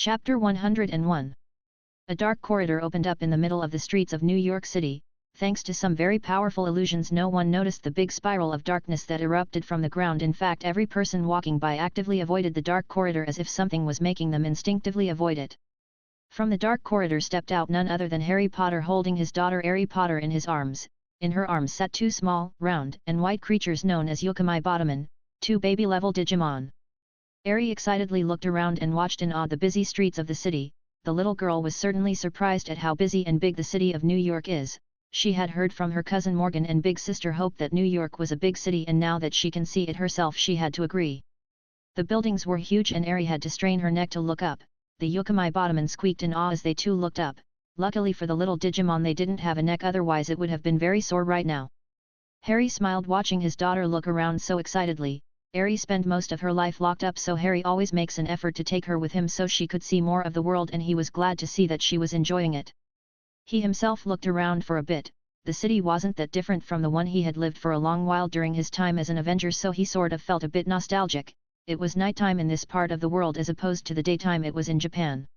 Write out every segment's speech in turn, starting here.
Chapter 101. A dark corridor opened up in the middle of the streets of New York City. Thanks to some very powerful illusions, no one noticed the big spiral of darkness that erupted from the ground. In fact, every person walking by actively avoided the dark corridor as if something was making them instinctively avoid it. From the dark corridor stepped out none other than Harry Potter, holding his daughter Harry Potter in his arms. In her arms sat two small, round, and white creatures known as Yokomai, two baby-level Digimon. Harry excitedly looked around and watched in awe the busy streets of the city. The little girl was certainly surprised at how busy and big the city of New York is. She had heard from her cousin Morgan and big sister Hope that New York was a big city, and now that she can see it herself she had to agree. The buildings were huge and Harry had to strain her neck to look up. The Yokomai squeaked in awe as they too looked up. Luckily for the little Digimon they didn't have a neck, otherwise it would have been very sore right now. Harry smiled watching his daughter look around so excitedly. Harry spent most of her life locked up, so Harry always makes an effort to take her with him so she could see more of the world, and he was glad to see that she was enjoying it. He himself looked around for a bit. The city wasn't that different from the one he had lived for a long while during his time as an Avenger, so he sort of felt a bit nostalgic. It was nighttime in this part of the world as opposed to the daytime it was in Japan.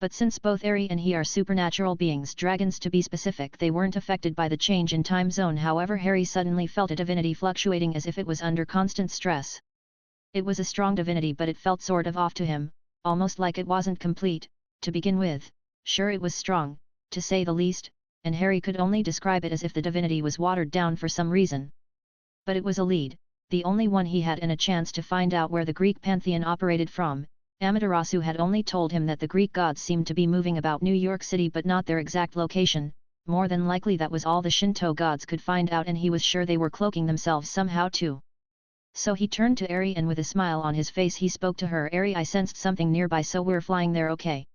But since both Harry and he are supernatural beings, dragons to be specific, they weren't affected by the change in time zone. However, Harry suddenly felt a divinity fluctuating as if it was under constant stress. It was a strong divinity, but it felt sort of off to him, almost like it wasn't complete, to begin with. Sure, it was strong, to say the least, and Harry could only describe it as if the divinity was watered down for some reason. But it was a lead, the only one he had, and a chance to find out where the Greek pantheon operated from. Amaterasu had only told him that the Greek gods seemed to be moving about New York City but not their exact location. More than likely that was all the Shinto gods could find out, and he was sure they were cloaking themselves somehow too. So he turned to Eri and with a smile on his face he spoke to her. "Eri, I sensed something nearby, so we're flying there, okay?"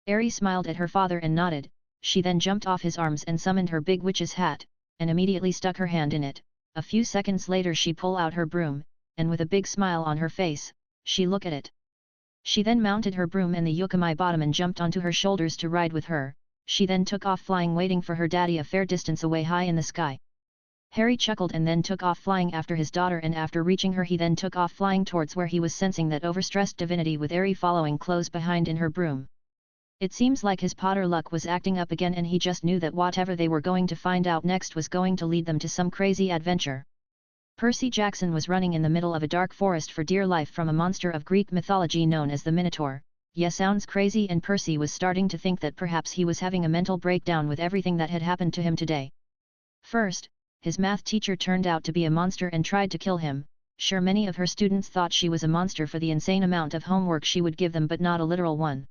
Eri smiled at her father and nodded. She then jumped off his arms and summoned her big witch's hat, and immediately stuck her hand in it. A few seconds later she pulled out her broom, and with a big smile on her face, she looked at it. She then mounted her broom and the Yokomai and jumped onto her shoulders to ride with her. She then took off flying, waiting for her daddy a fair distance away high in the sky. Harry chuckled and then took off flying after his daughter, and after reaching her he then took off flying towards where he was sensing that overstressed divinity with Harry following close behind in her broom. It seems like his Potter luck was acting up again, and he just knew that whatever they were going to find out next was going to lead them to some crazy adventure. Percy Jackson was running in the middle of a dark forest for dear life from a monster of Greek mythology known as the Minotaur. Yeah, sounds crazy, and Percy was starting to think that perhaps he was having a mental breakdown with everything that had happened to him today. First, his math teacher turned out to be a monster and tried to kill him. Sure, many of her students thought she was a monster for the insane amount of homework she would give them, but not a literal one.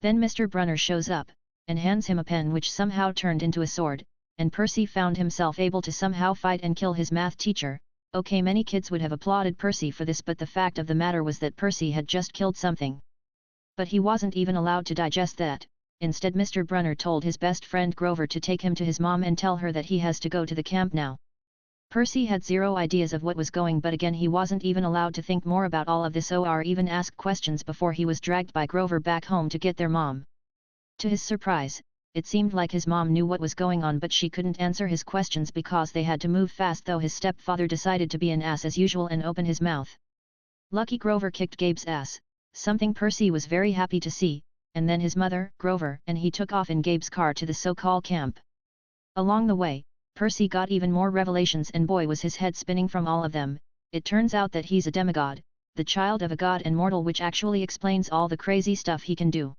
Then Mr. Brunner shows up, and hands him a pen which somehow turned into a sword, and Percy found himself able to somehow fight and kill his math teacher. Okay, many kids would have applauded Percy for this, but the fact of the matter was that Percy had just killed something. But he wasn't even allowed to digest that. Instead, Mr. Brunner told his best friend Grover to take him to his mom and tell her that he has to go to the camp now. Percy had zero ideas of what was going, but again he wasn't even allowed to think more about all of this or even ask questions before he was dragged by Grover back home to get their mom. To his surprise, it seemed like his mom knew what was going on, but she couldn't answer his questions because they had to move fast, though his stepfather decided to be an ass as usual and open his mouth. Lucky Grover kicked Gabe's ass, something Percy was very happy to see, and then his mother, Grover, and he took off in Gabe's car to the so-called camp. Along the way, Percy got even more revelations, and boy was his head spinning from all of them. It turns out that he's a demigod, the child of a god and mortal, which actually explains all the crazy stuff he can do.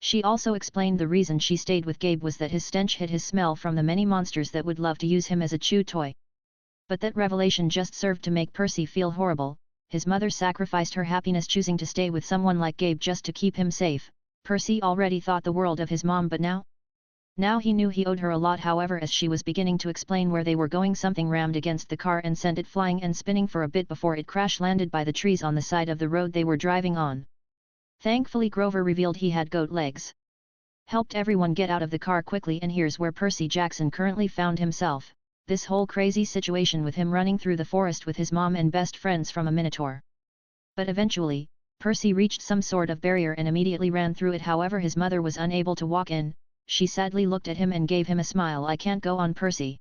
She also explained the reason she stayed with Gabe was that his stench hid his smell from the many monsters that would love to use him as a chew toy. But that revelation just served to make Percy feel horrible. His mother sacrificed her happiness choosing to stay with someone like Gabe just to keep him safe. Percy already thought the world of his mom, but now he knew he owed her a lot. However, as she was beginning to explain where they were going, something rammed against the car and sent it flying and spinning for a bit before it crash-landed by the trees on the side of the road they were driving on. Thankfully, Grover revealed he had goat legs. Helped everyone get out of the car quickly, and here's where Percy Jackson currently found himself. This whole crazy situation with him running through the forest with his mom and best friends from a Minotaur. But eventually, Percy reached some sort of barrier and immediately ran through it. However, his mother was unable to walk in. She sadly looked at him and gave him a smile. "I can't go on, Percy."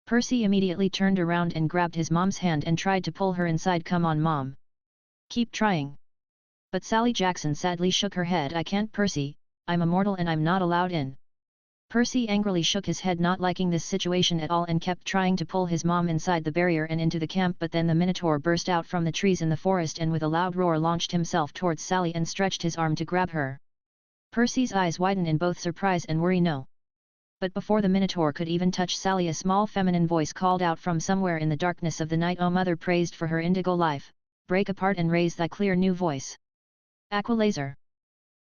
Percy immediately turned around and grabbed his mom's hand and tried to pull her inside. "Come on, Mom. Keep trying." But Sally Jackson sadly shook her head. I can't, Percy, I'm a mortal and I'm not allowed in. Percy angrily shook his head, not liking this situation at all, and kept trying to pull his mom inside the barrier and into the camp, but then the Minotaur burst out from the trees in the forest and with a loud roar launched himself towards Sally and stretched his arm to grab her. Percy's eyes widened in both surprise and worry. No. But before the Minotaur could even touch Sally, a small feminine voice called out from somewhere in the darkness of the night, O Mother praised for her indigo life, break apart and raise thy clear new voice. Aqualaser.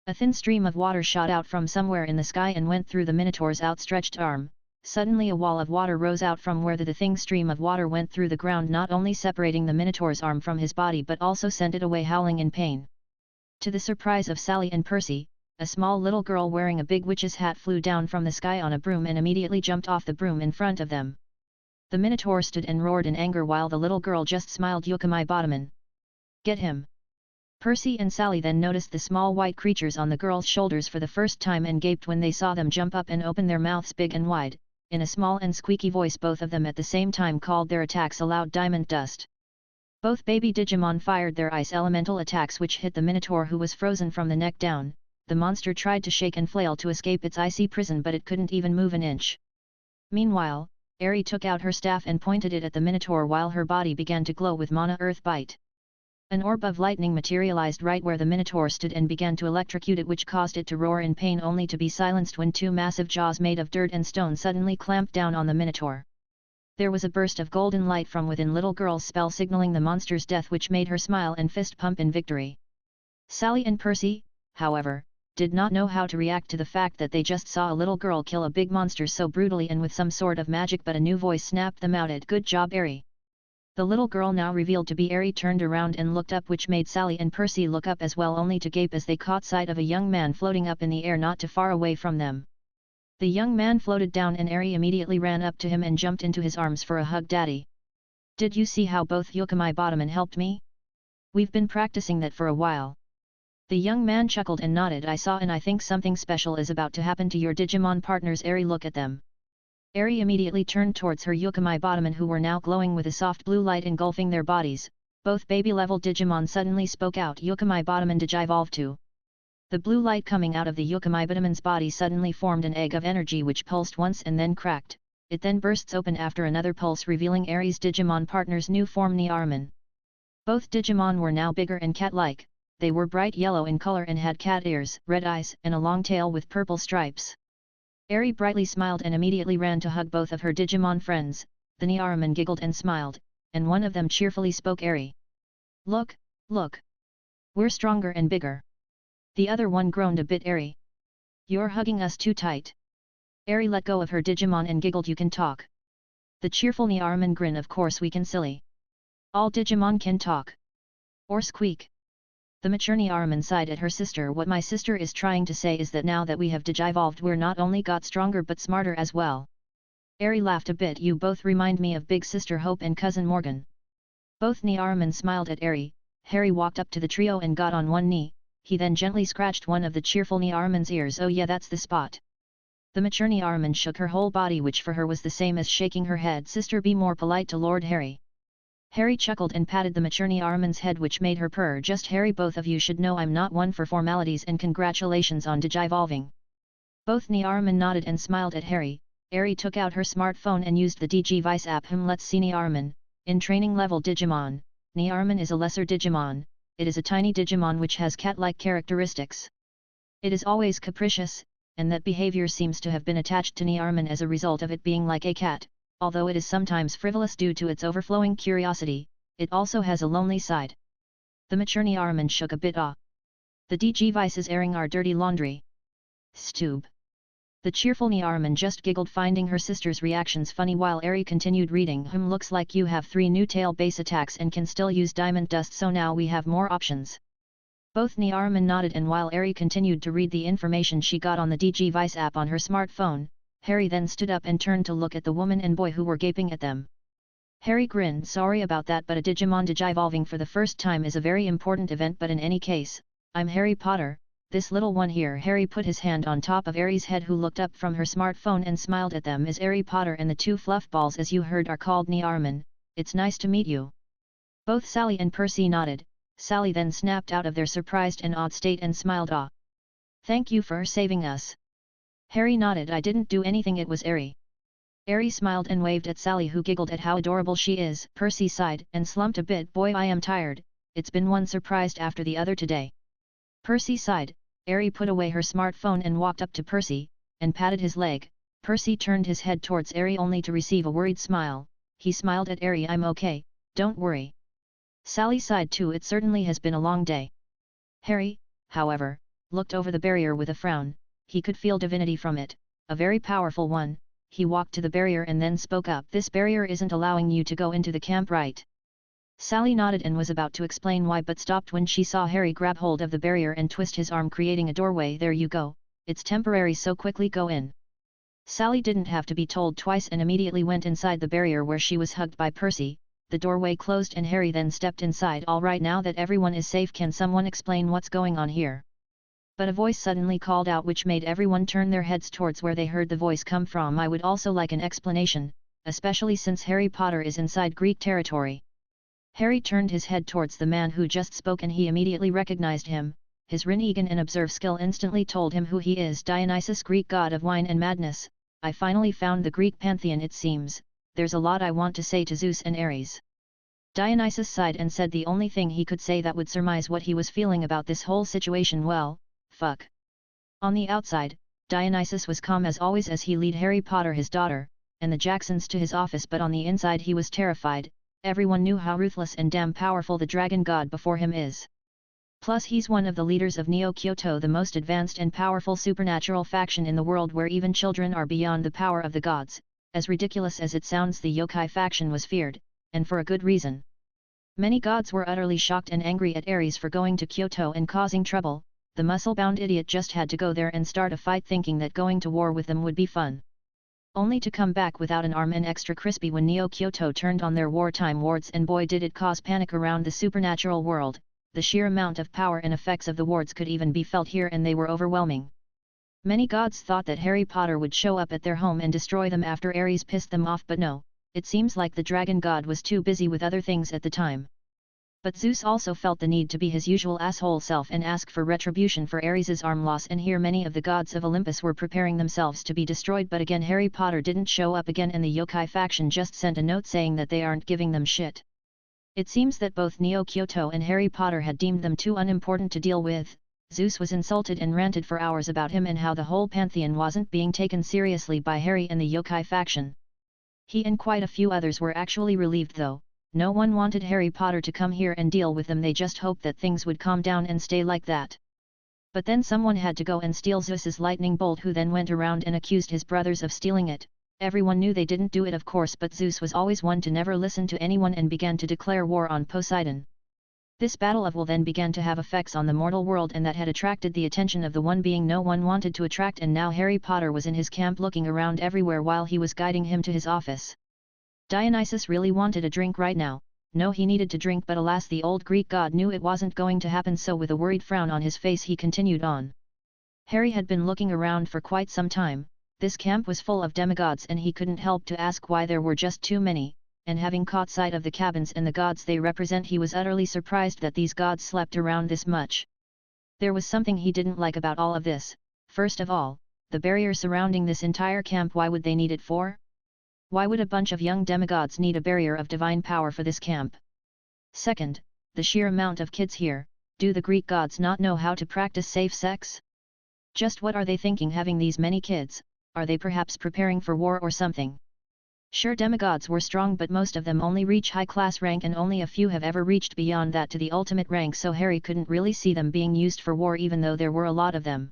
A thin stream of water shot out from somewhere in the sky and went through the Minotaur's outstretched arm. Suddenly a wall of water rose out from where the thin stream of water went through the ground, not only separating the Minotaur's arm from his body but also sent it away howling in pain. To the surprise of Sally and Percy, a small little girl wearing a big witch's hat flew down from the sky on a broom and immediately jumped off the broom in front of them. The Minotaur stood and roared in anger while the little girl just smiled. Yukamai Bottoman. Get him! Percy and Sally then noticed the small white creatures on the girl's shoulders for the first time and gaped when they saw them jump up and open their mouths big and wide. In a small and squeaky voice, both of them at the same time called their attacks aloud. Diamond Dust. Both baby Digimon fired their ice elemental attacks, which hit the Minotaur, who was frozen from the neck down. The monster tried to shake and flail to escape its icy prison, but it couldn't even move an inch. Meanwhile, Eri took out her staff and pointed it at the Minotaur while her body began to glow with mana earth bite. An orb of lightning materialized right where the Minotaur stood and began to electrocute it, which caused it to roar in pain, only to be silenced when two massive jaws made of dirt and stone suddenly clamped down on the Minotaur. There was a burst of golden light from within little girl's spell, signaling the monster's death, which made her smile and fist pump in victory. Sally and Percy, however, did not know how to react to the fact that they just saw a little girl kill a big monster so brutally and with some sort of magic, but a new voice snapped them out at good job, Eri. The little girl, now revealed to be Eri, turned around and looked up, which made Sally and Percy look up as well, only to gape as they caught sight of a young man floating up in the air not too far away from them. The young man floated down and Eri immediately ran up to him and jumped into his arms for a hug. Daddy. Did you see how both Yukamai Bottoman helped me? We've been practicing that for a while. The young man chuckled and nodded. I saw, and I think something special is about to happen to your Digimon partners. Eri, look at them. Eri immediately turned towards her Yukamai Bottoman, who were now glowing with a soft blue light engulfing their bodies. Both baby-level Digimon suddenly spoke out. Yukamai Bottoman Digivolve 2. The blue light coming out of the Yukamai Bottoman's body suddenly formed an egg of energy which pulsed once and then cracked. It then bursts open after another pulse, revealing Eri's Digimon partner's new form, Niarman. Both Digimon were now bigger and cat-like. They were bright yellow in color and had cat ears, red eyes, and a long tail with purple stripes. Eri brightly smiled and immediately ran to hug both of her Digimon friends. The Niarman giggled and smiled, and one of them cheerfully spoke, Eri. Look, look. We're stronger and bigger. The other one groaned a bit. Eri. You're hugging us too tight. Eri let go of her Digimon and giggled. You can talk. The cheerful Niarman grin. Of course we can, silly. All Digimon can talk. Or squeak. The mature Niarman sighed at her sister. What my sister is trying to say is that now that we have digivolved, we're not only got stronger but smarter as well. Eri laughed a bit. You both remind me of big sister Hope and cousin Morgan. Both Niarman smiled at Eri. Harry walked up to the trio and got on one knee. He then gently scratched one of the cheerful Niarman's ears. Oh yeah, that's the spot. The mature Niarman shook her whole body, which for her was the same as shaking her head. Sister, be more polite to Lord Harry. Harry chuckled and patted the mature Niarman's head, which made her purr. Just Harry, both of you should know I'm not one for formalities, and congratulations on digivolving. Both Niarman nodded and smiled at Harry. Eri took out her smartphone and used the Digivice app. Let's see Niarman. In training level Digimon, Niarman is a lesser Digimon. It is a tiny Digimon which has cat-like characteristics. It is always capricious, and that behavior seems to have been attached to Niarman as a result of it being like a cat. Although it is sometimes frivolous due to its overflowing curiosity, it also has a lonely side. The mature Niarman shook a bit. The Digivice is airing our dirty laundry. Stoob. The cheerful Niarman just giggled, finding her sister's reactions funny, while Eri continued reading. Looks like you have 3 new tail base attacks and can still use Diamond Dust, so now we have more options. Both Niarman nodded, and while Eri continued to read the information she got on the Digivice app on her smartphone, Harry then stood up and turned to look at the woman and boy who were gaping at them. Harry grinned. Sorry about that, but a Digimon digivolving for the first time is a very important event, but in any case, I'm Harry Potter, this little one here. Harry put his hand on top of Eri's head, who looked up from her smartphone and smiled at them. Is Harry Potter, and the 2 fluff balls, as you heard, are called Niarman. It's nice to meet you. Both Sally and Percy nodded. Sally then snapped out of their surprised and awed state and smiled. "Ah. Thank you for saving us." Harry nodded. "I didn't do anything, it was Airy." Airy smiled and waved at Sally, who giggled at how adorable she is. Percy sighed and slumped a bit. "Boy, I am tired, it's been one surprise after the other today." Percy sighed. Airy put away her smartphone and walked up to Percy, and patted his leg. Percy turned his head towards Airy only to receive a worried smile. He smiled at Airy. "I'm okay, don't worry." Sally sighed too. "It certainly has been a long day." Harry, however, looked over the barrier with a frown. He could feel divinity from it, a very powerful one. He walked to the barrier and then spoke up. "This barrier isn't allowing you to go into the camp, right?" Sally nodded and was about to explain why, but stopped when she saw Harry grab hold of the barrier and twist his arm, creating a doorway. "There you go, it's temporary, so quickly go in." Sally didn't have to be told twice and immediately went inside the barrier, where she was hugged by Percy. The doorway closed and Harry then stepped inside. "All right, now that everyone is safe, can someone explain what's going on here?" But a voice suddenly called out, which made everyone turn their heads towards where they heard the voice come from. "I would also like an explanation, especially since Harry Potter is inside Greek territory." Harry turned his head towards the man who just spoke and he immediately recognized him. His Rinnegan and observe skill instantly told him who he is. "Dionysus, Greek god of wine and madness. I finally found the Greek pantheon. It seems there's a lot I want to say to Zeus and Ares." Dionysus sighed and said the only thing he could say that would surmise what he was feeling about this whole situation. "Well, fuck." On the outside, Dionysus was calm as always as he led Harry Potter, his daughter, and the Jacksons to his office, but on the inside he was terrified. Everyone knew how ruthless and damn powerful the dragon god before him is. Plus he's one of the leaders of Neo-Kyoto, the most advanced and powerful supernatural faction in the world, where even children are beyond the power of the gods. As ridiculous as it sounds, the yokai faction was feared, and for a good reason. Many gods were utterly shocked and angry at Ares for going to Kyoto and causing trouble. The muscle-bound idiot just had to go there and start a fight, thinking that going to war with them would be fun. Only to come back without an arm and extra crispy when Neo-Kyoto turned on their wartime wards, and boy did it cause panic around the supernatural world. The sheer amount of power and effects of the wards could even be felt here, and they were overwhelming. Many gods thought that Harry Potter would show up at their home and destroy them after Ares pissed them off, but no, it seems like the dragon god was too busy with other things at the time. But Zeus also felt the need to be his usual asshole self and ask for retribution for Ares's arm loss, and here many of the gods of Olympus were preparing themselves to be destroyed, but again Harry Potter didn't show up again, and the yokai faction just sent a note saying that they aren't giving them shit. It seems that both Neo-Kyoto and Harry Potter had deemed them too unimportant to deal with. Zeus was insulted and ranted for hours about him and how the whole pantheon wasn't being taken seriously by Harry and the yokai faction. He and quite a few others were actually relieved, though. No one wanted Harry Potter to come here and deal with them, they just hoped that things would calm down and stay like that. But then someone had to go and steal Zeus's lightning bolt, who then went around and accused his brothers of stealing it. Everyone knew they didn't do it, of course, but Zeus was always one to never listen to anyone and began to declare war on Poseidon. This battle of will then began to have effects on the mortal world, and that had attracted the attention of the one being no one wanted to attract, and now Harry Potter was in his camp looking around everywhere while he was guiding him to his office. Dionysus really wanted a drink right now. No, he needed to drink, but alas, the old Greek god knew it wasn't going to happen, so with a worried frown on his face he continued on. Harry had been looking around for quite some time. This camp was full of demigods and he couldn't help to ask why there were just too many, and having caught sight of the cabins and the gods they represent, he was utterly surprised that these gods slept around this much. There was something he didn't like about all of this. First of all, the barrier surrounding this entire camp. Why would they need it for? Why would a bunch of young demigods need a barrier of divine power for this camp? Second, the sheer amount of kids here. Do the Greek gods not know how to practice safe sex? Just what are they thinking having these many kids? Are they perhaps preparing for war or something? Sure, demigods were strong, but most of them only reach high-class rank, and only a few have ever reached beyond that to the ultimate rank, so Harry couldn't really see them being used for war, even though there were a lot of them.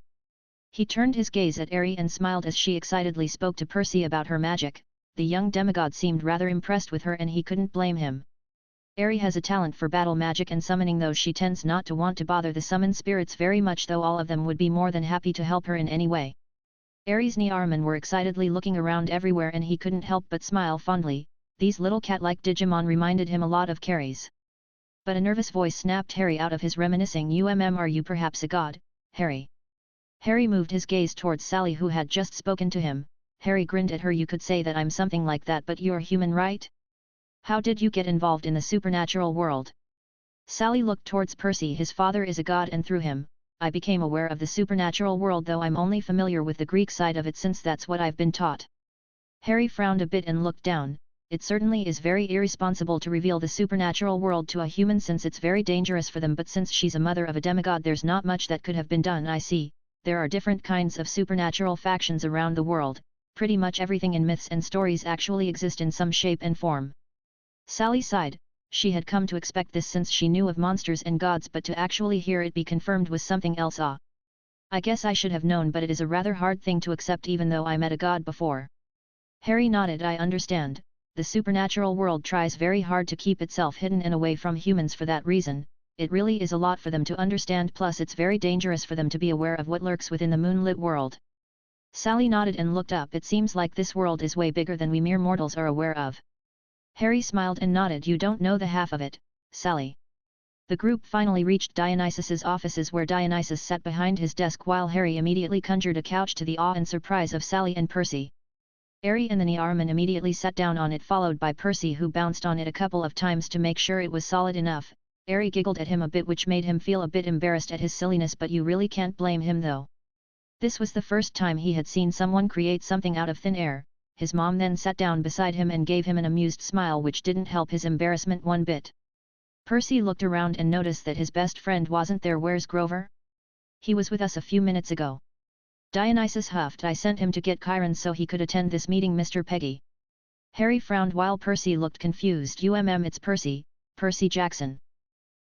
He turned his gaze at Aerie and smiled as she excitedly spoke to Percy about her magic. The young demigod seemed rather impressed with her, and he couldn't blame him. Aerie has a talent for battle magic and summoning, though she tends not to want to bother the summoned spirits very much, though all of them would be more than happy to help her in any way. Aries and Armin were excitedly looking around everywhere, and he couldn't help but smile fondly. These little cat-like Digimon reminded him a lot of Carrie's. But a nervous voice snapped Harry out of his reminiscing. Are you perhaps a god, Harry? Harry moved his gaze towards Sally, who had just spoken to him. Harry grinned at her. You could say that I'm something like that, but you're human, right? How did you get involved in the supernatural world? Sally looked towards Percy. His father is a god and through him, I became aware of the supernatural world, though I'm only familiar with the Greek side of it since that's what I've been taught. Harry frowned a bit and looked down. It certainly is very irresponsible to reveal the supernatural world to a human since it's very dangerous for them, but since she's a mother of a demigod there's not much that could have been done. I see, there are different kinds of supernatural factions around the world, pretty much everything in myths and stories actually exist in some shape and form. Sally sighed. She had come to expect this since she knew of monsters and gods, but to actually hear it be confirmed was something else. I guess I should have known, but it is a rather hard thing to accept even though I met a god before. Harry nodded. I understand, the supernatural world tries very hard to keep itself hidden and away from humans for that reason. It really is a lot for them to understand, plus it's very dangerous for them to be aware of what lurks within the moonlit world. Sally nodded and looked up. It seems like this world is way bigger than we mere mortals are aware of. Harry smiled and nodded. You don't know the half of it, Sally. The group finally reached Dionysus's offices, where Dionysus sat behind his desk while Harry immediately conjured a couch to the awe and surprise of Sally and Percy. Harry and the Niarman immediately sat down on it, followed by Percy, who bounced on it a couple of times to make sure it was solid enough. Harry giggled at him a bit, which made him feel a bit embarrassed at his silliness, but you really can't blame him though. This was the first time he had seen someone create something out of thin air. His mom then sat down beside him and gave him an amused smile which didn't help his embarrassment one bit. Percy looked around and noticed that his best friend wasn't there. Where's Grover? He was with us a few minutes ago. Dionysus huffed. I sent him to get Chiron so he could attend this meeting, Mr. Peggy. Harry frowned while Percy looked confused. It's Percy, Percy Jackson.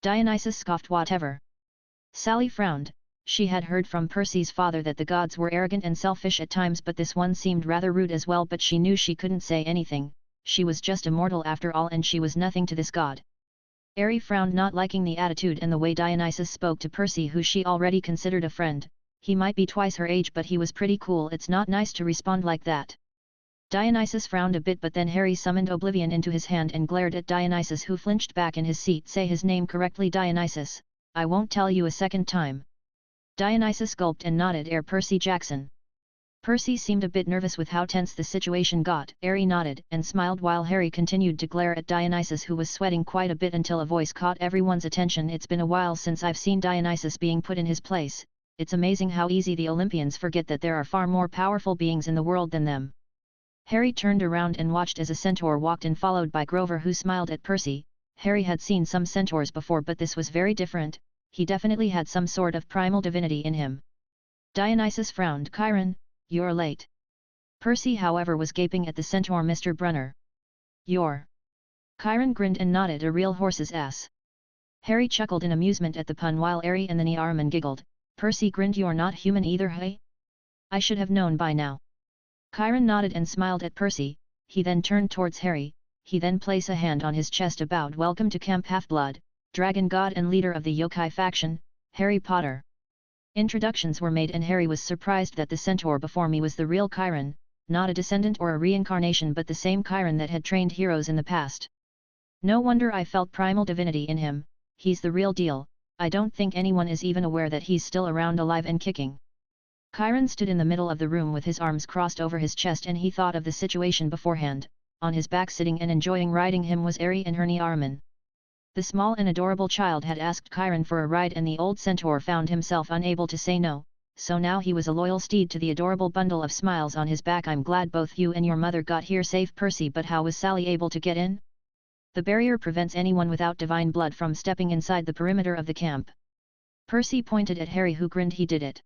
Dionysus scoffed. Whatever. Sally frowned. She had heard from Percy's father that the gods were arrogant and selfish at times, but this one seemed rather rude as well, but she knew she couldn't say anything. She was just a mortal after all, and she was nothing to this god. Harry frowned, not liking the attitude and the way Dionysus spoke to Percy, who she already considered a friend. He might be twice her age, but he was pretty cool. It's not nice to respond like that. Dionysus frowned a bit, but then Harry summoned Oblivion into his hand and glared at Dionysus, who flinched back in his seat. Say his name correctly, Dionysus. I won't tell you a second time. Dionysus gulped and nodded. Percy Jackson. Percy seemed a bit nervous with how tense the situation got. Harry nodded and smiled while Harry continued to glare at Dionysus, who was sweating quite a bit, until a voice caught everyone's attention. It's been a while since I've seen Dionysus being put in his place. It's amazing how easy the Olympians forget that there are far more powerful beings in the world than them. Harry turned around and watched as a centaur walked in, followed by Grover, who smiled at Percy. Harry had seen some centaurs before, but this was very different. He definitely had some sort of primal divinity in him. Dionysus frowned. Chiron, you're late. Percy, however, was gaping at the centaur. Mr. Brunner. You're. Chiron grinned and nodded. A real horse's ass. Harry chuckled in amusement at the pun while Harry and the Niarman giggled. Percy grinned. You're not human either, hey? I should have known by now. Chiron nodded and smiled at Percy. He then turned towards Harry. He then placed a hand on his chest, about welcome to Camp Half-Blood, dragon god and leader of the yokai faction, Harry Potter. Introductions were made and Harry was surprised that the centaur before me was the real Chiron, not a descendant or a reincarnation, but the same Chiron that had trained heroes in the past. No wonder I felt primal divinity in him. He's the real deal. I don't think anyone is even aware that he's still around, alive and kicking. Chiron stood in the middle of the room with his arms crossed over his chest, and he thought of the situation beforehand. On his back, sitting and enjoying riding him, was Harry and her Niarman. The small and adorable child had asked Chiron for a ride, and the old centaur found himself unable to say no, so now he was a loyal steed to the adorable bundle of smiles on his back. I'm glad both you and your mother got here safe, Percy, but how was Sally able to get in? The barrier prevents anyone without divine blood from stepping inside the perimeter of the camp. Percy pointed at Harry, who grinned. He did it.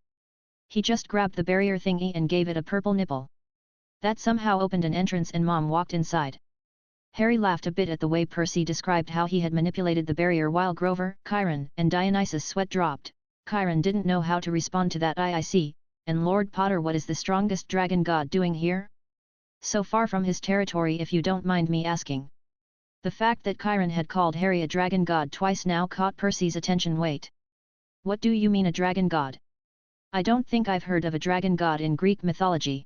He just grabbed the barrier thingy and gave it a purple nipple. That somehow opened an entrance and Mom walked inside. Harry laughed a bit at the way Percy described how he had manipulated the barrier, while Grover, Chiron, and Dionysus' sweat dropped. Chiron didn't know how to respond to that. I see, and Lord Potter, what is the strongest dragon god doing here? So far from his territory, if you don't mind me asking. The fact that Chiron had called Harry a dragon god twice now caught Percy's attention. Wait. What do you mean, a dragon god? I don't think I've heard of a dragon god in Greek mythology.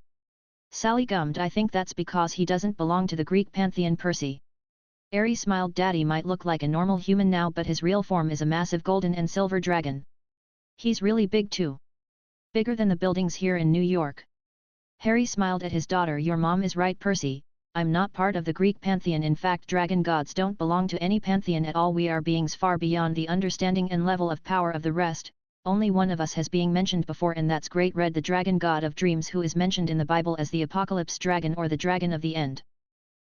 Sally gummed. I think that's because he doesn't belong to the Greek pantheon, Percy. Harry smiled. Daddy might look like a normal human now, but his real form is a massive golden and silver dragon. He's really big too. Bigger than the buildings here in New York. Harry smiled at his daughter. Your mom is right, Percy. I'm not part of the Greek pantheon. In fact, dragon gods don't belong to any pantheon at all. We are beings far beyond the understanding and level of power of the rest. Only one of us has been mentioned before, and that's Great Red, the dragon god of dreams, who is mentioned in the Bible as the Apocalypse dragon or the dragon of the end.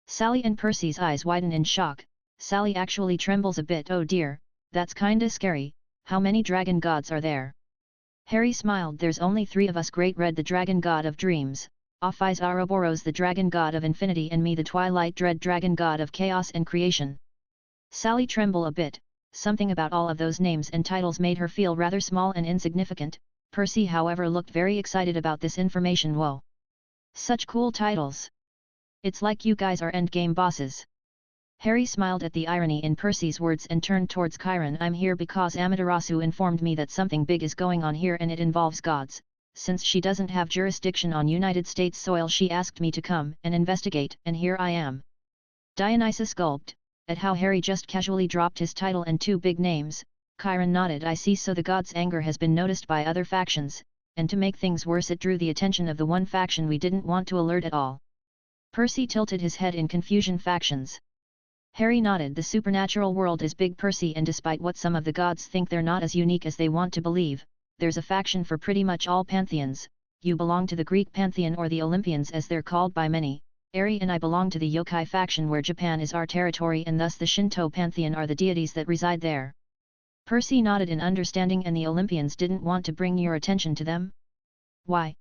Sally and Percy's eyes widen in shock. Sally actually trembles a bit. Oh dear, that's kinda scary. How many dragon gods are there? Harry smiled. There's only 3 of us: Great Red, the dragon god of dreams, Ophi's Ouroboros, the dragon god of infinity, and me, the Twilight Dread dragon god of chaos and creation. Sally trembled a bit. Something about all of those names and titles made her feel rather small and insignificant. Percy, however, looked very excited about this information. Whoa! Such cool titles! It's like you guys are endgame bosses. Harry smiled at the irony in Percy's words and turned towards Chiron. I'm here because Amaterasu informed me that something big is going on here and it involves gods. Since she doesn't have jurisdiction on United States soil, she asked me to come and investigate, and here I am. Dionysus gulped at how Harry just casually dropped his title and 2 big names. Chiron nodded. I see, so the god's anger has been noticed by other factions, and to make things worse it drew the attention of the one faction we didn't want to alert at all. Percy tilted his head in confusion. Factions? Harry nodded. The supernatural world is big, Percy, and despite what some of the gods think, they're not as unique as they want to believe. There's a faction for pretty much all pantheons. You belong to the Greek pantheon, or the Olympians as they're called by many. Eri and I belong to the yokai faction, where Japan is our territory, and thus the Shinto pantheon are the deities that reside there. Percy nodded in understanding. And the Olympians didn't want to bring your attention to them? Why?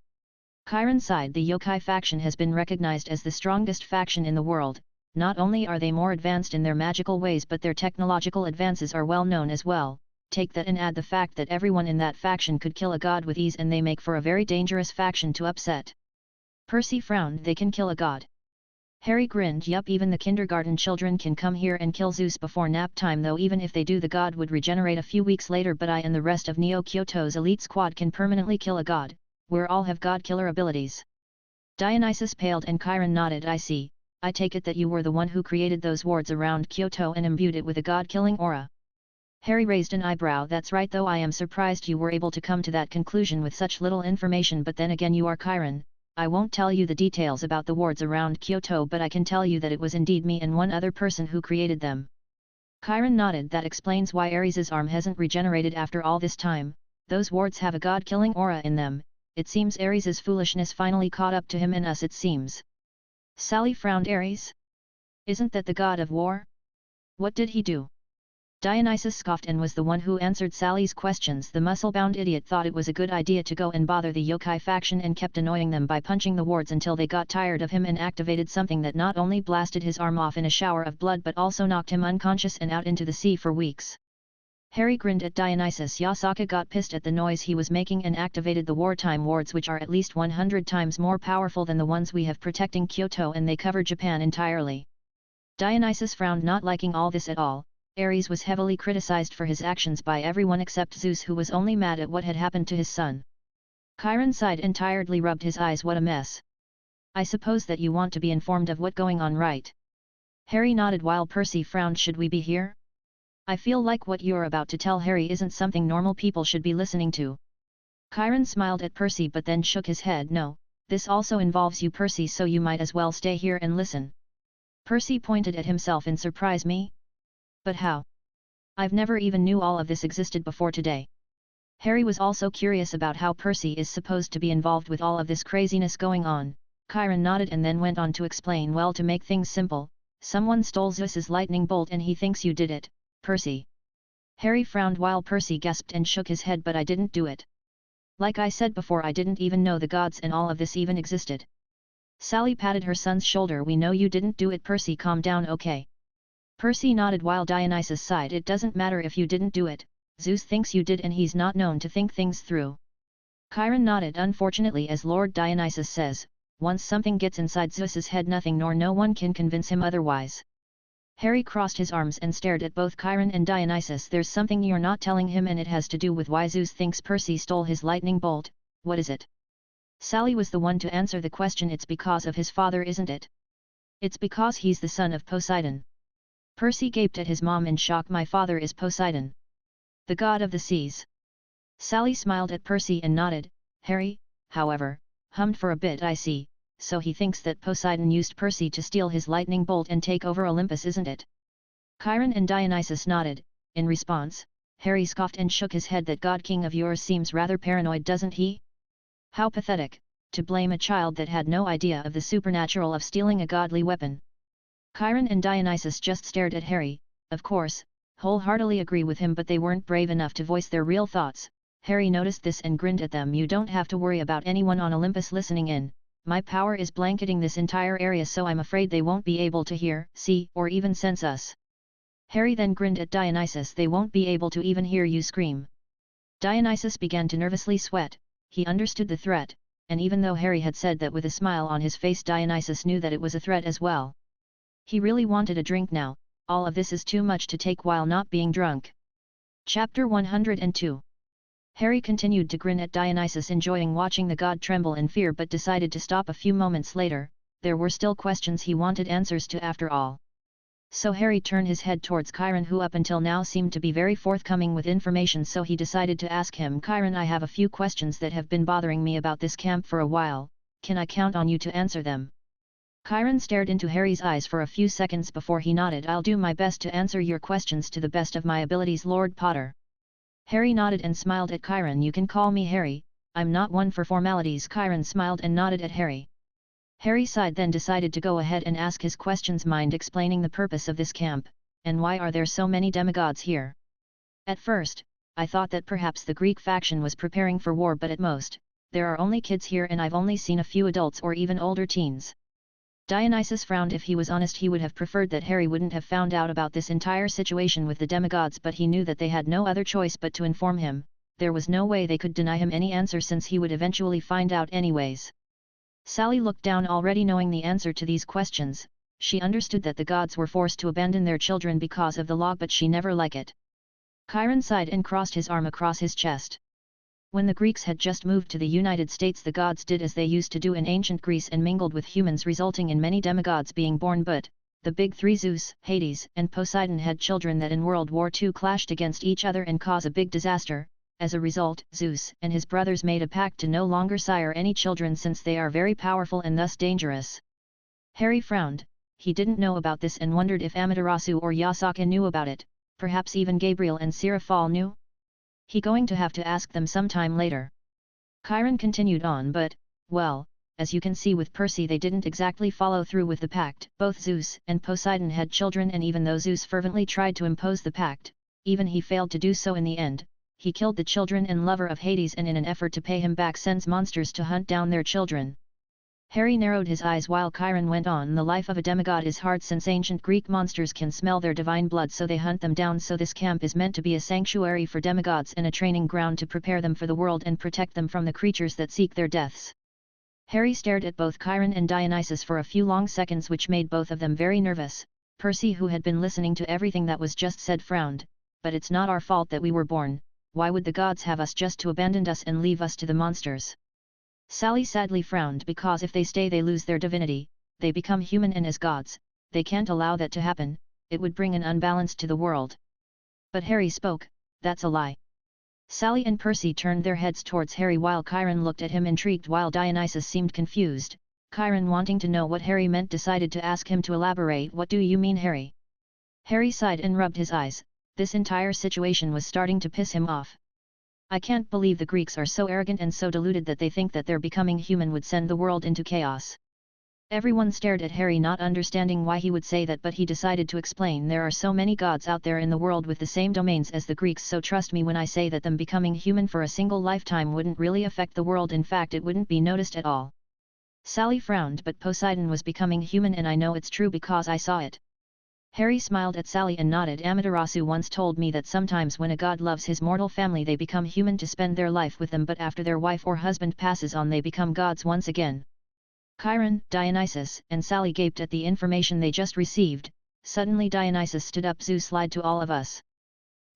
Chiron sighed. The yokai faction has been recognized as the strongest faction in the world. Not only are they more advanced in their magical ways, but their technological advances are well known as well. Take that and add the fact that everyone in that faction could kill a god with ease, and they make for a very dangerous faction to upset. Percy frowned. They can kill a god? Harry grinned. Yup, even the kindergarten children can come here and kill Zeus before nap time, though even if they do, the god would regenerate a few weeks later. But I and the rest of Neo Kyoto's elite squad can permanently kill a god. We all have god killer abilities. Dionysus paled and Chiron nodded. I see. I take it that you were the one who created those wards around Kyoto and imbued it with a god-killing aura. Harry raised an eyebrow. That's right, though I am surprised you were able to come to that conclusion with such little information. But then again, you are Chiron. I won't tell you the details about the wards around Kyoto, but I can tell you that it was indeed me and one other person who created them. Chiron nodded. That explains why Ares's arm hasn't regenerated after all this time. Those wards have a god-killing aura in them. It seems Ares's foolishness finally caught up to him and us, it seems. Sally frowned. Ares? Isn't that the god of war? What did he do? Dionysus scoffed and was the one who answered Sally's questions. The muscle-bound idiot thought it was a good idea to go and bother the yokai faction and kept annoying them by punching the wards until they got tired of him and activated something that not only blasted his arm off in a shower of blood but also knocked him unconscious and out into the sea for weeks. Harry grinned at Dionysus. Yasaka got pissed at the noise he was making and activated the wartime wards, which are at least 100 times more powerful than the ones we have protecting Kyoto, and they cover Japan entirely. Dionysus frowned, not liking all this at all. Ares was heavily criticized for his actions by everyone except Zeus, who was only mad at what had happened to his son. Chiron sighed and tiredly rubbed his eyes. What a mess. I suppose that you want to be informed of what's going on, right? Harry nodded while Percy frowned. Should we be here? I feel like what you're about to tell Harry isn't something normal people should be listening to. Chiron smiled at Percy but then shook his head. No, this also involves you, Percy, so you might as well stay here and listen. Percy pointed at himself in surprise. Me? But how? I've never even knew all of this existed before today. Harry was also curious about how Percy is supposed to be involved with all of this craziness going on. Chiron nodded and then went on to explain. Well, to make things simple, someone stole Zeus's lightning bolt and he thinks you did it, Percy. Harry frowned while Percy gasped and shook his head. But I didn't do it. Like I said before, I didn't even know the gods and all of this even existed. Sally patted her son's shoulder. We know you didn't do it, Percy. Calm down, okay? Percy nodded while Dionysus sighed. It doesn't matter if you didn't do it. Zeus thinks you did and he's not known to think things through. Chiron nodded. Unfortunately, as Lord Dionysus says, once something gets inside Zeus's head, nothing nor no one can convince him otherwise. Harry crossed his arms and stared at both Chiron and Dionysus. There's something you're not telling him, and it has to do with why Zeus thinks Percy stole his lightning bolt. What is it? Sally was the one to answer the question. It's because of his father, isn't it? It's because he's the son of Poseidon. Percy gaped at his mom in shock. My father is Poseidon, the god of the seas. Sally smiled at Percy and nodded. Harry, however, hummed for a bit. I see, so he thinks that Poseidon used Percy to steal his lightning bolt and take over Olympus, isn't it? Chiron and Dionysus nodded. In response, Harry scoffed and shook his head. That god king of yours seems rather paranoid, doesn't he? How pathetic, to blame a child that had no idea of the supernatural of stealing a godly weapon. Chiron and Dionysus just stared at Harry, of course, wholeheartedly agree with him, but they weren't brave enough to voice their real thoughts. Harry noticed this and grinned at them. You don't have to worry about anyone on Olympus listening in. My power is blanketing this entire area, so I'm afraid they won't be able to hear, see, or even sense us. Harry then grinned at Dionysus. They won't be able to even hear you scream. Dionysus began to nervously sweat. He understood the threat, and even though Harry had said that with a smile on his face, Dionysus knew that it was a threat as well. He really wanted a drink now. All of this is too much to take while not being drunk. Chapter 102. Harry continued to grin at Dionysus, enjoying watching the god tremble in fear, but decided to stop a few moments later. There were still questions he wanted answers to after all. So Harry turned his head towards Chiron, who up until now seemed to be very forthcoming with information, so he decided to ask him. Chiron, I have a few questions that have been bothering me about this camp for a while. Can I count on you to answer them? Chiron stared into Harry's eyes for a few seconds before he nodded. I'll do my best to answer your questions to the best of my abilities, Lord Potter. Harry nodded and smiled at Chiron. You can call me Harry, I'm not one for formalities. Chiron smiled and nodded at Harry. Harry sighed, then decided to go ahead and ask his questions. Mind explaining the purpose of this camp, and why are there so many demigods here? At first, I thought that perhaps the Greek faction was preparing for war, but at most, there are only kids here and I've only seen a few adults or even older teens. Dionysus frowned. If he was honest, he would have preferred that Harry wouldn't have found out about this entire situation with the demigods, but he knew that they had no other choice but to inform him. There was no way they could deny him any answer, since he would eventually find out anyways. Sally looked down, already knowing the answer to these questions. She understood that the gods were forced to abandon their children because of the law, but she never liked it. Chiron sighed and crossed his arm across his chest. When the Greeks had just moved to the United States, the gods did as they used to do in ancient Greece and mingled with humans, resulting in many demigods being born, but the big three, Zeus, Hades, and Poseidon, had children that in World War II clashed against each other and caused a big disaster. As a result, Zeus and his brothers made a pact to no longer sire any children, since they are very powerful and thus dangerous. Harry frowned. He didn't know about this and wondered if Amaterasu or Yasaka knew about it. Perhaps even Gabriel and Seraphal knew? He going to have to ask them sometime later. Chiron continued on, but, well, as you can see with Percy, they didn't exactly follow through with the pact. Both Zeus and Poseidon had children, and even though Zeus fervently tried to impose the pact, even he failed to do so in the end. He killed the children and lover of Hades, and in an effort to pay him back sends monsters to hunt down their children. Harry narrowed his eyes while Chiron went on. The life of a demigod is hard, since ancient Greek monsters can smell their divine blood, so they hunt them down. So this camp is meant to be a sanctuary for demigods and a training ground to prepare them for the world and protect them from the creatures that seek their deaths. Harry stared at both Chiron and Dionysus for a few long seconds, which made both of them very nervous. Percy, who had been listening to everything that was just said, frowned. But it's not our fault that we were born. Why would the gods have us just to abandon us and leave us to the monsters? Sally sadly frowned. Because if they stay, they lose their divinity, they become human, and as gods, they can't allow that to happen. It would bring an unbalance to the world. But Harry spoke. That's a lie. Sally and Percy turned their heads towards Harry while Chiron looked at him intrigued, while Dionysus seemed confused. Chiron, wanting to know what Harry meant, decided to ask him to elaborate. What do you mean, Harry? Harry sighed and rubbed his eyes. This entire situation was starting to piss him off. I can't believe the Greeks are so arrogant and so deluded that they think that their becoming human would send the world into chaos. Everyone stared at Harry, not understanding why he would say that, but he decided to explain. There are so many gods out there in the world with the same domains as the Greeks, so trust me when I say that them becoming human for a single lifetime wouldn't really affect the world. In fact, it wouldn't be noticed at all. Sally frowned. But Poseidon was becoming human, and I know it's true because I saw it. Harry smiled at Sally and nodded. Amaterasu once told me that sometimes when a god loves his mortal family, they become human to spend their life with them, but after their wife or husband passes on, they become gods once again. Chiron, Dionysus, and Sally gaped at the information they just received. Suddenly Dionysus stood up. Zeus lied to all of us.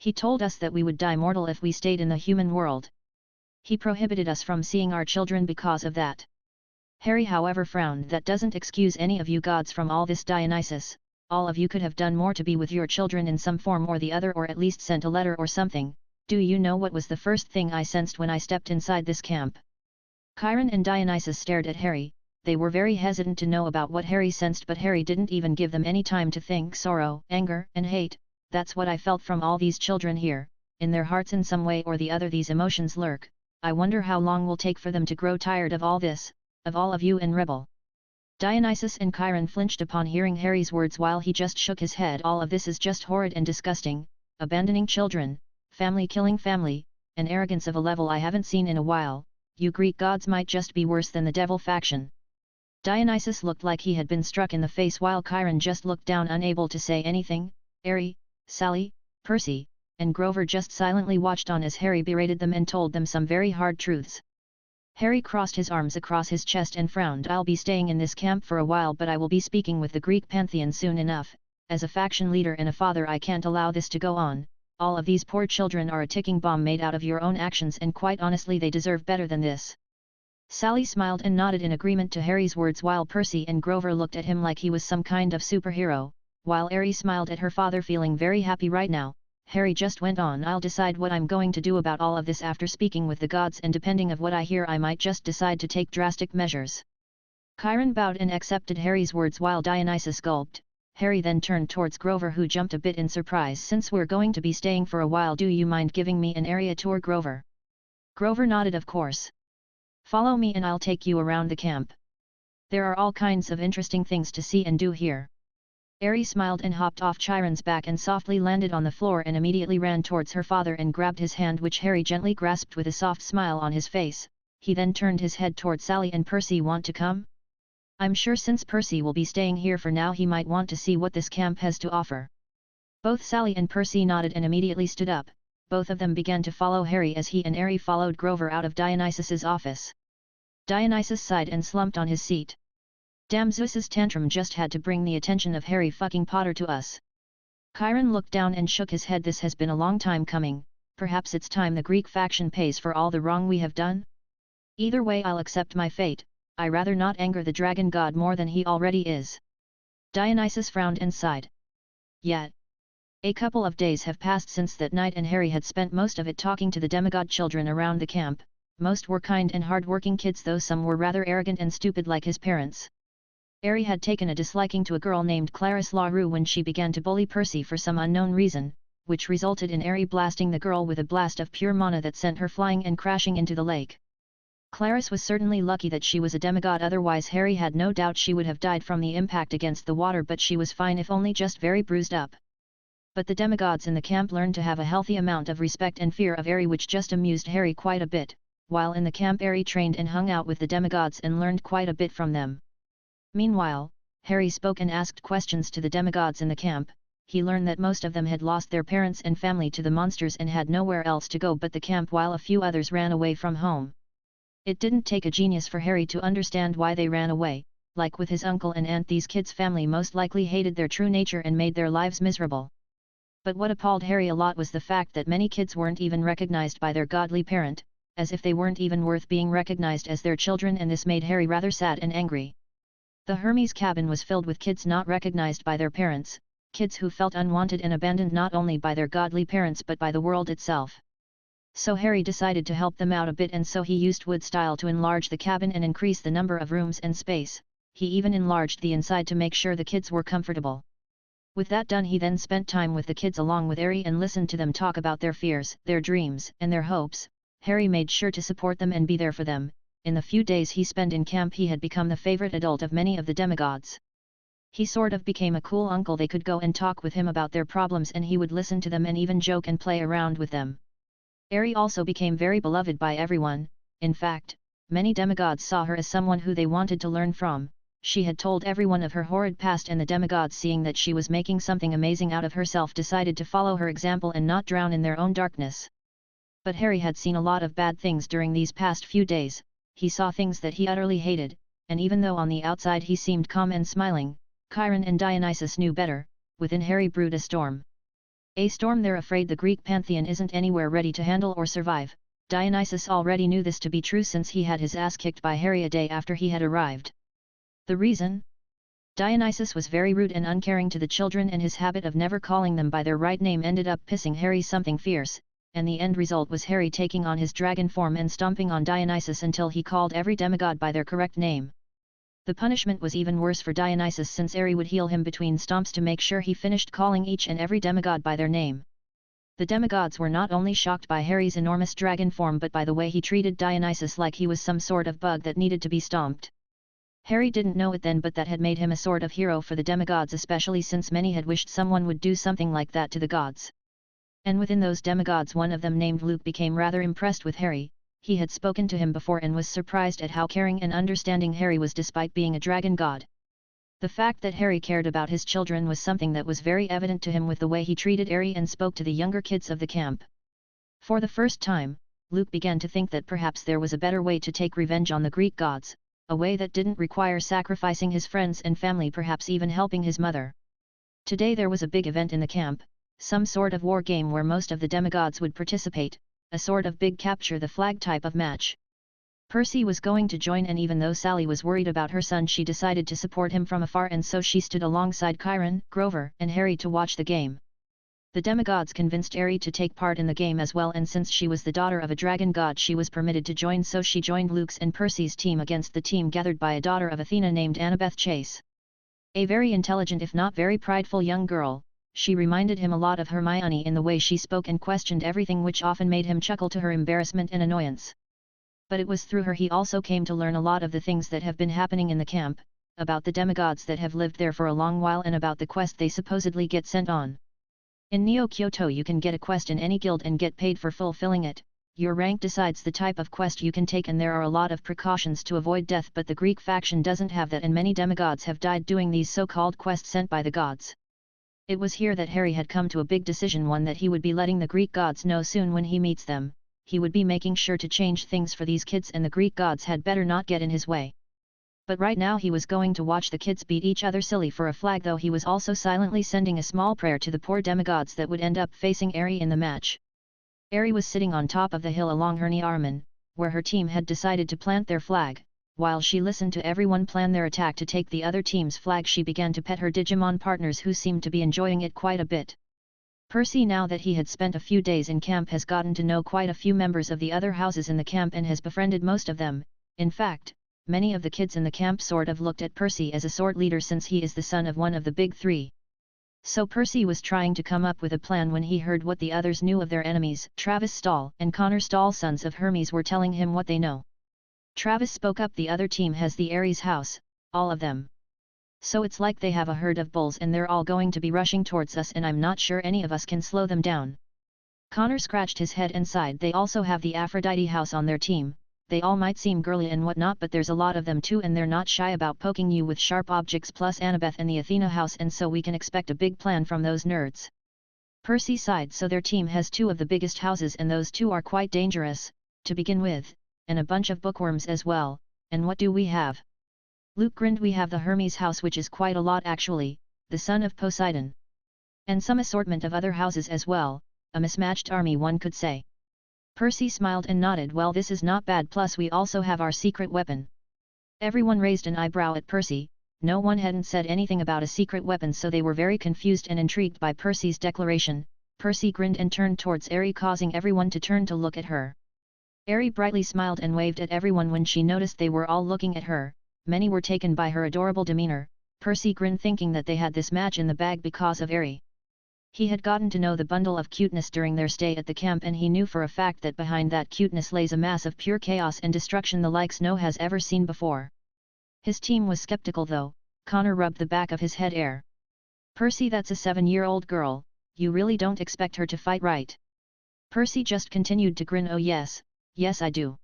He told us that we would die mortal if we stayed in the human world. He prohibited us from seeing our children because of that. Harry, however, frowned. That doesn't excuse any of you gods from all this, Dionysus. All of you could have done more to be with your children in some form or the other, or at least sent a letter or something. Do you know what was the first thing I sensed when I stepped inside this camp? Chiron and Dionysus stared at Harry. they were very hesitant to know about what Harry sensed, but Harry didn't even give them any time to think. Sorrow, anger, and hate, that's what I felt from all these children here. In their hearts in some way or the other these emotions lurk. I wonder how long will take for them to grow tired of all this, of all of you and Rebel. Dionysus and Chiron flinched upon hearing Harry's words while he just shook his head. All of this is just horrid and disgusting, abandoning children, family killing family, and arrogance of a level I haven't seen in a while. You Greek gods might just be worse than the devil faction. Dionysus looked like he had been struck in the face while Chiron just looked down unable to say anything. Harry, Sally, Percy, and Grover just silently watched on as Harry berated them and told them some very hard truths. Harry crossed his arms across his chest and frowned. I'll be staying in this camp for a while, but I will be speaking with the Greek pantheon soon enough. As a faction leader and a father I can't allow this to go on. All of these poor children are a ticking bomb made out of your own actions, and quite honestly they deserve better than this. Sally smiled and nodded in agreement to Harry's words while Percy and Grover looked at him like he was some kind of superhero, while Harry smiled at her father feeling very happy right now. Harry just went on, I'll decide what I'm going to do about all of this after speaking with the gods, and depending of what I hear I might just decide to take drastic measures. Chiron bowed and accepted Harry's words while Dionysus gulped. Harry then turned towards Grover, who jumped a bit in surprise. Since we're going to be staying for a while, do you mind giving me an area tour, Grover? Grover nodded. Of course. Follow me and I'll take you around the camp. There are all kinds of interesting things to see and do here. Harry smiled and hopped off Chiron's back and softly landed on the floor and immediately ran towards her father and grabbed his hand, which Harry gently grasped with a soft smile on his face. He then turned his head towards Sally and Percy. Want to come? I'm sure since Percy will be staying here for now he might want to see what this camp has to offer. Both Sally and Percy nodded and immediately stood up. Both of them began to follow Harry as he and Harry followed Grover out of Dionysus's office. Dionysus sighed and slumped on his seat. Damn, Zeus's tantrum just had to bring the attention of Harry fucking Potter to us. Chiron looked down and shook his head. This has been a long time coming. Perhaps it's time the Greek faction pays for all the wrong we have done? Either way I'll accept my fate. I rather not anger the dragon god more than he already is. Dionysus frowned and sighed. Yet. A couple of days have passed since that night and Harry had spent most of it talking to the demigod children around the camp. Most were kind and hard-working kids, though some were rather arrogant and stupid like his parents. Harry had taken a disliking to a girl named Clarisse LaRue when she began to bully Percy for some unknown reason, which resulted in Harry blasting the girl with a blast of pure mana that sent her flying and crashing into the lake. Clarisse was certainly lucky that she was a demigod, otherwise Harry had no doubt she would have died from the impact against the water, but she was fine if only just very bruised up. But the demigods in the camp learned to have a healthy amount of respect and fear of Harry, which just amused Harry quite a bit. While in the camp Harry trained and hung out with the demigods and learned quite a bit from them. Meanwhile, Harry spoke and asked questions to the demigods in the camp. He learned that most of them had lost their parents and family to the monsters and had nowhere else to go but the camp, while a few others ran away from home. It didn't take a genius for Harry to understand why they ran away. Like with his uncle and aunt, these kids' family most likely hated their true nature and made their lives miserable. But what appalled Harry a lot was the fact that many kids weren't even recognized by their godly parent, as if they weren't even worth being recognized as their children, and this made Harry rather sad and angry. The Hermes cabin was filled with kids not recognized by their parents, kids who felt unwanted and abandoned not only by their godly parents but by the world itself. So Harry decided to help them out a bit, and so he used wood style to enlarge the cabin and increase the number of rooms and space. He even enlarged the inside to make sure the kids were comfortable. With that done, he then spent time with the kids along with Harry and listened to them talk about their fears, their dreams, and their hopes. Harry made sure to support them and be there for them. In the few days he spent in camp he had become the favorite adult of many of the demigods. He sort of became a cool uncle. They could go and talk with him about their problems and he would listen to them and even joke and play around with them. Harry also became very beloved by everyone. In fact, many demigods saw her as someone who they wanted to learn from. She had told everyone of her horrid past, and the demigods, seeing that she was making something amazing out of herself, decided to follow her example and not drown in their own darkness. But Harry had seen a lot of bad things during these past few days. He saw things that he utterly hated, and even though on the outside he seemed calm and smiling, Chiron and Dionysus knew better. Within Harry brewed a storm. A storm they're afraid the Greek pantheon isn't anywhere ready to handle or survive. Dionysus already knew this to be true since he had his ass kicked by Harry a day after he had arrived. The reason? Dionysus was very rude and uncaring to the children, and his habit of never calling them by their right name ended up pissing Harry something fierce, and the end result was Harry taking on his dragon form and stomping on Dionysus until he called every demigod by their correct name. The punishment was even worse for Dionysus since Ares would heal him between stomps to make sure he finished calling each and every demigod by their name. The demigods were not only shocked by Harry's enormous dragon form but by the way he treated Dionysus like he was some sort of bug that needed to be stomped. Harry didn't know it then, but that had made him a sort of hero for the demigods, especially since many had wished someone would do something like that to the gods. And within those demigods one of them named Luke became rather impressed with Harry. He had spoken to him before and was surprised at how caring and understanding Harry was despite being a dragon god. The fact that Harry cared about his children was something that was very evident to him with the way he treated Ares and spoke to the younger kids of the camp. For the first time, Luke began to think that perhaps there was a better way to take revenge on the Greek gods, a way that didn't require sacrificing his friends and family, perhaps even helping his mother. Today there was a big event in the camp, some sort of war game where most of the demigods would participate, a sort of big capture the flag type of match. Percy was going to join, and even though Sally was worried about her son, she decided to support him from afar, and so she stood alongside Chiron, Grover, and Harry to watch the game. The demigods convinced Ares to take part in the game as well, and since she was the daughter of a dragon god she was permitted to join, so she joined Luke's and Percy's team against the team gathered by a daughter of Athena named Annabeth Chase. A very intelligent if not very prideful young girl, she reminded him a lot of Hermione in the way she spoke and questioned everything, which often made him chuckle to her embarrassment and annoyance. But it was through her he also came to learn a lot of the things that have been happening in the camp, about the demigods that have lived there for a long while and about the quest they supposedly get sent on. In Neo Kyoto you can get a quest in any guild and get paid for fulfilling it. Your rank decides the type of quest you can take, and there are a lot of precautions to avoid death, but the Greek faction doesn't have that, and many demigods have died doing these so-called quests sent by the gods. It was here that Harry had come to a big decision, one that he would be letting the Greek gods know soon when he meets them. He would be making sure to change things for these kids, and the Greek gods had better not get in his way. But right now he was going to watch the kids beat each other silly for a flag, though he was also silently sending a small prayer to the poor demigods that would end up facing Ares in the match. Ares was sitting on top of the hill along Herniarmen, where her team had decided to plant their flag. While she listened to everyone plan their attack to take the other team's flag, she began to pet her Digimon partners, who seemed to be enjoying it quite a bit. Percy, now that he had spent a few days in camp, has gotten to know quite a few members of the other houses in the camp and has befriended most of them. In fact, many of the kids in the camp sort of looked at Percy as a sort leader since he is the son of one of the big three. So Percy was trying to come up with a plan when he heard what the others knew of their enemies. Travis Stahl and Connor Stahl, sons of Hermes, were telling him what they know. Travis spoke up. The other team has the Ares house, all of them. So it's like they have a herd of bulls and they're all going to be rushing towards us, and I'm not sure any of us can slow them down. Connor scratched his head and sighed. They also have the Aphrodite house on their team. They all might seem girly and whatnot, but there's a lot of them too, and they're not shy about poking you with sharp objects, plus Annabeth and the Athena house, and so we can expect a big plan from those nerds. Percy sighed. So their team has two of the biggest houses, and those two are quite dangerous, to begin with, and a bunch of bookworms as well. And what do we have? Luke grinned. We have the Hermes house, which is quite a lot actually, the son of Poseidon. And some assortment of other houses as well, a mismatched army one could say. Percy smiled and nodded. Well, this is not bad, plus we also have our secret weapon. Everyone raised an eyebrow at Percy. No one hadn't said anything about a secret weapon, so they were very confused and intrigued by Percy's declaration. Percy grinned and turned towards Ares, causing everyone to turn to look at her. Ares brightly smiled and waved at everyone when she noticed they were all looking at her. Many were taken by her adorable demeanor. Percy grinned, thinking that they had this match in the bag because of Ares. He had gotten to know the bundle of cuteness during their stay at the camp, and he knew for a fact that behind that cuteness lays a mass of pure chaos and destruction the likes no has ever seen before. His team was skeptical though. Connor rubbed the back of his head. Percy, that's a 7-year-old girl, you really don't expect her to fight, right? Percy just continued to grin. Oh yes I do.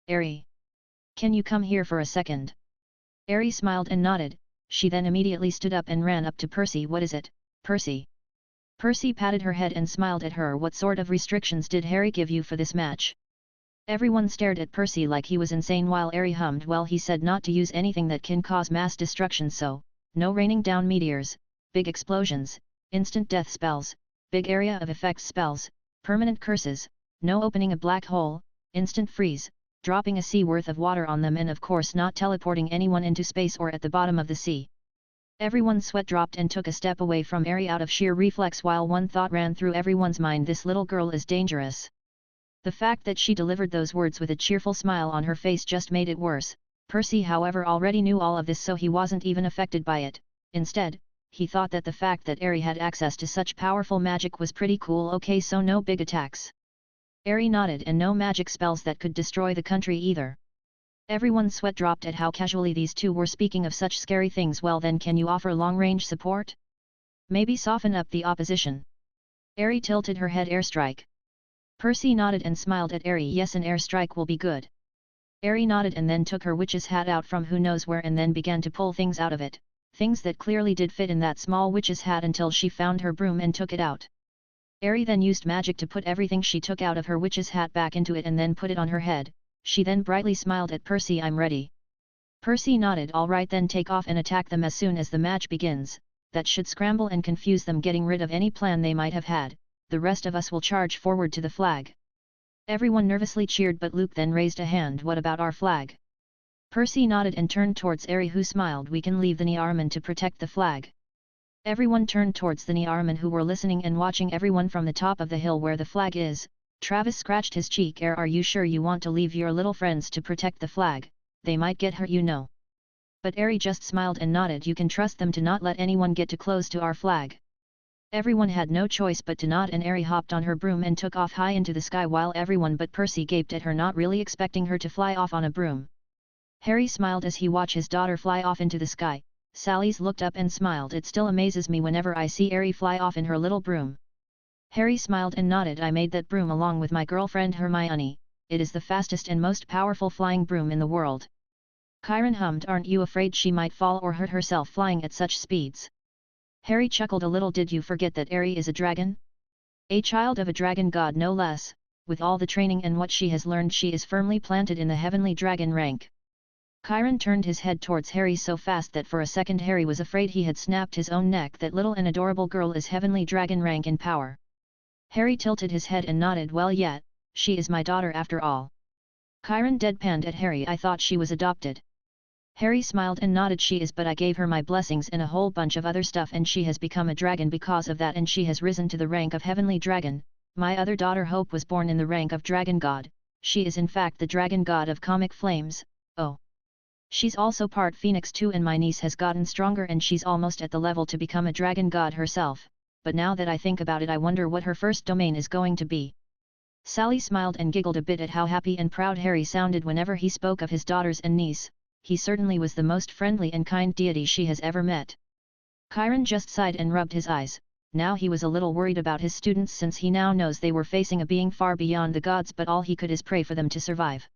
Ares, can you come here for a second? Ares smiled and nodded. She then immediately stood up and ran up to Percy. What is it, Percy? Percy patted her head and smiled at her. What sort of restrictions did Harry give you for this match? Everyone stared at Percy like he was insane, while Ares hummed. Well, he said not to use anything that can cause mass destruction, so, no raining down meteors, big explosions, instant death spells, big area of effects spells, permanent curses, no opening a black hole, instant freeze, dropping a sea worth of water on them, and of course not teleporting anyone into space or at the bottom of the sea. Everyone's sweat dropped and took a step away from Ares out of sheer reflex, while one thought ran through everyone's mind: this little girl is dangerous. The fact that she delivered those words with a cheerful smile on her face just made it worse. Percy however already knew all of this, so he wasn't even affected by it. Instead, he thought that the fact that Aerie had access to such powerful magic was pretty cool. Okay, so no big attacks. Aerie nodded, and no magic spells that could destroy the country either. Everyone's sweat dropped at how casually these two were speaking of such scary things. Well then, can you offer long-range support? Maybe soften up the opposition. Aerie tilted her head. Airstrike. Percy nodded and smiled at Aerie. Yes, an airstrike will be good. Aerie nodded and then took her witch's hat out from who knows where and then began to pull things out of it, things that clearly did fit in that small witch's hat, until she found her broom and took it out. Aerie then used magic to put everything she took out of her witch's hat back into it and then put it on her head. She then brightly smiled at Percy. I'm ready. Percy nodded. All right then, take off and attack them as soon as the match begins. That should scramble and confuse them, getting rid of any plan they might have had. The rest of us will charge forward to the flag. Everyone nervously cheered, but Luke then raised a hand. What about our flag? Percy nodded and turned towards Aerie, who smiled. We can leave the Niarman to protect the flag. Everyone turned towards the Niarman, who were listening and watching everyone from the top of the hill where the flag is. Travis scratched his cheek. Are you sure you want to leave your little friends to protect the flag? They might get hurt, you know. But Aerie just smiled and nodded. You can trust them to not let anyone get too close to our flag. Everyone had no choice but to nod, and Aerie hopped on her broom and took off high into the sky, while everyone but Percy gaped at her, not really expecting her to fly off on a broom. Harry smiled as he watched his daughter fly off into the sky. Sally's looked up and smiled. It still amazes me whenever I see Aerie fly off in her little broom. Harry smiled and nodded. I made that broom along with my girlfriend Hermione. It is the fastest and most powerful flying broom in the world. Chiron hummed. Aren't you afraid she might fall or hurt herself flying at such speeds? Harry chuckled a little. Did you forget that Aerie is a dragon? A child of a dragon god, no less. With all the training and what she has learned, she is firmly planted in the heavenly dragon rank. Chiron turned his head towards Harry so fast that for a second Harry was afraid he had snapped his own neck. That little and adorable girl is heavenly dragon rank in power. Harry tilted his head and nodded. Well, yet, she is my daughter after all. Chiron deadpanned at Harry. I thought she was adopted. Harry smiled and nodded. She is, but I gave her my blessings and a whole bunch of other stuff, and she has become a dragon because of that, and she has risen to the rank of heavenly dragon. My other daughter Hope was born in the rank of dragon god. She is in fact the dragon god of comic flames. Oh. She's also part phoenix too, and my niece has gotten stronger and she's almost at the level to become a dragon god herself. But now that I think about it, I wonder what her first domain is going to be. Sally smiled and giggled a bit at how happy and proud Harry sounded whenever he spoke of his daughters and niece. He certainly was the most friendly and kind deity she has ever met. Chiron just sighed and rubbed his eyes. Now he was a little worried about his students, since he now knows they were facing a being far beyond the gods, but all he could is pray for them to survive.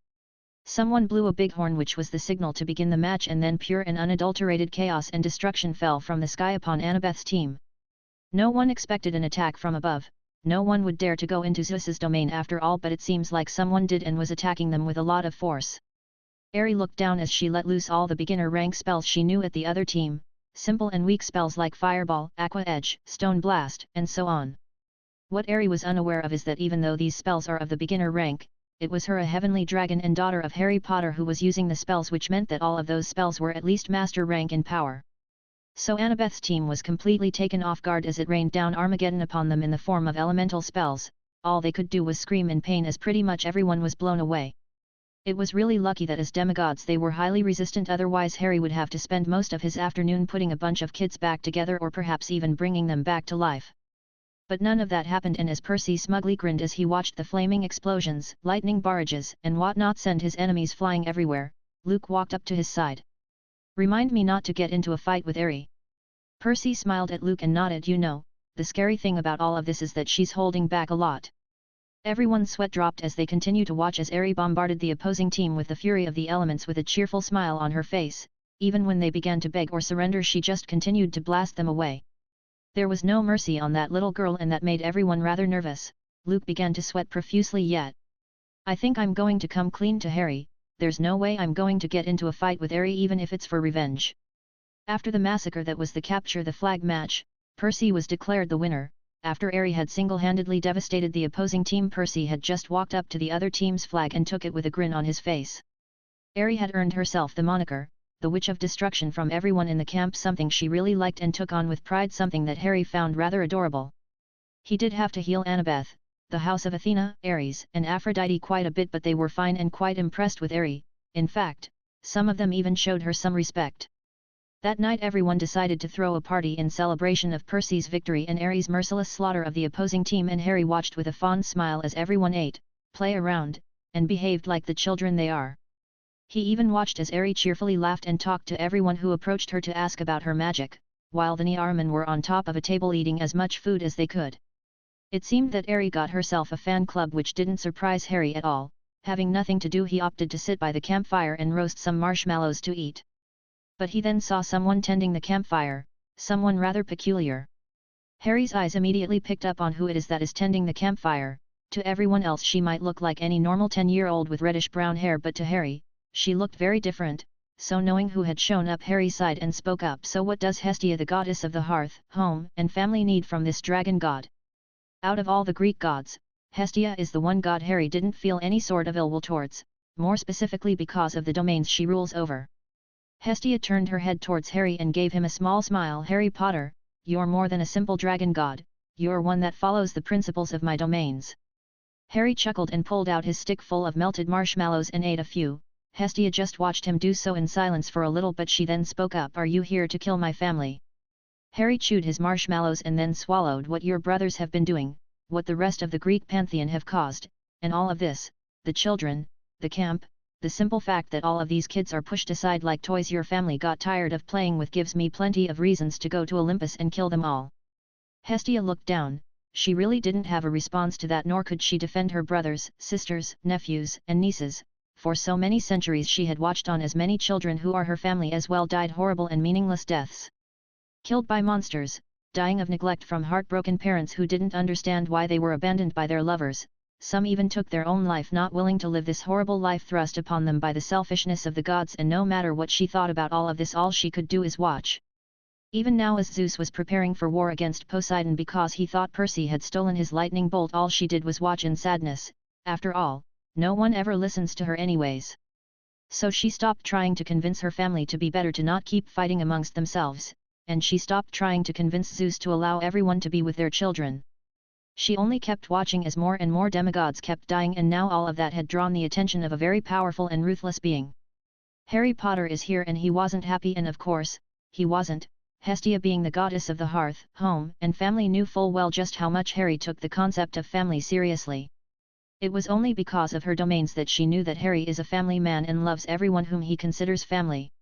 Someone blew a big horn, which was the signal to begin the match, and then pure and unadulterated chaos and destruction fell from the sky upon Annabeth's team. No one expected an attack from above. No one would dare to go into Zeus's domain after all, but it seems like someone did and was attacking them with a lot of force. Aerie looked down as she let loose all the beginner rank spells she knew at the other team, simple and weak spells like Fireball, Aqua Edge, Stone Blast, and so on. What Aerie was unaware of is that even though these spells are of the beginner rank, it was her, a heavenly dragon and daughter of Harry Potter, who was using the spells, which meant that all of those spells were at least master rank in power. So Annabeth's team was completely taken off guard as it rained down Armageddon upon them in the form of elemental spells. All they could do was scream in pain as pretty much everyone was blown away. It was really lucky that as demigods they were highly resistant, otherwise Harry would have to spend most of his afternoon putting a bunch of kids back together, or perhaps even bringing them back to life. But none of that happened, and as Percy smugly grinned as he watched the flaming explosions, lightning barrages, and whatnot send his enemies flying everywhere, Luke walked up to his side. Remind me not to get into a fight with Aerie. Percy smiled at Luke and nodded. You know, the scary thing about all of this is that she's holding back a lot. Everyone's sweat dropped as they continued to watch as Aerie bombarded the opposing team with the fury of the elements with a cheerful smile on her face. Even when they began to beg or surrender, she just continued to blast them away. There was no mercy on that little girl, and that made everyone rather nervous. Luke began to sweat profusely. Yet, I think I'm going to come clean to Harry. There's no way I'm going to get into a fight with Aerie, even if it's for revenge. After the massacre that was the capture the flag match, Percy was declared the winner. After Aerie had single-handedly devastated the opposing team, Percy had just walked up to the other team's flag and took it with a grin on his face. Aerie had earned herself the moniker, the Witch of Destruction, from everyone in the camp, something she really liked and took on with pride, something that Harry found rather adorable. He did have to heal Annabeth, the house of Athena, Ares, and Aphrodite quite a bit, but they were fine and quite impressed with Aerie. In fact, some of them even showed her some respect. That night everyone decided to throw a party in celebration of Percy's victory and Ares' merciless slaughter of the opposing team, and Harry watched with a fond smile as everyone ate, played around, and behaved like the children they are. He even watched as Ares cheerfully laughed and talked to everyone who approached her to ask about her magic, while the Niarman were on top of a table eating as much food as they could. It seemed that Ares got herself a fan club, which didn't surprise Harry at all. Having nothing to do, he opted to sit by the campfire and roast some marshmallows to eat. But he then saw someone tending the campfire, someone rather peculiar. Harry's eyes immediately picked up on who it is that is tending the campfire. To everyone else she might look like any normal 10-year-old with reddish-brown hair, but to Harry, she looked very different. So knowing who had shown up, Harry sighed and spoke up. "So what does Hestia, the goddess of the hearth, home, and family, need from this dragon god?" Out of all the Greek gods, Hestia is the one god Harry didn't feel any sort of ill will towards, more specifically because of the domains she rules over. Hestia turned her head towards Harry and gave him a small smile. "Harry Potter, you're more than a simple dragon god, you're one that follows the principles of my domains." Harry chuckled and pulled out his stick full of melted marshmallows and ate a few. Hestia just watched him do so in silence for a little, but she then spoke up. "Are you here to kill my family?" Harry chewed his marshmallows and then swallowed. "What your brothers have been doing, what the rest of the Greek pantheon have caused, and all of this, the children, the camp, the simple fact that all of these kids are pushed aside like toys your family got tired of playing with, gives me plenty of reasons to go to Olympus and kill them all." Hestia looked down. She really didn't have a response to that, nor could she defend her brothers, sisters, nephews, and nieces. For so many centuries she had watched on as many children who are her family as well died horrible and meaningless deaths. Killed by monsters, dying of neglect from heartbroken parents who didn't understand why they were abandoned by their lovers. Some even took their own life, not willing to live this horrible life thrust upon them by the selfishness of the gods. And no matter what she thought about all of this, all she could do is watch. Even now, as Zeus was preparing for war against Poseidon because he thought Percy had stolen his lightning bolt, all she did was watch in sadness. After all, no one ever listens to her anyways. So she stopped trying to convince her family to be better, to not keep fighting amongst themselves, and she stopped trying to convince Zeus to allow everyone to be with their children. She only kept watching as more and more demigods kept dying, and now all of that had drawn the attention of a very powerful and ruthless being. Harry Potter is here, and he wasn't happy, and of course, he wasn't. Hestia, being the goddess of the hearth, home, and family, knew full well just how much Harry took the concept of family seriously. It was only because of her domains that she knew that Harry is a family man and loves everyone whom he considers family.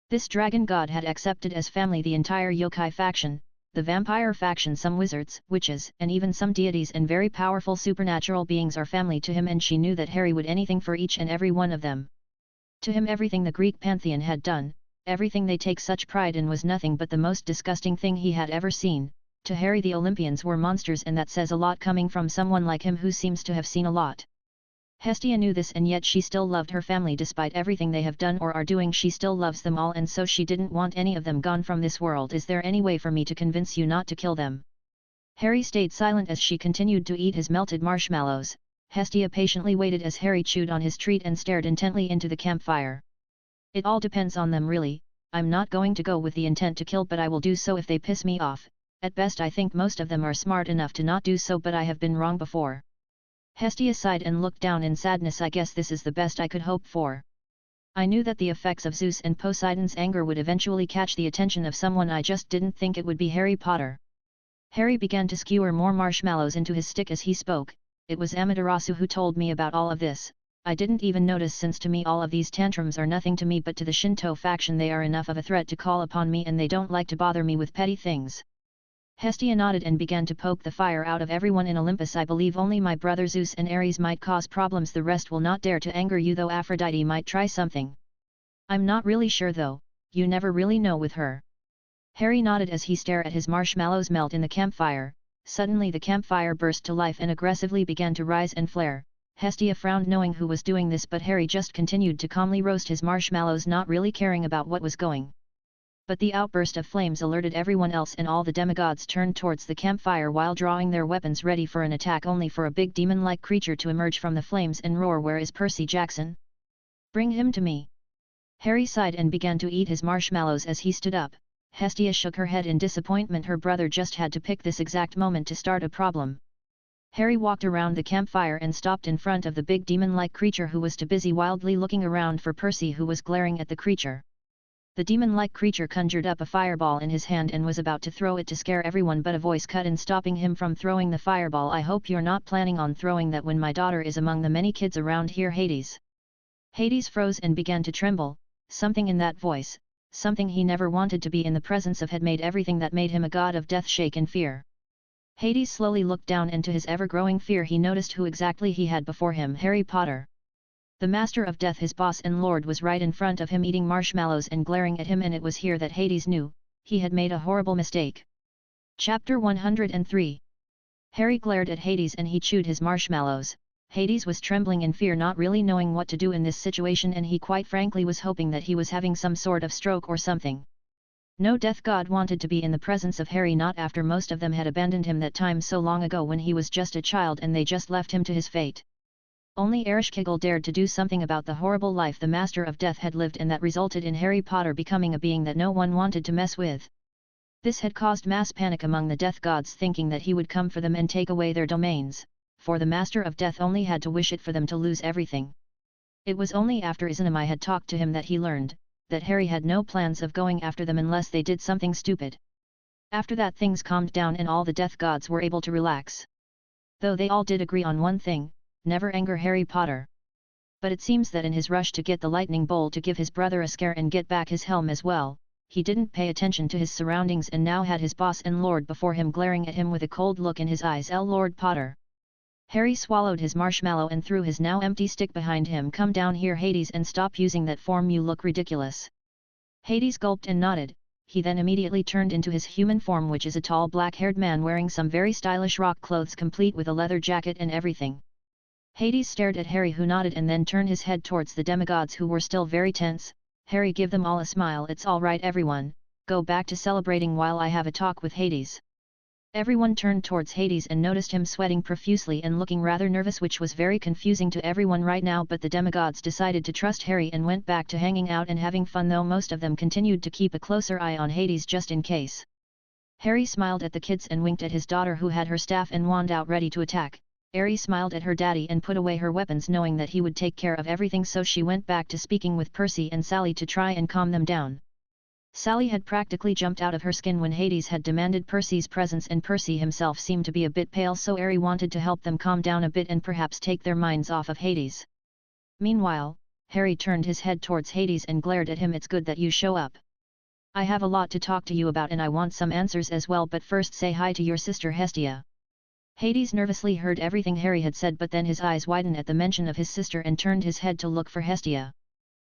This dragon god had accepted as family the entire yokai faction, the vampire faction, some wizards, witches, and even some deities and very powerful supernatural beings are family to him, and she knew that Harry would anything for each and every one of them. To him, everything the Greek pantheon had done, everything they take such pride in, was nothing but the most disgusting thing he had ever seen. To Harry, the Olympians were monsters, and that says a lot coming from someone like him who seems to have seen a lot. Hestia knew this, and yet she still loved her family despite everything they have done or are doing. She still loves them all, and so she didn't want any of them gone from this world. "Is there any way for me to convince you not to kill them?" Harry stayed silent as she continued to eat his melted marshmallows. Hestia patiently waited as Harry chewed on his treat and stared intently into the campfire. "It all depends on them, really. I'm not going to go with the intent to kill, but I will do so if they piss me off. At best I think most of them are smart enough to not do so, but I have been wrong before." Hestia sighed and looked down in sadness. "I guess this is the best I could hope for. I knew that the effects of Zeus and Poseidon's anger would eventually catch the attention of someone. I just didn't think it would be Harry Potter." Harry began to skewer more marshmallows into his stick as he spoke. "It was Amaterasu who told me about all of this. I didn't even notice, since to me all of these tantrums are nothing to me, but to the Shinto faction they are enough of a threat to call upon me, and they don't like to bother me with petty things." Hestia nodded and began to poke the fire out of everyone in Olympus. "I believe only my brother Zeus and Ares might cause problems. The rest will not dare to anger you, though Aphrodite might try something. I'm not really sure though, you never really know with her." Harry nodded as he stared at his marshmallows melt in the campfire. Suddenly the campfire burst to life and aggressively began to rise and flare. Hestia frowned, knowing who was doing this, but Harry just continued to calmly roast his marshmallows, not really caring about what was going. But the outburst of flames alerted everyone else, and all the demigods turned towards the campfire while drawing their weapons ready for an attack, only for a big demon-like creature to emerge from the flames and roar, "Where is Percy Jackson? Bring him to me!" Harry sighed and began to eat his marshmallows as he stood up. Hestia shook her head in disappointment. Her brother just had to pick this exact moment to start a problem. Harry walked around the campfire and stopped in front of the big demon-like creature who was too busy wildly looking around for Percy, who was glaring at the creature. The demon-like creature conjured up a fireball in his hand and was about to throw it to scare everyone, but a voice cut in, stopping him from throwing the fireball. "I hope you're not planning on throwing that when my daughter is among the many kids around here, Hades." Hades froze and began to tremble. Something in that voice, something he never wanted to be in the presence of, had made everything that made him a god of death shake in fear. Hades slowly looked down, and to his ever-growing fear he noticed who exactly he had before him: Harry Potter. The Master of Death, his boss and lord, was right in front of him eating marshmallows and glaring at him, and it was here that Hades knew he had made a horrible mistake. Chapter 103. Harry glared at Hades and he chewed his marshmallows. Hades was trembling in fear, not really knowing what to do in this situation, and he quite frankly was hoping that he was having some sort of stroke or something. No death god wanted to be in the presence of Harry, not after most of them had abandoned him that time so long ago when he was just a child and they just left him to his fate. Only Ereshkigal dared to do something about the horrible life the Master of Death had lived, and that resulted in Harry Potter becoming a being that no one wanted to mess with. This had caused mass panic among the death gods, thinking that he would come for them and take away their domains, for the Master of Death only had to wish it for them to lose everything. It was only after Izanami had talked to him that he learned that Harry had no plans of going after them unless they did something stupid. After that, things calmed down and all the death gods were able to relax. Though they all did agree on one thing: never anger Harry Potter. But it seems that in his rush to get the lightning bolt to give his brother a scare and get back his helm as well, he didn't pay attention to his surroundings and now had his boss and lord before him glaring at him with a cold look in his eyes. Lord Potter. Harry swallowed his marshmallow and threw his now empty stick behind him. "Come down here, Hades, and stop using that form, you look ridiculous." Hades gulped and nodded. He then immediately turned into his human form, which is a tall black-haired man wearing some very stylish rock clothes complete with a leather jacket and everything. Hades stared at Harry, who nodded and then turned his head towards the demigods, who were still very tense. Harry gave them all a smile. "It's all right everyone, go back to celebrating while I have a talk with Hades." Everyone turned towards Hades and noticed him sweating profusely and looking rather nervous, which was very confusing to everyone right now, but the demigods decided to trust Harry and went back to hanging out and having fun, though most of them continued to keep a closer eye on Hades just in case. Harry smiled at the kids and winked at his daughter, who had her staff and wand out ready to attack. Ari smiled at her daddy and put away her weapons, knowing that he would take care of everything, so she went back to speaking with Percy and Sally to try and calm them down. Sally had practically jumped out of her skin when Hades had demanded Percy's presence, and Percy himself seemed to be a bit pale, so Ari wanted to help them calm down a bit and perhaps take their minds off of Hades. Meanwhile, Harry turned his head towards Hades and glared at him. "It's good that you show up. I have a lot to talk to you about and I want some answers as well, but first say hi to your sister Hestia." Hades nervously heard everything Harry had said, but then his eyes widened at the mention of his sister and turned his head to look for Hestia.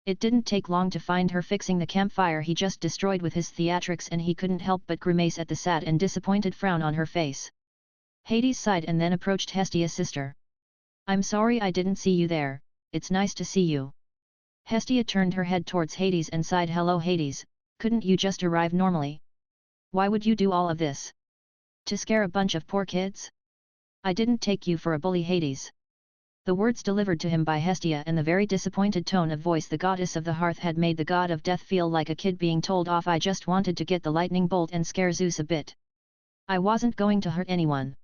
It didn't take long to find her fixing the campfire he just destroyed with his theatrics, and he couldn't help but grimace at the sad and disappointed frown on her face. Hades sighed and then approached Hestia's sister. "I'm sorry I didn't see you there, it's nice to see you." Hestia turned her head towards Hades and sighed. "Hello Hades, couldn't you just arrive normally? Why would you do all of this? To scare a bunch of poor kids? I didn't take you for a bully, Hades." The words delivered to him by Hestia and the very disappointed tone of voice the goddess of the hearth had made the god of death feel like a kid being told off. "I just wanted to get the lightning bolt and scare Zeus a bit. I wasn't going to hurt anyone."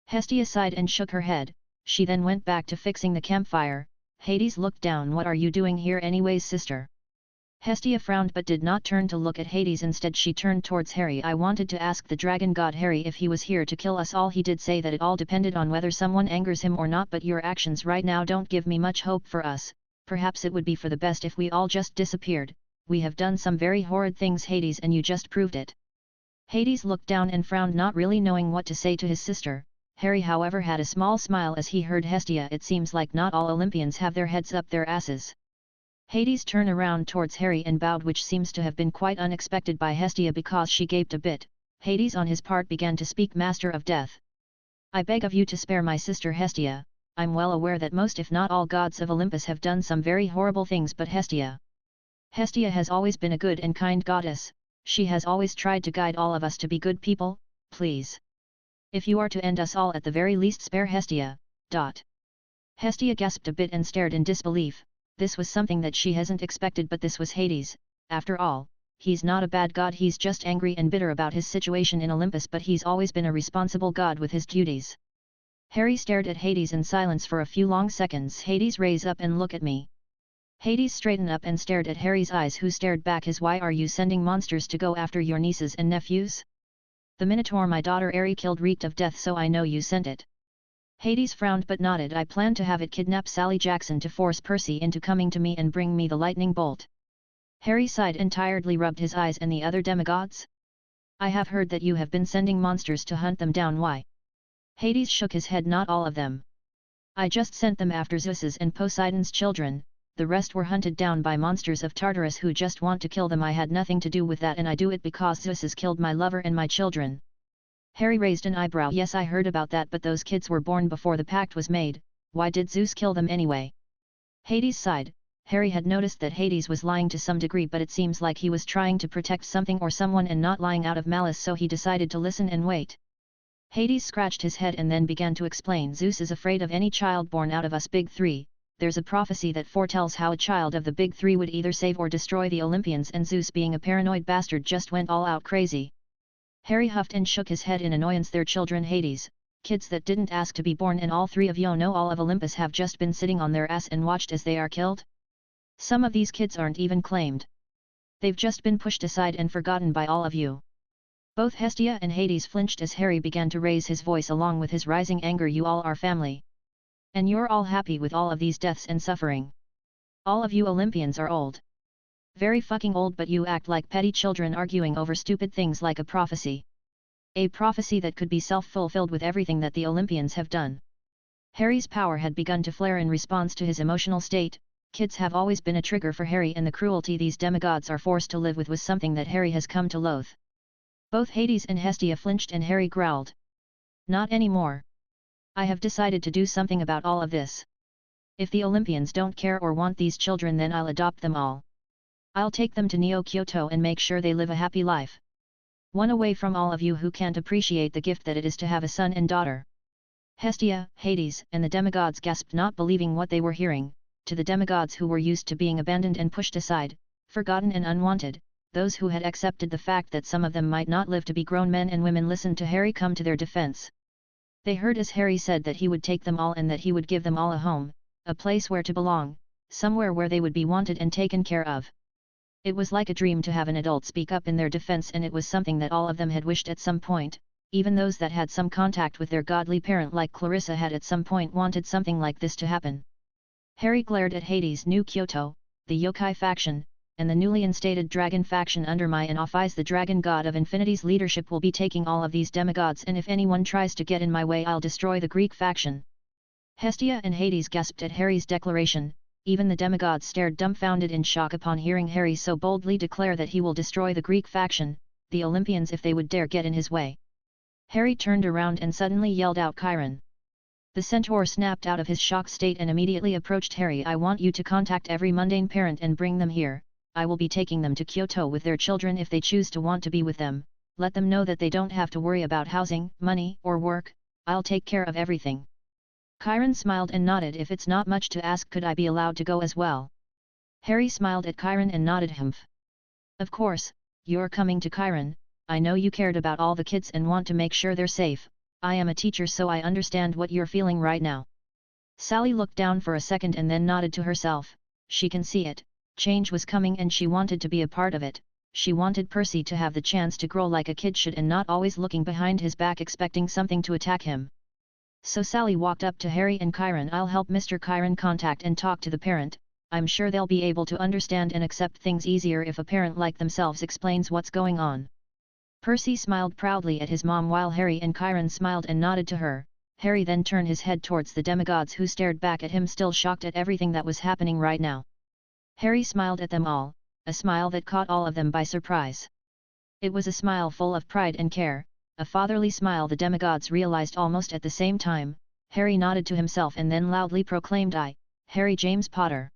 Hestia sighed and shook her head. She then went back to fixing the campfire. Hades looked down. "What are you doing here anyways, sister?" Hestia frowned but did not turn to look at Hades. Instead she turned towards Harry. "I wanted to ask the dragon god Harry if he was here to kill us all. He did say that it all depended on whether someone angers him or not, but your actions right now don't give me much hope for us. Perhaps it would be for the best if we all just disappeared. We have done some very horrid things, Hades, and you just proved it." Hades looked down and frowned, not really knowing what to say to his sister. Harry however had a small smile as he heard Hestia. "It seems like not all Olympians have their heads up their asses." Hades turned around towards Harry and bowed, which seems to have been quite unexpected by Hestia because she gaped a bit. Hades on his part began to speak. "Master of Death, I beg of you to spare my sister Hestia. I'm well aware that most if not all gods of Olympus have done some very horrible things, but Hestia has always been a good and kind goddess. She has always tried to guide all of us to be good people. Please, if you are to end us all, at the very least spare Hestia." Hestia gasped a bit and stared in disbelief. This was something that she hasn't expected, but this was Hades. After all, he's not a bad god, he's just angry and bitter about his situation in Olympus, but he's always been a responsible god with his duties. Harry stared at Hades in silence for a few long seconds. Hades, raise up and look at me. Hades straightened up and stared at Harry's eyes, who stared back his why are you sending monsters to go after your nieces and nephews? The Minotaur my daughter Ari killed reeked of death, so I know you sent it. Hades frowned but nodded. I plan to have it kidnap Sally Jackson to force Percy into coming to me and bring me the lightning bolt. Harry sighed and tiredly rubbed his eyes. And the other demigods? I have heard that you have been sending monsters to hunt them down. Why? Hades shook his head. Not all of them. I just sent them after Zeus's and Poseidon's children, the rest were hunted down by monsters of Tartarus who just want to kill them. I had nothing to do with that, and I do it because Zeus has killed my lover and my children. Harry raised an eyebrow. Yes, I heard about that, but those kids were born before the pact was made. Why did Zeus kill them anyway? Hades sighed. Harry had noticed that Hades was lying to some degree, but it seems like he was trying to protect something or someone and not lying out of malice, so he decided to listen and wait. Hades scratched his head and then began to explain. Zeus is afraid of any child born out of us big three. There's a prophecy that foretells how a child of the big three would either save or destroy the Olympians, and Zeus, being a paranoid bastard, just went all out crazy. Harry huffed and shook his head in annoyance. Their children, Hades, kids that didn't ask to be born, and all three of you know all of Olympus have just been sitting on their ass and watched as they are killed? Some of these kids aren't even claimed. They've just been pushed aside and forgotten by all of you. Both Hestia and Hades flinched as Harry began to raise his voice along with his rising anger. You all are family. And you're all happy with all of these deaths and suffering. All of you Olympians are old. Very fucking old, but you act like petty children arguing over stupid things like a prophecy. A prophecy that could be self-fulfilled with everything that the Olympians have done. Harry's power had begun to flare in response to his emotional state. Kids have always been a trigger for Harry, and the cruelty these demigods are forced to live with was something that Harry has come to loathe. Both Hades and Hestia flinched and Harry growled. Not anymore. I have decided to do something about all of this. If the Olympians don't care or want these children, then I'll adopt them all. I'll take them to Neo-Kyoto and make sure they live a happy life. One away from all of you who can't appreciate the gift that it is to have a son and daughter. Hestia, Hades, and the demigods gasped, not believing what they were hearing. To the demigods who were used to being abandoned and pushed aside, forgotten and unwanted, those who had accepted the fact that some of them might not live to be grown men and women, listened to Harry come to their defense. They heard as Harry said that he would take them all and that he would give them all a home, a place where to belong, somewhere where they would be wanted and taken care of. It was like a dream to have an adult speak up in their defense, and it was something that all of them had wished at some point. Even those that had some contact with their godly parent like Clarissa had at some point wanted something like this to happen. Harry glared at Hades' New Kyoto, the yokai faction, and the newly instated dragon faction under Mai and Ophi's the dragon god of infinity's leadership will be taking all of these demigods, and if anyone tries to get in my way I'll destroy the Greek faction. Hestia and Hades gasped at Harry's declaration. Even the demigods stared dumbfounded in shock upon hearing Harry so boldly declare that he will destroy the Greek faction, the Olympians, if they would dare get in his way. Harry turned around and suddenly yelled out, Chiron. The centaur snapped out of his shocked state and immediately approached Harry. I want you to contact every mundane parent and bring them here. I will be taking them to Kyoto with their children if they choose to want to be with them. Let them know that they don't have to worry about housing, money, or work. I'll take care of everything. Chiron smiled and nodded. If it's not much to ask, could I be allowed to go as well? Harry smiled at Chiron and nodded. Humph. Of course, you're coming to Chiron. I know you cared about all the kids and want to make sure they're safe. I am a teacher, so I understand what you're feeling right now. Sally looked down for a second and then nodded to herself. She can see it. Change was coming and she wanted to be a part of it. She wanted Percy to have the chance to grow like a kid should and not always looking behind his back expecting something to attack him. So Sally walked up to Harry and Chiron. I'll help Mr. Chiron contact and talk to the parent. I'm sure they'll be able to understand and accept things easier if a parent like themselves explains what's going on. Percy smiled proudly at his mom while Harry and Chiron smiled and nodded to her. Harry then turned his head towards the demigods who stared back at him, still shocked at everything that was happening right now. Harry smiled at them all, a smile that caught all of them by surprise. It was a smile full of pride and care, a fatherly smile the demigods realized almost at the same time. Harry nodded to himself and then loudly proclaimed, I, Harry James Potter,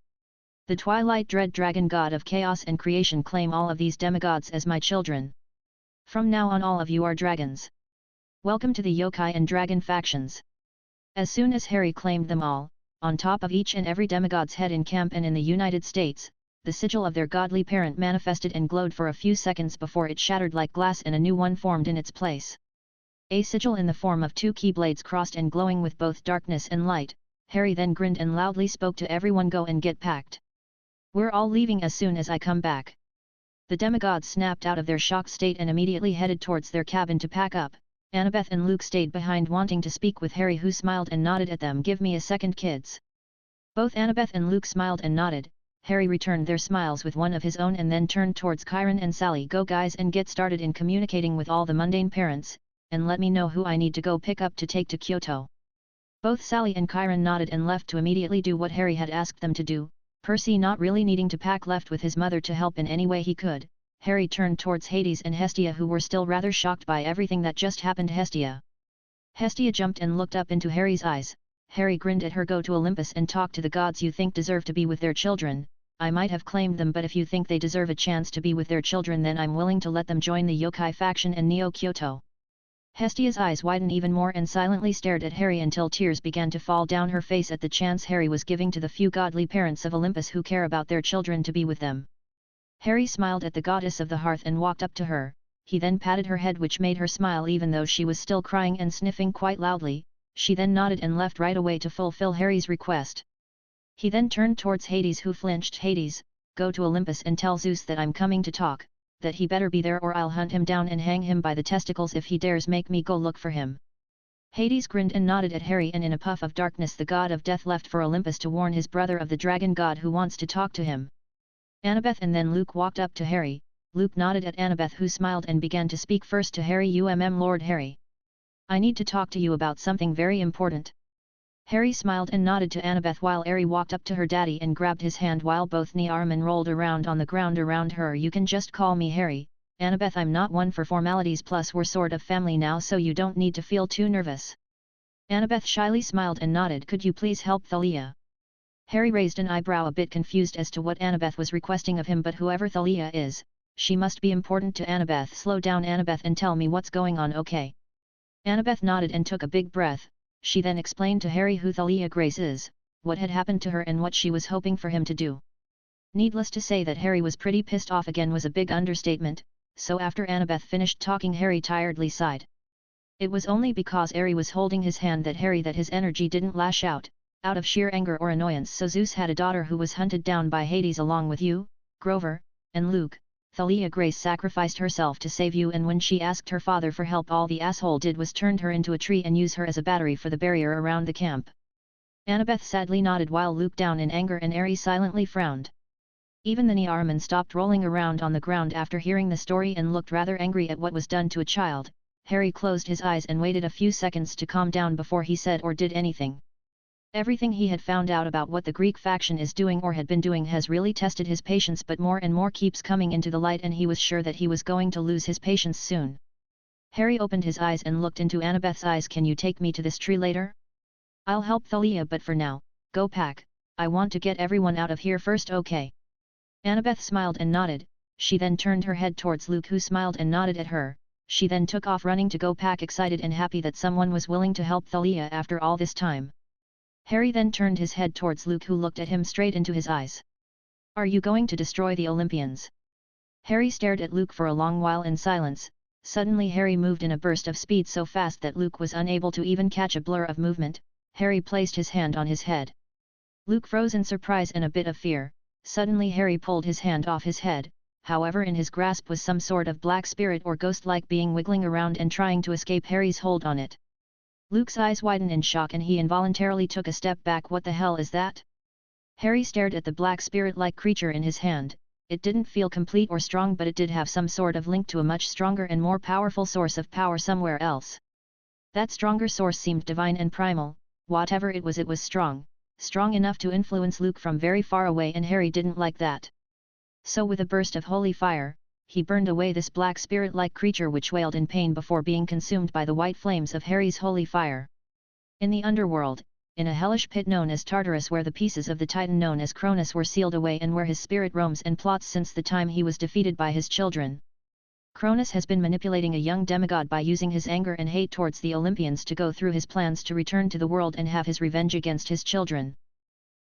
the Twilight Dread Dragon God of Chaos and Creation, claim all of these demigods as my children. From now on all of you are dragons. Welcome to the yokai and dragon factions. As soon as Harry claimed them all, on top of each and every demigod's head in camp and in the United States, the sigil of their godly parent manifested and glowed for a few seconds before it shattered like glass and a new one formed in its place. A sigil in the form of 2 keyblades crossed and glowing with both darkness and light. Harry then grinned and loudly spoke to everyone, "Go and get packed. We're all leaving as soon as I come back." The demigods snapped out of their shocked state and immediately headed towards their cabin to pack up. Annabeth and Luke stayed behind wanting to speak with Harry, who smiled and nodded at them. "Give me a second, kids." Both Annabeth and Luke smiled and nodded. Harry returned their smiles with one of his own and then turned towards Kyron and Sally. "Go guys and get started in communicating with all the mundane parents, and let me know who I need to go pick up to take to Kyoto." Both Sally and Kyron nodded and left to immediately do what Harry had asked them to do. Percy, not really needing to pack, left with his mother to help in any way he could. Harry turned towards Hades and Hestia, who were still rather shocked by everything that just happened. Hestia jumped and looked up into Harry's eyes. Harry grinned at her. "Go to Olympus and talk to the gods you think deserve to be with their children. I might have claimed them, but if you think they deserve a chance to be with their children, then I'm willing to let them join the yokai faction in Neo Kyoto." Hestia's eyes widened even more and silently stared at Harry until tears began to fall down her face at the chance Harry was giving to the few godly parents of Olympus who care about their children to be with them. Harry smiled at the goddess of the hearth and walked up to her. He then patted her head, which made her smile even though she was still crying and sniffing quite loudly. She then nodded and left right away to fulfill Harry's request. He then turned towards Hades, who flinched. "Hades, go to Olympus and tell Zeus that I'm coming to talk, that he better be there or I'll hunt him down and hang him by the testicles if he dares make me go look for him." Hades grinned and nodded at Harry, and in a puff of darkness the god of death left for Olympus to warn his brother of the dragon god who wants to talk to him. Annabeth and then Luke walked up to Harry. Luke nodded at Annabeth, who smiled and began to speak first to Harry. "Lord Harry, I need to talk to you about something very important." Harry smiled and nodded to Annabeth while Harry walked up to her daddy and grabbed his hand while both Niarman rolled around on the ground around her. "You can just call me Harry, Annabeth. I'm not one for formalities, plus we're sort of family now, so you don't need to feel too nervous." Annabeth shyly smiled and nodded. "Could you please help Thalia?" Harry raised an eyebrow, a bit confused as to what Annabeth was requesting of him, but whoever Thalia is, she must be important to Annabeth. "Slow down, Annabeth, and tell me what's going on, okay?" Annabeth nodded and took a big breath. She then explained to Harry who Thalia Grace is, what had happened to her and what she was hoping for him to do. Needless to say that Harry was pretty pissed off. Again was a big understatement, so after Annabeth finished talking, Harry tiredly sighed. It was only because Harry was holding his hand that his energy didn't lash out of sheer anger or annoyance. "So Zeus had a daughter who was hunted down by Hades along with you, Grover, and Luke. Thalia Grace sacrificed herself to save you, and when she asked her father for help, all the asshole did was turned her into a tree and use her as a battery for the barrier around the camp." Annabeth sadly nodded while Luke, down in anger, and Harry silently frowned. Even the Niarman stopped rolling around on the ground after hearing the story and looked rather angry at what was done to a child. Harry closed his eyes and waited a few seconds to calm down before he said or did anything. Everything he had found out about what the Greek faction is doing or had been doing has really tested his patience, but more and more keeps coming into the light, and he was sure that he was going to lose his patience soon. Harry opened his eyes and looked into Annabeth's eyes. "Can you take me to this tree later? I'll help Thalia, but for now, go pack. I want to get everyone out of here first, okay?" Annabeth smiled and nodded. She then turned her head towards Luke, who smiled and nodded at her. She then took off running to go pack, excited and happy that someone was willing to help Thalia after all this time. Harry then turned his head towards Luke, who looked at him straight into his eyes. "Are you going to destroy the Olympians?" Harry stared at Luke for a long while in silence. Suddenly Harry moved in a burst of speed so fast that Luke was unable to even catch a blur of movement. Harry placed his hand on his head. Luke froze in surprise and a bit of fear. Suddenly Harry pulled his hand off his head, however in his grasp was some sort of black spirit or ghost-like being wiggling around and trying to escape Harry's hold on it. Luke's eyes widened in shock and he involuntarily took a step back. "What the hell is that?" Harry stared at the black spirit-like creature in his hand. It didn't feel complete or strong, but it did have some sort of link to a much stronger and more powerful source of power somewhere else. That stronger source seemed divine and primal. Whatever it was strong enough to influence Luke from very far away, and Harry didn't like that. So with a burst of holy fire, he burned away this black spirit-like creature, which wailed in pain before being consumed by the white flames of Harry's holy fire. In the underworld, in a hellish pit known as Tartarus, where the pieces of the titan known as Cronus were sealed away and where his spirit roams and plots since the time he was defeated by his children. Cronus has been manipulating a young demigod by using his anger and hate towards the Olympians to go through his plans to return to the world and have his revenge against his children.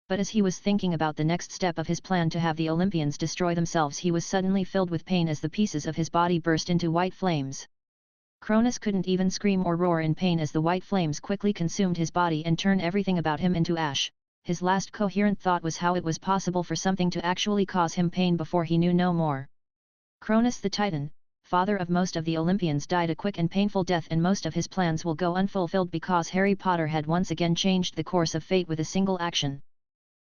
But as he was thinking about the next step of his plan to have the Olympians destroy themselves, he was suddenly filled with pain as the pieces of his body burst into white flames. Cronus couldn't even scream or roar in pain as the white flames quickly consumed his body and turned everything about him into ash. His last coherent thought was how it was possible for something to actually cause him pain before he knew no more. Cronus the Titan, father of most of the Olympians, died a quick and painful death, and most of his plans will go unfulfilled because Harry Potter had once again changed the course of fate with a single action.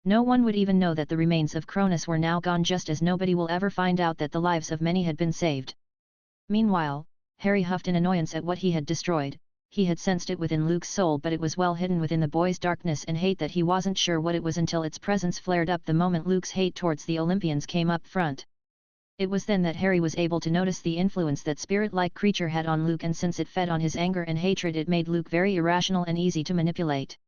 No one would even know that the remains of Cronus were now gone, just as nobody will ever find out that the lives of many had been saved. Meanwhile, Harry huffed in annoyance at what he had destroyed. He had sensed it within Luke's soul, but it was well hidden within the boy's darkness and hate that he wasn't sure what it was until its presence flared up the moment Luke's hate towards the Olympians came up front. It was then that Harry was able to notice the influence that spirit-like creature had on Luke, and since it fed on his anger and hatred, it made Luke very irrational and easy to manipulate.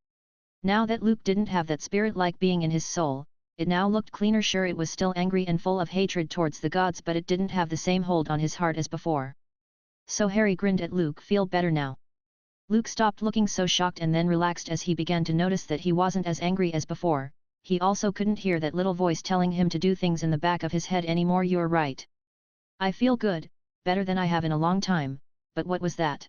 Now that Luke didn't have that spirit-like being in his soul, it now looked cleaner. Sure, it was still angry and full of hatred towards the gods, but it didn't have the same hold on his heart as before. So Harry grinned at Luke. Feel better now? Luke stopped looking so shocked and then relaxed as he began to notice that he wasn't as angry as before. He also couldn't hear that little voice telling him to do things in the back of his head anymore. You're right. I feel good, better than I have in a long time, but what was that?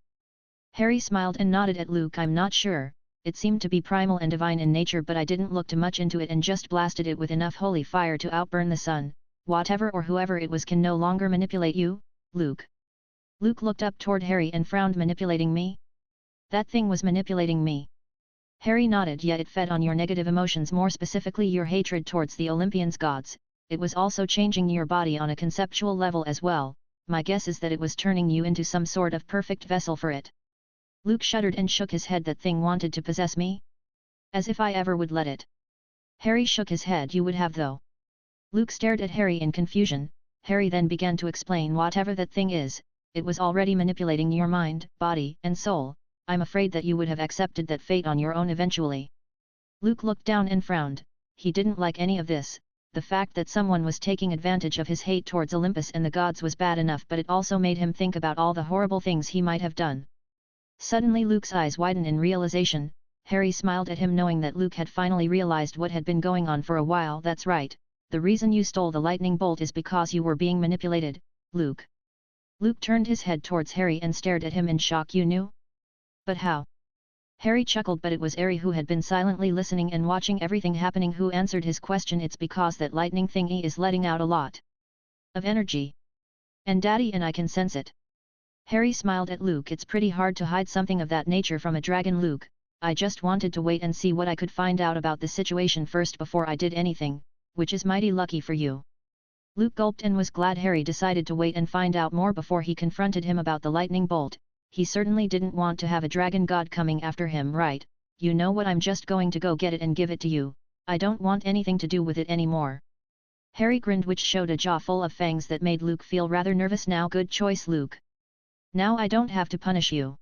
Harry smiled and nodded at Luke. I'm not sure. It seemed to be primal and divine in nature, but I didn't look too much into it and just blasted it with enough holy fire to outburn the sun. Whatever or whoever it was can no longer manipulate you, Luke. Luke looked up toward Harry and frowned. Manipulating me? That thing was manipulating me. Harry nodded. Yet it fed on your negative emotions, more specifically your hatred towards the Olympians gods. It was also changing your body on a conceptual level as well. My guess is that it was turning you into some sort of perfect vessel for it. Luke shuddered and shook his head. That thing wanted to possess me? As if I ever would let it. Harry shook his head. You would have, though. Luke stared at Harry in confusion. Harry then began to explain. Whatever that thing is, it was already manipulating your mind, body, and soul. I'm afraid that you would have accepted that fate on your own eventually. Luke looked down and frowned. He didn't like any of this. The fact that someone was taking advantage of his hate towards Olympus and the gods was bad enough, but it also made him think about all the horrible things he might have done. Suddenly Luke's eyes widened in realization. Harry smiled at him, knowing that Luke had finally realized what had been going on for a while. That's right. The reason you stole the lightning bolt is because you were being manipulated, Luke. Luke turned his head towards Harry and stared at him in shock. You knew? But how? Harry chuckled, but it was Harry who had been silently listening and watching everything happening who answered his question. It's because that lightning thingy is letting out a lot of energy. And Daddy and I can sense it. Harry smiled at Luke. It's pretty hard to hide something of that nature from a dragon, Luke. I just wanted to wait and see what I could find out about the situation first before I did anything, which is mighty lucky for you. Luke gulped and was glad Harry decided to wait and find out more before he confronted him about the lightning bolt. He certainly didn't want to have a dragon god coming after him, right? You know what, I'm just going to go get it and give it to you. I don't want anything to do with it anymore. Harry grinned, which showed a jaw full of fangs that made Luke feel rather nervous now. Good choice, Luke. Now I don't have to punish you.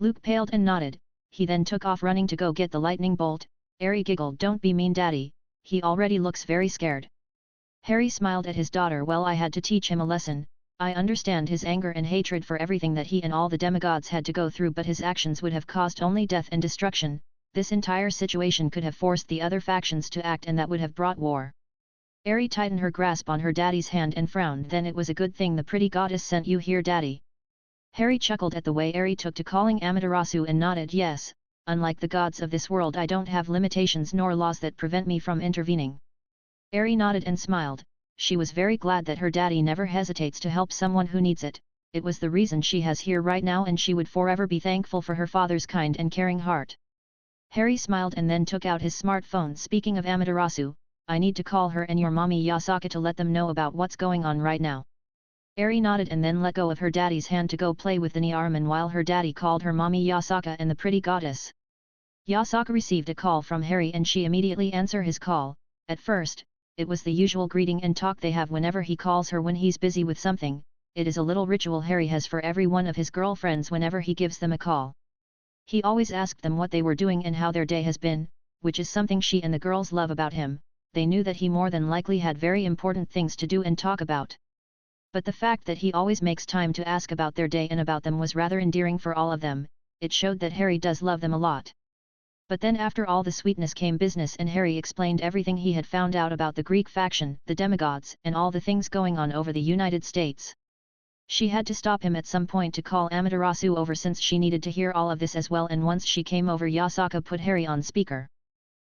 Luke paled and nodded. He then took off running to go get the lightning bolt. Harry giggled. Don't be mean, Daddy. He already looks very scared. Harry smiled at his daughter. Well, I had to teach him a lesson. I understand his anger and hatred for everything that he and all the demigods had to go through, but his actions would have caused only death and destruction. This entire situation could have forced the other factions to act, and that would have brought war. Harry tightened her grasp on her daddy's hand and frowned. Then it was a good thing the pretty goddess sent you here, Daddy. Harry chuckled at the way Harry took to calling Amaterasu and nodded. Yes, unlike the gods of this world, I don't have limitations nor laws that prevent me from intervening. Harry nodded and smiled. She was very glad that her daddy never hesitates to help someone who needs it. It was the reason she has here right now, and she would forever be thankful for her father's kind and caring heart. Harry smiled and then took out his smartphone. Speaking of Amaterasu, I need to call her and your mommy Yasaka to let them know about what's going on right now. Harry nodded and then let go of her daddy's hand to go play with the Niarman while her daddy called her mommy Yasaka and the pretty goddess. Yasaka received a call from Harry and she immediately answered his call. At first, it was the usual greeting and talk they have whenever he calls her when he's busy with something. It is a little ritual Harry has for every one of his girlfriends whenever he gives them a call. He always asked them what they were doing and how their day has been, which is something she and the girls love about him. They knew that he more than likely had very important things to do and talk about. But the fact that he always makes time to ask about their day and about them was rather endearing for all of them. It showed that Harry does love them a lot. But then after all the sweetness came business, and Harry explained everything he had found out about the Greek faction, the demigods, and all the things going on over the United States. She had to stop him at some point to call Amaterasu over since she needed to hear all of this as well, and once she came over, Yasaka put Harry on speaker.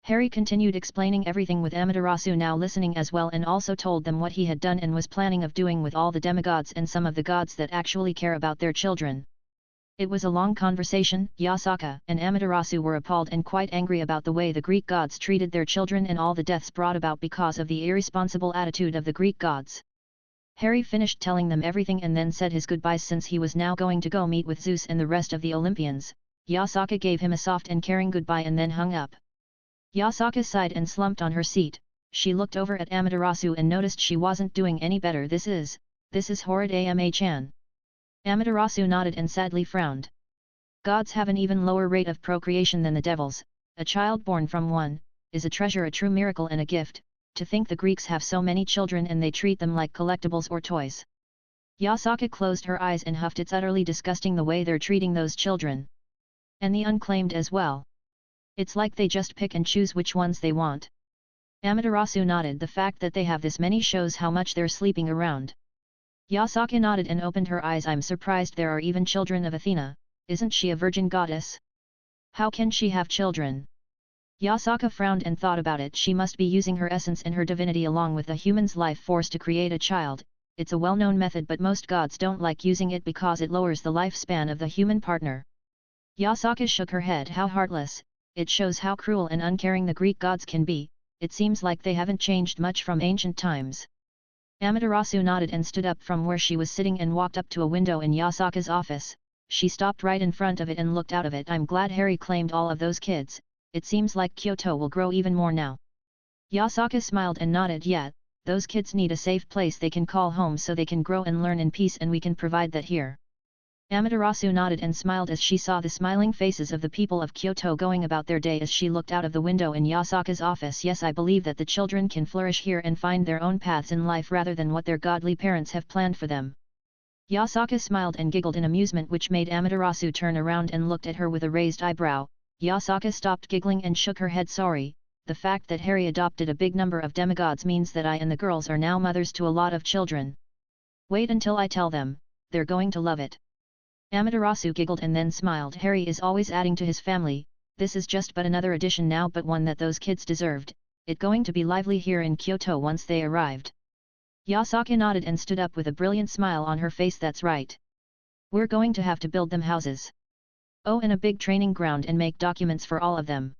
Harry continued explaining everything with Amaterasu now listening as well, and also told them what he had done and was planning of doing with all the demigods and some of the gods that actually care about their children. It was a long conversation. Yasaka and Amaterasu were appalled and quite angry about the way the Greek gods treated their children and all the deaths brought about because of the irresponsible attitude of the Greek gods. Harry finished telling them everything and then said his goodbyes since he was now going to go meet with Zeus and the rest of the Olympians. Yasaka gave him a soft and caring goodbye and then hung up. Yasaka sighed and slumped on her seat. She looked over at Amaterasu and noticed she wasn't doing any better. This is horrid, Ama-chan. Amaterasu nodded and sadly frowned. Gods have an even lower rate of procreation than the devils. A child born from one is a treasure, a true miracle and a gift. To think the Greeks have so many children and they treat them like collectibles or toys. Yasaka closed her eyes and huffed. It's utterly disgusting the way they're treating those children. And the unclaimed as well. It's like they just pick and choose which ones they want. Amaterasu nodded. The fact that they have this many shows how much they're sleeping around. Yasaka nodded and opened her eyes. I'm surprised there are even children of Athena. Isn't she a virgin goddess? How can she have children? Yasaka frowned and thought about it. She must be using her essence and her divinity along with the human's life force to create a child. It's a well-known method, but most gods don't like using it because it lowers the lifespan of the human partner. Yasaka shook her head. How heartless. It shows how cruel and uncaring the Greek gods can be. It seems like they haven't changed much from ancient times. Amaterasu nodded and stood up from where she was sitting and walked up to a window in Yasaka's office. She stopped right in front of it and looked out of it. I'm glad Harry claimed all of those kids. It seems like Kyoto will grow even more now. Yasaka smiled and nodded. Yeah, those kids need a safe place they can call home so they can grow and learn in peace, and we can provide that here. Amaterasu nodded and smiled as she saw the smiling faces of the people of Kyoto going about their day as she looked out of the window in Yasaka's office. Yes, I believe that the children can flourish here and find their own paths in life rather than what their godly parents have planned for them. Yasaka smiled and giggled in amusement, which made Amaterasu turn around and looked at her with a raised eyebrow. Yasaka stopped giggling and shook her head. Sorry, the fact that Harry adopted a big number of demigods means that I and the girls are now mothers to a lot of children. Wait until I tell them, they're going to love it. Amaterasu giggled and then smiled. Harry is always adding to his family. This is just but another addition now, but one that those kids deserved. It going to be lively here in Kyoto once they arrived. Yasaka nodded and stood up with a brilliant smile on her face. That's right. We're going to have to build them houses. Oh, and a big training ground and make documents for all of them.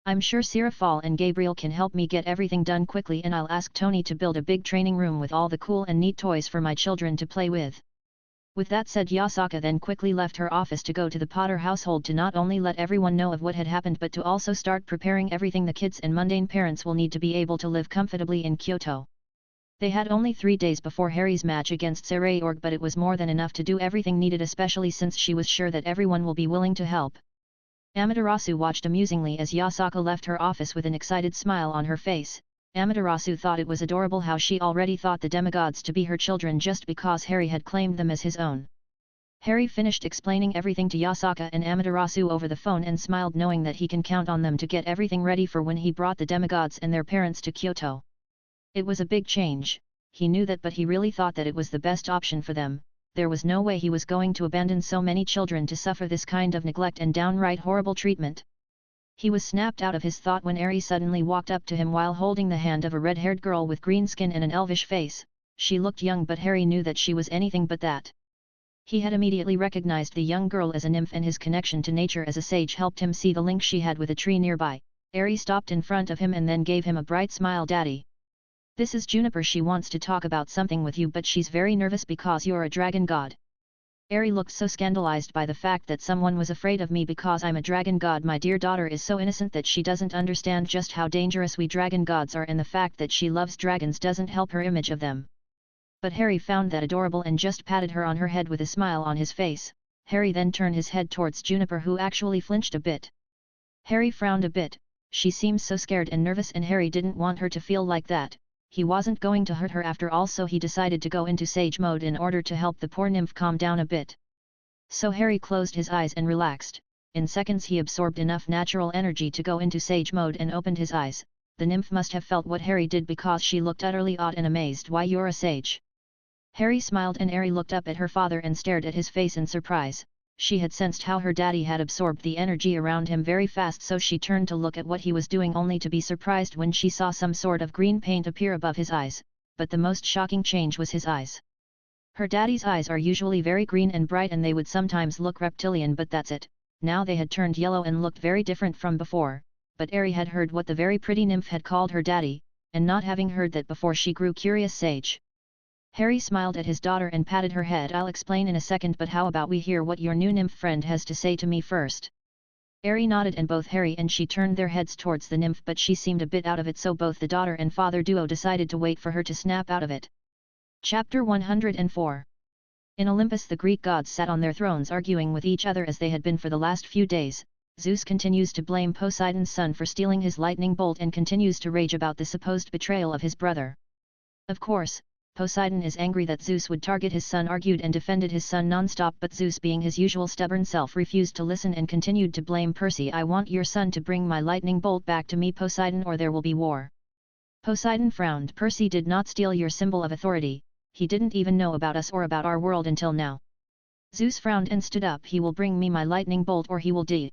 I'm sure Sirafal and Gabriel can help me get everything done quickly, and I'll ask Tony to build a big training room with all the cool and neat toys for my children to play with. With that said, Yasaka then quickly left her office to go to the Potter household to not only let everyone know of what had happened but to also start preparing everything the kids and mundane parents will need to be able to live comfortably in Kyoto. They had only 3 days before Harry's match against Sarayorg, but it was more than enough to do everything needed, especially since she was sure that everyone will be willing to help. Amaterasu watched amusingly as Yasaka left her office with an excited smile on her face. Amaterasu thought it was adorable how she already thought the demigods to be her children just because Harry had claimed them as his own. Harry finished explaining everything to Yasaka and Amaterasu over the phone and smiled, knowing that he can count on them to get everything ready for when he brought the demigods and their parents to Kyoto. It was a big change, he knew that, but he really thought that it was the best option for them. There was no way he was going to abandon so many children to suffer this kind of neglect and downright horrible treatment. He was snapped out of his thought when Aerie suddenly walked up to him while holding the hand of a red-haired girl with green skin and an elvish face. She looked young, but Harry knew that she was anything but that. He had immediately recognized the young girl as a nymph, and his connection to nature as a sage helped him see the link she had with a tree nearby. Aerie stopped in front of him and then gave him a bright smile. Daddy. This is Juniper. She wants to talk about something with you, but she's very nervous because you're a dragon god. Aerie looked so scandalized by the fact that someone was afraid of me because I'm a dragon god. My dear daughter is so innocent that she doesn't understand just how dangerous we dragon gods are, and the fact that she loves dragons doesn't help her image of them. But Harry found that adorable and just patted her on her head with a smile on his face. Harry then turned his head towards Juniper, who actually flinched a bit. Harry frowned a bit. She seems so scared and nervous, and Harry didn't want her to feel like that. He wasn't going to hurt her after all, so he decided to go into sage mode in order to help the poor nymph calm down a bit. So Harry closed his eyes and relaxed. In seconds he absorbed enough natural energy to go into sage mode and opened his eyes. The nymph must have felt what Harry did because she looked utterly awed and amazed. Why, you're a sage? Harry smiled and Ari looked up at her father and stared at his face in surprise. She had sensed how her daddy had absorbed the energy around him very fast, so she turned to look at what he was doing only to be surprised when she saw some sort of green paint appear above his eyes, but the most shocking change was his eyes. Her daddy's eyes are usually very green and bright and they would sometimes look reptilian, but that's it, now they had turned yellow and looked very different from before, but Ari had heard what the very pretty nymph had called her daddy, and not having heard that before she grew curious sage. Harry smiled at his daughter and patted her head. I'll explain in a second, but how about we hear what your new nymph friend has to say to me first? Ari nodded and both Harry and she turned their heads towards the nymph, but she seemed a bit out of it, so both the daughter and father duo decided to wait for her to snap out of it. Chapter 104. In Olympus the Greek gods sat on their thrones arguing with each other as they had been for the last few days. Zeus continues to blame Poseidon's son for stealing his lightning bolt and continues to rage about the supposed betrayal of his brother. Of course, Poseidon is angry that Zeus would target his son, argued and defended his son non-stop, but Zeus, being his usual stubborn self, refused to listen and continued to blame Percy. I want your son to bring my lightning bolt back to me, Poseidon, or there will be war. Poseidon frowned. Percy did not steal your symbol of authority, he didn't even know about us or about our world until now. Zeus frowned and stood up. He will bring me my lightning bolt or he will die.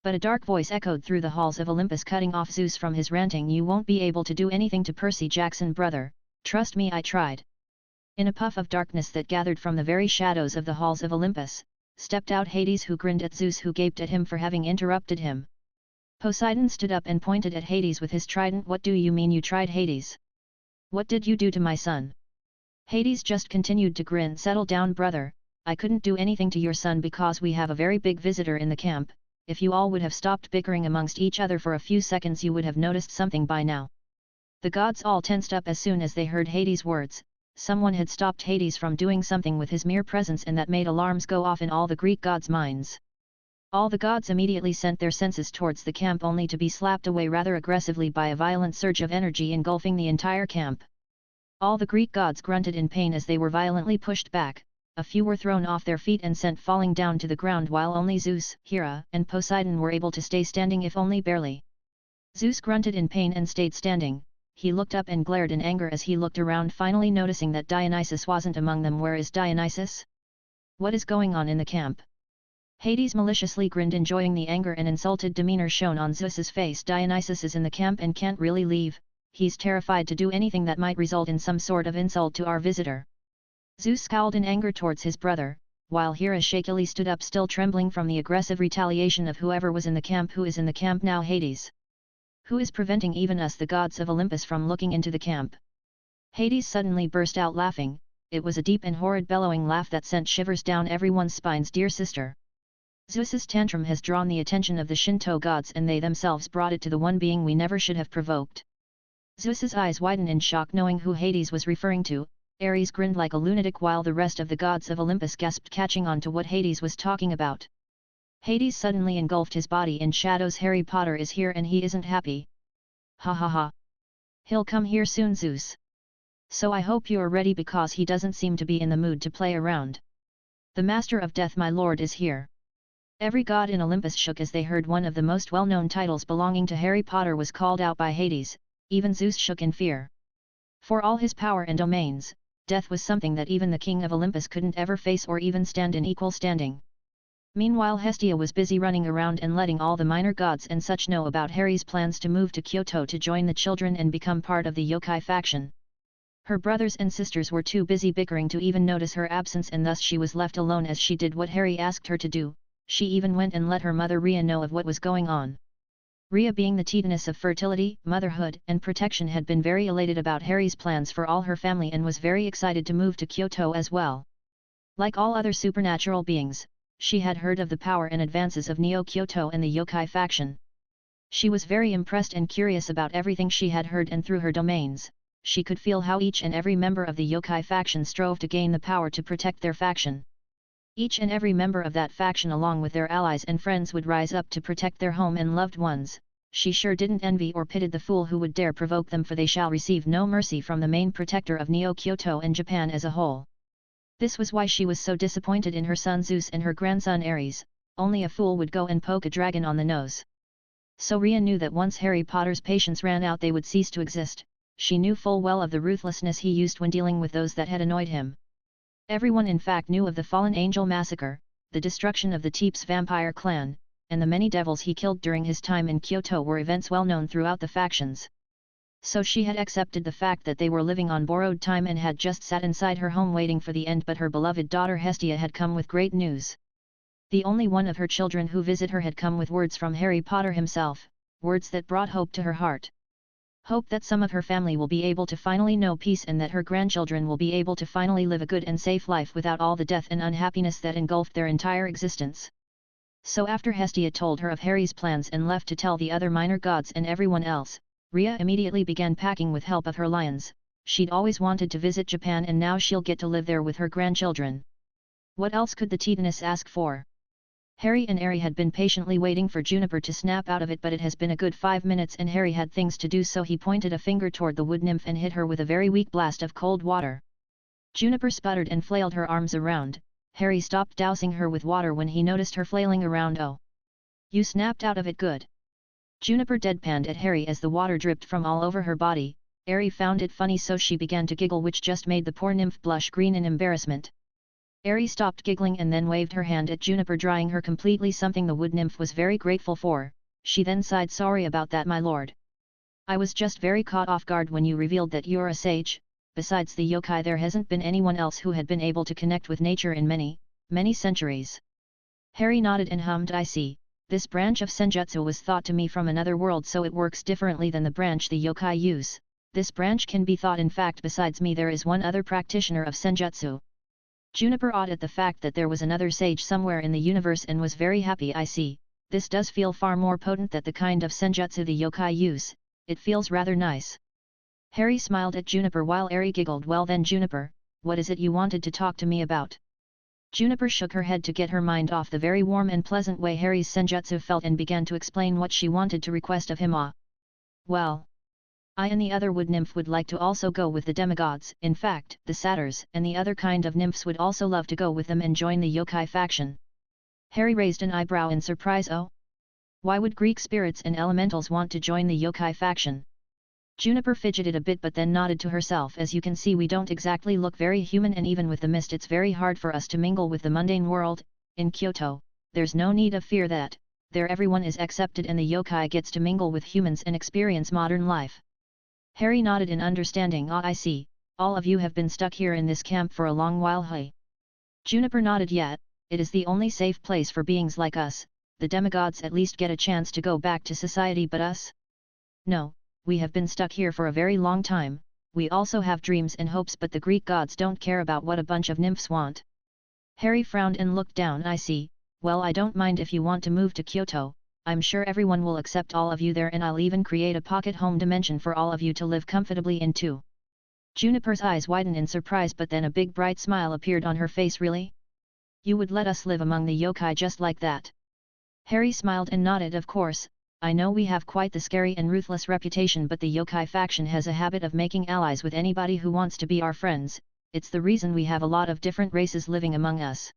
But a dark voice echoed through the halls of Olympus, cutting off Zeus from his ranting. You won't be able to do anything to Percy Jackson, brother. Trust me, I tried. In a puff of darkness that gathered from the very shadows of the halls of Olympus, stepped out Hades, who grinned at Zeus, who gaped at him for having interrupted him. Poseidon stood up and pointed at Hades with his trident. What do you mean you tried, Hades? What did you do to my son? Hades just continued to grin. Settle down, brother, I couldn't do anything to your son because we have a very big visitor in the camp. If you all would have stopped bickering amongst each other for a few seconds, you would have noticed something by now. The gods all tensed up as soon as they heard Hades' words. Someone had stopped Hades from doing something with his mere presence, and that made alarms go off in all the Greek gods' minds. All the gods immediately sent their senses towards the camp, only to be slapped away rather aggressively by a violent surge of energy engulfing the entire camp. All the Greek gods grunted in pain as they were violently pushed back. A few were thrown off their feet and sent falling down to the ground, while only Zeus, Hera, and Poseidon were able to stay standing, if only barely. Zeus grunted in pain and stayed standing. He looked up and glared in anger as he looked around, finally noticing that Dionysus wasn't among them. Where is Dionysus? What is going on in the camp? Hades maliciously grinned, enjoying the anger and insulted demeanor shown on Zeus's face. Dionysus is in the camp and can't really leave. He's terrified to do anything that might result in some sort of insult to our visitor. Zeus scowled in anger towards his brother, while Hera shakily stood up, still trembling from the aggressive retaliation of whoever was in the camp. Who is in the camp now, Hades? Who is preventing even us, the gods of Olympus, from looking into the camp? Hades suddenly burst out laughing. It was a deep and horrid bellowing laugh that sent shivers down everyone's spines. Dear sister, Zeus's tantrum has drawn the attention of the Shinto gods, and they themselves brought it to the one being we never should have provoked. Zeus's eyes widened in shock, knowing who Hades was referring to. Ares grinned like a lunatic, while the rest of the gods of Olympus gasped, catching on to what Hades was talking about. Hades suddenly engulfed his body in shadows. Harry Potter is here and he isn't happy. Ha ha ha. He'll come here soon, Zeus. So I hope you're ready, because he doesn't seem to be in the mood to play around. The Master of Death, my lord, is here. Every god in Olympus shook as they heard one of the most well-known titles belonging to Harry Potter was called out by Hades. Even Zeus shook in fear. For all his power and domains, death was something that even the king of Olympus couldn't ever face or even stand in equal standing. Meanwhile, Hestia was busy running around and letting all the minor gods and such know about Harry's plans to move to Kyoto to join the children and become part of the yokai faction. Her brothers and sisters were too busy bickering to even notice her absence, and thus she was left alone as she did what Harry asked her to do. She even went and let her mother Rhea know of what was going on. Rhea, being the Titaness of fertility, motherhood, and protection, had been very elated about Harry's plans for all her family and was very excited to move to Kyoto as well. Like all other supernatural beings, she had heard of the power and advances of Neo-Kyoto and the yokai faction. She was very impressed and curious about everything she had heard, and through her domains, she could feel how each and every member of the yokai faction strove to gain the power to protect their faction. Each and every member of that faction, along with their allies and friends, would rise up to protect their home and loved ones. She sure didn't envy or pitied the fool who would dare provoke them, for they shall receive no mercy from the main protector of Neo-Kyoto and Japan as a whole. This was why she was so disappointed in her son Zeus and her grandson Ares. Only a fool would go and poke a dragon on the nose. So Rhea knew that once Harry Potter's patience ran out, they would cease to exist. She knew full well of the ruthlessness he used when dealing with those that had annoyed him. Everyone in fact knew of the Fallen Angel massacre, the destruction of the Teeps vampire clan, and the many devils he killed during his time in Kyoto were events well known throughout the factions. So she had accepted the fact that they were living on borrowed time and had just sat inside her home waiting for the end, but her beloved daughter Hestia had come with great news. The only one of her children who visit her had come with words from Harry Potter himself, words that brought hope to her heart. Hope that some of her family will be able to finally know peace and that her grandchildren will be able to finally live a good and safe life without all the death and unhappiness that engulfed their entire existence. So after Hestia told her of Harry's plans and left to tell the other minor gods and everyone else, Rhea immediately began packing with help of her lions. She'd always wanted to visit Japan and now she'll get to live there with her grandchildren. What else could the Titaness ask for? Harry and Ari had been patiently waiting for Juniper to snap out of it, but it has been a good 5 minutes and Harry had things to do, so he pointed a finger toward the wood nymph and hit her with a very weak blast of cold water. Juniper sputtered and flailed her arms around. Harry stopped dousing her with water when he noticed her flailing around. "Oh! You snapped out of it, good." Juniper deadpanned at Harry as the water dripped from all over her body. Ari found it funny, so she began to giggle, which just made the poor nymph blush green in embarrassment. Ari stopped giggling and then waved her hand at Juniper, drying her completely, something the wood nymph was very grateful for. She then sighed, "Sorry about that, my lord. I was just very caught off guard when you revealed that you're a sage." Besides the yokai, there hasn't been anyone else who had been able to connect with nature in many, many centuries. Harry nodded and hummed, "I see. This branch of senjutsu was thought to me from another world, so it works differently than the branch the yokai use. This branch can be thought. In fact, besides me there is one other practitioner of senjutsu." Juniper awed at the fact that there was another sage somewhere in the universe and was very happy. "I see, this does feel far more potent than the kind of senjutsu the yokai use. It feels rather nice." Harry smiled at Juniper while Ari giggled. "Well then, Juniper, what is it you wanted to talk to me about?" Juniper shook her head to get her mind off the very warm and pleasant way Harry's senjutsu felt and began to explain what she wanted to request of him. "Well, I and the other wood nymph would like to also go with the demigods. In fact, the satyrs and the other kind of nymphs would also love to go with them and join the yokai faction." Harry raised an eyebrow in surprise. "Oh? Why would Greek spirits and elementals want to join the yokai faction?" Juniper fidgeted a bit but then nodded to herself. "As you can see, we don't exactly look very human, and even with the mist it's very hard for us to mingle with the mundane world. In Kyoto, there's no need of fear that, there everyone is accepted and the yokai gets to mingle with humans and experience modern life." Harry nodded in understanding. "Ah, I see, all of you have been stuck here in this camp for a long while, hey?" Juniper nodded. "Yet, it is the only safe place for beings like us. The demigods at least get a chance to go back to society, but us? No, we have been stuck here for a very long time. We also have dreams and hopes, but the Greek gods don't care about what a bunch of nymphs want." Harry frowned and looked down. "I see, well, I don't mind if you want to move to Kyoto. I'm sure everyone will accept all of you there, and I'll even create a pocket home dimension for all of you to live comfortably in too." Juniper's eyes widened in surprise, but then a big bright smile appeared on her face. "Really? You would let us live among the yokai just like that?" Harry smiled and nodded. "Of course, I know we have quite the scary and ruthless reputation, but the yokai faction has a habit of making allies with anybody who wants to be our friends. It's the reason we have a lot of different races living among us."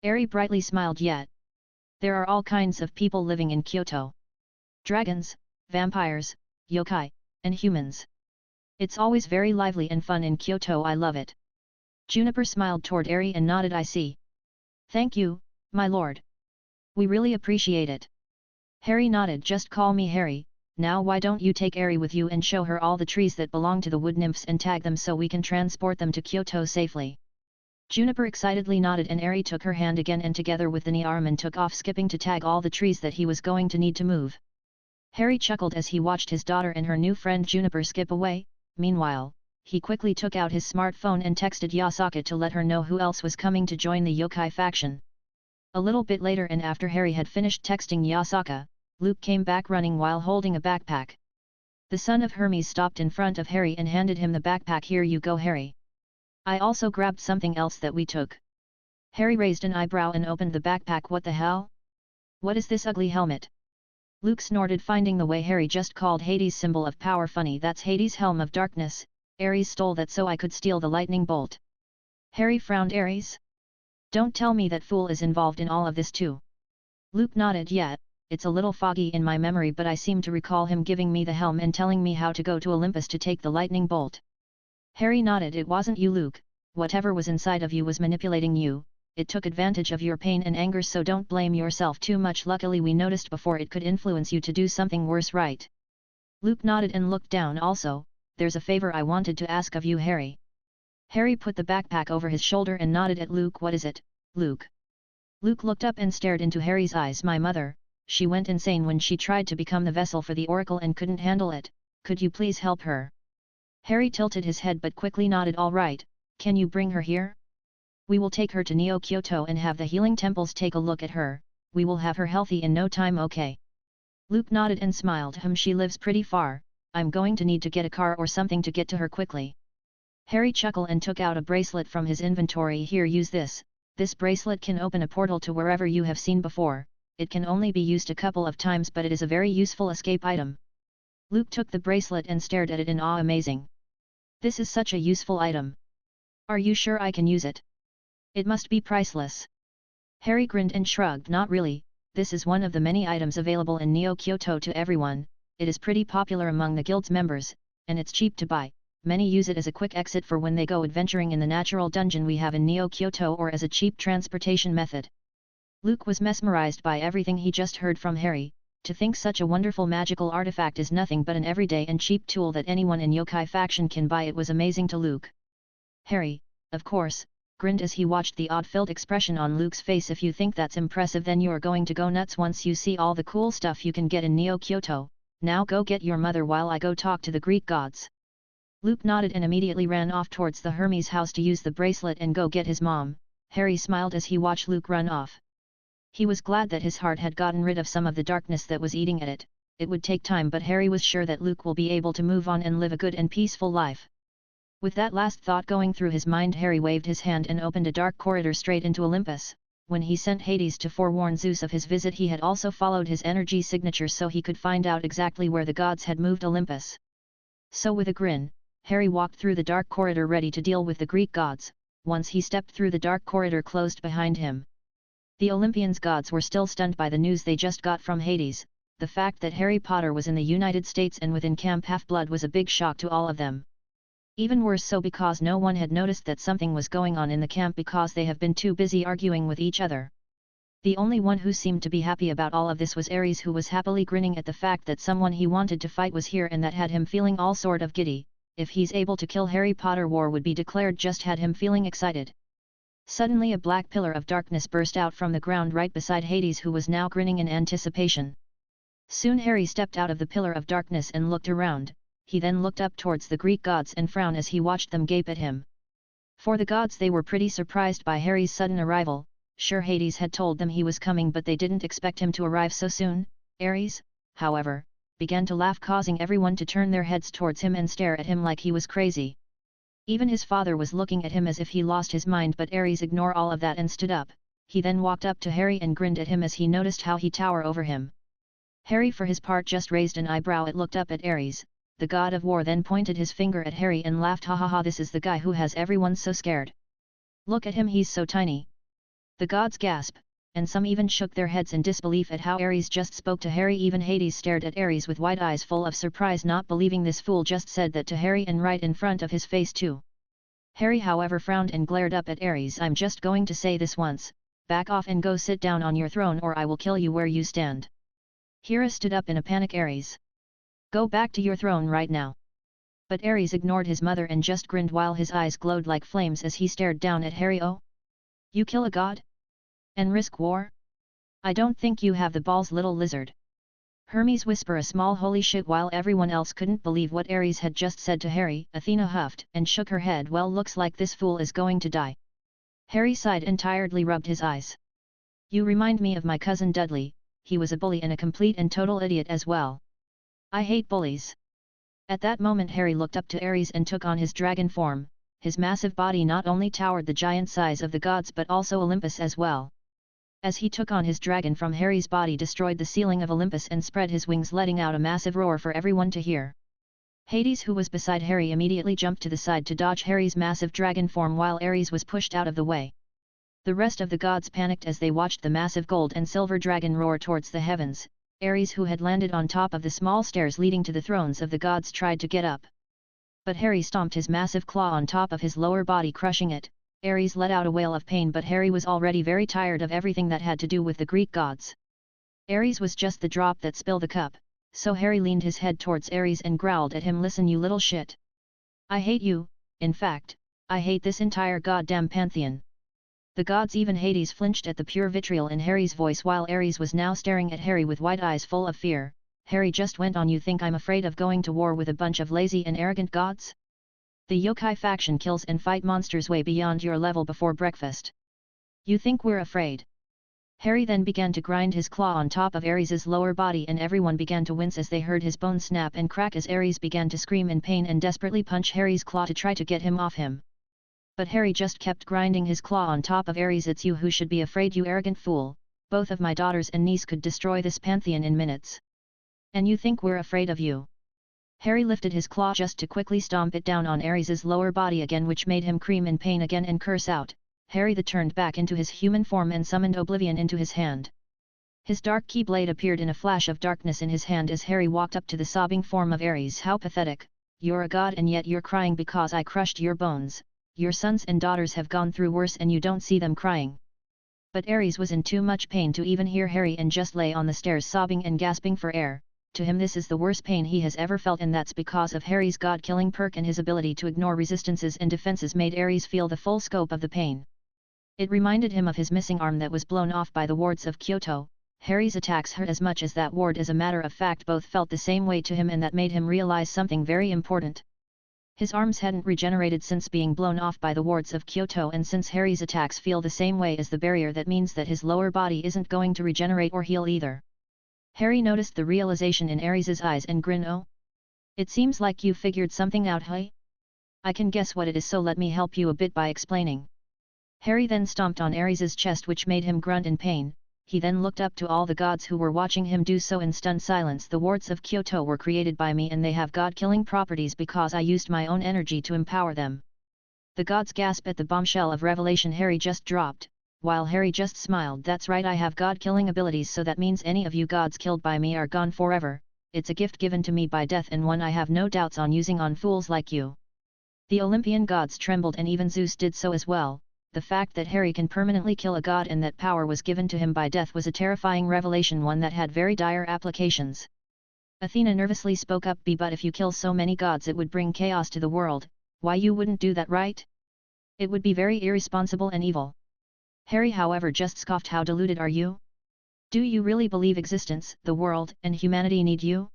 Ari brightly smiled. "Yet there are all kinds of people living in Kyoto. Dragons, vampires, yokai, and humans. It's always very lively and fun in Kyoto. I love it." Juniper smiled toward Ari and nodded. "I see. Thank you, my lord. We really appreciate it." Harry nodded. "Just call me Harry. Now why don't you take Ari with you and show her all the trees that belong to the wood nymphs and tag them so we can transport them to Kyoto safely?" Juniper excitedly nodded and Ari took her hand again and together with the Niarman took off skipping to tag all the trees that he was going to need to move. Harry chuckled as he watched his daughter and her new friend Juniper skip away. Meanwhile, he quickly took out his smartphone and texted Yasaka to let her know who else was coming to join the yokai faction. A little bit later, and after Harry had finished texting Yasaka, Luke came back running while holding a backpack. The son of Hermes stopped in front of Harry and handed him the backpack. "Here you go, Harry. I also grabbed something else that we took." Harry raised an eyebrow and opened the backpack. "What the hell? What is this ugly helmet?" Luke snorted, finding the way Harry just called Hades' symbol of power funny. "That's Hades' helm of darkness. Ares stole that so I could steal the lightning bolt." Harry frowned. "Ares? Don't tell me that fool is involved in all of this too." Luke nodded. "Yet, it's a little foggy in my memory, but I seem to recall him giving me the helm and telling me how to go to Olympus to take the lightning bolt." Harry nodded. "It wasn't you, Luke. whatever was inside of you was manipulating you, it took advantage of your pain and anger, so don't blame yourself too much. Luckily we noticed before it could influence you to do something worse, right? Luke nodded and looked down. Also, there's a favor I wanted to ask of you, Harry. Harry put the backpack over his shoulder and nodded at Luke. What is it, Luke? Luke looked up and stared into Harry's eyes. My mother, she went insane when she tried to become the vessel for the Oracle and couldn't handle it. Could you please help her? Harry tilted his head but quickly nodded. All right, can you bring her here? We will take her to Neo Kyoto and have the healing temples take a look at her. We will have her healthy in no time, okay? Luke nodded and smiled. She lives pretty far, I'm going to need to get a car or something to get to her quickly. Harry chuckled and took out a bracelet from his inventory. Here, use this. This bracelet can open a portal to wherever you have seen before. It can only be used a couple of times, but it is a very useful escape item. Luke took the bracelet and stared at it in awe. Amazing. This is such a useful item. Are you sure I can use it? It must be priceless. Harry grinned and shrugged. Not really, this is one of the many items available in Neo Kyoto to everyone. It is pretty popular among the guild's members, and it's cheap to buy. Many use it as a quick exit for when they go adventuring in the natural dungeon we have in Neo Kyoto, or as a cheap transportation method. Luke was mesmerized by everything he just heard from Harry. To think such a wonderful magical artifact is nothing but an everyday and cheap tool that anyone in yokai faction can buy. It was amazing to Luke. Harry, of course, grinned as he watched the odd-filled expression on Luke's face. If you think that's impressive, then you're going to go nuts once you see all the cool stuff you can get in Neo Kyoto. Now go get your mother while I go talk to the Greek gods. Luke nodded and immediately ran off towards the Hermes house to use the bracelet and go get his mom. Harry smiled as he watched Luke run off. He was glad that his heart had gotten rid of some of the darkness that was eating at it. It would take time, but Harry was sure that Luke will be able to move on and live a good and peaceful life. With that last thought going through his mind, Harry waved his hand and opened a dark corridor straight into Olympus. When he sent Hades to forewarn Zeus of his visit, he had also followed his energy signature so he could find out exactly where the gods had moved Olympus. So with a grin, Harry walked through the dark corridor ready to deal with the Greek gods. Once he stepped through, the dark corridor closed behind him. The Olympians' gods were still stunned by the news they just got from Hades. The fact that Harry Potter was in the United States and within Camp Half-Blood was a big shock to all of them. Even worse so because no one had noticed that something was going on in the camp because they have been too busy arguing with each other. The only one who seemed to be happy about all of this was Ares, who was happily grinning at the fact that someone he wanted to fight was here, and that had him feeling all sort of giddy. If he's able to kill Harry Potter, war would be declared. Just had him feeling excited. Suddenly a black pillar of darkness burst out from the ground right beside Hades, who was now grinning in anticipation. Soon Harry stepped out of the pillar of darkness and looked around. He then looked up towards the Greek gods and frowned as he watched them gape at him. For the gods, they were pretty surprised by Harry's sudden arrival. Sure, Hades had told them he was coming, but they didn't expect him to arrive so soon. Ares, however, began to laugh, causing everyone to turn their heads towards him and stare at him like he was crazy. Even his father was looking at him as if he lost his mind, but Ares ignored all of that and stood up. He then walked up to Harry and grinned at him as he noticed how he towered over him. Harry for his part just raised an eyebrow. It looked up at Ares. The god of war then pointed his finger at Harry and laughed. Ha ha ha, this is the guy who has everyone so scared. Look at him, he's so tiny. The gods gasped, and some even shook their heads in disbelief at how Ares just spoke to Harry. Even Hades stared at Ares with wide eyes full of surprise, not believing this fool just said that to Harry and right in front of his face too. Harry however frowned and glared up at Ares. I'm just going to say this once, back off and go sit down on your throne or I will kill you where you stand. Hera stood up in a panic. Ares, go back to your throne right now. But Ares ignored his mother and just grinned while his eyes glowed like flames as he stared down at Harry. Oh? You kill a god? And risk war? I don't think you have the balls, little lizard. Hermes whispered a small holy shit while everyone else couldn't believe what Ares had just said to Harry. Athena huffed and shook her head. Well, looks like this fool is going to die. Harry sighed and tiredly rubbed his eyes. You remind me of my cousin Dudley. He was a bully and a complete and total idiot as well. I hate bullies. At that moment Harry looked up to Ares and took on his dragon form. His massive body not only towered the giant size of the gods but also Olympus as well. As he took on his dragon from Harry's body, destroyed the ceiling of Olympus and spread his wings, letting out a massive roar for everyone to hear. Hades, who was beside Harry, immediately jumped to the side to dodge Harry's massive dragon form while Ares was pushed out of the way. The rest of the gods panicked as they watched the massive gold and silver dragon roar towards the heavens. Ares, who had landed on top of the small stairs leading to the thrones of the gods, tried to get up. But Harry stomped his massive claw on top of his lower body, crushing it. Ares let out a wail of pain, but Harry was already very tired of everything that had to do with the Greek gods. Ares was just the drop that spilled the cup, so Harry leaned his head towards Ares and growled at him, "Listen, you little shit. I hate you, in fact, I hate this entire goddamn pantheon." The gods, even Hades, flinched at the pure vitriol in Harry's voice, while Ares was now staring at Harry with wide eyes full of fear. Harry just went on, "You think I'm afraid of going to war with a bunch of lazy and arrogant gods? The yokai faction kills and fight monsters way beyond your level before breakfast. You think we're afraid?" Harry then began to grind his claw on top of Ares's lower body, and everyone began to wince as they heard his bones snap and crack as Ares began to scream in pain and desperately punch Harry's claw to try to get him off him. But Harry just kept grinding his claw on top of Ares. "It's you who should be afraid, you arrogant fool. Both of my daughters and niece could destroy this pantheon in minutes. And you think we're afraid of you?" Harry lifted his claw just to quickly stomp it down on Ares's lower body again, which made him scream in pain again and curse out. Harry then turned back into his human form and summoned Oblivion into his hand. His dark keyblade appeared in a flash of darkness in his hand as Harry walked up to the sobbing form of Ares. "How pathetic, you're a god and yet you're crying because I crushed your bones. Your sons and daughters have gone through worse and you don't see them crying." But Ares was in too much pain to even hear Harry and just lay on the stairs sobbing and gasping for air. To him this is the worst pain he has ever felt, and that's because of Harry's god-killing perk, and his ability to ignore resistances and defenses made Ares feel the full scope of the pain. It reminded him of his missing arm that was blown off by the wards of Kyoto. Harry's attacks hurt as much as that ward. As a matter of fact, both felt the same way to him, and that made him realize something very important. His arms hadn't regenerated since being blown off by the wards of Kyoto, and since Harry's attacks feel the same way as the barrier, that means that his lower body isn't going to regenerate or heal either. Harry noticed the realization in Ares's eyes and grinned. "Oh? It seems like you figured something out, huh? I can guess what it is, so let me help you a bit by explaining." Harry then stomped on Ares's chest, which made him grunt in pain. He then looked up to all the gods who were watching him do so in stunned silence. "The wards of Kyoto were created by me, and they have god-killing properties because I used my own energy to empower them." The gods gasped at the bombshell of revelation Harry just dropped, while Harry just smiled. "That's right, I have god-killing abilities, so that means any of you gods killed by me are gone forever. It's a gift given to me by death, and one I have no doubts on using on fools like you." The Olympian gods trembled, and even Zeus did so as well. The fact that Harry can permanently kill a god and that power was given to him by death was a terrifying revelation, one that had very dire applications. Athena nervously spoke up, "But if you kill so many gods it would bring chaos to the world. Why, you wouldn't do that, right? It would be very irresponsible and evil." Harry, however, just scoffed. "How deluded are you? Do you really believe existence, the world, and humanity need you?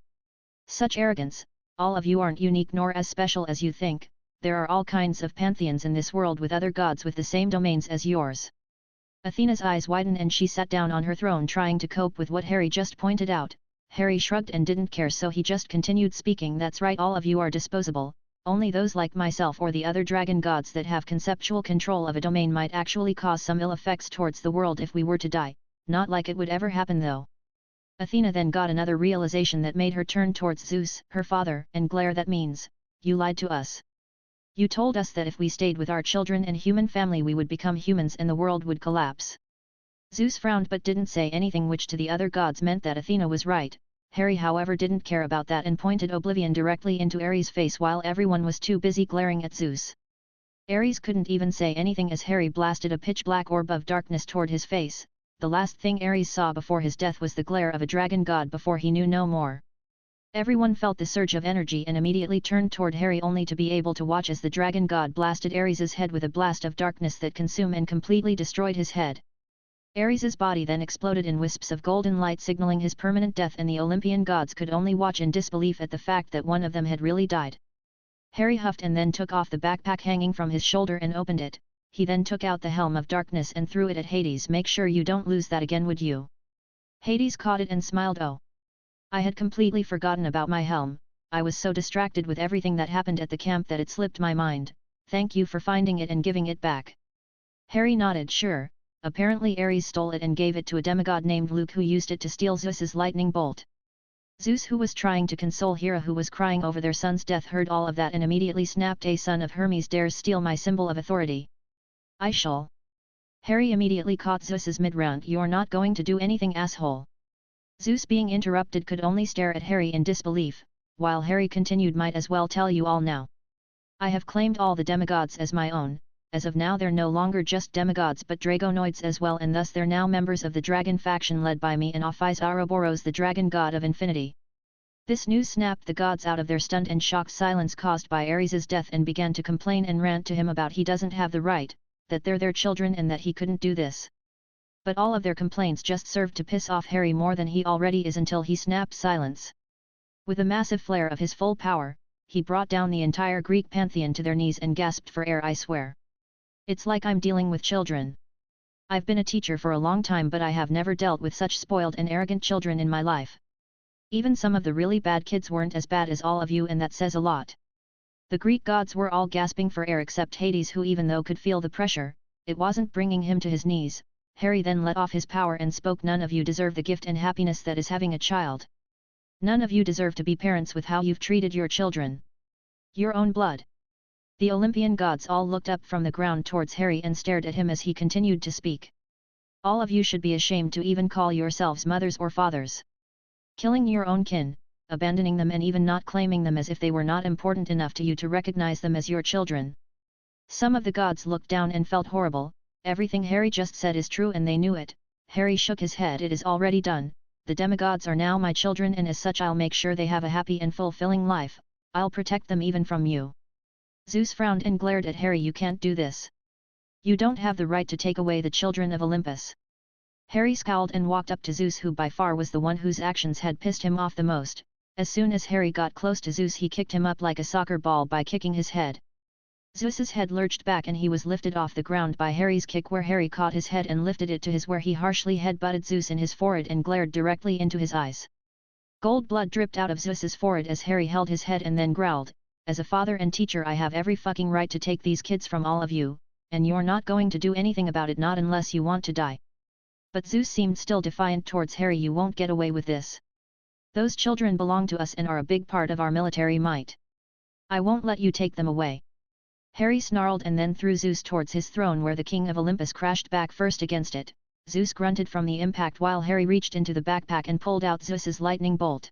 Such arrogance! All of you aren't unique nor as special as you think. There are all kinds of pantheons in this world with other gods with the same domains as yours." Athena's eyes widened and she sat down on her throne, trying to cope with what Harry just pointed out. Harry shrugged and didn't care, so he just continued speaking. "That's right, all of you are disposable. Only those like myself or the other dragon gods that have conceptual control of a domain might actually cause some ill effects towards the world if we were to die. Not like it would ever happen though." Athena then got another realization that made her turn towards Zeus, her father, and glare. "That means, you lied to us. You told us that if we stayed with our children and human family we would become humans and the world would collapse." Zeus frowned but didn't say anything, which to the other gods meant that Athena was right. Harry, however, didn't care about that and pointed Oblivion directly into Ares' face while everyone was too busy glaring at Zeus. Ares couldn't even say anything as Harry blasted a pitch-black orb of darkness toward his face. The last thing Ares saw before his death was the glare of a dragon god before he knew no more. Everyone felt the surge of energy and immediately turned toward Harry, only to be able to watch as the dragon god blasted Ares's head with a blast of darkness that consumed and completely destroyed his head. Ares's body then exploded in wisps of golden light, signaling his permanent death, and the Olympian gods could only watch in disbelief at the fact that one of them had really died. Harry huffed and then took off the backpack hanging from his shoulder and opened it. He then took out the helm of darkness and threw it at Hades. "Make sure you don't lose that again, would you?" Hades caught it and smiled. "Oh. I had completely forgotten about my helm. I was so distracted with everything that happened at the camp that it slipped my mind. Thank you for finding it and giving it back." Harry nodded. "Sure. Apparently Ares stole it and gave it to a demigod named Luke, who used it to steal Zeus's lightning bolt." Zeus, who was trying to console Hera, who was crying over their son's death, heard all of that and immediately snapped, "A son of Hermes dares steal my symbol of authority. I shall." Harry immediately caught Zeus's mid-round. "You're not going to do anything, asshole." Zeus, being interrupted, could only stare at Harry in disbelief, while Harry continued, "Might as well tell you all now. I have claimed all the demigods as my own. As of now they're no longer just demigods but dragonoids as well, and thus they're now members of the dragon faction led by me and Ophis Ouroboros, the dragon god of infinity. This news snapped the gods out of their stunned and shocked silence caused by Ares's death and began to complain and rant to him about he doesn't have the right, that they're their children and that he couldn't do this. But all of their complaints just served to piss off Harry more than he already is until he snapped silence. With a massive flare of his full power, he brought down the entire Greek pantheon to their knees and gasped for air. I swear. It's like I'm dealing with children. I've been a teacher for a long time but I have never dealt with such spoiled and arrogant children in my life. Even some of the really bad kids weren't as bad as all of you, and that says a lot. The Greek gods were all gasping for air except Hades, who even though could feel the pressure, it wasn't bringing him to his knees. Harry then let off his power and spoke. None of you deserve the gift and happiness that is having a child. None of you deserve to be parents with how you've treated your children. Your own blood. The Olympian gods all looked up from the ground towards Harry and stared at him as he continued to speak. All of you should be ashamed to even call yourselves mothers or fathers. Killing your own kin, abandoning them and even not claiming them as if they were not important enough to you to recognize them as your children. Some of the gods looked down and felt horrible. Everything Harry just said is true and they knew it. Harry shook his head. It is already done. The demigods are now my children and as such I'll make sure they have a happy and fulfilling life. I'll protect them even from you. Zeus frowned and glared at Harry. You can't do this. You don't have the right to take away the children of Olympus. Harry scowled and walked up to Zeus, who by far was the one whose actions had pissed him off the most. As soon as Harry got close to Zeus he kicked him up like a soccer ball by kicking his head. Zeus's head lurched back and he was lifted off the ground by Harry's kick, where Harry caught his head and lifted it to his, where he harshly head-butted Zeus in his forehead and glared directly into his eyes. Gold blood dripped out of Zeus's forehead as Harry held his head and then growled, "As a father and teacher I have every fucking right to take these kids from all of you, and you're not going to do anything about it, not unless you want to die." But Zeus seemed still defiant towards Harry. "You won't get away with this. Those children belong to us and are a big part of our military might. I won't let you take them away." Harry snarled and then threw Zeus towards his throne, where the king of Olympus crashed back first against it. Zeus grunted from the impact while Harry reached into the backpack and pulled out Zeus's lightning bolt.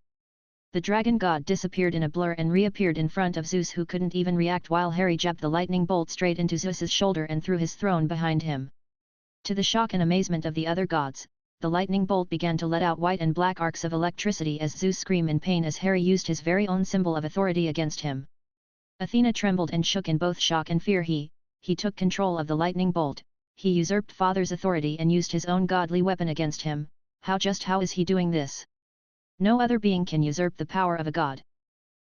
The dragon god disappeared in a blur and reappeared in front of Zeus, who couldn't even react while Harry jabbed the lightning bolt straight into Zeus's shoulder and threw his throne behind him. To the shock and amazement of the other gods, the lightning bolt began to let out white and black arcs of electricity as Zeus screamed in pain as Harry used his very own symbol of authority against him. Athena trembled and shook in both shock and fear. He took control of the lightning bolt. He usurped Father's authority and used his own godly weapon against him. How is he doing this? No other being can usurp the power of a god.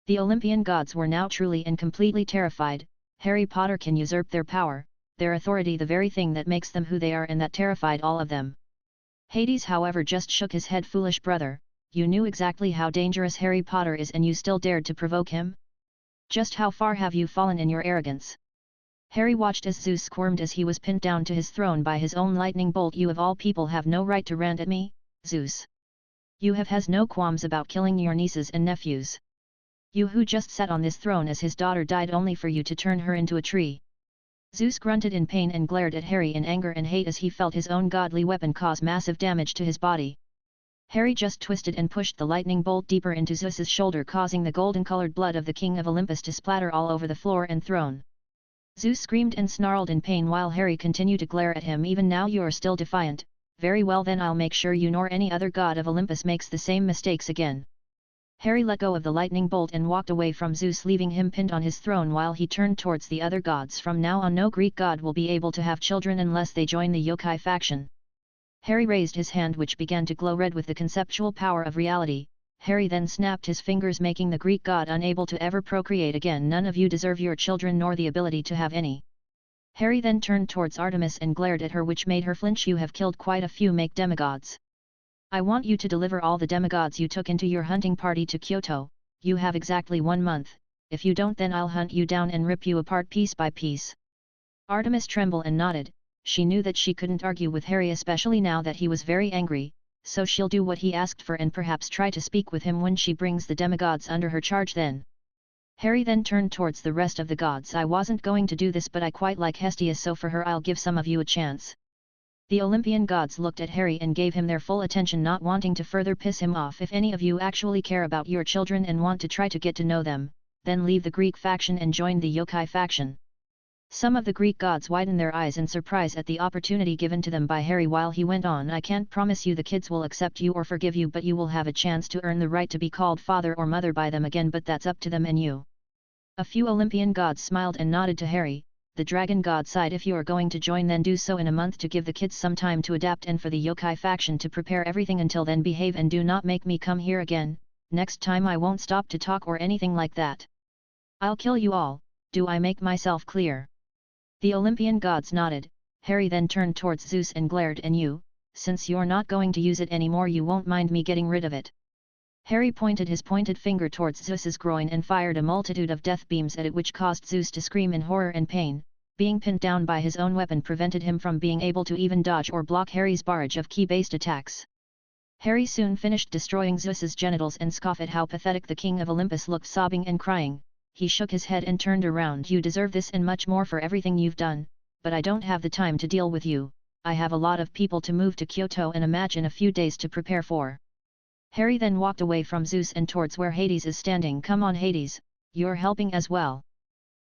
The Olympian gods were now truly and completely terrified. Harry Potter can usurp their power, their authority, the very thing that makes them who they are, and that terrified all of them. Hades, however, just shook his head. "Foolish brother, you knew exactly how dangerous Harry Potter is and you still dared to provoke him? Just how far have you fallen in your arrogance?" Harry watched as Zeus squirmed as he was pinned down to his throne by his own lightning bolt. "You of all people have no right to rant at me, Zeus. You has no qualms about killing your nieces and nephews. You who just sat on this throne as his daughter died only for you to turn her into a tree." Zeus grunted in pain and glared at Harry in anger and hate as he felt his own godly weapon cause massive damage to his body. Harry just twisted and pushed the lightning bolt deeper into Zeus's shoulder, causing the golden-colored blood of the king of Olympus to splatter all over the floor and throne. Zeus screamed and snarled in pain while Harry continued to glare at him. "Even now you're still defiant. Very well then, I'll make sure you nor any other god of Olympus makes the same mistakes again." Harry let go of the lightning bolt and walked away from Zeus, leaving him pinned on his throne while he turned towards the other gods. "From now on no Greek god will be able to have children unless they join the yokai faction." Harry raised his hand, which began to glow red with the conceptual power of reality. Harry then snapped his fingers, making the Greek god unable to ever procreate again. "None of you deserve your children nor the ability to have any." Harry then turned towards Artemis and glared at her, which made her flinch. "You have killed quite a few make demigods. I want you to deliver all the demigods you took into your hunting party to Kyoto. You have exactly 1 month. If you don't, then I'll hunt you down and rip you apart piece by piece." Artemis trembled and nodded. She knew that she couldn't argue with Harry, especially now that he was very angry, so she'll do what he asked for and perhaps try to speak with him when she brings the demigods under her charge then. Harry then turned towards the rest of the gods. "I wasn't going to do this, but I quite like Hestia, so for her I'll give some of you a chance." The Olympian gods looked at Harry and gave him their full attention, not wanting to further piss him off. "If any of you actually care about your children and want to try to get to know them, then leave the Greek faction and join the yokai faction. Some of the Greek gods widened their eyes in surprise at the opportunity given to them by Harry while he went on. I can't promise you the kids will accept you or forgive you, but you will have a chance to earn the right to be called father or mother by them again, but that's up to them and you. A few Olympian gods smiled and nodded to Harry. The dragon god sighed. If you are going to join, then do so in a month to give the kids some time to adapt and for the yokai faction to prepare everything. Until then, behave and do not make me come here again. Next time I won't stop to talk or anything like that. I'll kill you all. Do I make myself clear? The Olympian gods nodded. Harry then turned towards Zeus and glared, and you, since you're not going to use it anymore, you won't mind me getting rid of it. Harry pointed his pointed finger towards Zeus's groin and fired a multitude of death beams at it, which caused Zeus to scream in horror and pain. Being pinned down by his own weapon prevented him from being able to even dodge or block Harry's barrage of ki-based attacks. Harry soon finished destroying Zeus's genitals and scoffed at how pathetic the king of Olympus looked, sobbing and crying. He shook his head and turned around. You deserve this and much more for everything you've done, but I don't have the time to deal with you. I have a lot of people to move to Kyoto and a match in a few days to prepare for. Harry then walked away from Zeus and towards where Hades is standing. Come on Hades, you're helping as well.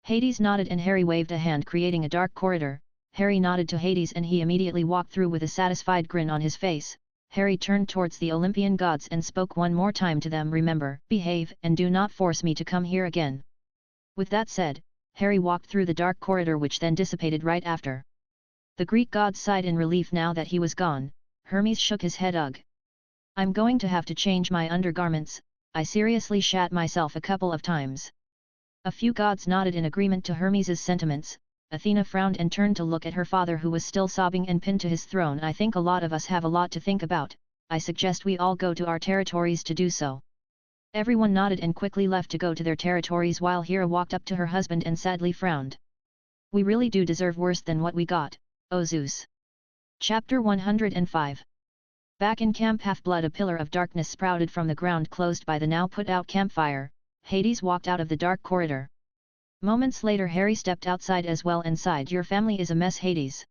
Hades nodded and Harry waved a hand, creating a dark corridor. Harry nodded to Hades and he immediately walked through with a satisfied grin on his face. Harry turned towards the Olympian gods and spoke one more time to them. Remember, behave and do not force me to come here again. With that said, Harry walked through the dark corridor, which then dissipated right after. The Greek gods sighed in relief now that he was gone. Hermes shook his head. Ugh. I'm going to have to change my undergarments. I seriously shat myself a couple of times. A few gods nodded in agreement to Hermes's sentiments. Athena frowned and turned to look at her father, who was still sobbing and pinned to his throne. I think a lot of us have a lot to think about. I suggest we all go to our territories to do so. Everyone nodded and quickly left to go to their territories, while Hera walked up to her husband and sadly frowned. We really do deserve worse than what we got, O Zeus. Chapter 105. Back in Camp Half-Blood, a pillar of darkness sprouted from the ground closed by the now put-out campfire. Hades walked out of the dark corridor. Moments later, Harry stepped outside as well and sighed. Your family is a mess, Hades.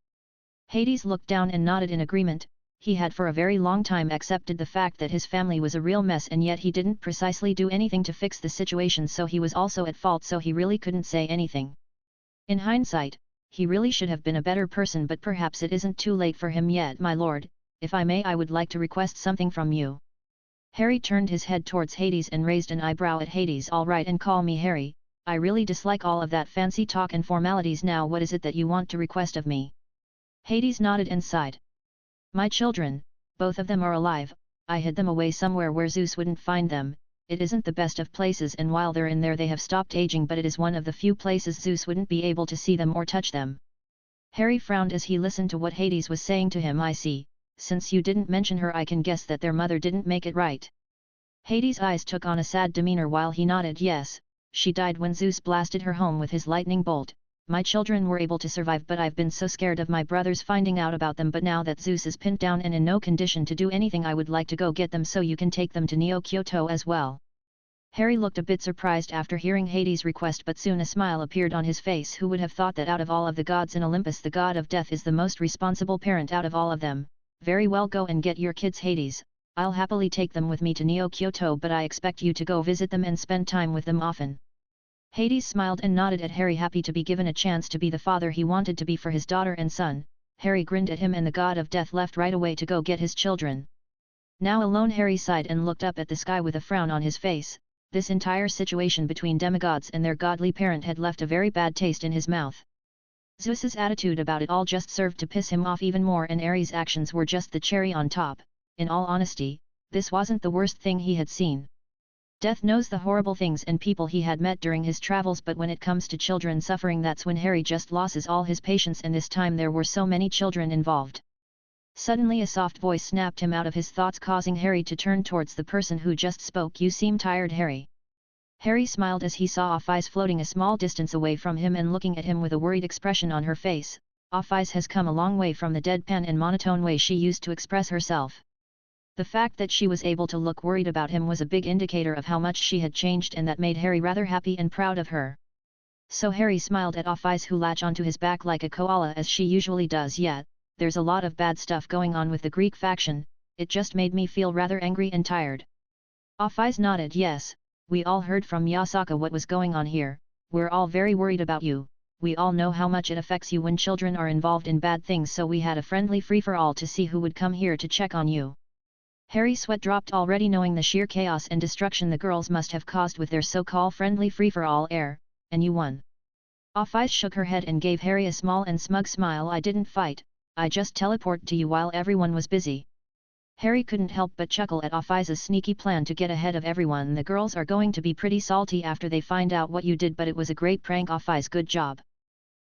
Hades looked down and nodded in agreement. He had for a very long time accepted the fact that his family was a real mess, and yet he didn't precisely do anything to fix the situation, so he was also at fault, so he really couldn't say anything. In hindsight, he really should have been a better person, but perhaps it isn't too late for him yet. My lord, if I may, I would like to request something from you. Harry turned his head towards Hades and raised an eyebrow at Hades. All right, and call me Harry. I really dislike all of that fancy talk and formalities now. What is it that you want to request of me? Hades nodded and sighed. My children, both of them are alive. I hid them away somewhere where Zeus wouldn't find them. It isn't the best of places, and while they're in there they have stopped aging, but it is one of the few places Zeus wouldn't be able to see them or touch them. Harry frowned as he listened to what Hades was saying to him. I see. Since you didn't mention her, I can guess that their mother didn't make it right. Hades' eyes took on a sad demeanor while he nodded. Yes, she died when Zeus blasted her home with his lightning bolt. My children were able to survive, but I've been so scared of my brothers finding out about them. But now that Zeus is pinned down and in no condition to do anything, I would like to go get them so you can take them to Neo Kyoto as well. Harry looked a bit surprised after hearing Hades' request, but soon a smile appeared on his face. Who would have thought that out of all of the gods in Olympus, the god of death is the most responsible parent out of all of them? Very well, go and get your kids, Hades. I'll happily take them with me to Neo Kyoto, but I expect you to go visit them and spend time with them often. Hades smiled and nodded at Harry, happy to be given a chance to be the father he wanted to be for his daughter and son. Harry grinned at him, and the god of death left right away to go get his children. Now alone, Harry sighed and looked up at the sky with a frown on his face. This entire situation between demigods and their godly parent had left a very bad taste in his mouth. Zeus's attitude about it all just served to piss him off even more, and Ares' actions were just the cherry on top. In all honesty, this wasn't the worst thing he had seen. Death knows the horrible things and people he had met during his travels, but when it comes to children suffering, that's when Harry just loses all his patience, and this time there were so many children involved. Suddenly a soft voice snapped him out of his thoughts, causing Harry to turn towards the person who just spoke. You seem tired, Harry. Harry smiled as he saw Off-Eyes floating a small distance away from him and looking at him with a worried expression on her face. Off-Eyes has come a long way from the deadpan and monotone way she used to express herself. The fact that she was able to look worried about him was a big indicator of how much she had changed, and that made Harry rather happy and proud of her. So Harry smiled at Off-Eyes, who latched onto his back like a koala as she usually does. Yeah, there's a lot of bad stuff going on with the Greek faction. It just made me feel rather angry and tired. Off-Eyes nodded. Yes, we all heard from Yasaka what was going on here, we're all very worried about you, we all know how much it affects you when children are involved in bad things, so we had a friendly free-for-all to see who would come here to check on you. Harry's sweat dropped already, knowing the sheer chaos and destruction the girls must have caused with their so-called friendly free-for-all air, and you won. Off-Ice shook her head and gave Harry a small and smug smile. I didn't fight, I just teleported to you while everyone was busy. Harry couldn't help but chuckle at Off-Ice's sneaky plan to get ahead of everyone. The girls are going to be pretty salty after they find out what you did, but it was a great prank, Off-Ice, good job.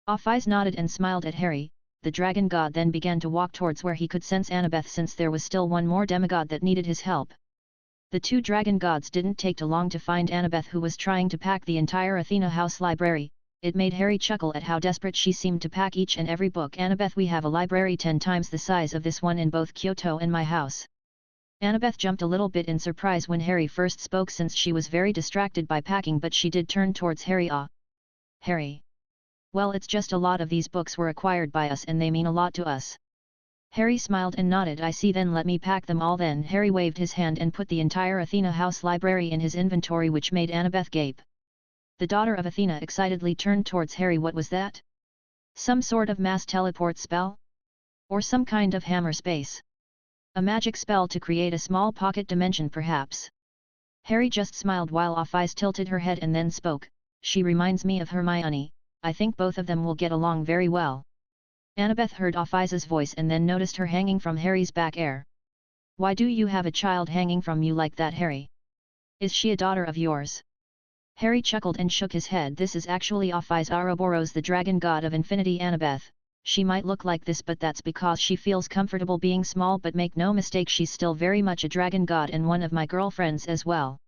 Off-Ice nodded and smiled at Harry. The dragon god then began to walk towards where he could sense Annabeth, since there was still one more demigod that needed his help. The two dragon gods didn't take too long to find Annabeth, who was trying to pack the entire Athena house library. It made Harry chuckle at how desperate she seemed to pack each and every book. Annabeth, we have a library 10 times the size of this one in both Kyoto and my house. Annabeth jumped a little bit in surprise when Harry first spoke, since she was very distracted by packing, but she did turn towards Harry. Ah, Harry. Well, it's just a lot of these books were acquired by us and they mean a lot to us. Harry smiled and nodded. I see, then let me pack them all then. Harry waved his hand and put the entire Athena house library in his inventory, which made Annabeth gape. The daughter of Athena excitedly turned towards Harry. What was that? Some sort of mass teleport spell? Or some kind of hammer space? A magic spell to create a small pocket dimension, perhaps? Harry just smiled while Off-Ice tilted her head and then spoke. She reminds me of Hermione, I think both of them will get along very well. Annabeth heard Off-Ice's voice and then noticed her hanging from Harry's back ear. Why do you have a child hanging from you like that, Harry? Is she a daughter of yours? Harry chuckled and shook his head. This is actually Off-Ice Ouroboros, the dragon god of infinity. Annabeth, she might look like this, but that's because she feels comfortable being small, but make no mistake, she's still very much a dragon god and one of my girlfriends as well.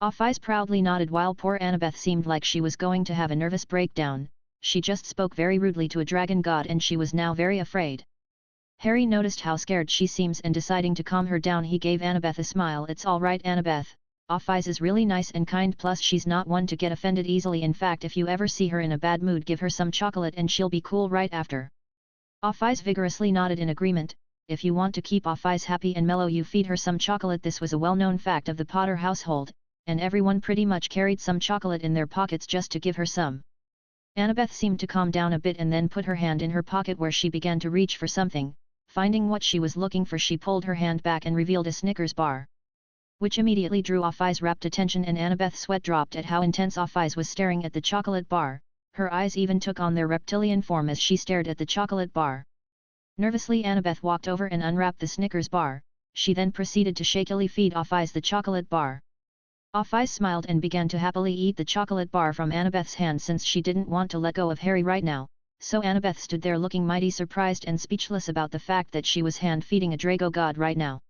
Off-Ice proudly nodded while poor Annabeth seemed like she was going to have a nervous breakdown. She just spoke very rudely to a dragon god and she was now very afraid. Harry noticed how scared she seems and deciding to calm her down, he gave Annabeth a smile. It's all right, Annabeth. Off-Ice is really nice and kind, plus she's not one to get offended easily. In fact, if you ever see her in a bad mood, give her some chocolate and she'll be cool right after. Off-Ice vigorously nodded in agreement. If you want to keep Off-Ice happy and mellow, you feed her some chocolate. This was a well-known fact of the Potter household, and everyone pretty much carried some chocolate in their pockets just to give her some. Annabeth seemed to calm down a bit and then put her hand in her pocket where she began to reach for something. Finding what she was looking for, she pulled her hand back and revealed a Snickers bar, which immediately drew Off-Ice's rapt attention, and Annabeth's sweat dropped at how intense Off-Ice was staring at the chocolate bar. Her eyes even took on their reptilian form as she stared at the chocolate bar. Nervously, Annabeth walked over and unwrapped the Snickers bar. She then proceeded to shakily feed Off-Ice the chocolate bar. Off-Ice smiled and began to happily eat the chocolate bar from Annabeth's hand, since she didn't want to let go of Harry right now. So Annabeth stood there looking mighty surprised and speechless about the fact that she was hand-feeding a Drago god right now.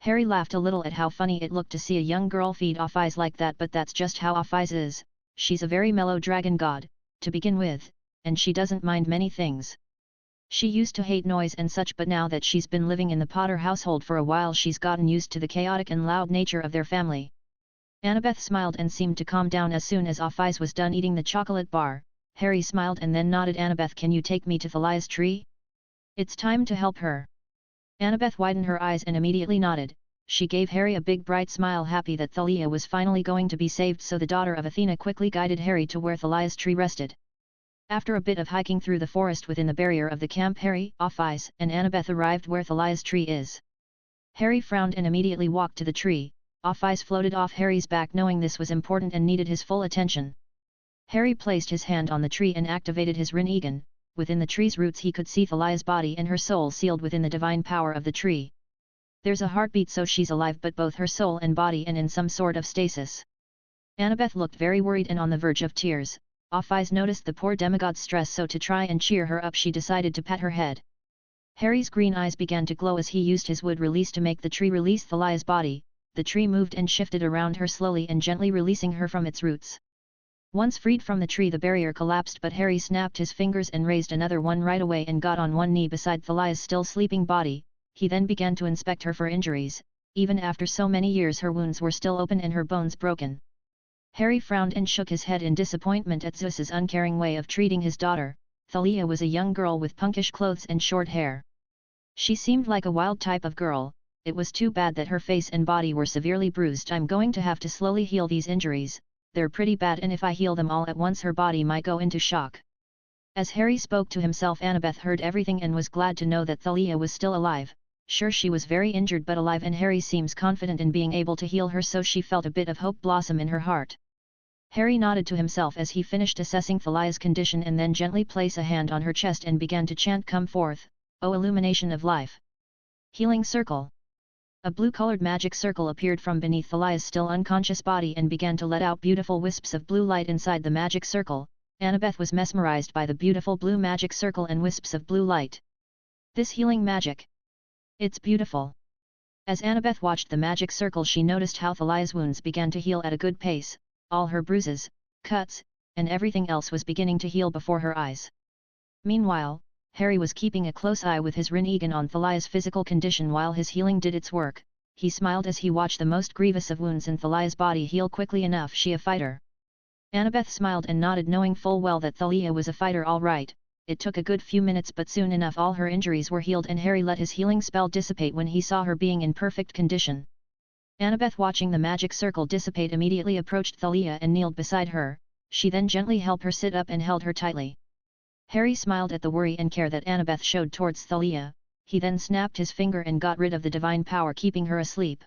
Harry laughed a little at how funny it looked to see a young girl feed Off-Ice like that, but that's just how Off-Ice is. She's a very mellow dragon god, to begin with, and she doesn't mind many things. She used to hate noise and such, but now that she's been living in the Potter household for a while, she's gotten used to the chaotic and loud nature of their family. Annabeth smiled and seemed to calm down as soon as Off-Ice was done eating the chocolate bar. Harry smiled and then nodded. Annabeth, can you take me to Thalia's tree? It's time to help her. Annabeth widened her eyes and immediately nodded. She gave Harry a big bright smile, happy that Thalia was finally going to be saved, so the daughter of Athena quickly guided Harry to where Thalia's tree rested. After a bit of hiking through the forest within the barrier of the camp, Harry, Off-Ice, and Annabeth arrived where Thalia's tree is. Harry frowned and immediately walked to the tree. Off-Ice floated off Harry's back, knowing this was important and needed his full attention. Harry placed his hand on the tree and activated his Rinnegan. Within the tree's roots he could see Thalia's body and her soul sealed within the divine power of the tree. There's a heartbeat, so she's alive, but both her soul and body and in some sort of stasis. Annabeth looked very worried and on the verge of tears. Off-Ice noticed the poor demigod's stress, so to try and cheer her up she decided to pat her head. Harry's green eyes began to glow as he used his wood release to make the tree release Thalia's body. The tree moved and shifted around her slowly and gently, releasing her from its roots. Once freed from the tree, the barrier collapsed, but Harry snapped his fingers and raised another one right away and got on one knee beside Thalia's still sleeping body. He then began to inspect her for injuries. Even after so many years, her wounds were still open and her bones broken. Harry frowned and shook his head in disappointment at Zeus's uncaring way of treating his daughter. Thalia was a young girl with punkish clothes and short hair. She seemed like a wild type of girl. it was too bad that her face and body were severely bruised. I'm going to have to slowly heal these injuries, they're pretty bad, and if I heal them all at once her body might go into shock. As Harry spoke to himself, Annabeth heard everything and was glad to know that Thalia was still alive. Sure, she was very injured but alive, and Harry seems confident in being able to heal her, so she felt a bit of hope blossom in her heart. Harry nodded to himself as he finished assessing Thalia's condition and then gently placed a hand on her chest and began to chant, "Come forth, O illumination of life." Healing circle. A blue-colored magic circle appeared from beneath Thalia's still unconscious body and began to let out beautiful wisps of blue light inside the magic circle. Annabeth was mesmerized by the beautiful blue magic circle and wisps of blue light. This healing magic. It's beautiful. As Annabeth watched the magic circle, she noticed how Thalia's wounds began to heal at a good pace. All her bruises, cuts, and everything else was beginning to heal before her eyes. Meanwhile, Harry was keeping a close eye with his Rinnegan on Thalia's physical condition while his healing did its work. He smiled as he watched the most grievous of wounds in Thalia's body heal quickly enough. She a fighter. Annabeth smiled and nodded, knowing full well that Thalia was a fighter all right. It took a good few minutes, but soon enough all her injuries were healed and Harry let his healing spell dissipate when he saw her being in perfect condition. Annabeth, watching the magic circle dissipate, immediately approached Thalia and kneeled beside her. She then gently helped her sit up and held her tightly. Harry smiled at the worry and care that Annabeth showed towards Thalia. He then snapped his finger and got rid of the divine power keeping her asleep.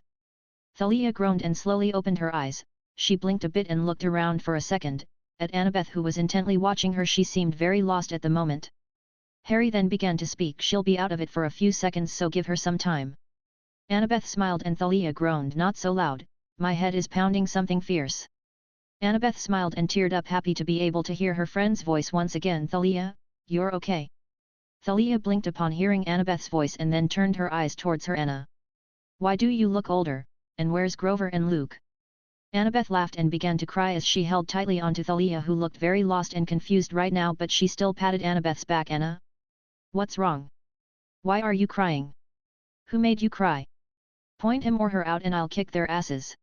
Thalia groaned and slowly opened her eyes. She blinked a bit and looked around for a second. At Annabeth, who was intently watching her, she seemed very lost at the moment. Harry then began to speak. "She'll be out of it for a few seconds, so give her some time." Annabeth smiled and Thalia groaned, "Not so loud, my head is pounding something fierce." Annabeth smiled and teared up, happy to be able to hear her friend's voice once again. "Thalia, you're okay?" Thalia blinked upon hearing Annabeth's voice and then turned her eyes towards her. "Anna, why do you look older, and where's Grover and Luke?" Annabeth laughed and began to cry as she held tightly onto Thalia, who looked very lost and confused right now, but she still patted Annabeth's back. "Anna, what's wrong? Why are you crying? Who made you cry? Point him or her out and I'll kick their asses."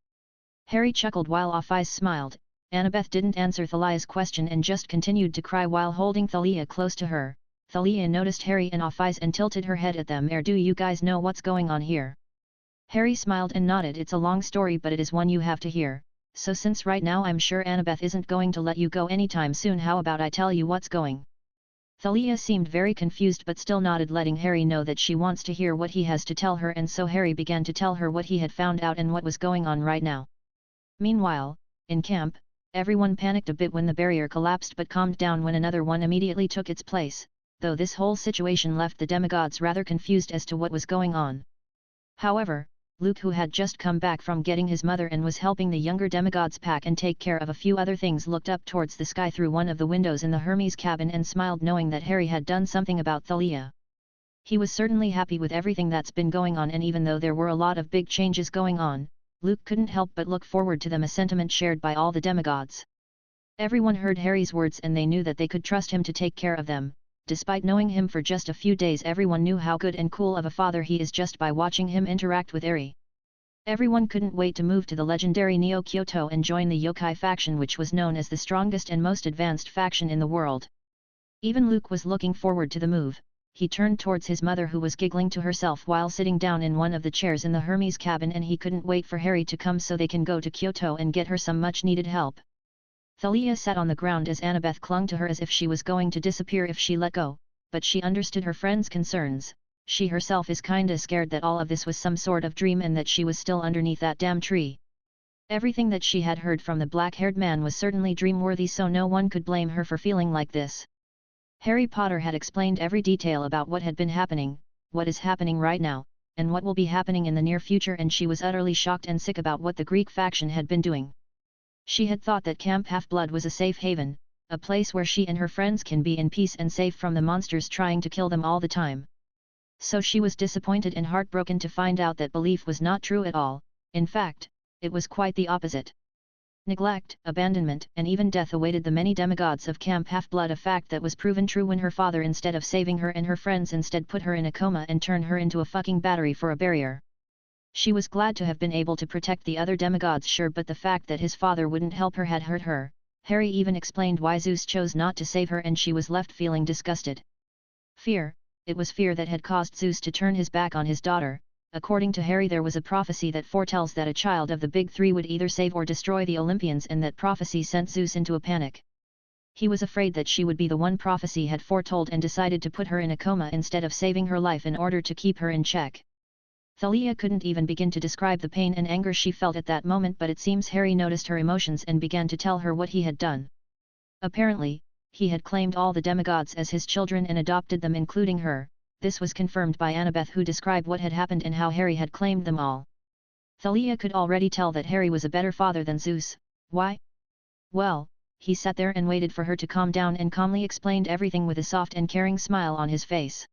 Harry chuckled while Off-Eyes smiled. Annabeth didn't answer Thalia's question and just continued to cry while holding Thalia close to her. Thalia noticed Harry and Off-Eyes and tilted her head at them. "Do you guys know what's going on here?" Harry smiled and nodded. "It's a long story, but it is one you have to hear, so since right now I'm sure Annabeth isn't going to let you go anytime soon, how about I tell you what's going?" Thalia seemed very confused but still nodded, letting Harry know that she wants to hear what he has to tell her, and so Harry began to tell her what he had found out and what was going on right now. Meanwhile, in camp, everyone panicked a bit when the barrier collapsed but calmed down when another one immediately took its place, though this whole situation left the demigods rather confused as to what was going on. However, Luke, who had just come back from getting his mother and was helping the younger demigods pack and take care of a few other things, looked up towards the sky through one of the windows in the Hermes cabin and smiled, knowing that Harry had done something about Thalia. He was certainly happy with everything that's been going on, and even though there were a lot of big changes going on, Luke couldn't help but look forward to them, a sentiment shared by all the demigods. Everyone heard Harry's words and they knew that they could trust him to take care of them. Despite knowing him for just a few days, everyone knew how good and cool of a father he is just by watching him interact with Eri. Everyone couldn't wait to move to the legendary Neo Kyoto and join the yokai faction, which was known as the strongest and most advanced faction in the world. Even Luke was looking forward to the move. He turned towards his mother, who was giggling to herself while sitting down in one of the chairs in the Hermes cabin, and he couldn't wait for Harry to come so they can go to Kyoto and get her some much needed help. Thalia sat on the ground as Annabeth clung to her as if she was going to disappear if she let go, but she understood her friend's concerns. She herself is kinda scared that all of this was some sort of dream and that she was still underneath that damn tree. Everything that she had heard from the black-haired man was certainly dream-worthy, so no one could blame her for feeling like this. Harry Potter had explained every detail about what had been happening, what is happening right now, and what will be happening in the near future, and she was utterly shocked and sick about what the Greek faction had been doing. She had thought that Camp Half-Blood was a safe haven, a place where she and her friends can be in peace and safe from the monsters trying to kill them all the time. So she was disappointed and heartbroken to find out that belief was not true at all. In fact, it was quite the opposite. Neglect, abandonment, and even death awaited the many demigods of Camp Half-Blood, a fact that was proven true when her father, instead of saving her and her friends, instead put her in a coma and turned her into a fucking battery for a barrier. She was glad to have been able to protect the other demigods, sure, but the fact that his father wouldn't help her had hurt her. Harry even explained why Zeus chose not to save her, and she was left feeling disgusted. Fear, it was fear that had caused Zeus to turn his back on his daughter. according to Harry there was a prophecy that foretells that a child of the Big Three would either save or destroy the Olympians, and that prophecy sent Zeus into a panic. He was afraid that she would be the one prophecy had foretold and decided to put her in a coma instead of saving her life in order to keep her in check. Thalia couldn't even begin to describe the pain and anger she felt at that moment, but it seems Harry noticed her emotions and began to tell her what he had done. Apparently, he had claimed all the demigods as his children and adopted them, including her. This was confirmed by Annabeth, who described what had happened and how Harry had claimed them all. Thalia could already tell that Harry was a better father than Zeus. Why? Well, he sat there and waited for her to calm down and calmly explained everything with a soft and caring smile on his face.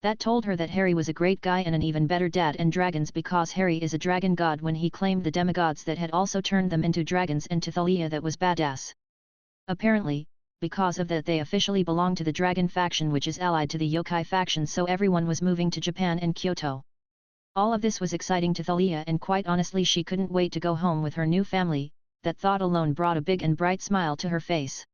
That told her that Harry was a great guy and an even better dad and dragons, because Harry is a dragon god when he claimed the demigods that had also turned them into dragons, and to Thalia that was badass. Apparently, because of that they officially belong to the dragon faction, which is allied to the yokai faction, so everyone was moving to Japan and Kyoto. All of this was exciting to Thalia, and quite honestly she couldn't wait to go home with her new family. That thought alone brought a big and bright smile to her face.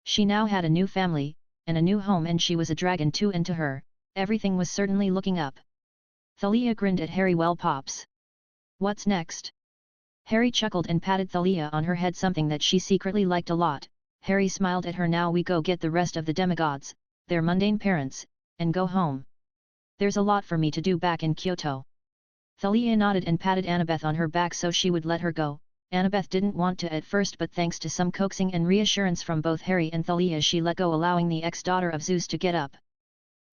She now had a new family, and a new home, and she was a dragon too, and to her, everything was certainly looking up. Thalia grinned at Harry. Well, Pops. What's next? Harry chuckled and patted Thalia on her head, something that she secretly liked a lot. Harry smiled at her. Now we go get the rest of the demigods, their mundane parents, and go home. There's a lot for me to do back in Kyoto. Thalia nodded and patted Annabeth on her back so she would let her go. Annabeth didn't want to at first, but thanks to some coaxing and reassurance from both Harry and Thalia she let go, allowing the ex-daughter of Zeus to get up.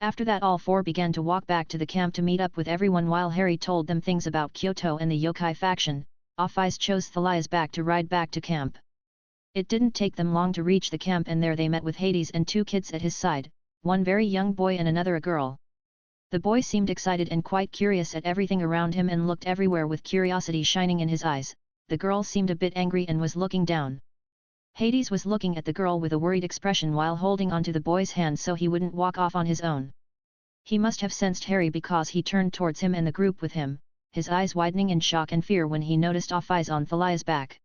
After that all four began to walk back to the camp to meet up with everyone while Harry told them things about Kyoto and the yokai faction. Offis chose Thalia's back to ride back to camp. It didn't take them long to reach the camp, and there they met with Hades and two kids at his side, one very young boy and another a girl. The boy seemed excited and quite curious at everything around him and looked everywhere with curiosity shining in his eyes. The girl seemed a bit angry and was looking down. Hades was looking at the girl with a worried expression while holding onto the boy's hand so he wouldn't walk off on his own. He must have sensed Harry because he turned towards him and the group with him, his eyes widening in shock and fear when he noticed Offis on Thalia's back.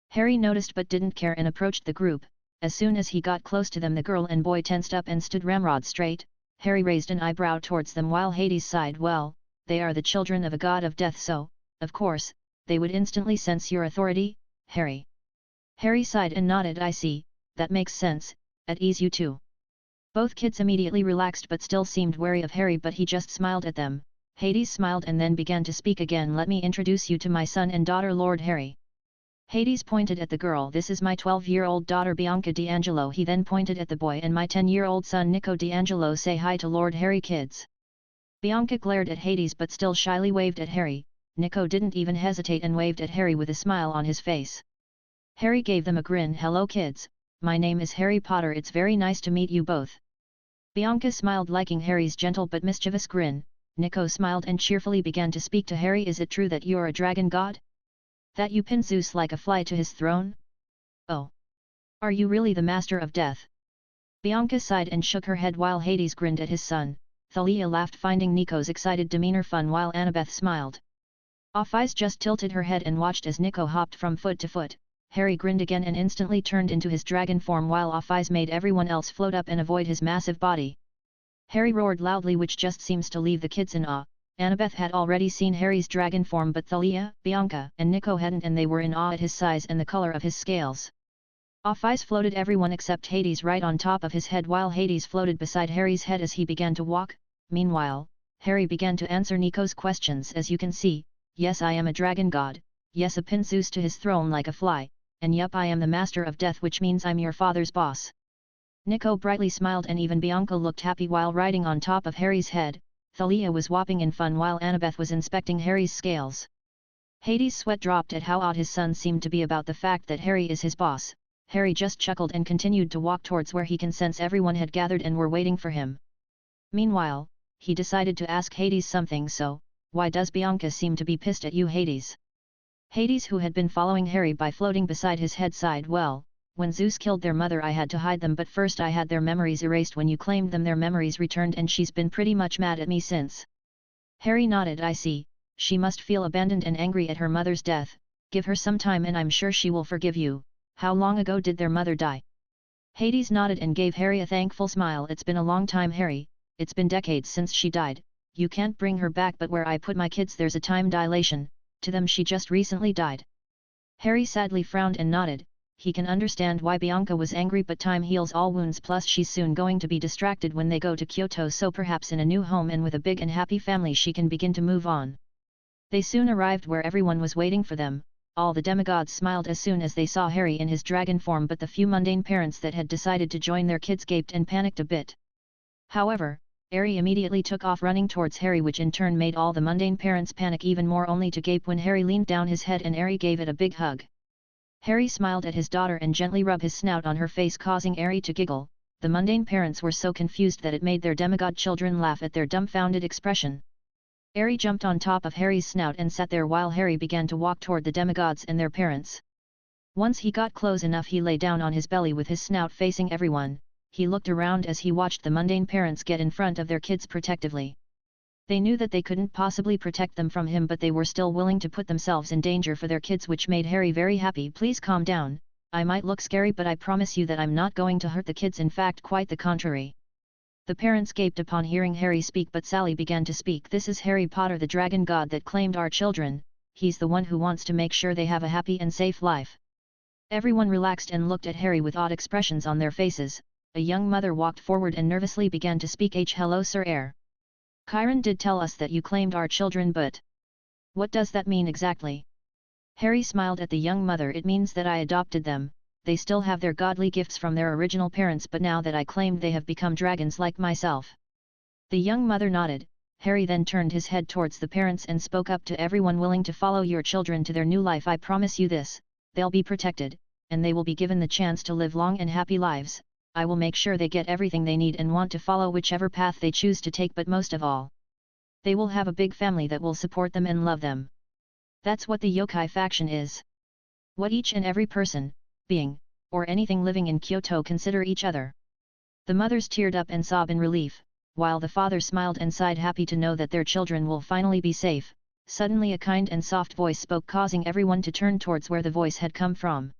Harry noticed but didn't care and approached the group. As soon as he got close to them the girl and boy tensed up and stood ramrod straight. Harry raised an eyebrow towards them while Hades sighed. Well, they are the children of a god of death, so, of course, they would instantly sense your authority, Harry. Harry sighed and nodded. I see, that makes sense. At ease, you two. Both kids immediately relaxed but still seemed wary of Harry, but he just smiled at them. Hades smiled and then began to speak again. Let me introduce you to my son and daughter, Lord Harry. Hades pointed at the girl. This is my 12-year-old daughter Bianca D'Angelo. He then pointed at the boy. And my 10-year-old son Nico D'Angelo. Say hi to Lord Harry, kids. Bianca glared at Hades but still shyly waved at Harry. Nico didn't even hesitate and waved at Harry with a smile on his face. Harry gave them a grin. Hello kids, my name is Harry Potter. It's very nice to meet you both. Bianca smiled, liking Harry's gentle but mischievous grin. Nico smiled and cheerfully began to speak to Harry. Is it true that you're a dragon god? That you pin Zeus like a fly to his throne? Oh. Are you really the master of death? Bianca sighed and shook her head while Hades grinned at his son. Thalia laughed, finding Nico's excited demeanor fun, while Annabeth smiled. Offis just tilted her head and watched as Nico hopped from foot to foot. Harry grinned again and instantly turned into his dragon form while Offis made everyone else float up and avoid his massive body. Harry roared loudly, which just seems to leave the kids in awe. Annabeth had already seen Harry's dragon form, but Thalia, Bianca and Nico hadn't, and they were in awe at his size and the color of his scales. Offis floated everyone except Hades right on top of his head, while Hades floated beside Harry's head as he began to walk. Meanwhile, Harry began to answer Nico's questions. As you can see, yes, I am a dragon god, yes, I pin Zeus to his throne like a fly, and yup, I am the master of death, which means I'm your father's boss. Nico brightly smiled and even Bianca looked happy while riding on top of Harry's head. Thalia was whopping in fun while Annabeth was inspecting Harry's scales. Hades' sweat dropped at how odd his son seemed to be about the fact that Harry is his boss. Harry just chuckled and continued to walk towards where he can sense everyone had gathered and were waiting for him. Meanwhile, he decided to ask Hades something. So, why does Bianca seem to be pissed at you, Hades? Hades, who had been following Harry by floating beside his head, sighed. Well, when Zeus killed their mother I had to hide them, but first I had their memories erased. When you claimed them their memories returned, and she's been pretty much mad at me since. Harry nodded. I see, she must feel abandoned and angry at her mother's death. Give her some time and I'm sure she will forgive you. How long ago did their mother die? Hades nodded and gave Harry a thankful smile. It's been a long time, Harry, it's been decades since she died, you can't bring her back, but where I put my kids there's a time dilation, to them she just recently died. Harry sadly frowned and nodded. He can understand why Bianca was angry, but time heals all wounds, plus she's soon going to be distracted when they go to Kyoto, so perhaps in a new home and with a big and happy family she can begin to move on. They soon arrived where everyone was waiting for them. All the demigods smiled as soon as they saw Harry in his dragon form, but the few mundane parents that had decided to join their kids gaped and panicked a bit. However, Harry immediately took off running towards Harry, which in turn made all the mundane parents panic even more, only to gape when Harry leaned down his head and Harry gave it a big hug. Harry smiled at his daughter and gently rubbed his snout on her face, causing Harry to giggle. The mundane parents were so confused that it made their demigod children laugh at their dumbfounded expression. Harry jumped on top of Harry's snout and sat there while Harry began to walk toward the demigods and their parents. Once he got close enough, he lay down on his belly with his snout facing everyone. He looked around as he watched the mundane parents get in front of their kids protectively. They knew that they couldn't possibly protect them from him, but they were still willing to put themselves in danger for their kids, which made Harry very happy. Please calm down, I might look scary, but I promise you that I'm not going to hurt the kids, in fact quite the contrary. The parents gaped upon hearing Harry speak, but Sally began to speak. This is Harry Potter, the dragon god that claimed our children. He's the one who wants to make sure they have a happy and safe life. Everyone relaxed and looked at Harry with odd expressions on their faces. A young mother walked forward and nervously began to speak. Hello Sir Eyre. Chiron did tell us that you claimed our children, but what does that mean exactly? Harry smiled at the young mother. It means that I adopted them. They still have their godly gifts from their original parents, but now that I claimed, they have become dragons like myself. The young mother nodded. Harry then turned his head towards the parents and spoke up to everyone willing to follow your children to their new life. I promise you this, they'll be protected, and they will be given the chance to live long and happy lives. I will make sure they get everything they need and want to follow whichever path they choose to take, but most of all, they will have a big family that will support them and love them. That's what the yokai faction is. What each and every person, being, or anything living in Kyoto consider each other. The mothers teared up and sobbed in relief, while the father smiled and sighed, happy to know that their children will finally be safe. Suddenly a kind and soft voice spoke, causing everyone to turn towards where the voice had come from.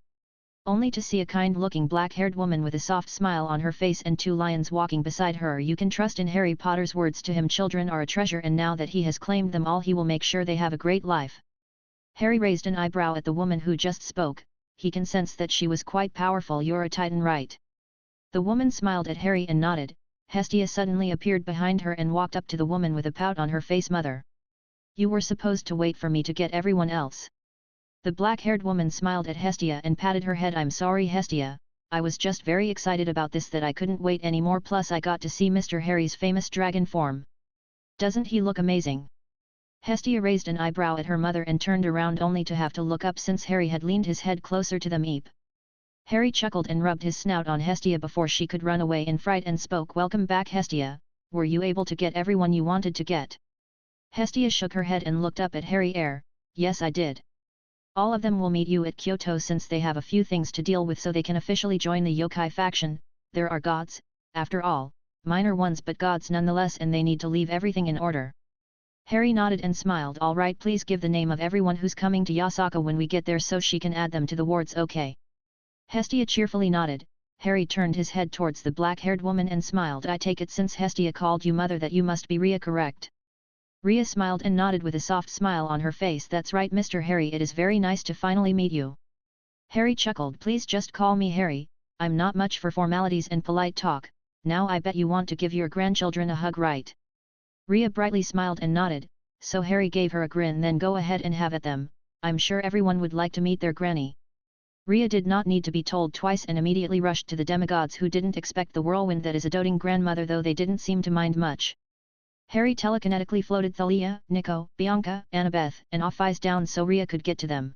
Only to see a kind-looking black-haired woman with a soft smile on her face and two lions walking beside her. You can trust in Harry Potter's words to him. Children are a treasure, and now that he has claimed them all, he will make sure they have a great life. Harry raised an eyebrow at the woman who just spoke. He can sense that she was quite powerful. You're a titan, right? The woman smiled at Harry and nodded. Hestia suddenly appeared behind her and walked up to the woman with a pout on her face. Mother, you were supposed to wait for me to get everyone else. The black-haired woman smiled at Hestia and patted her head. I'm sorry Hestia, I was just very excited about this that I couldn't wait anymore, plus I got to see Mr. Harry's famous dragon form. Doesn't he look amazing? Hestia raised an eyebrow at her mother and turned around only to have to look up since Harry had leaned his head closer to them. Eep. Harry chuckled and rubbed his snout on Hestia before she could run away in fright and spoke. Welcome back Hestia, were you able to get everyone you wanted to get? Hestia shook her head and looked up at Harry. Yes I did. All of them will meet you at Kyoto since they have a few things to deal with so they can officially join the yokai faction. There are gods, after all, minor ones but gods nonetheless, and they need to leave everything in order. Harry nodded and smiled. All right, please give the name of everyone who's coming to Yasaka when we get there so she can add them to the wards. Okay. Hestia cheerfully nodded. Harry turned his head towards the black-haired woman and smiled. I take it since Hestia called you mother that you must be Rhea, correct? Rhea smiled and nodded with a soft smile on her face. That's right Mr. Harry, it is very nice to finally meet you. Harry chuckled. Please just call me Harry, I'm not much for formalities and polite talk. Now I bet you want to give your grandchildren a hug, right? Rhea brightly smiled and nodded, so Harry gave her a grin. Then go ahead and have at them, I'm sure everyone would like to meet their granny. Rhea did not need to be told twice and immediately rushed to the demigods, who didn't expect the whirlwind that is a doting grandmother, though they didn't seem to mind much. Harry telekinetically floated Thalia, Nico, Bianca, Annabeth, and Ophis down so Rhea could get to them.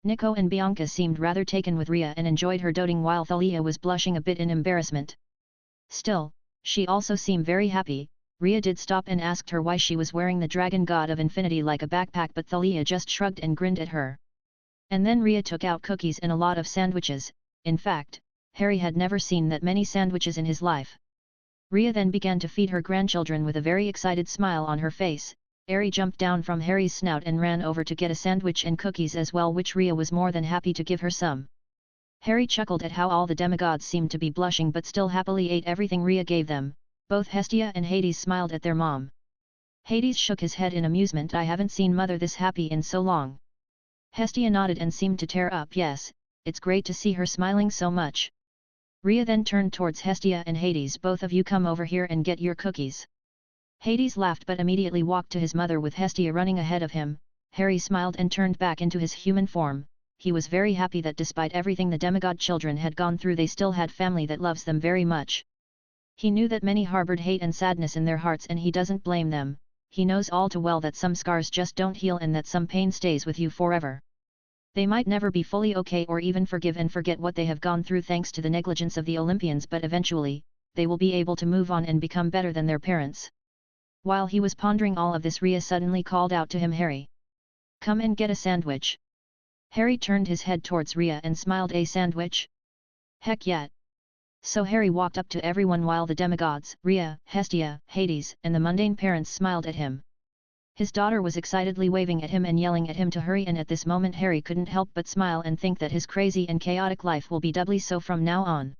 Nico and Bianca seemed rather taken with Rhea and enjoyed her doting, while Thalia was blushing a bit in embarrassment. Still, she also seemed very happy. Rhea did stop and asked her why she was wearing the Dragon God of Infinity like a backpack, but Thalia just shrugged and grinned at her. And then Rhea took out cookies and a lot of sandwiches. In fact, Harry had never seen that many sandwiches in his life. Rhea then began to feed her grandchildren with a very excited smile on her face. Harry jumped down from Harry's snout and ran over to get a sandwich and cookies as well, which Rhea was more than happy to give her some. Harry chuckled at how all the demigods seemed to be blushing but still happily ate everything Rhea gave them. Both Hestia and Hades smiled at their mom. Hades shook his head in amusement. I haven't seen mother this happy in so long. Hestia nodded and seemed to tear up. Yes, it's great to see her smiling so much. Rhea then turned towards Hestia and Hades. Both of you come over here and get your cookies. Hades laughed but immediately walked to his mother with Hestia running ahead of him. Harry smiled and turned back into his human form. He was very happy that despite everything the demigod children had gone through they still had family that loves them very much. He knew that many harbored hate and sadness in their hearts and he doesn't blame them. He knows all too well that some scars just don't heal and that some pain stays with you forever. They might never be fully okay or even forgive and forget what they have gone through thanks to the negligence of the Olympians, but eventually, they will be able to move on and become better than their parents. While he was pondering all of this, Rhea suddenly called out to him, Harry. Come and get a sandwich. Harry turned his head towards Rhea and smiled. A sandwich? Heck yeah! So Harry walked up to everyone while the demigods, Rhea, Hestia, Hades, and the mundane parents smiled at him. His daughter was excitedly waving at him and yelling at him to hurry, and at this moment Harry couldn't help but smile and think that his crazy and chaotic life will be doubly so from now on.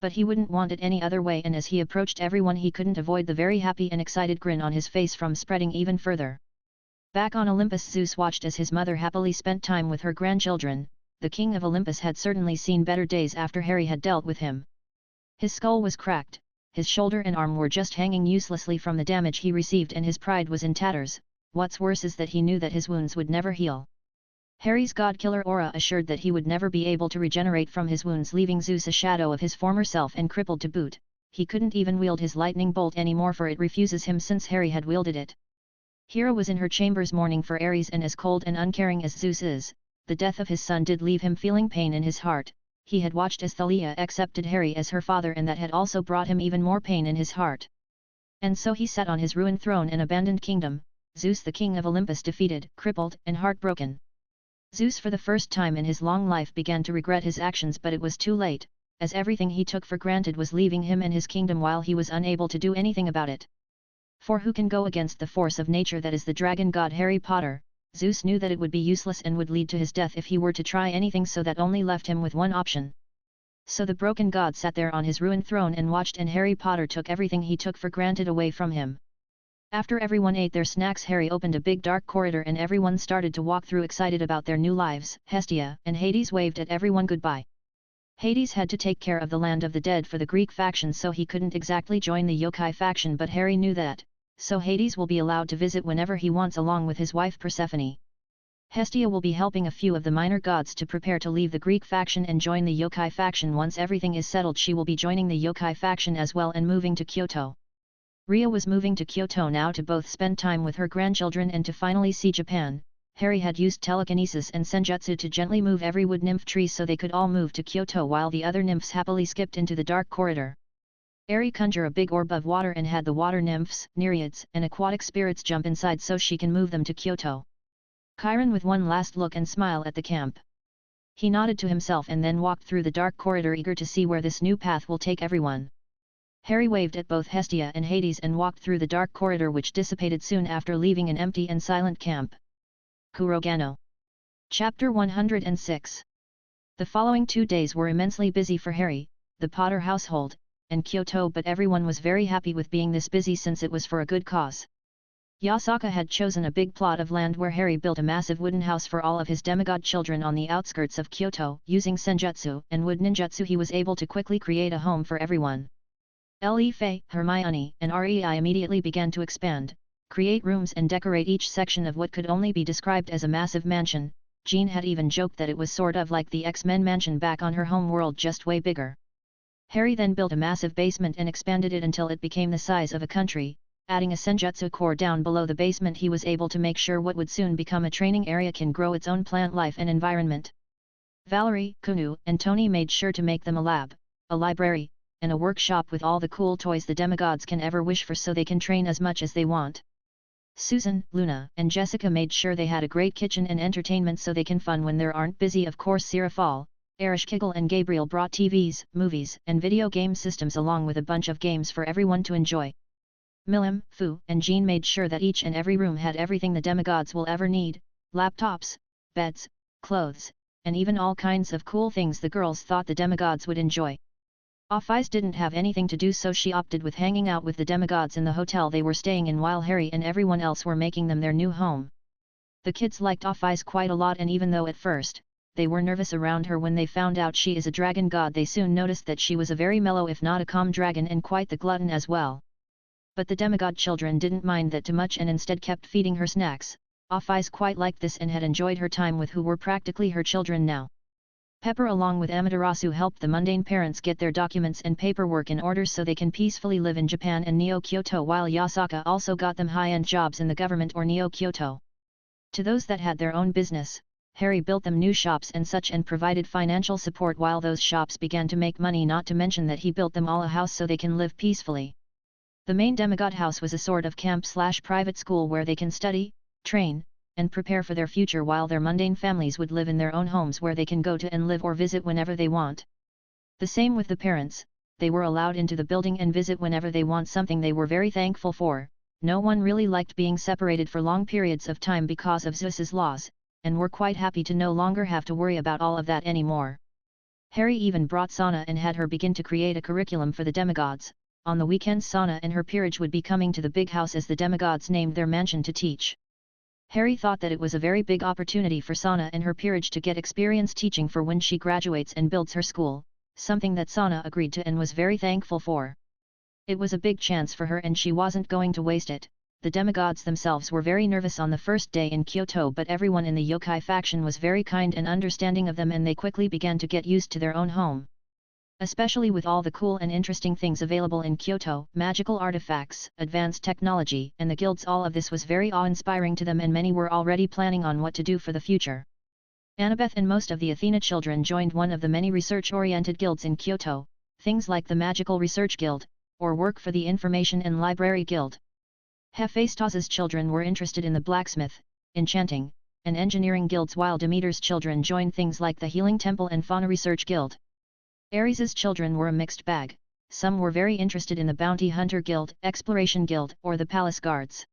But he wouldn't want it any other way, and as he approached everyone he couldn't avoid the very happy and excited grin on his face from spreading even further. Back on Olympus, Zeus watched as his mother happily spent time with her grandchildren. The king of Olympus had certainly seen better days after Harry had dealt with him. His skull was cracked, his shoulder and arm were just hanging uselessly from the damage he received, and his pride was in tatters. What's worse is that he knew that his wounds would never heal. Harry's god-killer aura assured that he would never be able to regenerate from his wounds, leaving Zeus a shadow of his former self and crippled to boot. He couldn't even wield his lightning bolt anymore, for it refuses him since Harry had wielded it. Hera was in her chambers mourning for Ares, and as cold and uncaring as Zeus is, the death of his son did leave him feeling pain in his heart. He had watched as Thalia accepted Harry as her father, and that had also brought him even more pain in his heart. And so he sat on his ruined throne and abandoned kingdom, Zeus the king of Olympus defeated, crippled, and heartbroken. Zeus for the first time in his long life began to regret his actions, but it was too late, as everything he took for granted was leaving him and his kingdom while he was unable to do anything about it. For who can go against the force of nature that is the dragon god Harry Potter? Zeus knew that it would be useless and would lead to his death if he were to try anything, so that only left him with one option. So the broken god sat there on his ruined throne and watched, and Harry Potter took everything he took for granted away from him. After everyone ate their snacks, Harry opened a big dark corridor and everyone started to walk through excited about their new lives. Hestia and Hades waved at everyone goodbye. Hades had to take care of the land of the dead for the Greek faction, so he couldn't exactly join the yokai faction, but Harry knew that, so Hades will be allowed to visit whenever he wants along with his wife Persephone. Hestia will be helping a few of the minor gods to prepare to leave the Greek faction and join the yokai faction. Once everything is settled, she will be joining the yokai faction as well and moving to Kyoto. Rhea was moving to Kyoto now to both spend time with her grandchildren and to finally see Japan. Harry had used telekinesis and senjutsu to gently move every wood nymph tree so they could all move to Kyoto, while the other nymphs happily skipped into the dark corridor. Harry conjure a big orb of water and had the water nymphs, nereids, and aquatic spirits jump inside so she can move them to Kyoto. Chiron with one last look and smile at the camp. He nodded to himself and then walked through the dark corridor, eager to see where this new path will take everyone. Harry waved at both Hestia and Hades and walked through the dark corridor, which dissipated soon after leaving an empty and silent camp. Kurogano. Chapter 106. The following 2 days were immensely busy for Harry, the Potter household, and Kyoto, but everyone was very happy with being this busy since it was for a good cause. Yasaka had chosen a big plot of land where Harry built a massive wooden house for all of his demigod children on the outskirts of Kyoto. Using senjutsu and wood ninjutsu, he was able to quickly create a home for everyone. Faye, Hermione, and Rei immediately began to expand, create rooms and decorate each section of what could only be described as a massive mansion. Jean had even joked that it was sort of like the X-Men mansion back on her home world, just way bigger. Harry then built a massive basement and expanded it until it became the size of a country. Adding a senjutsu core down below the basement, he was able to make sure what would soon become a training area can grow its own plant life and environment. Valerie, Kunu, and Tony made sure to make them a lab, a library, and a workshop with all the cool toys the demigods can ever wish for, so they can train as much as they want. Susan, Luna, and Jessica made sure they had a great kitchen and entertainment so they can fun when they aren't busy. Of course, Sirafal, Ereshkigal and Gabriel brought TVs, movies, and video game systems along with a bunch of games for everyone to enjoy. Milim, Fu, and Jean made sure that each and every room had everything the demigods will ever need: laptops, beds, clothes, and even all kinds of cool things the girls thought the demigods would enjoy. Office didn't have anything to do, so she opted with hanging out with the demigods in the hotel they were staying in while Harry and everyone else were making them their new home. The kids liked Office quite a lot, and even though at first, they were nervous around her when they found out she is a dragon god, they soon noticed that she was a very mellow if not a calm dragon and quite the glutton as well. But the demigod children didn't mind that too much and instead kept feeding her snacks. Office quite liked this and had enjoyed her time with who were practically her children now. Pepper along with Amaterasu helped the mundane parents get their documents and paperwork in order so they can peacefully live in Japan and Neo-Kyoto, while Yasaka also got them high-end jobs in the government or Neo-Kyoto. To those that had their own business, Harry built them new shops and such and provided financial support while those shops began to make money, not to mention that he built them all a house so they can live peacefully. The main demigod house was a sort of camp/private school where they can study, train, and prepare for their future, while their mundane families would live in their own homes where they can go to and live or visit whenever they want. The same with the parents, they were allowed into the building and visit whenever they want, something they were very thankful for. No one really liked being separated for long periods of time because of Zeus's laws, and were quite happy to no longer have to worry about all of that anymore. Harry even brought Sana and had her begin to create a curriculum for the demigods. On the weekends Sana and her peerage would be coming to the big house, as the demigods named their mansion, to teach. Harry thought that it was a very big opportunity for Sana and her peerage to get experience teaching for when she graduates and builds her school, something that Sana agreed to and was very thankful for. It was a big chance for her and she wasn't going to waste it. The demigods themselves were very nervous on the first day in Kyoto, but everyone in the yokai faction was very kind and understanding of them, and they quickly began to get used to their own home. Especially with all the cool and interesting things available in Kyoto, magical artifacts, advanced technology, and the guilds, all of this was very awe-inspiring to them, and many were already planning on what to do for the future. Annabeth and most of the Athena children joined one of the many research-oriented guilds in Kyoto, things like the Magical Research Guild, or work for the Information and Library Guild. Hephaestus's children were interested in the blacksmith, enchanting, and engineering guilds, while Demeter's children joined things like the Healing Temple and Fauna Research Guild. Ares's children were a mixed bag. Some were very interested in the Bounty Hunter Guild, Exploration Guild, or the Palace Guards.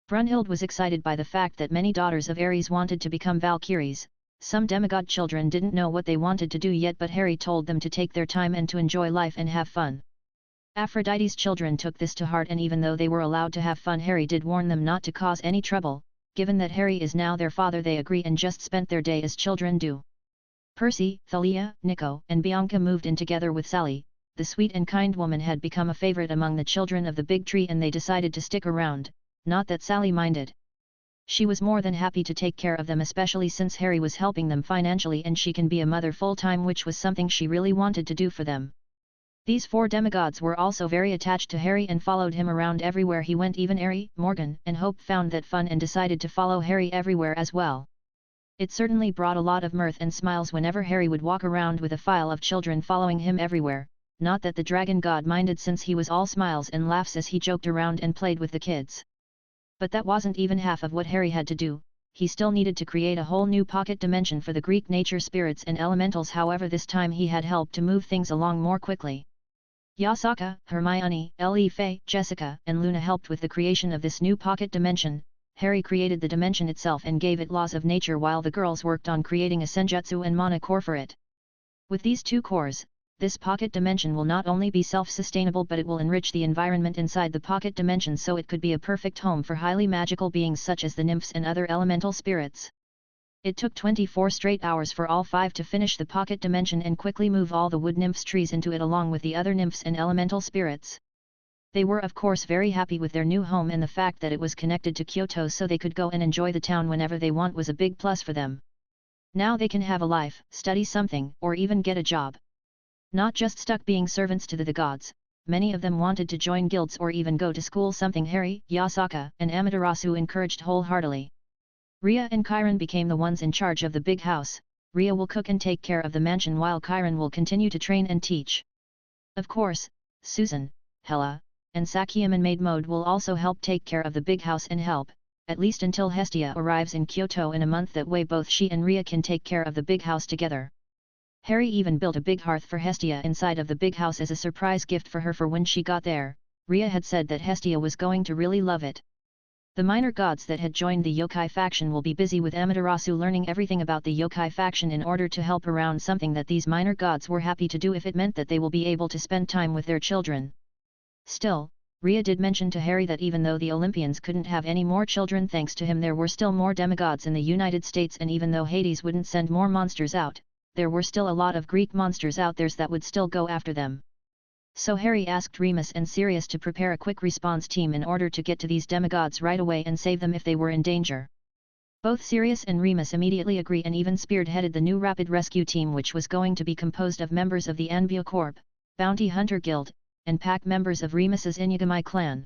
Brunhild was excited by the fact that many daughters of Ares wanted to become Valkyries. Some demigod children didn't know what they wanted to do yet, but Harry told them to take their time and to enjoy life and have fun. Aphrodite's children took this to heart, and even though they were allowed to have fun, Harry did warn them not to cause any trouble. Given that Harry is now their father, they agree and just spent their day as children do. Percy, Thalia, Nico, and Bianca moved in together with Sally. The sweet and kind woman had become a favorite among the children of the big tree, and they decided to stick around, not that Sally minded. She was more than happy to take care of them, especially since Harry was helping them financially and she can be a mother full-time, which was something she really wanted to do for them. These four demigods were also very attached to Harry and followed him around everywhere he went. Even Ari, Morgan, and Hope found that fun and decided to follow Harry everywhere as well. It certainly brought a lot of mirth and smiles whenever Harry would walk around with a file of children following him everywhere, not that the dragon god minded, since he was all smiles and laughs as he joked around and played with the kids. But that wasn't even half of what Harry had to do. He still needed to create a whole new pocket dimension for the Greek nature spirits and elementals. However, this time he had help to move things along more quickly. Yasaka, Hermione, Ellie, Faye, Jessica, and Luna helped with the creation of this new pocket dimension. Harry created the dimension itself and gave it laws of nature, while the girls worked on creating a senjutsu and mana core for it. With these two cores, this pocket dimension will not only be self-sustainable, but it will enrich the environment inside the pocket dimension so it could be a perfect home for highly magical beings such as the nymphs and other elemental spirits. It took 24 straight hours for all five to finish the pocket dimension and quickly move all the wood nymphs trees into it along with the other nymphs and elemental spirits. They were of course very happy with their new home, and the fact that it was connected to Kyoto so they could go and enjoy the town whenever they want was a big plus for them. Now they can have a life, study something, or even get a job. Not just stuck being servants to the gods. Many of them wanted to join guilds or even go to school, something Harry, Yasaka, and Amaterasu encouraged wholeheartedly. Ria and Chiron became the ones in charge of the big house. Ria will cook and take care of the mansion, while Chiron will continue to train and teach. Of course, Susan, Hela, and Sakyam and maid Mode will also help take care of the big house and help, at least until Hestia arrives in Kyoto in a month. That way both she and Ria can take care of the big house together. Harry even built a big hearth for Hestia inside of the big house as a surprise gift for her for when she got there. Ria had said that Hestia was going to really love it. The minor gods that had joined the yokai faction will be busy with Amaterasu learning everything about the yokai faction in order to help around something that these minor gods were happy to do if it meant that they will be able to spend time with their children. Still, Rhea did mention to Harry that even though the Olympians couldn't have any more children thanks to him, there were still more demigods in the United States, and even though Hades wouldn't send more monsters out, there were still a lot of Greek monsters out there that would still go after them. So Harry asked Remus and Sirius to prepare a quick response team in order to get to these demigods right away and save them if they were in danger. Both Sirius and Remus immediately agree and even spearheaded the new rapid rescue team, which was going to be composed of members of the Anbio Corp, Bounty Hunter Guild, and pack members of Remus's Inuyagami clan.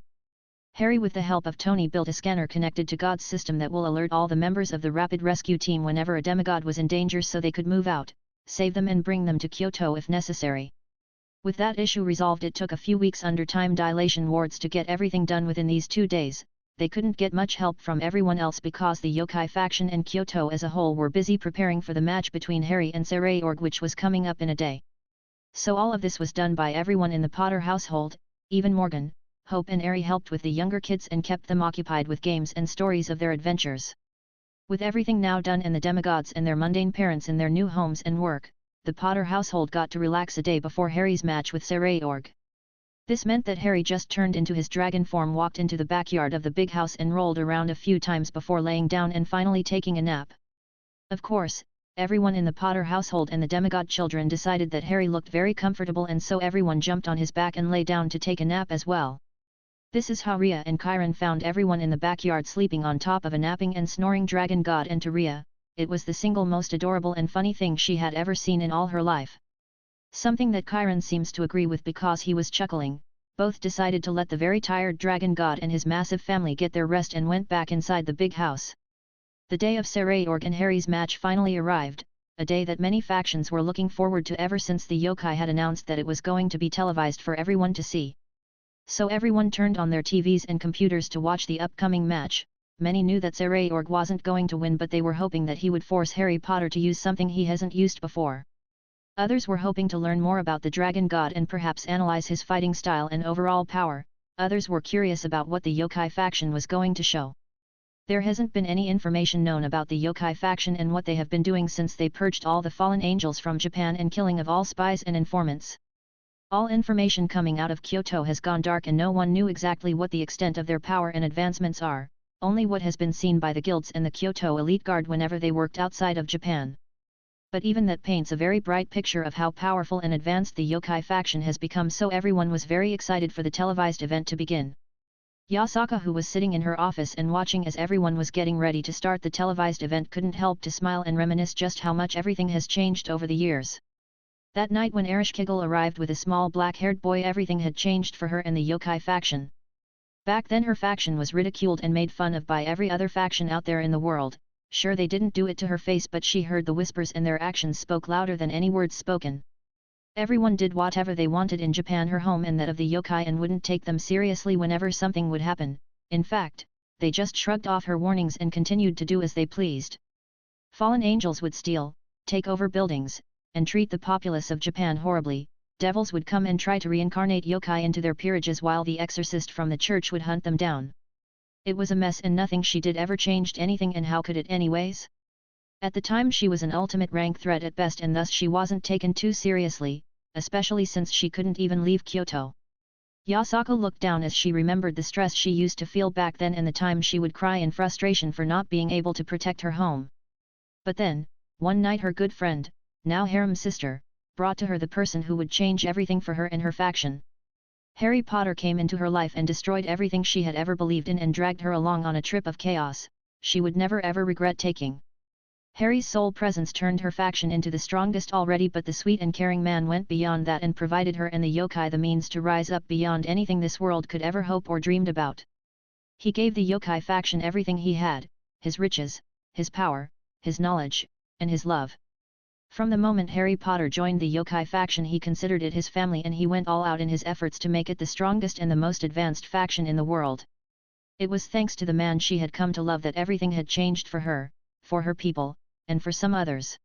Harry, with the help of Tony, built a scanner connected to God's system that will alert all the members of the rapid rescue team whenever a demigod was in danger so they could move out, save them and bring them to Kyoto if necessary. With that issue resolved, it took a few weeks under time dilation wards to get everything done within these 2 days. They couldn't get much help from everyone else because the yokai faction and Kyoto as a whole were busy preparing for the match between Harry and Sarayorg, which was coming up in a day. So all of this was done by everyone in the Potter household. Even Morgan, Hope and Ari helped with the younger kids and kept them occupied with games and stories of their adventures. With everything now done and the demigods and their mundane parents in their new homes and work, the Potter household got to relax a day before Harry's match with Sarayorg. This meant that Harry just turned into his dragon form, walked into the backyard of the big house and rolled around a few times before laying down and finally taking a nap. Of course, everyone in the Potter household and the demigod children decided that Harry looked very comfortable, and so everyone jumped on his back and lay down to take a nap as well. This is how Rhea and Chiron found everyone in the backyard sleeping on top of a napping and snoring dragon god, and to Rhea, it was the single most adorable and funny thing she had ever seen in all her life. Something that Chiron seems to agree with because he was chuckling. Both decided to let the very tired dragon god and his massive family get their rest and went back inside the big house. The day of Sarayorg and Harry's match finally arrived, a day that many factions were looking forward to ever since the yokai had announced that it was going to be televised for everyone to see. So everyone turned on their TVs and computers to watch the upcoming match. Many knew that Sarayorg wasn't going to win, but they were hoping that he would force Harry Potter to use something he hasn't used before. Others were hoping to learn more about the dragon god and perhaps analyze his fighting style and overall power. Others were curious about what the yokai faction was going to show. There hasn't been any information known about the yokai faction and what they have been doing since they purged all the fallen angels from Japan and killing of all spies and informants. All information coming out of Kyoto has gone dark and no one knew exactly what the extent of their power and advancements are. Only what has been seen by the guilds and the Kyoto Elite Guard whenever they worked outside of Japan. But even that paints a very bright picture of how powerful and advanced the yokai faction has become, so everyone was very excited for the televised event to begin. Yasaka, who was sitting in her office and watching as everyone was getting ready to start the televised event, couldn't help to smile and reminisce just how much everything has changed over the years. That night when Ereshkigal arrived with a small black-haired boy, everything had changed for her and the yokai faction. Back then her faction was ridiculed and made fun of by every other faction out there in the world. Sure, they didn't do it to her face, but she heard the whispers and their actions spoke louder than any words spoken. Everyone did whatever they wanted in Japan, her home and that of the yokai, and wouldn't take them seriously whenever something would happen. In fact, they just shrugged off her warnings and continued to do as they pleased. Fallen angels would steal, take over buildings, and treat the populace of Japan horribly. Devils would come and try to reincarnate yokai into their peerages, while the exorcist from the church would hunt them down. It was a mess, and nothing she did ever changed anything, and how could it anyways? At the time she was an ultimate rank threat at best, and thus she wasn't taken too seriously, especially since she couldn't even leave Kyoto. Yasaka looked down as she remembered the stress she used to feel back then and the time she would cry in frustration for not being able to protect her home. But then, one night her good friend, now harem sister, brought to her the person who would change everything for her and her faction. Harry Potter came into her life and destroyed everything she had ever believed in and dragged her along on a trip of chaos she would never ever regret taking. Harry's sole presence turned her faction into the strongest already, but the sweet and caring man went beyond that and provided her and the yokai the means to rise up beyond anything this world could ever hope or dreamed about. He gave the yokai faction everything he had, his riches, his power, his knowledge, and his love. From the moment Harry Potter joined the yokai faction, he considered it his family, and he went all out in his efforts to make it the strongest and the most advanced faction in the world. It was thanks to the man she had come to love that everything had changed for her, for her people, and for some others.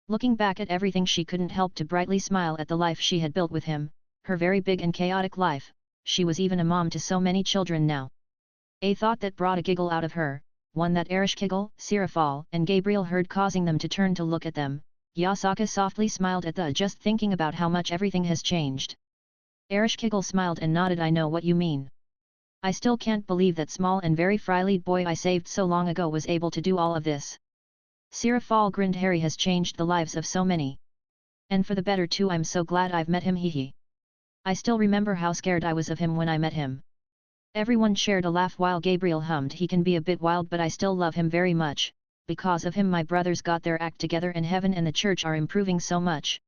Looking back at everything, she couldn't help to brightly smile at the life she had built with him, her very big and chaotic life. She was even a mom to so many children now. A thought that brought a giggle out of her, one that Ereshkigal, Sirafal, and Gabriel heard, causing them to turn to look at them. Yasaka softly smiled at the just thinking about how much everything has changed. Ereshkigal smiled and nodded. I know what you mean. I still can't believe that small and very fry-lead boy I saved so long ago was able to do all of this. Sirafal grinned. Harry has changed the lives of so many. And for the better too. I'm so glad I've met him. Hee. I still remember how scared I was of him when I met him. Everyone shared a laugh while Gabriel hummed. He can be a bit wild, but I still love him very much. Because of him my brothers got their act together and heaven and the church are improving so much.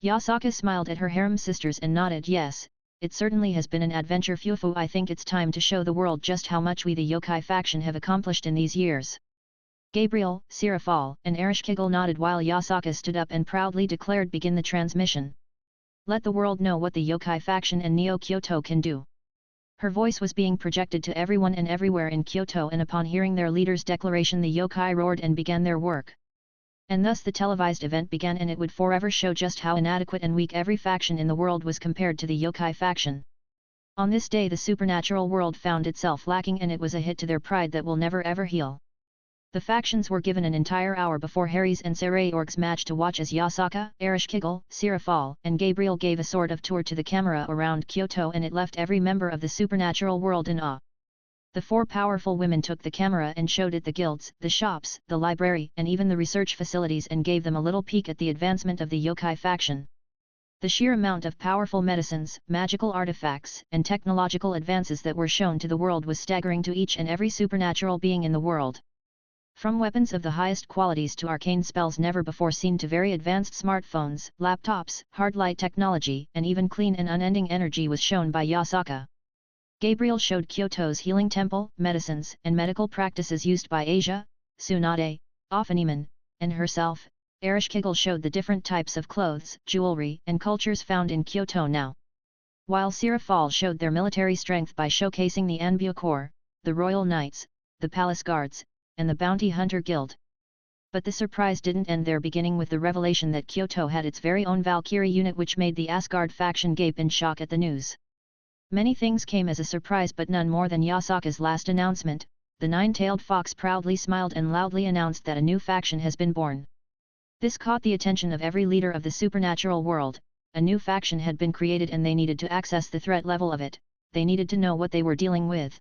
Yasaka smiled at her harem sisters and nodded. Yes, it certainly has been an adventure. Fufu, I think it's time to show the world just how much we the yokai faction have accomplished in these years. Gabriel, Sirafal, and Ereshkigal nodded while Yasaka stood up and proudly declared, begin the transmission. Let the world know what the yokai faction and Neo Kyoto can do. Her voice was being projected to everyone and everywhere in Kyoto, and upon hearing their leader's declaration the yokai roared and began their work. And thus the televised event began, and it would forever show just how inadequate and weak every faction in the world was compared to the yokai faction. On this day the supernatural world found itself lacking, and it was a hit to their pride that will never ever heal. The factions were given an entire hour before Harry's and Sarayorg's match to watch as Yasaka, Ereshkigal, Sirafal, and Gabriel gave a sort of tour to the camera around Kyoto, and it left every member of the supernatural world in awe. The four powerful women took the camera and showed it the guilds, the shops, the library, and even the research facilities, and gave them a little peek at the advancement of the yokai faction. The sheer amount of powerful medicines, magical artifacts, and technological advances that were shown to the world was staggering to each and every supernatural being in the world. From weapons of the highest qualities to arcane spells never before seen to very advanced smartphones, laptops, hard light technology, and even clean and unending energy was shown by Yasaka. Gabriel showed Kyoto's healing temple, medicines, and medical practices used by Asia, Tsunade, Ophaneman, and herself. Ereshkigal showed the different types of clothes, jewelry, and cultures found in Kyoto now. While Sirafal showed their military strength by showcasing the Anbua Corps, the Royal Knights, the Palace Guards, and the Bounty Hunter Guild. But the surprise didn't end there, beginning with the revelation that Kyoto had its very own Valkyrie unit, which made the Asgard faction gape in shock at the news. Many things came as a surprise, but none more than Yasaka's last announcement. The nine-tailed fox proudly smiled and loudly announced that a new faction has been born. This caught the attention of every leader of the supernatural world. A new faction had been created and they needed to access the threat level of it. They needed to know what they were dealing with.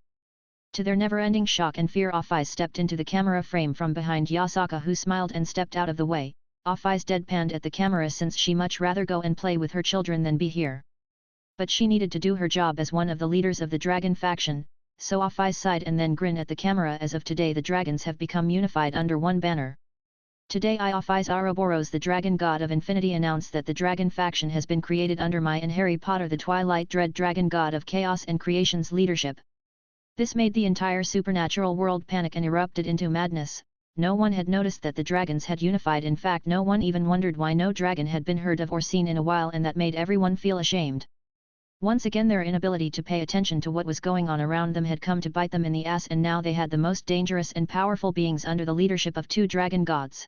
To their never-ending shock and fear, Off-Eyes stepped into the camera frame from behind Yasaka, who smiled and stepped out of the way. Off-Eyes deadpanned at the camera since she much rather go and play with her children than be here. But she needed to do her job as one of the leaders of the dragon faction, so Off-Eyes sighed and then grinned at the camera. As of today the dragons have become unified under one banner. Today Off-Eyes Ouroboros, the dragon god of infinity, announced that the dragon faction has been created under my and Harry Potter the Twilight Dread dragon god of chaos and creation's leadership. This made the entire supernatural world panic and erupted into madness. No one had noticed that the dragons had unified. In fact, no one even wondered why no dragon had been heard of or seen in a while, and that made everyone feel ashamed. Once again their inability to pay attention to what was going on around them had come to bite them in the ass, and now they had the most dangerous and powerful beings under the leadership of two dragon gods.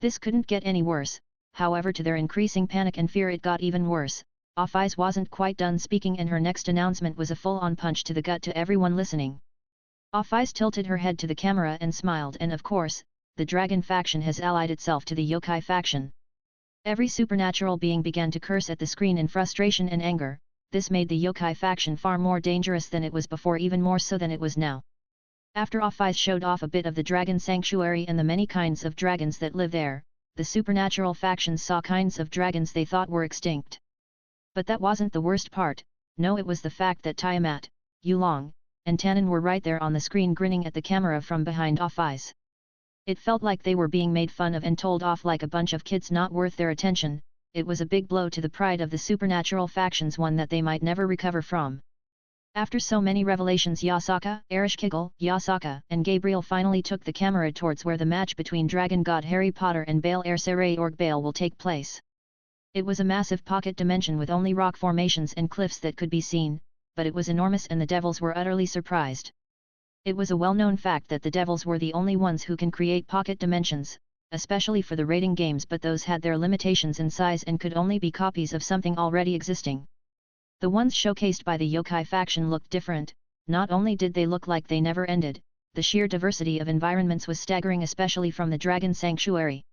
This couldn't get any worse. However, to their increasing panic and fear, it got even worse. Off-Eyes wasn't quite done speaking, and her next announcement was a full-on punch to the gut to everyone listening. Off-Eyes tilted her head to the camera and smiled, and of course, the dragon faction has allied itself to the yokai faction. Every supernatural being began to curse at the screen in frustration and anger. This made the yokai faction far more dangerous than it was before, even more so than it was now. After Off-Eyes showed off a bit of the dragon sanctuary and the many kinds of dragons that live there, the supernatural factions saw kinds of dragons they thought were extinct. But that wasn't the worst part. No, it was the fact that Tiamat, Yulong, and Tannen were right there on the screen grinning at the camera from behind Off-Eyes. It felt like they were being made fun of and told off like a bunch of kids not worth their attention. It was a big blow to the pride of the supernatural factions, one that they might never recover from. After so many revelations, Yasaka, Ereshkigal, Yasaka, and Gabriel finally took the camera towards where the match between Dragon God Harry Potter and Bale Sarayorg Bale will take place. It was a massive pocket dimension with only rock formations and cliffs that could be seen, but it was enormous and the devils were utterly surprised. It was a well-known fact that the devils were the only ones who can create pocket dimensions, especially for the raiding games, but those had their limitations in size and could only be copies of something already existing. The ones showcased by the yokai faction looked different. not only did they look like they never ended, the sheer diversity of environments was staggering, especially from the Dragon Sanctuary.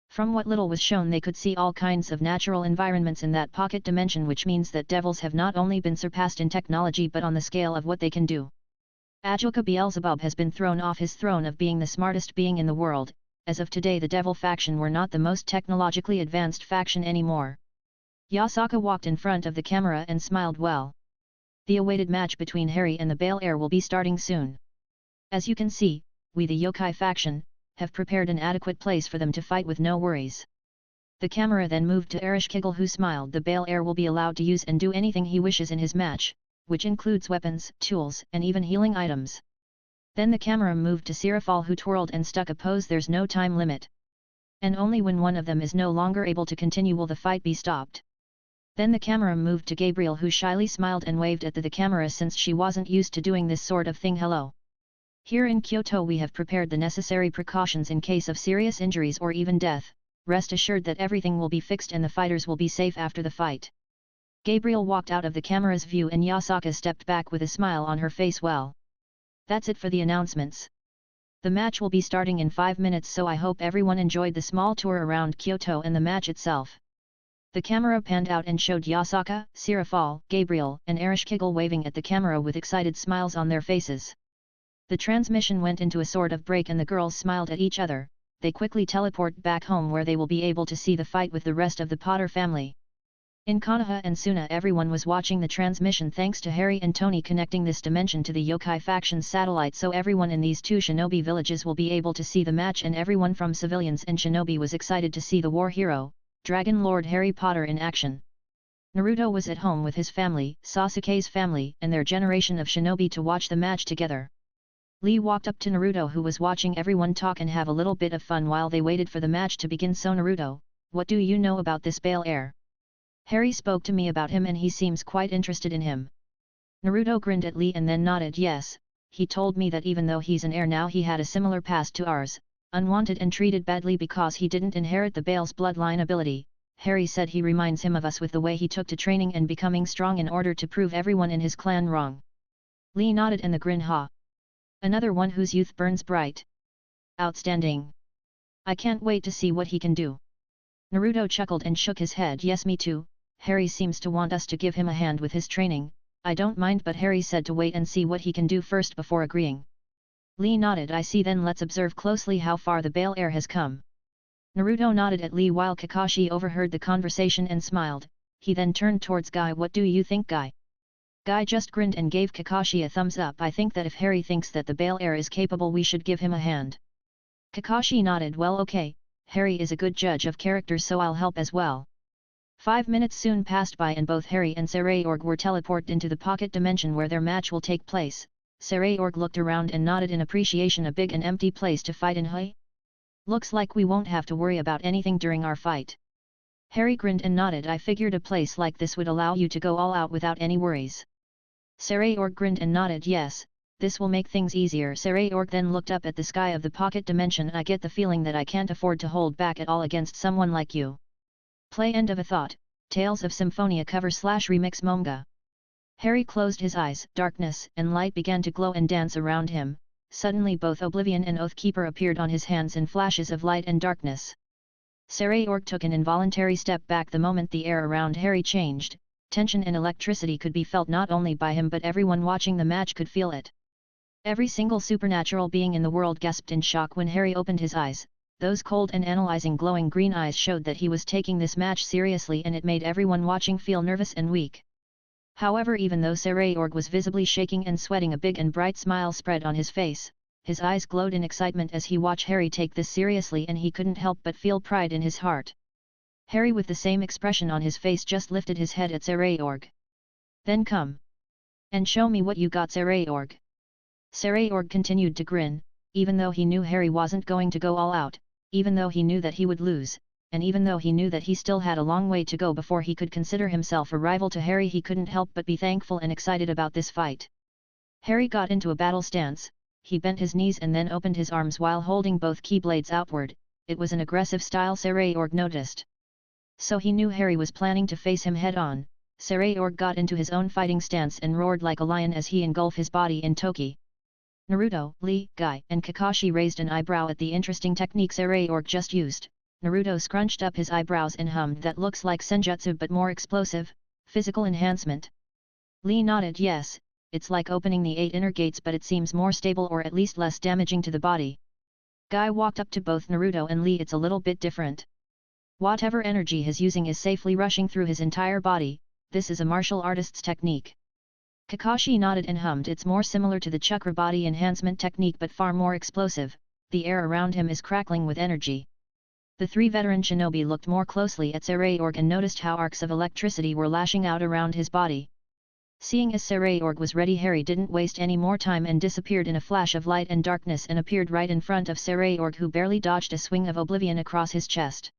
From what little was shown, they could see all kinds of natural environments in that pocket dimension, which means that devils have not only been surpassed in technology but on the scale of what they can do. Ajoka Beelzebub has been thrown off his throne of being the smartest being in the world. As of today, the devil faction were not the most technologically advanced faction anymore. Yasaka walked in front of the camera and smiled well. The awaited match between Harry and the Bale Heir will be starting soon. As you can see, we the yokai faction, have prepared an adequate place for them to fight with no worries. The camera then moved to Ereshkigal, who smiled. The Bale Heir will be allowed to use and do anything he wishes in his match, which includes weapons, tools, and even healing items. Then the camera moved to Sirafal, who twirled and stuck a pose. There's no time limit. And only when one of them is no longer able to continue will the fight be stopped. Then the camera moved to Gabriel, who shyly smiled and waved at the camera since she wasn't used to doing this sort of thing. Hello. Here in Kyoto we have prepared the necessary precautions in case of serious injuries or even death. Rest assured that everything will be fixed and the fighters will be safe after the fight. Gabriel walked out of the camera's view and Yasaka stepped back with a smile on her face. Well, that's it for the announcements. The match will be starting in 5 minutes, so I hope everyone enjoyed the small tour around Kyoto and the match itself. The camera panned out and showed Yasaka, Sirafal, Gabriel, and Ereshkigal waving at the camera with excited smiles on their faces. The transmission went into a sort of break and the girls smiled at each other. They quickly teleport back home where they will be able to see the fight with the rest of the Potter family. In Konoha and Suna, everyone was watching the transmission thanks to Harry and Tony connecting this dimension to the yokai faction's satellite, so everyone in these two shinobi villages will be able to see the match, and everyone from civilians and shinobi was excited to see the war hero, Dragon Lord Harry Potter, in action. Naruto was at home with his family, Sasuke's family, and their generation of shinobi to watch the match together. Lee walked up to Naruto, who was watching everyone talk and have a little bit of fun while they waited for the match to begin. So Naruto, what do you know about this Bale Heir? Harry spoke to me about him and he seems quite interested in him. Naruto grinned at Lee and then nodded. Yes, he told me that even though he's an heir now, he had a similar past to ours, unwanted and treated badly because he didn't inherit the Bale's bloodline ability. Harry said he reminds him of us with the way he took to training and becoming strong in order to prove everyone in his clan wrong. Lee nodded and the grin. Ha! Another one whose youth burns bright. Outstanding. I can't wait to see what he can do. Naruto chuckled and shook his head. Yes, me too. Harry seems to want us to give him a hand with his training. I don't mind, but Harry said to wait and see what he can do first before agreeing. Lee nodded. I see, then let's observe closely how far the Bale Heir has come. Naruto nodded at Lee while Kakashi overheard the conversation and smiled. He then turned towards Guy. What do you think, Guy? Guy just grinned and gave Kakashi a thumbs up. I think that if Harry thinks that the Bale Heir is capable, we should give him a hand. Kakashi nodded. Well, okay, Harry is a good judge of character, so I'll help as well. 5 minutes soon passed by and both Harry and Sarayorg were teleported into the pocket dimension where their match will take place. Sarayorg looked around and nodded in appreciation. A big and empty place to fight in, huh? Looks like we won't have to worry about anything during our fight. Harry grinned and nodded. I figured a place like this would allow you to go all out without any worries. Sarayorg grinned and nodded. Yes, this will make things easier. Sarayorg then looked up at the sky of the pocket dimension. I get the feeling that I can't afford to hold back at all against someone like you. Play End of a Thought, Tales of Symphonia cover/remix manga. Harry closed his eyes. Darkness and light began to glow and dance around him. Suddenly both Oblivion and Oathkeeper appeared on his hands in flashes of light and darkness. Sarayorg took an involuntary step back the moment the air around Harry changed. Tension and electricity could be felt not only by him but everyone watching the match could feel it. Every single supernatural being in the world gasped in shock when Harry opened his eyes. Those cold and analyzing glowing green eyes showed that he was taking this match seriously, and it made everyone watching feel nervous and weak. However, even though Sarayorg was visibly shaking and sweating, a big and bright smile spread on his face. His eyes glowed in excitement as he watched Harry take this seriously, and he couldn't help but feel pride in his heart. Harry, with the same expression on his face, just lifted his head at Sarayorg. Then come and show me what you got, Sarayorg. Sarayorg continued to grin, even though he knew Harry wasn't going to go all out, even though he knew that he would lose, and even though he knew that he still had a long way to go before he could consider himself a rival to Harry. He couldn't help but be thankful and excited about this fight. Harry got into a battle stance. He bent his knees and then opened his arms while holding both keyblades outward. It was an aggressive style, Sarayorg noticed. So he knew Harry was planning to face him head-on. Saray got into his own fighting stance and roared like a lion as he engulfed his body in Toki. Naruto, Lee, Guy, and Kakashi raised an eyebrow at the interesting technique Saray just used. Naruto scrunched up his eyebrows and hummed, "That looks like senjutsu but more explosive, physical enhancement." Lee nodded, "Yes, it's like opening the 8 inner gates but it seems more stable or at least less damaging to the body." Guy walked up to both Naruto and Lee. "It's a little bit different. Whatever energy he's using is safely rushing through his entire body, this is a martial artist's technique." Kakashi nodded and hummed, "It's more similar to the chakra body enhancement technique but far more explosive, the air around him is crackling with energy." The 3 veteran shinobi looked more closely at Saray and noticed how arcs of electricity were lashing out around his body. Seeing as Saray was ready, Harry didn't waste any more time and disappeared in a flash of light and darkness and appeared right in front of Saray who barely dodged a swing of oblivion across his chest.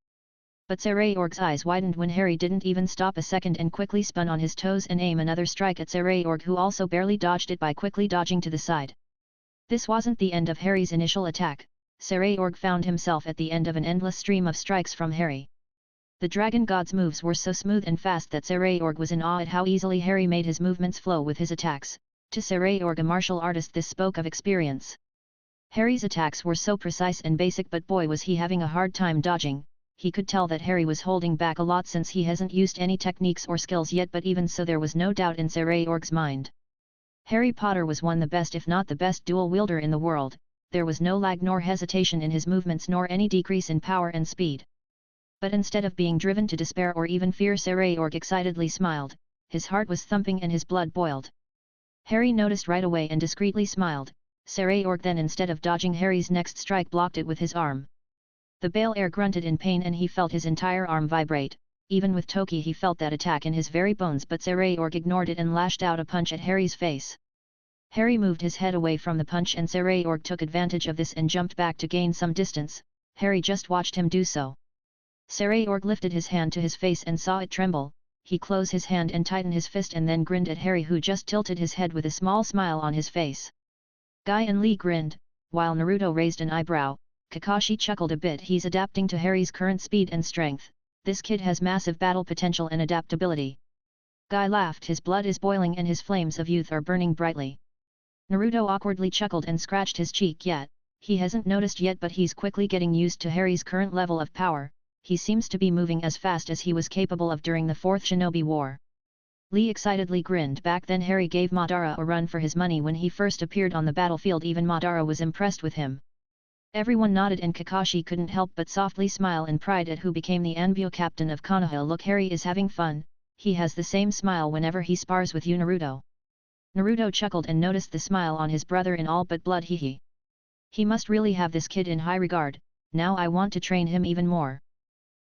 But Saray's eyes widened when Harry didn't even stop a second and quickly spun on his toes and aimed another strike at Saray who also barely dodged it by quickly dodging to the side. This wasn't the end of Harry's initial attack. Saray found himself at the end of an endless stream of strikes from Harry. The Dragon God's moves were so smooth and fast that Saray was in awe at how easily Harry made his movements flow with his attacks. To Saray, a martial artist, this spoke of experience. Harry's attacks were so precise and basic, but boy was he having a hard time dodging. He could tell that Harry was holding back a lot since he hasn't used any techniques or skills yet, but even so there was no doubt in Saray's mind. Harry Potter was one the best if not the best dual wielder in the world. There was no lag nor hesitation in his movements nor any decrease in power and speed. But instead of being driven to despair or even fear, Saray excitedly smiled. His heart was thumping and his blood boiled. Harry noticed right away and discreetly smiled. Saray then, instead of dodging Harry's next strike, blocked it with his arm. The Bale grunted in pain and he felt his entire arm vibrate. Even with Toki he felt that attack in his very bones, but Saray ignored it and lashed out a punch at Harry's face. Harry moved his head away from the punch and Saray took advantage of this and jumped back to gain some distance. Harry just watched him do so. Saray lifted his hand to his face and saw it tremble. He closed his hand and tightened his fist and then grinned at Harry, who just tilted his head with a small smile on his face. Guy and Lee grinned, while Naruto raised an eyebrow. Kakashi chuckled a bit. He's adapting to Harry's current speed and strength. This kid has massive battle potential and adaptability. Guy laughed. His blood is boiling and his flames of youth are burning brightly. Naruto awkwardly chuckled and scratched his cheek. Yet, he hasn't noticed yet, but he's quickly getting used to Harry's current level of power. He seems to be moving as fast as he was capable of during the 4th Shinobi War. Lee excitedly grinned. Back then Harry gave Madara a run for his money when he first appeared on the battlefield. Even Madara was impressed with him. Everyone nodded and Kakashi couldn't help but softly smile in pride at who became the Anbyo captain of Konoha. Look, Harry is having fun. He has the same smile whenever he spars with you, Naruto. Naruto chuckled and noticed the smile on his brother in all but blood. He must really have this kid in high regard. Now I want to train him even more.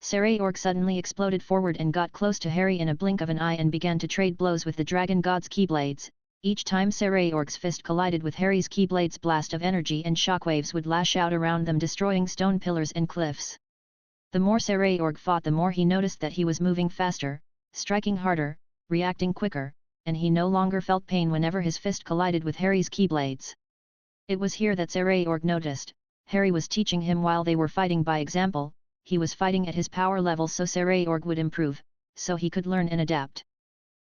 Saray suddenly exploded forward and got close to Harry in a blink of an eye and began to trade blows with the Dragon God's keyblades. Each time Saray's fist collided with Harry's keyblades, blast of energy and shockwaves would lash out around them, destroying stone pillars and cliffs. The more Saray fought, the more he noticed that he was moving faster, striking harder, reacting quicker, and he no longer felt pain whenever his fist collided with Harry's keyblades. It was here that Saray noticed. Harry was teaching him while they were fighting by example. He was fighting at his power level so Saray would improve, so he could learn and adapt.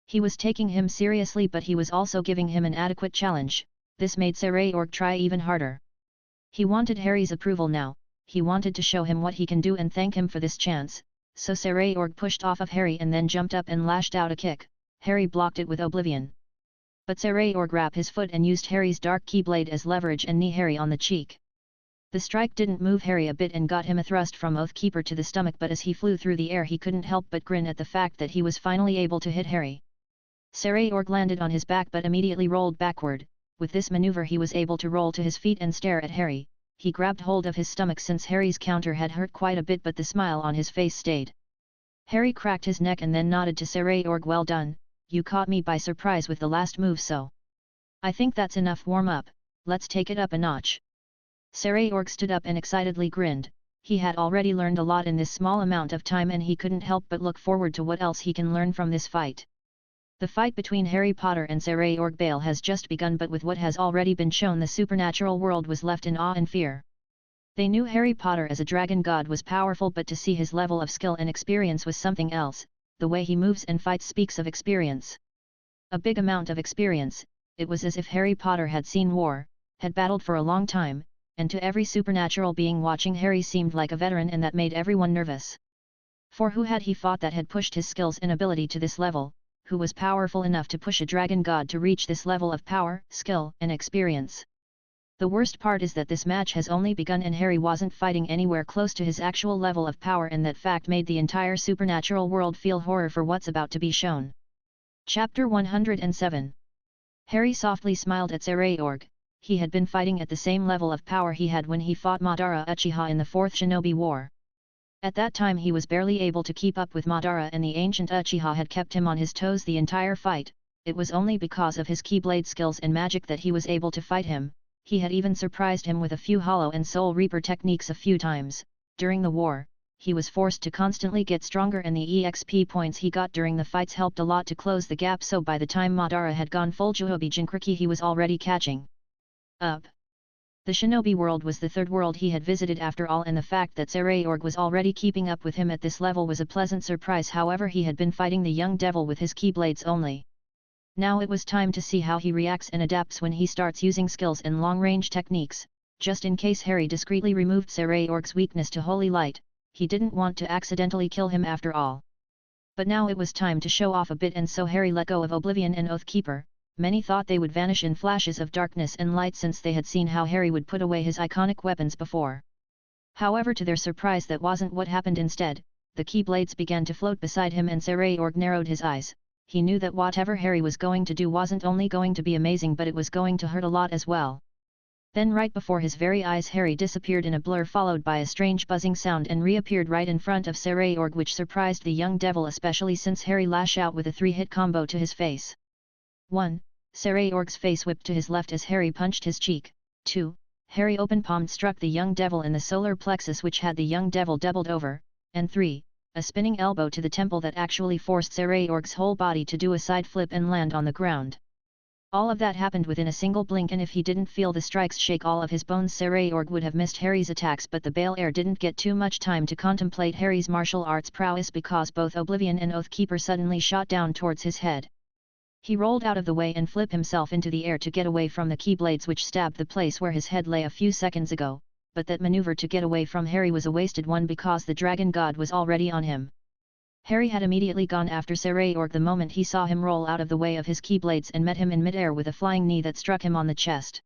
He was taking him seriously, but he was also giving him an adequate challenge. This made Saray try even harder. He wanted Harry's approval now. He wanted to show him what he can do and thank him for this chance. So Saray pushed off of Harry and then jumped up and lashed out a kick. Harry blocked it with oblivion. But Saray grabbed his foot and used Harry's dark keyblade as leverage and knee Harry on the cheek. The strike didn't move Harry a bit and got him a thrust from Oathkeeper to the stomach, but as he flew through the air he couldn't help but grin at the fact that he was finally able to hit Harry. Saray landed on his back but immediately rolled backward. With this maneuver he was able to roll to his feet and stare at Harry. He grabbed hold of his stomach since Harry's counter had hurt quite a bit, but the smile on his face stayed. Harry cracked his neck and then nodded to Saray. Well done, you caught me by surprise with the last move, so I think that's enough warm up, let's take it up a notch. Saray stood up and excitedly grinned. He had already learned a lot in this small amount of time and he couldn't help but look forward to what else he can learn from this fight. The fight between Harry Potter and Saray Bale has just begun, but with what has already been shown the supernatural world was left in awe and fear. They knew Harry Potter as a dragon god was powerful, but to see his level of skill and experience was something else. the way he moves and fights speaks of experience. A big amount of experience. It was as if Harry Potter had seen war, had battled for a long time, and to every supernatural being watching Harry seemed like a veteran, and that made everyone nervous. For who had he fought that had pushed his skills and ability to this level, who was powerful enough to push a dragon god to reach this level of power, skill, and experience? The worst part is that this match has only begun and Harry wasn't fighting anywhere close to his actual level of power, and that fact made the entire supernatural world feel horror for what's about to be shown. Chapter 107. Harry softly smiled at Sarayorg. He had been fighting at the same level of power he had when he fought Madara Uchiha in the Fourth Shinobi War. At that time he was barely able to keep up with Madara, and the ancient Uchiha had kept him on his toes the entire fight. It was only because of his Keyblade skills and magic that he was able to fight him. He had even surprised him with a few Hollow and Soul Reaper techniques a few times. During the war, he was forced to constantly get stronger, and the EXP points he got during the fights helped a lot to close the gap, so by the time Madara had gone full Juhobi Jinkriki he was already catching up. The Shinobi world was the third world he had visited after all, and the fact that Sarayorg was already keeping up with him at this level was a pleasant surprise. However, he had been fighting the young devil with his Keyblades only. Now it was time to see how he reacts and adapts when he starts using skills and long-range techniques. Just in case Harry discreetly removed Sarayorg's weakness to Holy Light, he didn't want to accidentally kill him after all. But now it was time to show off a bit, and so Harry let go of Oblivion and Oathkeeper. Many thought they would vanish in flashes of darkness and light, since they had seen how Harry would put away his iconic weapons before. However, to their surprise, that wasn't what happened. Instead, the Keyblades began to float beside him, and Sarayorg narrowed his eyes. He knew that whatever Harry was going to do wasn't only going to be amazing, but it was going to hurt a lot as well. Then right before his very eyes, Harry disappeared in a blur, followed by a strange buzzing sound, and reappeared right in front of Sarayorg, which surprised the young devil, especially since Harry lashed out with a 3-hit combo to his face. 1. Sarayorg's face whipped to his left as Harry punched his cheek. 2. Harry open-palmed struck the young devil in the solar plexus, which had the young devil doubled over. And 3. A spinning elbow to the temple that actually forced Sarayorg's whole body to do a side flip and land on the ground. All of that happened within a single blink, and if he didn't feel the strikes shake all of his bones, Sarayorg would have missed Harry's attacks. But the Bale Heir didn't get too much time to contemplate Harry's martial arts prowess, because both Oblivion and Oathkeeper suddenly shot down towards his head. He rolled out of the way and flipped himself into the air to get away from the Keyblades, which stabbed the place where his head lay a few seconds ago. But that maneuver to get away from Harry was a wasted one, because the Dragon God was already on him. Harry had immediately gone after Sarayorg the moment he saw him roll out of the way of his Keyblades, and met him in midair with a flying knee that struck him on the chest.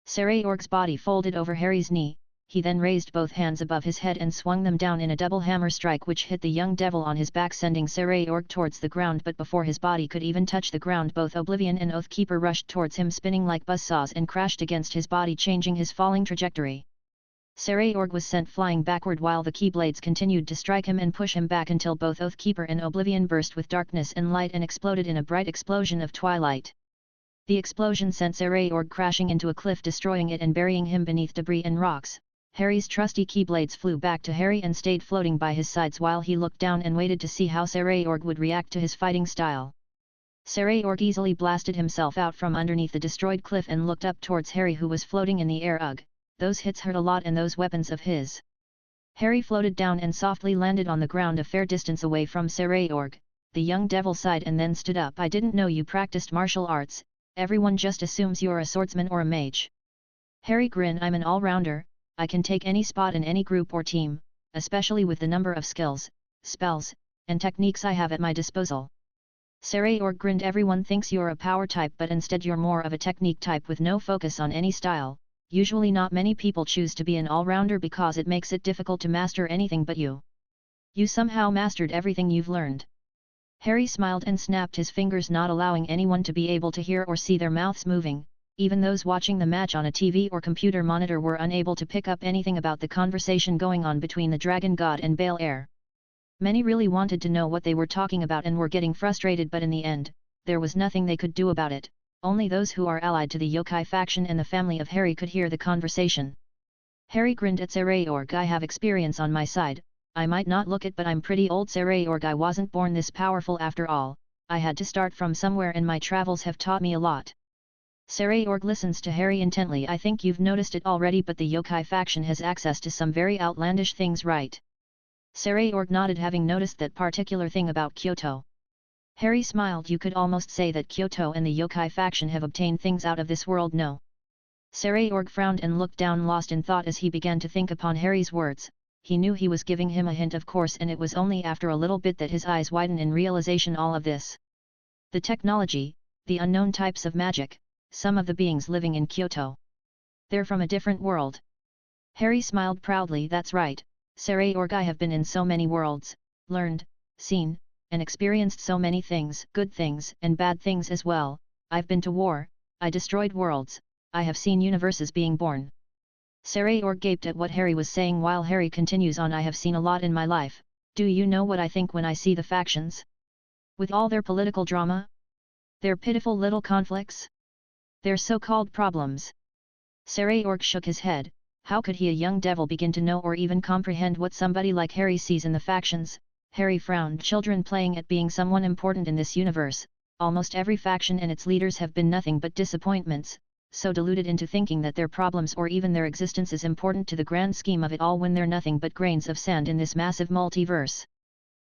Sarayorg's body folded over Harry's knee. He then raised both hands above his head and swung them down in a double hammer strike, which hit the young devil on his back, sending Sarayorg towards the ground. But before his body could even touch the ground, both Oblivion and Oathkeeper rushed towards him, spinning like buzzsaws, and crashed against his body, changing his falling trajectory. Sarayorg was sent flying backward, while the Keyblades continued to strike him and push him back, until both Oathkeeper and Oblivion burst with darkness and light and exploded in a bright explosion of twilight. The explosion sent Sarayorg crashing into a cliff, destroying it and burying him beneath debris and rocks. Harry's trusty Keyblades flew back to Harry and stayed floating by his sides, while he looked down and waited to see how Sarayorg would react to his fighting style. Sarayorg easily blasted himself out from underneath the destroyed cliff and looked up towards Harry, who was floating in the air. Ugh, those hits hurt a lot, and those weapons of his. Harry floated down and softly landed on the ground a fair distance away from Sarayorg. The young devil sighed and then stood up. I didn't know you practiced martial arts. Everyone just assumes you're a swordsman or a mage. Harry grinned. I'm an all-rounder. I can take any spot in any group or team, especially with the number of skills, spells, and techniques I have at my disposal. Sarayorg grinned. Everyone thinks you're a power type, but instead you're more of a technique type with no focus on any style. Usually not many people choose to be an all-rounder because it makes it difficult to master anything, but you somehow mastered everything you've learned. Harry smiled and snapped his fingers, not allowing anyone to be able to hear or see their mouths moving. Even those watching the match on a TV or computer monitor were unable to pick up anything about the conversation going on between the Dragon God and Bale Heir. Many really wanted to know what they were talking about and were getting frustrated, but in the end, there was nothing they could do about it. Only those who are allied to the yokai faction and the family of Harry could hear the conversation. Harry grinned at Sarayorg. I have experience on my side. I might not look it, but I'm pretty old, Sarayorg. I wasn't born this powerful after all. I had to start from somewhere, and my travels have taught me a lot. Sarayorg listens to Harry intently. I think you've noticed it already, but the yokai faction has access to some very outlandish things, right? Saray nodded, having noticed that particular thing about Kyoto. Harry smiled. You could almost say that Kyoto and the yokai faction have obtained things out of this world, no? Saray frowned and looked down, lost in thought as he began to think upon Harry's words. He knew he was giving him a hint, of course, and it was only after a little bit that his eyes widened in realization all of this. The technology, the unknown types of magic, some of the beings living in Kyoto. They're from a different world. Harry smiled proudly. That's right, Saray, I have been in so many worlds, learned, seen, and experienced so many things, good things and bad things as well. I've been to war, I destroyed worlds, I have seen universes being born. Saray gaped at what Harry was saying while Harry continues on. I have seen a lot in my life. Do you know what I think when I see the factions? With all their political drama? Their pitiful little conflicts? Their so-called problems? Saray shook his head. How could he, a young devil, begin to know or even comprehend what somebody like Harry sees in the factions? Harry frowned. Children playing at being someone important in this universe. Almost every faction and its leaders have been nothing but disappointments, so deluded into thinking that their problems or even their existence is important to the grand scheme of it all, when they're nothing but grains of sand in this massive multiverse.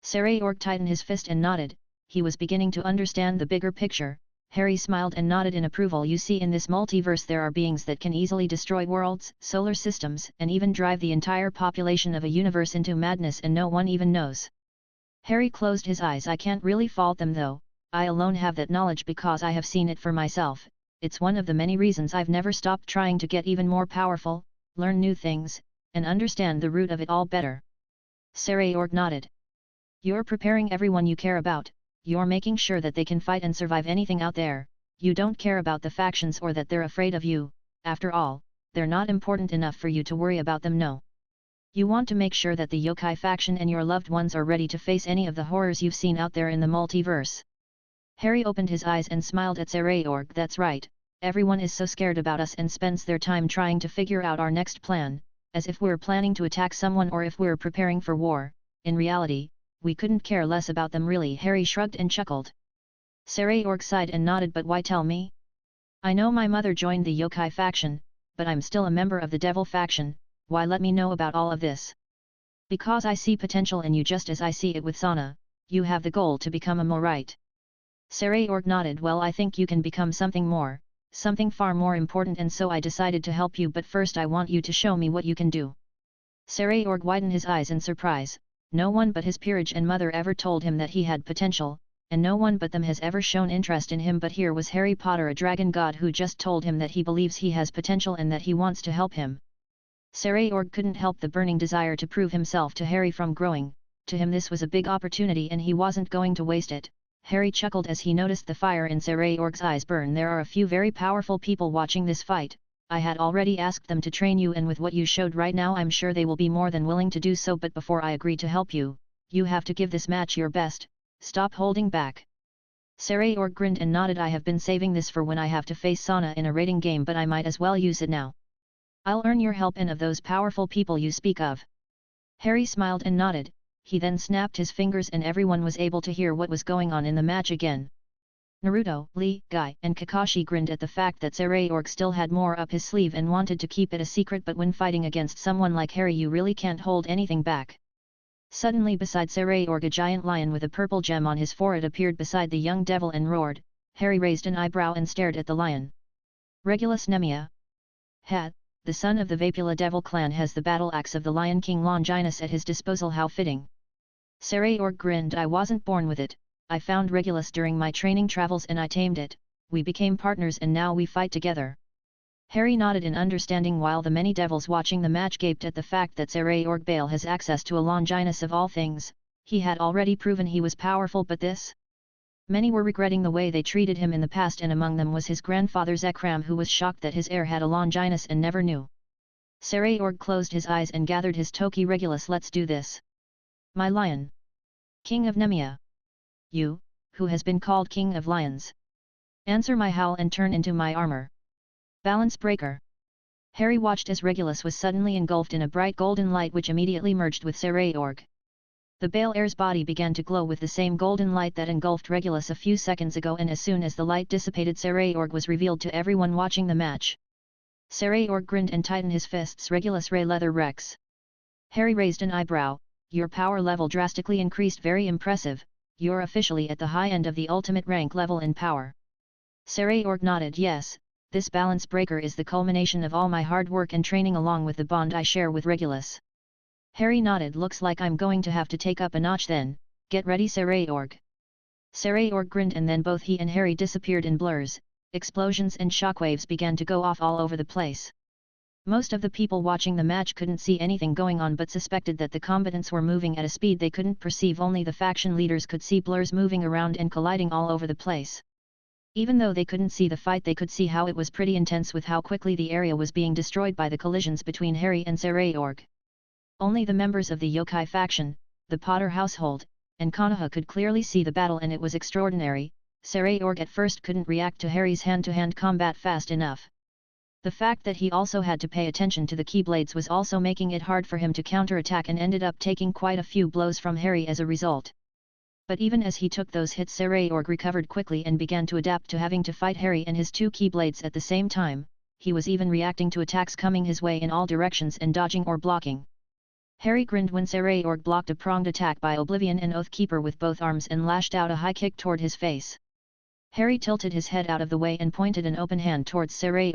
Saray tightened his fist and nodded. He was beginning to understand the bigger picture. Harry smiled and nodded in approval. You see, in this multiverse there are beings that can easily destroy worlds, solar systems, and even drive the entire population of a universe into madness, and no one even knows. Harry closed his eyes. I can't really fault them though. I alone have that knowledge because I have seen it for myself. It's one of the many reasons I've never stopped trying to get even more powerful, learn new things, and understand the root of it all better. Saray nodded. You're preparing everyone you care about, you're making sure that they can fight and survive anything out there. You don't care about the factions or that they're afraid of you. After all, they're not important enough for you to worry about them, no. You want to make sure that the yokai faction and your loved ones are ready to face any of the horrors you've seen out there in the multiverse. Harry opened his eyes and smiled at Saray. That's right, everyone is so scared about us and spends their time trying to figure out our next plan, as if we're planning to attack someone or if we're preparing for war. In reality, we couldn't care less about them really. Harry shrugged and chuckled. Saray sighed and nodded. But why tell me? I know my mother joined the yokai faction, but I'm still a member of the devil faction. Why let me know about all of this? Because I see potential in you just as I see it with Sana. You have the goal to become a more, right? Saray nodded. Well, I think you can become something more, something far more important, and so I decided to help you, but first I want you to show me what you can do. Saray widened his eyes in surprise. No one but his peerage and mother ever told him that he had potential, and no one but them has ever shown interest in him, but here was Harry Potter, a dragon god, who just told him that he believes he has potential and that he wants to help him. Saray couldn't help the burning desire to prove himself to Harry from growing. To him this was a big opportunity and he wasn't going to waste it. Harry chuckled as he noticed the fire in Saray's eyes burn. There are a few very powerful people watching this fight. I had already asked them to train you, and with what you showed right now I'm sure they will be more than willing to do so, but before I agree to help you, you have to give this match your best. Stop holding back. Saray grinned and nodded. I have been saving this for when I have to face Sana in a raiding game, but I might as well use it now. I'll earn your help and of those powerful people you speak of. Harry smiled and nodded. He then snapped his fingers and everyone was able to hear what was going on in the match again. Naruto, Lee, Guy, and Kakashi grinned at the fact that Saray still had more up his sleeve and wanted to keep it a secret, but when fighting against someone like Harry you really can't hold anything back. Suddenly beside Saray a giant lion with a purple gem on his forehead appeared beside the young devil and roared. Harry raised an eyebrow and stared at the lion. Regulus Nemia. The son of the Vapula devil clan has the battle axe of the Lion King Longinus at his disposal. How fitting. Saray grinned. I wasn't born with it. I found Regulus during my training travels and I tamed it. We became partners and now we fight together. Harry nodded in understanding while the many devils watching the match gaped at the fact that Saray Bale has access to a Longinus of all things. He had already proven he was powerful, but this? Many were regretting the way they treated him in the past, and among them was his grandfather Zekram, who was shocked that his heir had a Longinus and never knew. Saray closed his eyes and gathered his Toki. Regulus, let's do this. My lion. King of Nemia. You, who has been called King of Lions. Answer my howl and turn into my armor. Balance breaker. Harry watched as Regulus was suddenly engulfed in a bright golden light which immediately merged with Saray. The Bale heir's body began to glow with the same golden light that engulfed Regulus a few seconds ago, and as soon as the light dissipated Saray was revealed to everyone watching the match. Saray grinned and tightened his fists. Regulus Ray Leather Rex. Harry raised an eyebrow. your power level drastically increased, very impressive, you're officially at the high end of the ultimate rank level in power. Saray nodded. Yes, this balance breaker is the culmination of all my hard work and training along with the bond I share with Regulus. Harry nodded. Looks like I'm going to have to take up a notch then, get ready Saray. Saray grinned, and then both he and Harry disappeared in blurs. Explosions and shockwaves began to go off all over the place. Most of the people watching the match couldn't see anything going on but suspected that the combatants were moving at a speed they couldn't perceive. Only the faction leaders could see blurs moving around and colliding all over the place. Even though they couldn't see the fight, they could see how it was pretty intense with how quickly the area was being destroyed by the collisions between Harry and Saray. Only the members of the yokai faction, the Potter household, and Konoha could clearly see the battle, and it was extraordinary. Saray at first couldn't react to Harry's hand-to-hand combat fast enough. The fact that he also had to pay attention to the keyblades was also making it hard for him to counterattack, and ended up taking quite a few blows from Harry as a result. But even as he took those hits, Saray recovered quickly and began to adapt to having to fight Harry and his two keyblades at the same time. He was even reacting to attacks coming his way in all directions and dodging or blocking. Harry grinned when Saray blocked a pronged attack by Oblivion and Oathkeeper with both arms and lashed out a high kick toward his face. Harry tilted his head out of the way and pointed an open hand towards Saray.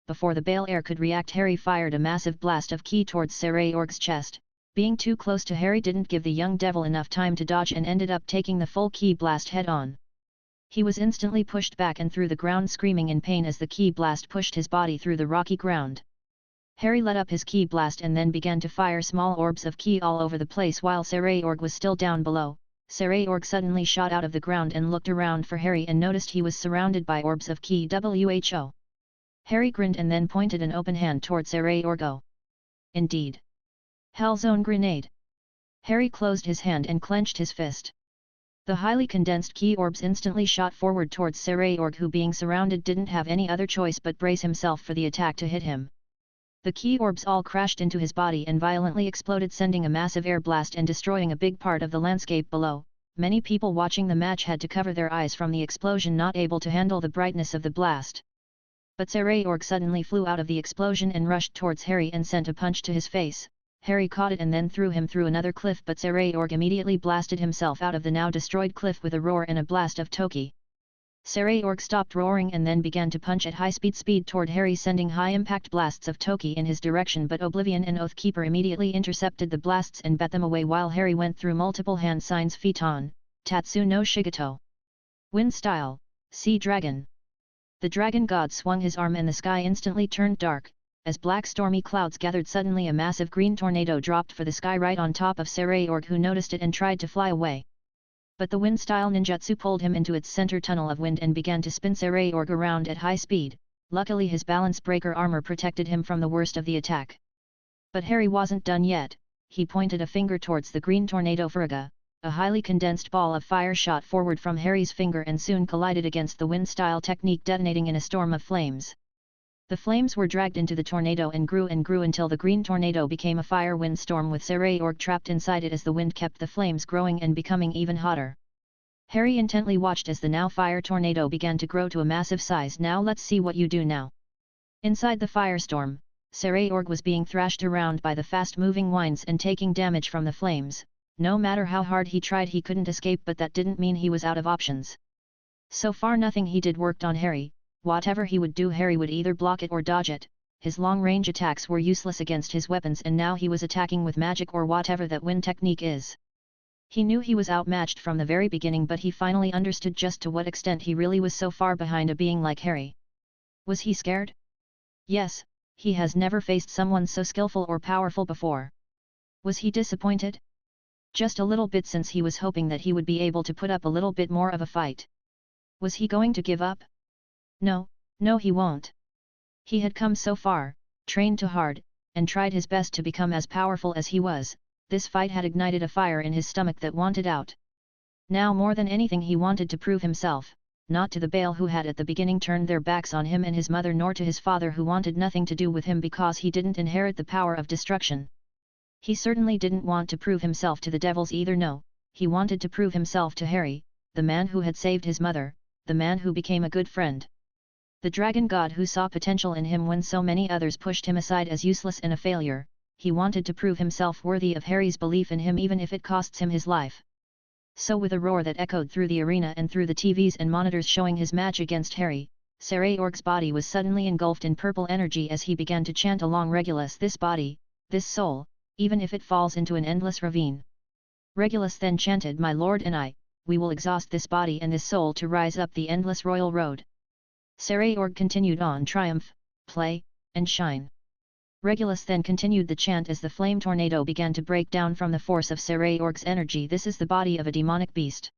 Before the Bale Air could react, Harry fired a massive blast of ki towards Saray's chest. Being too close to Harry didn't give the young devil enough time to dodge and ended up taking the full ki blast head on. He was instantly pushed back and through the ground, screaming in pain as the ki blast pushed his body through the rocky ground. Harry let up his ki blast and then began to fire small orbs of ki all over the place while Saray was still down below. Saray suddenly shot out of the ground and looked around for Harry and noticed he was surrounded by orbs of ki. Who? Harry grinned and then pointed an open hand towards Saray. Go. Indeed. Hellzone grenade. Harry closed his hand and clenched his fist. The highly condensed ki orbs instantly shot forward towards Saray, who, being surrounded, didn't have any other choice but brace himself for the attack to hit him. The ki orbs all crashed into his body and violently exploded, sending a massive air blast and destroying a big part of the landscape below. Many people watching the match had to cover their eyes from the explosion, not able to handle the brightness of the blast. But Saray suddenly flew out of the explosion and rushed towards Harry and sent a punch to his face. Harry caught it and then threw him through another cliff, but Saray immediately blasted himself out of the now destroyed cliff with a roar and a blast of Toki. Saray stopped roaring and then began to punch at high speed toward Harry, sending high-impact blasts of Toki in his direction, but Oblivion and Oathkeeper immediately intercepted the blasts and bat them away while Harry went through multiple hand signs. Fiton, Tatsu no Shigeto. Wind style, Sea Dragon. The dragon god swung his arm and the sky instantly turned dark. As black stormy clouds gathered, suddenly a massive green tornado dropped for the sky right on top of Saray, who noticed it and tried to fly away. But the wind-style ninjutsu pulled him into its center tunnel of wind and began to spin Saray around at high speed. Luckily his balance breaker armor protected him from the worst of the attack. But Harry wasn't done yet. He pointed a finger towards the green tornado. Furuga, a highly condensed ball of fire shot forward from Harry's finger and soon collided against the wind-style technique, detonating in a storm of flames. The flames were dragged into the tornado and grew until the green tornado became a fire wind storm with Saray trapped inside it as the wind kept the flames growing and becoming even hotter. Harry intently watched as the now fire tornado began to grow to a massive size. Now let's see what you do now. Inside the firestorm, Saray was being thrashed around by the fast-moving winds and taking damage from the flames. No matter how hard he tried, he couldn't escape, but that didn't mean he was out of options. So far nothing he did worked on Harry. Whatever he would do, Harry would either block it or dodge it. His long-range attacks were useless against his weapons, and now he was attacking with magic or whatever that wind technique is. He knew he was outmatched from the very beginning, but he finally understood just to what extent he really was so far behind a being like Harry. Was he scared? Yes, he has never faced someone so skillful or powerful before. Was he disappointed? Just a little bit, since he was hoping that he would be able to put up a little bit more of a fight. Was he going to give up? No, he won't. He had come so far, trained too hard, and tried his best to become as powerful as he was. This fight had ignited a fire in his stomach that wanted out. Now more than anything he wanted to prove himself, not to the Bale who had at the beginning turned their backs on him and his mother, nor to his father who wanted nothing to do with him because he didn't inherit the power of destruction. He certainly didn't want to prove himself to the devils either. No, he wanted to prove himself to Harry, the man who had saved his mother, the man who became a good friend. The dragon god who saw potential in him when so many others pushed him aside as useless and a failure. he wanted to prove himself worthy of Harry's belief in him even if it costs him his life. So with a roar that echoed through the arena and through the TVs and monitors showing his match against Harry, Sarayorg's body was suddenly engulfed in purple energy as he began to chant along, Regulus, this body, this soul, even if it falls into an endless ravine. Regulus then chanted, my lord and I, we will exhaust this body and this soul to rise up the endless royal road. Sarayorg continued on, triumph, play, and shine. Regulus then continued the chant as the flame tornado began to break down from the force of Sarayorg's energy. This is the body of a demonic beast.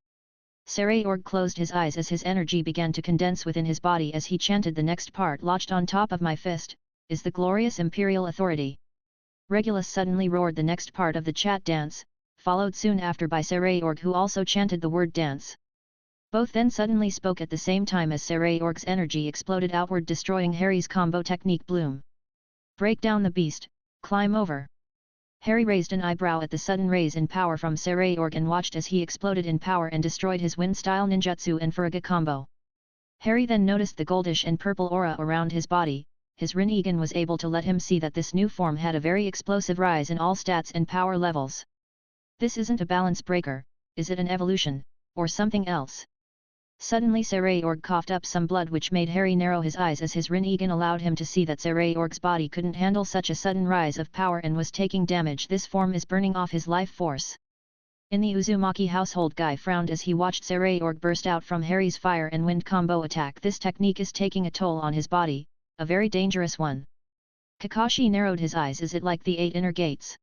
Sarayorg closed his eyes as his energy began to condense within his body as he chanted the next part, lodged on top of my fist, is the glorious imperial authority. Regulus suddenly roared the next part of the chat, dance, followed soon after by Sarayorg, who also chanted the word dance. Both then suddenly spoke at the same time as Sarayorg's energy exploded outward, destroying Harry's combo technique Bloom. Break down the beast, climb over. Harry raised an eyebrow at the sudden raise in power from Sarayorg and watched as he exploded in power and destroyed his wind-style ninjutsu and Furuga combo. Harry then noticed the goldish and purple aura around his body. His Rinnegan was able to let him see that this new form had a very explosive rise in all stats and power levels. This isn't a balance breaker, is it an evolution, or something else? Suddenly Sarayorg coughed up some blood, which made Harry narrow his eyes as his Rinnegan allowed him to see that Sarayorg's body couldn't handle such a sudden rise of power and was taking damage. This form is burning off his life force. In the Uzumaki household, Guy frowned as he watched Sarayorg burst out from Harry's fire and wind combo attack. This technique is taking a toll on his body, a very dangerous one. Kakashi narrowed his eyes. Is it like the 8 inner gates?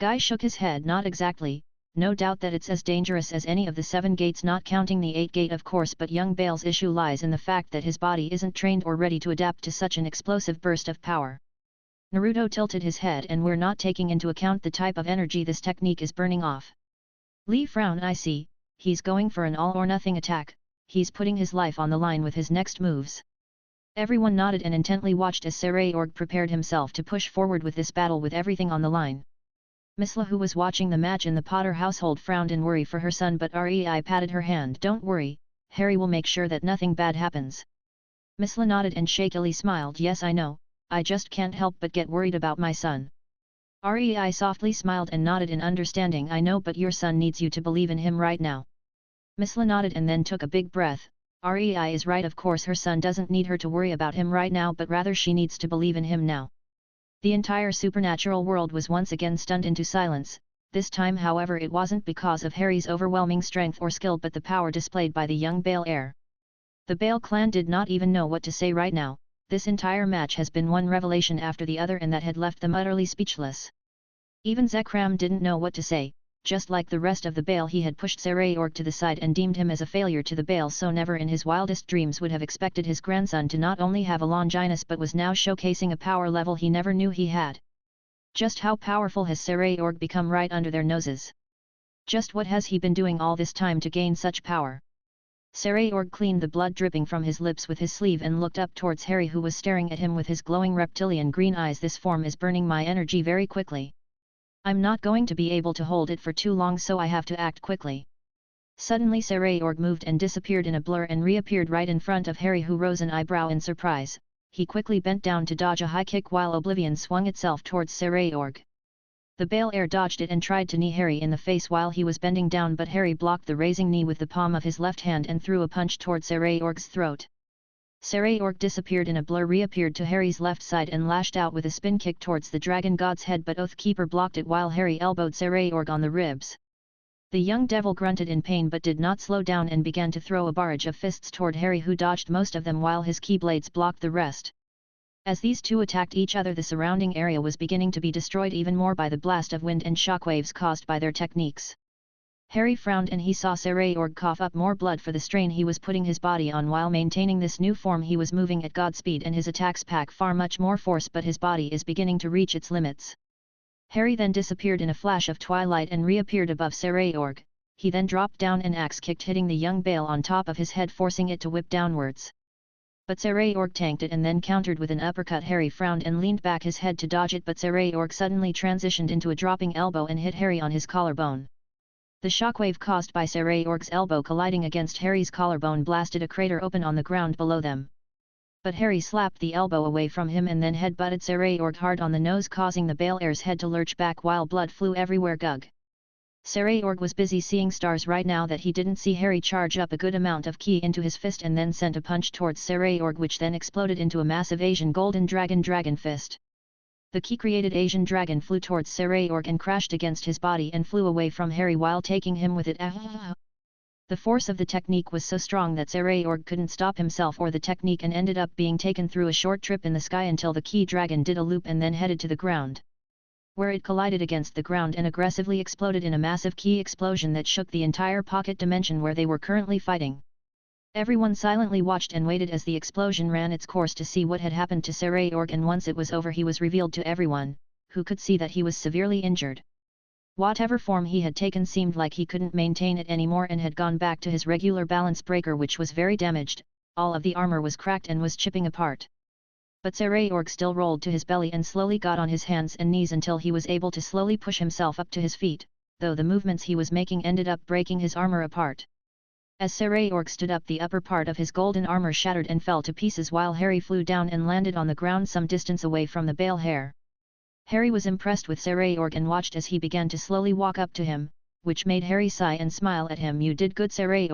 Guy shook his head. Not exactly. No doubt that it's as dangerous as any of the 7 gates, not counting the 8th gate of course, but young Bale's issue lies in the fact that his body isn't trained or ready to adapt to such an explosive burst of power. Naruto tilted his head. And we're not taking into account the type of energy this technique is burning off. Lee frowned. I see, he's going for an all-or-nothing attack, he's putting his life on the line with his next moves. Everyone nodded and intently watched as Sarayorg prepared himself to push forward with this battle with everything on the line. Misla, who was watching the match in the Potter household, frowned in worry for her son, but Rei patted her hand. Don't worry, Harry will make sure that nothing bad happens. Misla nodded and shakily smiled. Yes, I know, I just can't help but get worried about my son. Rei softly smiled and nodded in understanding. I know, but your son needs you to believe in him right now. Misla nodded and then took a big breath. Rei is right, of course her son doesn't need her to worry about him right now, but rather she needs to believe in him now. The entire supernatural world was once again stunned into silence. This time however it wasn't because of Harry's overwhelming strength or skill but the power displayed by the young Bale heir. The Bale clan did not even know what to say right now. This entire match has been one revelation after the other and that had left them utterly speechless. Even Zekram didn't know what to say. Just like the rest of the Bale, he had pushed Sarayorg to the side and deemed him as a failure to the Bale, so never in his wildest dreams would have expected his grandson to not only have a Longinus but was now showcasing a power level he never knew he had. Just how powerful has Sarayorg become right under their noses? Just what has he been doing all this time to gain such power? Sarayorg cleaned the blood dripping from his lips with his sleeve and looked up towards Harry, who was staring at him with his glowing reptilian green eyes. This form is burning my energy very quickly. I'm not going to be able to hold it for too long, so I have to act quickly. Suddenly Sarayorg moved and disappeared in a blur and reappeared right in front of Harry, who rose an eyebrow in surprise. He quickly bent down to dodge a high kick while Oblivion swung itself towards Sarayorg. The Bale heir dodged it and tried to knee Harry in the face while he was bending down, but Harry blocked the raising knee with the palm of his left hand and threw a punch towards Sarayorg's throat. Sarayorg disappeared in a blur, reappeared to Harry's left side and lashed out with a spin kick towards the Dragon God's head, but Oathkeeper blocked it while Harry elbowed Sarayorg on the ribs. The young devil grunted in pain but did not slow down and began to throw a barrage of fists toward Harry, who dodged most of them while his keyblades blocked the rest. As these two attacked each other, the surrounding area was beginning to be destroyed even more by the blast of wind and shockwaves caused by their techniques. Harry frowned and he saw Sarayorg cough up more blood for the strain he was putting his body on while maintaining this new form. He was moving at Godspeed and his attacks pack far much more force, but his body is beginning to reach its limits. Harry then disappeared in a flash of twilight and reappeared above Sarayorg. He then dropped down and axe kicked, hitting the young Bale on top of his head, forcing it to whip downwards. But Sarayorg tanked it and then countered with an uppercut. Harry frowned and leaned back his head to dodge it, but Sarayorg suddenly transitioned into a dropping elbow and hit Harry on his collarbone. The shockwave caused by Sarayorg's elbow colliding against Harry's collarbone blasted a crater open on the ground below them. but Harry slapped the elbow away from him and then headbutted Saray hard on the nose, causing the Bale Heir's head to lurch back while blood flew everywhere. Gug. Saray was busy seeing stars right now that he didn't see Harry charge up a good amount of ki into his fist and then sent a punch towards Saray, which then exploded into a massive Asian golden dragon fist. The ki-created Asian dragon flew towards Saray and crashed against his body and flew away from Harry while taking him with it. The force of the technique was so strong that Saray couldn't stop himself or the technique and ended up being taken through a short trip in the sky until the ki dragon did a loop and then headed to the ground, where it collided against the ground and aggressively exploded in a massive ki explosion that shook the entire pocket dimension where they were currently fighting. Everyone silently watched and waited as the explosion ran its course to see what had happened to Saray, and once it was over he was revealed to everyone, who could see that he was severely injured. Whatever form he had taken seemed like he couldn't maintain it anymore and had gone back to his regular balance breaker, which was very damaged. All of the armor was cracked and was chipping apart. But Saray still rolled to his belly and slowly got on his hands and knees until he was able to slowly push himself up to his feet, though the movements he was making ended up breaking his armor apart. As Saray stood up, the upper part of his golden armor shattered and fell to pieces while Harry flew down and landed on the ground some distance away from the Bale Heir. Harry was impressed with Saray and watched as he began to slowly walk up to him, which made Harry sigh and smile at him. "You did good, Saray.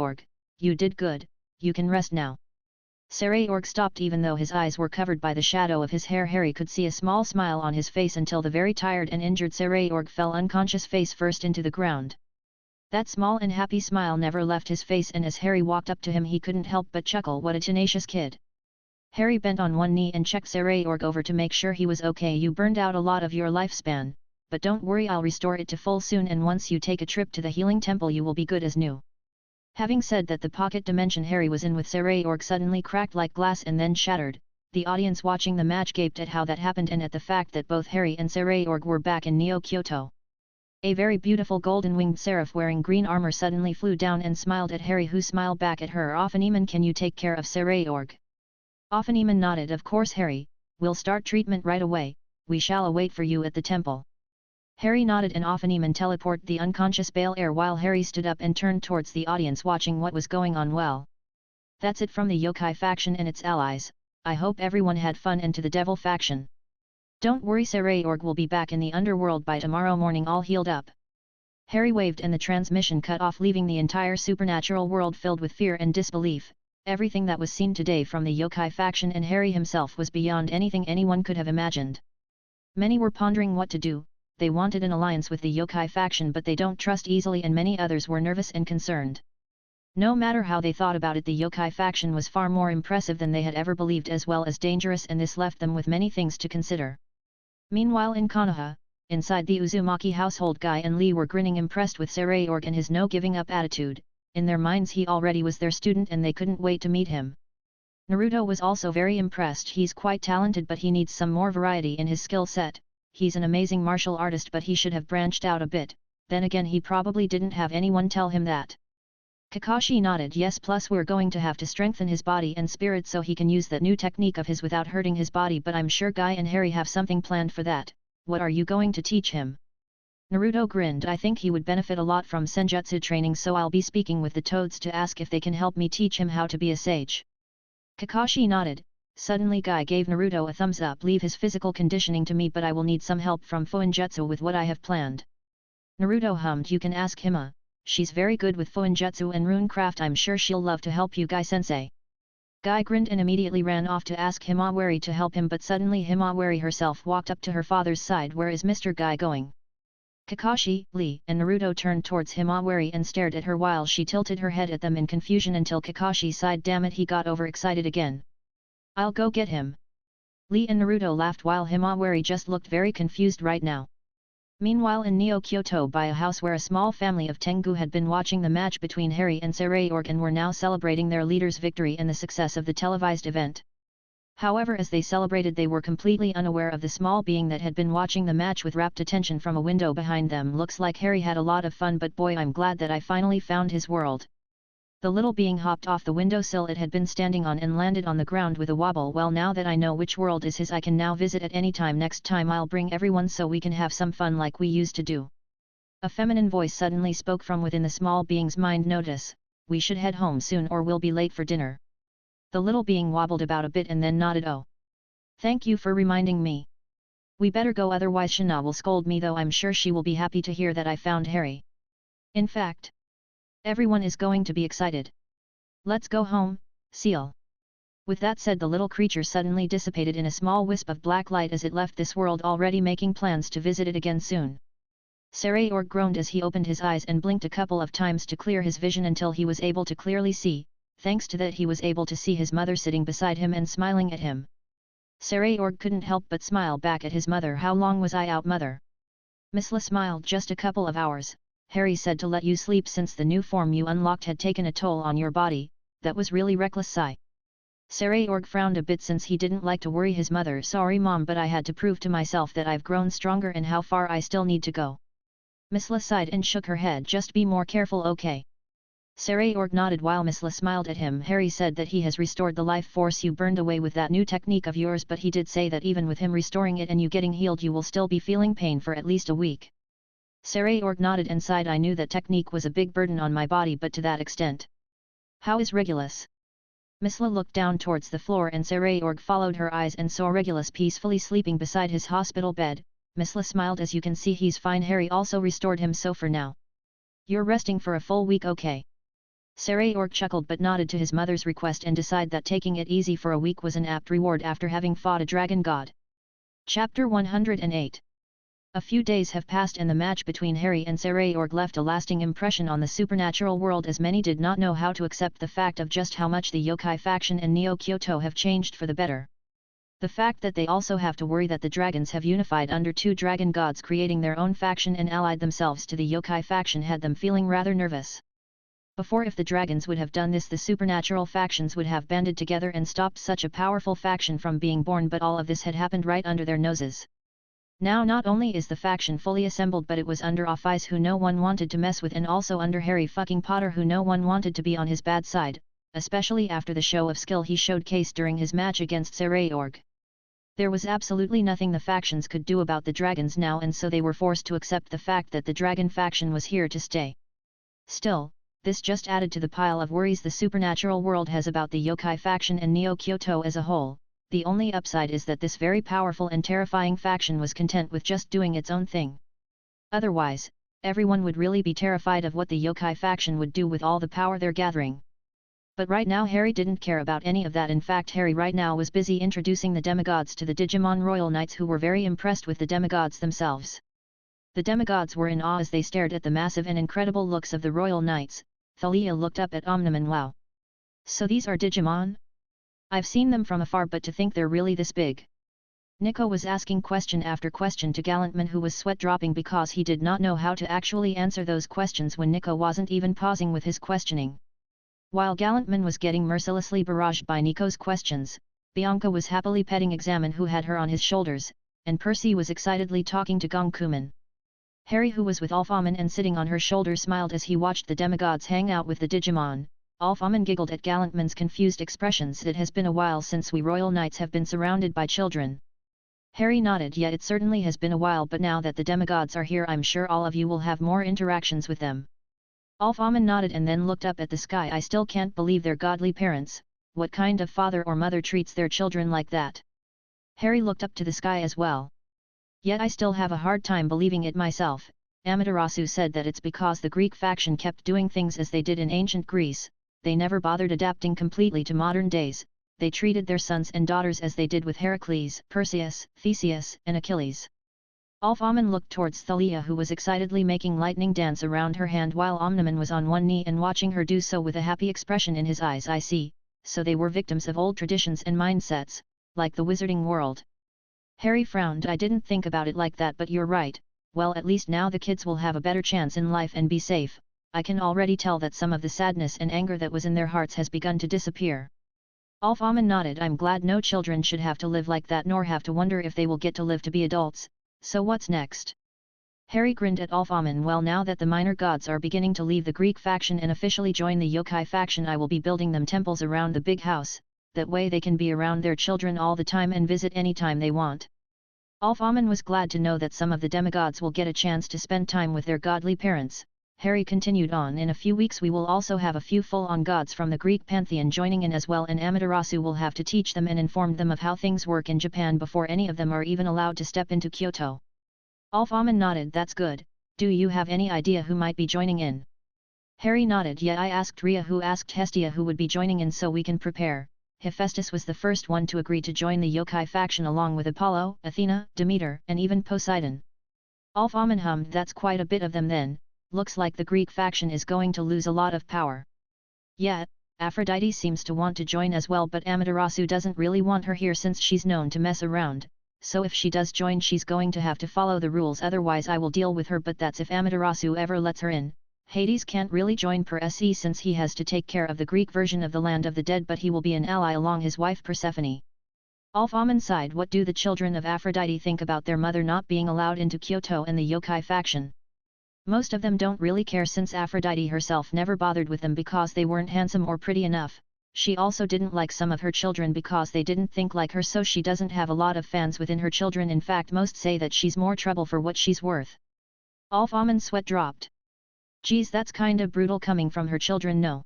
You did good, you can rest now." Saray stopped even though his eyes were covered by the shadow of his hair. Harry could see a small smile on his face until the very tired and injured Saray fell unconscious face first into the ground. That small and happy smile never left his face, and as Harry walked up to him he couldn't help but chuckle. What a tenacious kid. Harry bent on one knee and checked Saray over to make sure he was okay. "You burned out a lot of your lifespan, but don't worry, I'll restore it to full soon, and once you take a trip to the healing temple you will be good as new." Having said that, the pocket dimension Harry was in with Saray suddenly cracked like glass and then shattered. The audience watching the match gaped at how that happened and at the fact that both Harry and Saray were back in Neo Kyoto. A very beautiful golden-winged seraph wearing green armor suddenly flew down and smiled at Harry, who smiled back at her. "Offenman, can you take care of Saray?" Offenman nodded. "Of course, Harry, we'll start treatment right away, we shall await for you at the temple." Harry nodded and Offenman teleported the unconscious Bale Heir while Harry stood up and turned towards the audience watching what was going on. Well, that's it from the yokai faction and its allies. I hope everyone had fun, and to the devil faction, don't worry, Saray will be back in the underworld by tomorrow morning all healed up. Harry waved and the transmission cut off, leaving the entire supernatural world filled with fear and disbelief. Everything that was seen today from the yokai faction and Harry himself was beyond anything anyone could have imagined. Many were pondering what to do. They wanted an alliance with the yokai faction, but they don't trust easily, and many others were nervous and concerned. No matter how they thought about it, the yokai faction was far more impressive than they had ever believed, as well as dangerous, and this left them with many things to consider. Meanwhile in Konoha, inside the Uzumaki household, Guy and Lee were grinning, impressed with Saray and his no-giving-up attitude. In their minds he already was their student and they couldn't wait to meet him. Naruto was also very impressed. He's quite talented, but he needs some more variety in his skill set. He's an amazing martial artist, but he should have branched out a bit. Then again, he probably didn't have anyone tell him that. Kakashi nodded. "Yes, plus we're going to have to strengthen his body and spirit so he can use that new technique of his without hurting his body, but I'm sure Guy and Harry have something planned for that. What are you going to teach him?" Naruto grinned. "I think he would benefit a lot from senjutsu training, so I'll be speaking with the Toads to ask if they can help me teach him how to be a sage." Kakashi nodded. Suddenly Guy gave Naruto a thumbs up. "Leave his physical conditioning to me, but I will need some help from Fuinjutsu with what I have planned." Naruto hummed. "You can ask Hima, she's very good with Fuinjutsu and runecraft. I'm sure she'll love to help you, Guy-sensei." Guy grinned and immediately ran off to ask Himawari to help him, but suddenly Himawari herself walked up to her father's side. "Where is Mr. Guy going?" Kakashi, Lee, and Naruto turned towards Himawari and stared at her while she tilted her head at them in confusion until Kakashi sighed. "Damn it, he got overexcited again. I'll go get him." Lee and Naruto laughed while Himawari just looked very confused right now. Meanwhile in Neo Kyoto, by a house where a small family of Tengu had been watching the match between Harry and Saray and were now celebrating their leader's victory and the success of the televised event. However, as they celebrated, they were completely unaware of the small being that had been watching the match with rapt attention from a window behind them. "Looks like Harry had a lot of fun, but boy, I'm glad that I finally found his world." The little being hopped off the windowsill it had been standing on and landed on the ground with a wobble. "Well, now that I know which world is his, I can now visit at any time. Next time I'll bring everyone so we can have some fun like we used to do." A feminine voice suddenly spoke from within the small being's mind. "Notice, we should head home soon or we'll be late for dinner." The little being wobbled about a bit and then nodded. Oh. Thank you for reminding me. We better go, otherwise Shana will scold me, though I'm sure she will be happy to hear that I found Harry. In fact, everyone is going to be excited. Let's go home, Seal. With that said, the little creature suddenly dissipated in a small wisp of black light as it left this world, already making plans to visit it again soon. Sarayor groaned as he opened his eyes and blinked a couple of times to clear his vision until he was able to clearly see. Thanks to that, he was able to see his mother sitting beside him and smiling at him. Sarayor couldn't help but smile back at his mother. How long was I out, mother? Misla smiled. Just a couple of hours. Harry said to let you sleep since the new form you unlocked had taken a toll on your body. That was really reckless, sigh. Sarayor frowned a bit since he didn't like to worry his mother. Sorry mom, but I had to prove to myself that I've grown stronger and how far I still need to go. Misla sighed and shook her head. Just be more careful, okay? Sarayor nodded while Misla smiled at him. Harry said that he has restored the life force you burned away with that new technique of yours, but he did say that even with him restoring it and you getting healed, you will still be feeling pain for at least a week. Sarayor nodded and sighed. I knew that technique was a big burden on my body, but to that extent. How is Regulus? Misla looked down towards the floor and Sarayor followed her eyes and saw Regulus peacefully sleeping beside his hospital bed. Misla smiled. As you can see, he's fine. Harry also restored him, so for now. You're resting for a full week, okay? Sarayor chuckled but nodded to his mother's request and decided that taking it easy for a week was an apt reward after having fought a dragon god. Chapter 108. A few days have passed and the match between Harry and Sarayor left a lasting impression on the supernatural world, as many did not know how to accept the fact of just how much the yokai faction and Neo Kyoto have changed for the better. The fact that they also have to worry that the dragons have unified under two dragon gods, creating their own faction and allied themselves to the yokai faction, had them feeling rather nervous. Before, if the dragons would have done this, the supernatural factions would have banded together and stopped such a powerful faction from being born, but all of this had happened right under their noses. Now not only is the faction fully assembled, but it was under Off-Ice, who no one wanted to mess with, and also under Harry fucking Potter, who no one wanted to be on his bad side, especially after the show of skill he showcased during his match against Sarayor. There was absolutely nothing the factions could do about the dragons now, and so they were forced to accept the fact that the dragon faction was here to stay. Still, this just added to the pile of worries the supernatural world has about the yokai faction and Neo Kyoto as a whole. The only upside is that this very powerful and terrifying faction was content with just doing its own thing. Otherwise, everyone would really be terrified of what the yokai faction would do with all the power they're gathering. But right now Harry didn't care about any of that. In fact, Harry right now was busy introducing the demigods to the Digimon Royal Knights, who were very impressed with the demigods themselves. The demigods were in awe as they stared at the massive and incredible looks of the Royal Knights. Thalia looked up at Omniman. Wow! So these are Digimon? I've seen them from afar, but to think they're really this big. Nico was asking question after question to Gallantman, who was sweat dropping because he did not know how to actually answer those questions when Nico wasn't even pausing with his questioning. While Gallantman was getting mercilessly barraged by Nico's questions, Bianca was happily petting Examen, who had her on his shoulders, and Percy was excitedly talking to Gongkuman. Harry, who was with Alphaman and sitting on her shoulder, smiled as he watched the demigods hang out with the Digimon. Alphaman giggled at Gallantman's confused expressions. It has been a while since we Royal Knights have been surrounded by children. Harry nodded. Yet it certainly has been a while, but now that the demigods are here, I'm sure all of you will have more interactions with them. Alphaman nodded and then looked up at the sky. I still can't believe they're godly parents. What kind of father or mother treats their children like that? Harry looked up to the sky as well. Yet I still have a hard time believing it myself. Amaterasu said that it's because the Greek faction kept doing things as they did in ancient Greece. They never bothered adapting completely to modern days. They treated their sons and daughters as they did with Heracles, Perseus, Theseus, and Achilles. Alphaman looked towards Thalia, who was excitedly making lightning dance around her hand, while Omniman was on one knee and watching her do so with a happy expression in his eyes. I see, so they were victims of old traditions and mindsets, like the wizarding world. Harry frowned. I didn't think about it like that, but you're right. Well, at least now the kids will have a better chance in life and be safe. I can already tell that some of the sadness and anger that was in their hearts has begun to disappear. Alphaman nodded. I'm glad no children should have to live like that, nor have to wonder if they will get to live to be adults. So what's next? Harry grinned at Alphaman. Well, now that the minor gods are beginning to leave the Greek faction and officially join the yokai faction, I will be building them temples around the big house. That way they can be around their children all the time and visit anytime they want. Alphaman was glad to know that some of the demigods will get a chance to spend time with their godly parents. Harry continued on. In a few weeks we will also have a few full-on gods from the Greek pantheon joining in as well, and Amaterasu will have to teach them and inform them of how things work in Japan before any of them are even allowed to step into Kyoto. Alfamon nodded. That's good. Do you have any idea who might be joining in? Harry nodded. Yeah, I asked Rhea, who asked Hestia who would be joining in, so we can prepare. Hephaestus was the first one to agree to join the yokai faction along with Apollo, Athena, Demeter, and even Poseidon. Alfamon hummed. That's quite a bit of them then. Looks like the Greek faction is going to lose a lot of power. Yeah, Aphrodite seems to want to join as well, but Amaterasu doesn't really want her here since she's known to mess around, so if she does join she's going to have to follow the rules, otherwise I will deal with her, but that's if Amaterasu ever lets her in. Hades can't really join per se since he has to take care of the Greek version of the land of the dead, but he will be an ally along his wife Persephone. Alfamon sighed. What do the children of Aphrodite think about their mother not being allowed into Kyoto and the yokai faction? Most of them don't really care since Aphrodite herself never bothered with them because they weren't handsome or pretty enough. She also didn't like some of her children because they didn't think like her, so she doesn't have a lot of fans within her children. In fact, most say that she's more trouble for what she's worth. Alfamon's sweat dropped. Geez, that's kinda brutal coming from her children, no?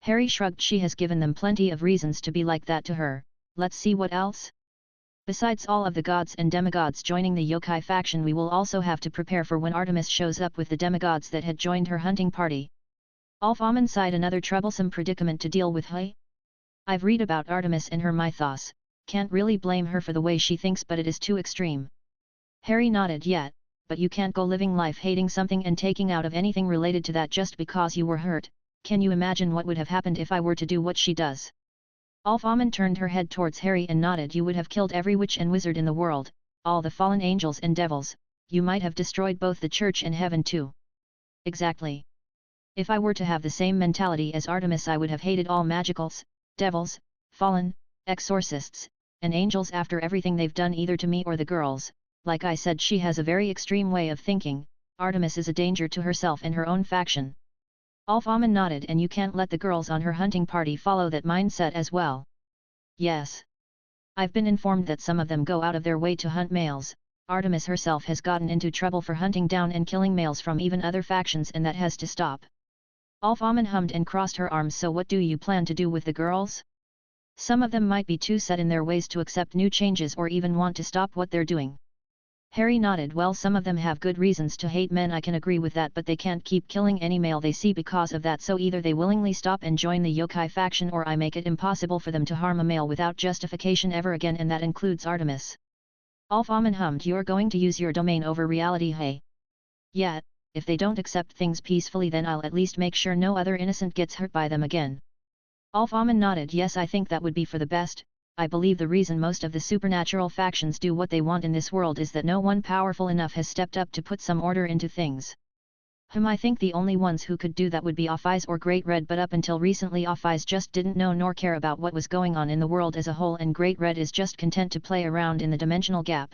Harry shrugged. She has given them plenty of reasons to be like that to her. Let's see what else? Besides all of the gods and demigods joining the yokai faction, we will also have to prepare for when Artemis shows up with the demigods that had joined her hunting party. Alfamon sighed. Another troublesome predicament to deal with. Hey? I've read about Artemis and her mythos, can't really blame her for the way she thinks, but it is too extreme. Harry nodded. Yeah, but you can't go living life hating something and taking out of anything related to that just because you were hurt. Can you imagine what would have happened if I were to do what she does? Alfamon turned her head towards Harry and nodded. You would have killed every witch and wizard in the world, all the fallen angels and devils. You might have destroyed both the church and heaven too. Exactly. If I were to have the same mentality as Artemis, I would have hated all magicals, devils, fallen, exorcists, and angels after everything they've done either to me or the girls. Like I said, she has a very extreme way of thinking. Artemis is a danger to herself and her own faction. Alfamon nodded. And you can't let the girls on her hunting party follow that mindset as well. Yes. I've been informed that some of them go out of their way to hunt males. Artemis herself has gotten into trouble for hunting down and killing males from even other factions, and that has to stop. Alfamon hummed and crossed her arms. So what do you plan to do with the girls? Some of them might be too set in their ways to accept new changes or even want to stop what they're doing. Harry nodded. Well, some of them have good reasons to hate men, I can agree with that, but they can't keep killing any male they see because of that, so either they willingly stop and join the yokai faction, or I make it impossible for them to harm a male without justification ever again, and that includes Artemis. Alfamon hummed. You're going to use your domain over reality, hey? Yeah, if they don't accept things peacefully, then I'll at least make sure no other innocent gets hurt by them again. Alfamon nodded. Yes, I think that would be for the best. I believe the reason most of the supernatural factions do what they want in this world is that no one powerful enough has stepped up to put some order into things. I think the only ones who could do that would be Off-Eyes or Great Red, but up until recently Off-Eyes just didn't know nor care about what was going on in the world as a whole, and Great Red is just content to play around in the dimensional gap.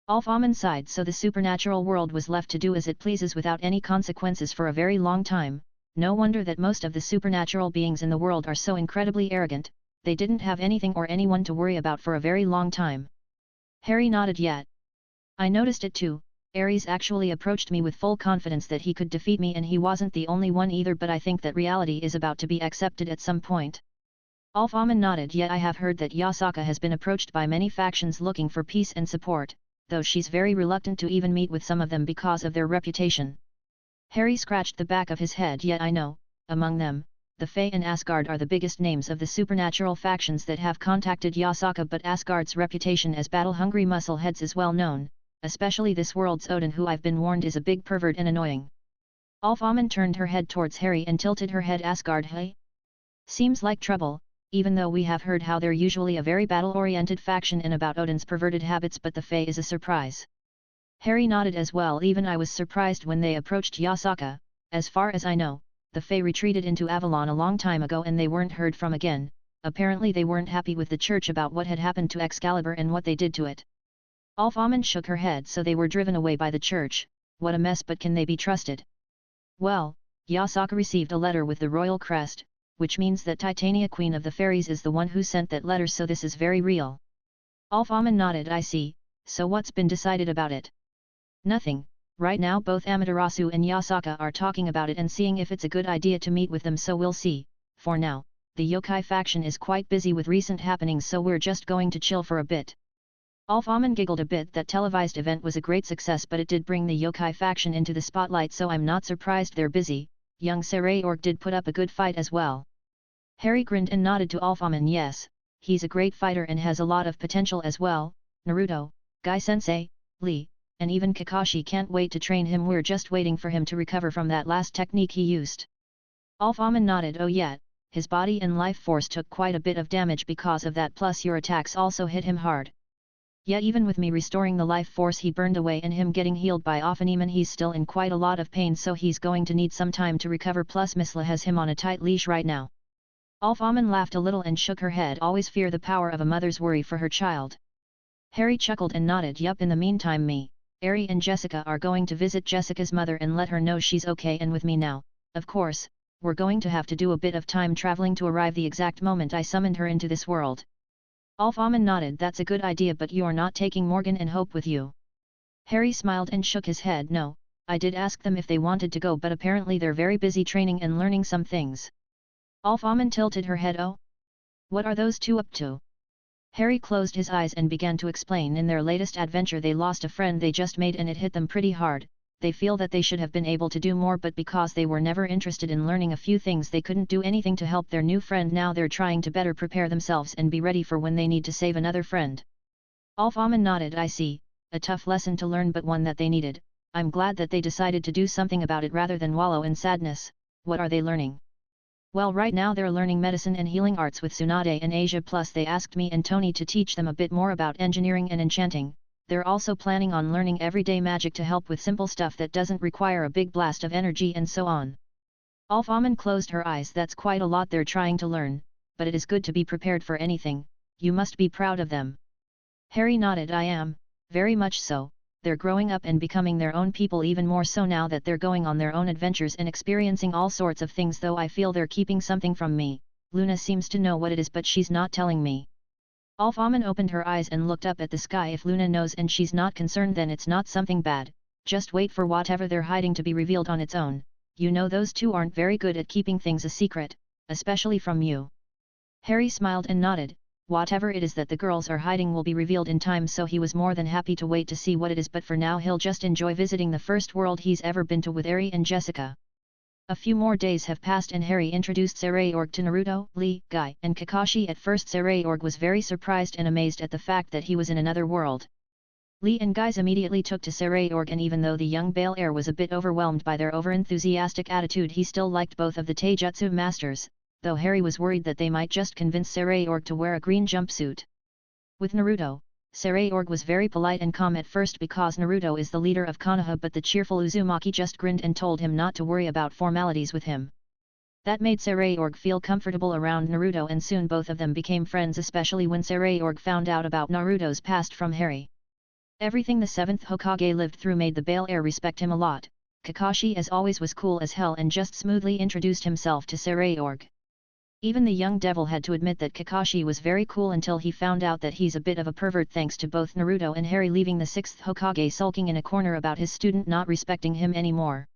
Alfamon sighed. So the supernatural world was left to do as it pleases without any consequences for a very long time. No wonder that most of the supernatural beings in the world are so incredibly arrogant. They didn't have anything or anyone to worry about for a very long time. Harry nodded. Yet. I noticed it too. Ares actually approached me with full confidence that he could defeat me, and he wasn't the only one either, but I think that reality is about to be accepted at some point. Alfamon nodded. Yet I have heard that Yasaka has been approached by many factions looking for peace and support, though she's very reluctant to even meet with some of them because of their reputation. Harry scratched the back of his head. Yet I know, among them, the Fae and Asgard are the biggest names of the supernatural factions that have contacted Yasaka, but Asgard's reputation as battle-hungry muscle heads is well known, especially this world's Odin, who I've been warned is a big pervert and annoying. Alfamon turned her head towards Harry and tilted her head. Asgard, hey? Seems like trouble, even though we have heard how they're usually a very battle-oriented faction and about Odin's perverted habits, but the Fae is a surprise. Harry nodded as well. Even I was surprised when they approached Yasaka. As far as I know, the Fae retreated into Avalon a long time ago and they weren't heard from again. Apparently they weren't happy with the church about what had happened to Excalibur and what they did to it. Alfamon shook her head. So they were driven away by the church. What a mess, but can they be trusted? Well, Yasaka received a letter with the royal crest, which means that Titania, Queen of the Fairies, is the one who sent that letter, so this is very real. Alfamon nodded. I see. So what's been decided about it? Nothing. Right now both Amaterasu and Yasaka are talking about it and seeing if it's a good idea to meet with them, so we'll see. For now, the yokai faction is quite busy with recent happenings, so we're just going to chill for a bit. Alphaman giggled a bit. That televised event was a great success, but it did bring the yokai faction into the spotlight, so I'm not surprised they're busy. Young Saray did put up a good fight as well. Harry grinned and nodded to Alphaman. Yes, he's a great fighter and has a lot of potential as well. Naruto, Guy-sensei, Lee, and even Kakashi can't wait to train him. We're just waiting for him to recover from that last technique he used. Alphaman nodded. Oh yeah, his body and life force took quite a bit of damage because of that, plus your attacks also hit him hard. Yet even with me restoring the life force he burned away and him getting healed by Ophaneman, he's still in quite a lot of pain, so he's going to need some time to recover, plus Misla has him on a tight leash right now. Alphaman laughed a little and shook her head. Always fear the power of a mother's worry for her child. Harry chuckled and nodded. Yup, in the meantime me, Eri and Jessica are going to visit Jessica's mother and let her know she's okay and with me now. Of course, we're going to have to do a bit of time traveling to arrive the exact moment I summoned her into this world. Alphaman nodded. That's a good idea, but you're not taking Morgan and Hope with you. Harry smiled and shook his head. No, I did ask them if they wanted to go, but apparently they're very busy training and learning some things. Alphaman tilted her head. Oh? What are those two up to? Harry closed his eyes and began to explain. In their latest adventure they lost a friend they just made and it hit them pretty hard. They feel that they should have been able to do more, but because they were never interested in learning a few things they couldn't do anything to help their new friend. Now they're trying to better prepare themselves and be ready for when they need to save another friend. Alphaman nodded. I see, a tough lesson to learn, but one that they needed. I'm glad that they decided to do something about it rather than wallow in sadness. What are they learning? Well, right now they're learning medicine and healing arts with Tsunade and Asia, plus they asked me and Tony to teach them a bit more about engineering and enchanting. They're also planning on learning everyday magic to help with simple stuff that doesn't require a big blast of energy and so on. Alphaman closed her eyes. That's quite a lot they're trying to learn, but it is good to be prepared for anything. You must be proud of them. Harry nodded. I am, very much so. They're growing up and becoming their own people, even more so now that they're going on their own adventures and experiencing all sorts of things, though I feel they're keeping something from me. Luna seems to know what it is, but she's not telling me. Alphaman opened her eyes and looked up at the sky. If Luna knows and she's not concerned, then it's not something bad. Just wait for whatever they're hiding to be revealed on its own. You know those two aren't very good at keeping things a secret, especially from you. Harry smiled and nodded. Whatever it is that the girls are hiding will be revealed in time, so he was more than happy to wait to see what it is, but for now he'll just enjoy visiting the first world he's ever been to with Eri and Jessica. A few more days have passed and Harry introduced Saray to Naruto, Lee, Guy, and Kakashi. At first Saray was very surprised and amazed at the fact that he was in another world. Lee and Guy immediately took to Saray, and even though the young Bel Air was a bit overwhelmed by their overenthusiastic attitude, he still liked both of the Taijutsu masters, though Harry was worried that they might just convince Saray to wear a green jumpsuit. With Naruto, Saray was very polite and calm at first because Naruto is the leader of Konoha, but the cheerful Uzumaki just grinned and told him not to worry about formalities with him. That made Saray feel comfortable around Naruto, and soon both of them became friends, especially when Saray found out about Naruto's past from Harry. Everything the 7th Hokage lived through made the Bel Air respect him a lot. Kakashi as always was cool as hell and just smoothly introduced himself to Saray. Even the young devil had to admit that Kakashi was very cool until he found out that he's a bit of a pervert, thanks to both Naruto and Harry leaving the 6th Hokage sulking in a corner about his student not respecting him anymore.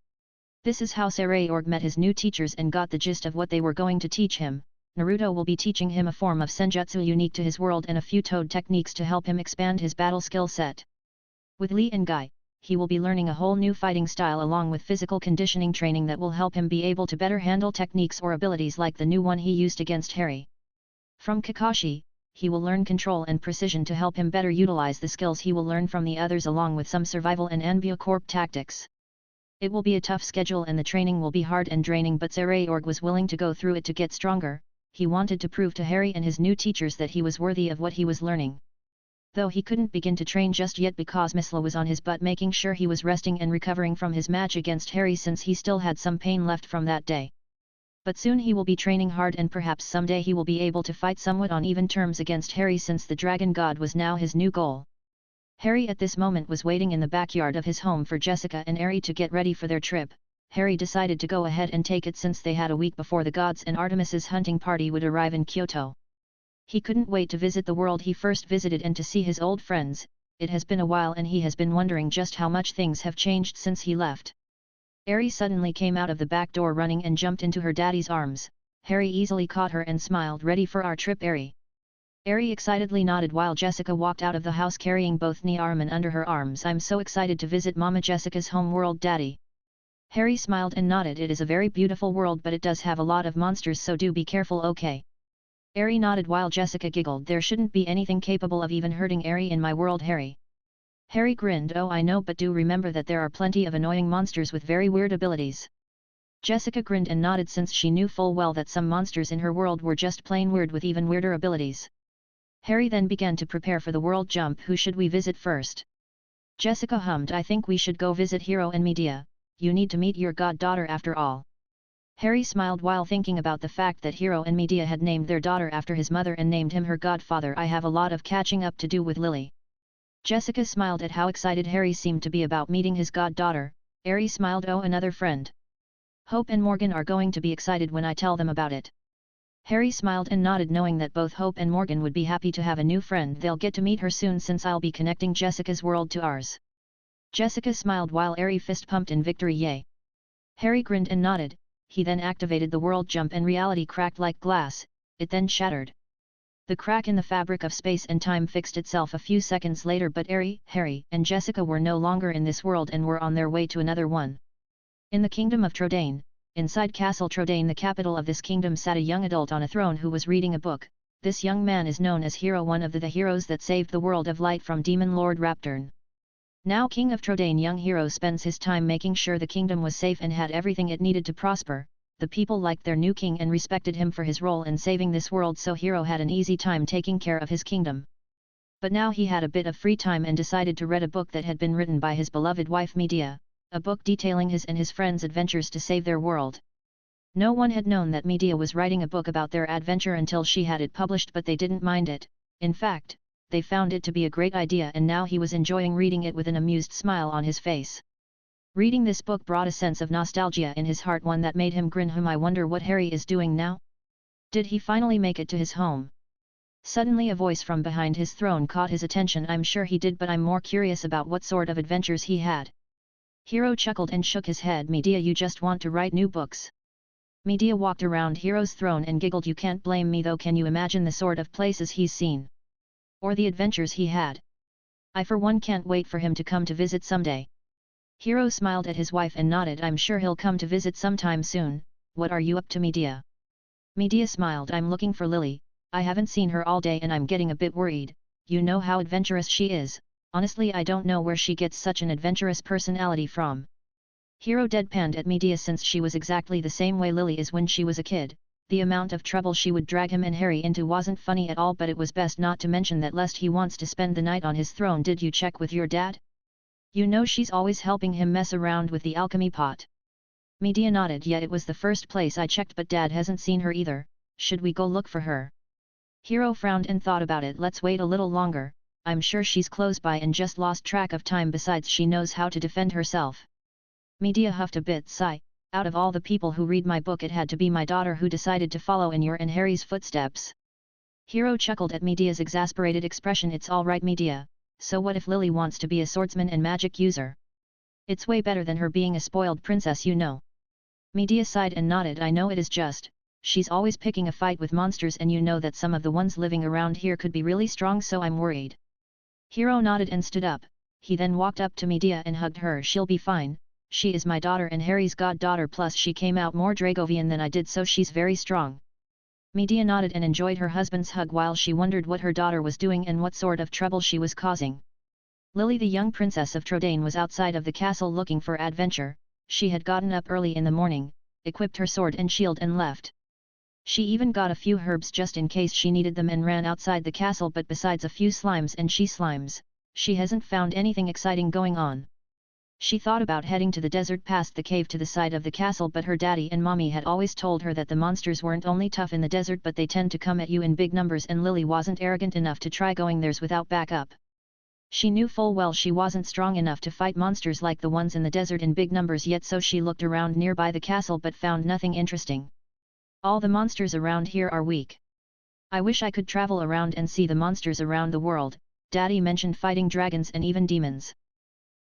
This is how Saray met his new teachers and got the gist of what they were going to teach him. Naruto will be teaching him a form of senjutsu unique to his world and a few toad techniques to help him expand his battle skill set. With Lee and Guy, he will be learning a whole new fighting style along with physical conditioning training that will help him be able to better handle techniques or abilities like the new one he used against Harry. From Kakashi, he will learn control and precision to help him better utilize the skills he will learn from the others, along with some survival and Anbio-Corp tactics. It will be a tough schedule and the training will be hard and draining, but Saray was willing to go through it to get stronger. He wanted to prove to Harry and his new teachers that he was worthy of what he was learning. Though he couldn't begin to train just yet because Misla was on his butt making sure he was resting and recovering from his match against Harry, since he still had some pain left from that day. But soon he will be training hard and perhaps someday he will be able to fight somewhat on even terms against Harry, since the Dragon God was now his new goal. Harry at this moment was waiting in the backyard of his home for Jessica and Eri to get ready for their trip. Harry decided to go ahead and take it since they had a week before the gods and Artemis's hunting party would arrive in Kyoto. He couldn't wait to visit the world he first visited and to see his old friends. it has been a while and he has been wondering just how much things have changed since he left. Harry suddenly came out of the back door running and jumped into her daddy's arms. Harry easily caught her and smiled, "Ready for our trip, Harry?" Harry excitedly nodded while Jessica walked out of the house carrying both Armin under her arms. "I'm so excited to visit Mama Jessica's home world, Daddy." Harry smiled and nodded. "It is a very beautiful world, but it does have a lot of monsters, so do be careful, okay?" Harry nodded while Jessica giggled. "There shouldn't be anything capable of even hurting Harry in my world, Harry." Harry grinned. "Oh, I know, but do remember that there are plenty of annoying monsters with very weird abilities." Jessica grinned and nodded since she knew full well that some monsters in her world were just plain weird with even weirder abilities. Harry then began to prepare for the world jump. "Who should we visit first?" Jessica hummed. "I think we should go visit Hero and Medea. You need to meet your goddaughter after all." Harry smiled while thinking about the fact that Hero and Medea had named their daughter after his mother and named him her godfather. "I have a lot of catching up to do with Lily." Jessica smiled at how excited Harry seemed to be about meeting his goddaughter. Harry smiled. "Oh, another friend. Hope and Morgan are going to be excited when I tell them about it." Harry smiled and nodded, knowing that both Hope and Morgan would be happy to have a new friend. "They'll get to meet her soon since I'll be connecting Jessica's world to ours." Jessica smiled while Harry fist pumped in victory. "Yay!" Harry grinned and nodded. He then activated the world jump and reality cracked like glass. It then shattered. The crack in the fabric of space and time fixed itself a few seconds later, but Harry and Jessica were no longer in this world and were on their way to another one. In the kingdom of Trodaine, inside Castle Trodaine, the capital of this kingdom, sat a young adult on a throne who was reading a book. This young man is known as Hero, one of the heroes that saved the world of light from Demon Lord Rapturn. Now King of Trodaine, young Hero spends his time making sure the kingdom was safe and had everything it needed to prosper. The people liked their new king and respected him for his role in saving this world, so Hero had an easy time taking care of his kingdom. But now he had a bit of free time and decided to read a book that had been written by his beloved wife Medea, a book detailing his and his friends' adventures to save their world. No one had known that Medea was writing a book about their adventure until she had it published, but they didn't mind it. In fact, they found it to be a great idea, and now he was enjoying reading it with an amused smile on his face. Reading this book brought a sense of nostalgia in his heart, one that made him grin. I wonder what Harry is doing now? Did he finally make it to his home? Suddenly a voice from behind his throne caught his attention. I'm sure he did, but I'm more curious about what sort of adventures he had. Hero chuckled and shook his head. Medea, you just want to write new books. Medea walked around Hero's throne and giggled. You can't blame me though. Can you imagine the sort of places he's seen? Or the adventures he had? I for one can't wait for him to come to visit someday. Hero smiled at his wife and nodded. I'm sure he'll come to visit sometime soon. What are you up to, Medea? Medea smiled. I'm looking for Lily. I haven't seen her all day and I'm getting a bit worried. You know how adventurous she is. Honestly, I don't know where she gets such an adventurous personality from. Hero deadpanned at Medea since she was exactly the same way Lily is when she was a kid. The amount of trouble she would drag him and Harry into wasn't funny at all, but it was best not to mention that lest he wants to spend the night on his throne. Did you check with your dad? You know she's always helping him mess around with the alchemy pot. Medea nodded. Yeah, it was the first place I checked, but Dad hasn't seen her either. Should we go look for her? Hero frowned and thought about it. Let's wait a little longer. I'm sure she's close by and just lost track of time, besides she knows how to defend herself. Medea huffed a bit. Sigh. Out of all the people who read my book, it had to be my daughter who decided to follow in your and Harry's footsteps. Hero chuckled at Medea's exasperated expression. It's all right, Medea. So what if Lily wants to be a swordsman and magic user? It's way better than her being a spoiled princess, you know. Medea sighed and nodded. I know, it is just, she's always picking a fight with monsters, and you know that some of the ones living around here could be really strong, so I'm worried. Hero nodded and stood up. He then walked up to Medea and hugged her. She'll be fine. She is my daughter and Harry's goddaughter, plus she came out more Dragovian than I did, so she's very strong. Medea nodded and enjoyed her husband's hug while she wondered what her daughter was doing and what sort of trouble she was causing. Lily, the young princess of Trodaine, was outside of the castle looking for adventure. She had gotten up early in the morning, equipped her sword and shield and left. She even got a few herbs just in case she needed them and ran outside the castle, but besides a few slimes and she-slimes, she hasn't found anything exciting going on. She thought about heading to the desert past the cave to the side of the castle, but her daddy and mommy had always told her that the monsters weren't only tough in the desert, but they tend to come at you in big numbers, and Lily wasn't arrogant enough to try going theirs without backup. She knew full well she wasn't strong enough to fight monsters like the ones in the desert in big numbers yet, so she looked around nearby the castle but found nothing interesting. All the monsters around here are weak. I wish I could travel around and see the monsters around the world. Daddy mentioned fighting dragons and even demons.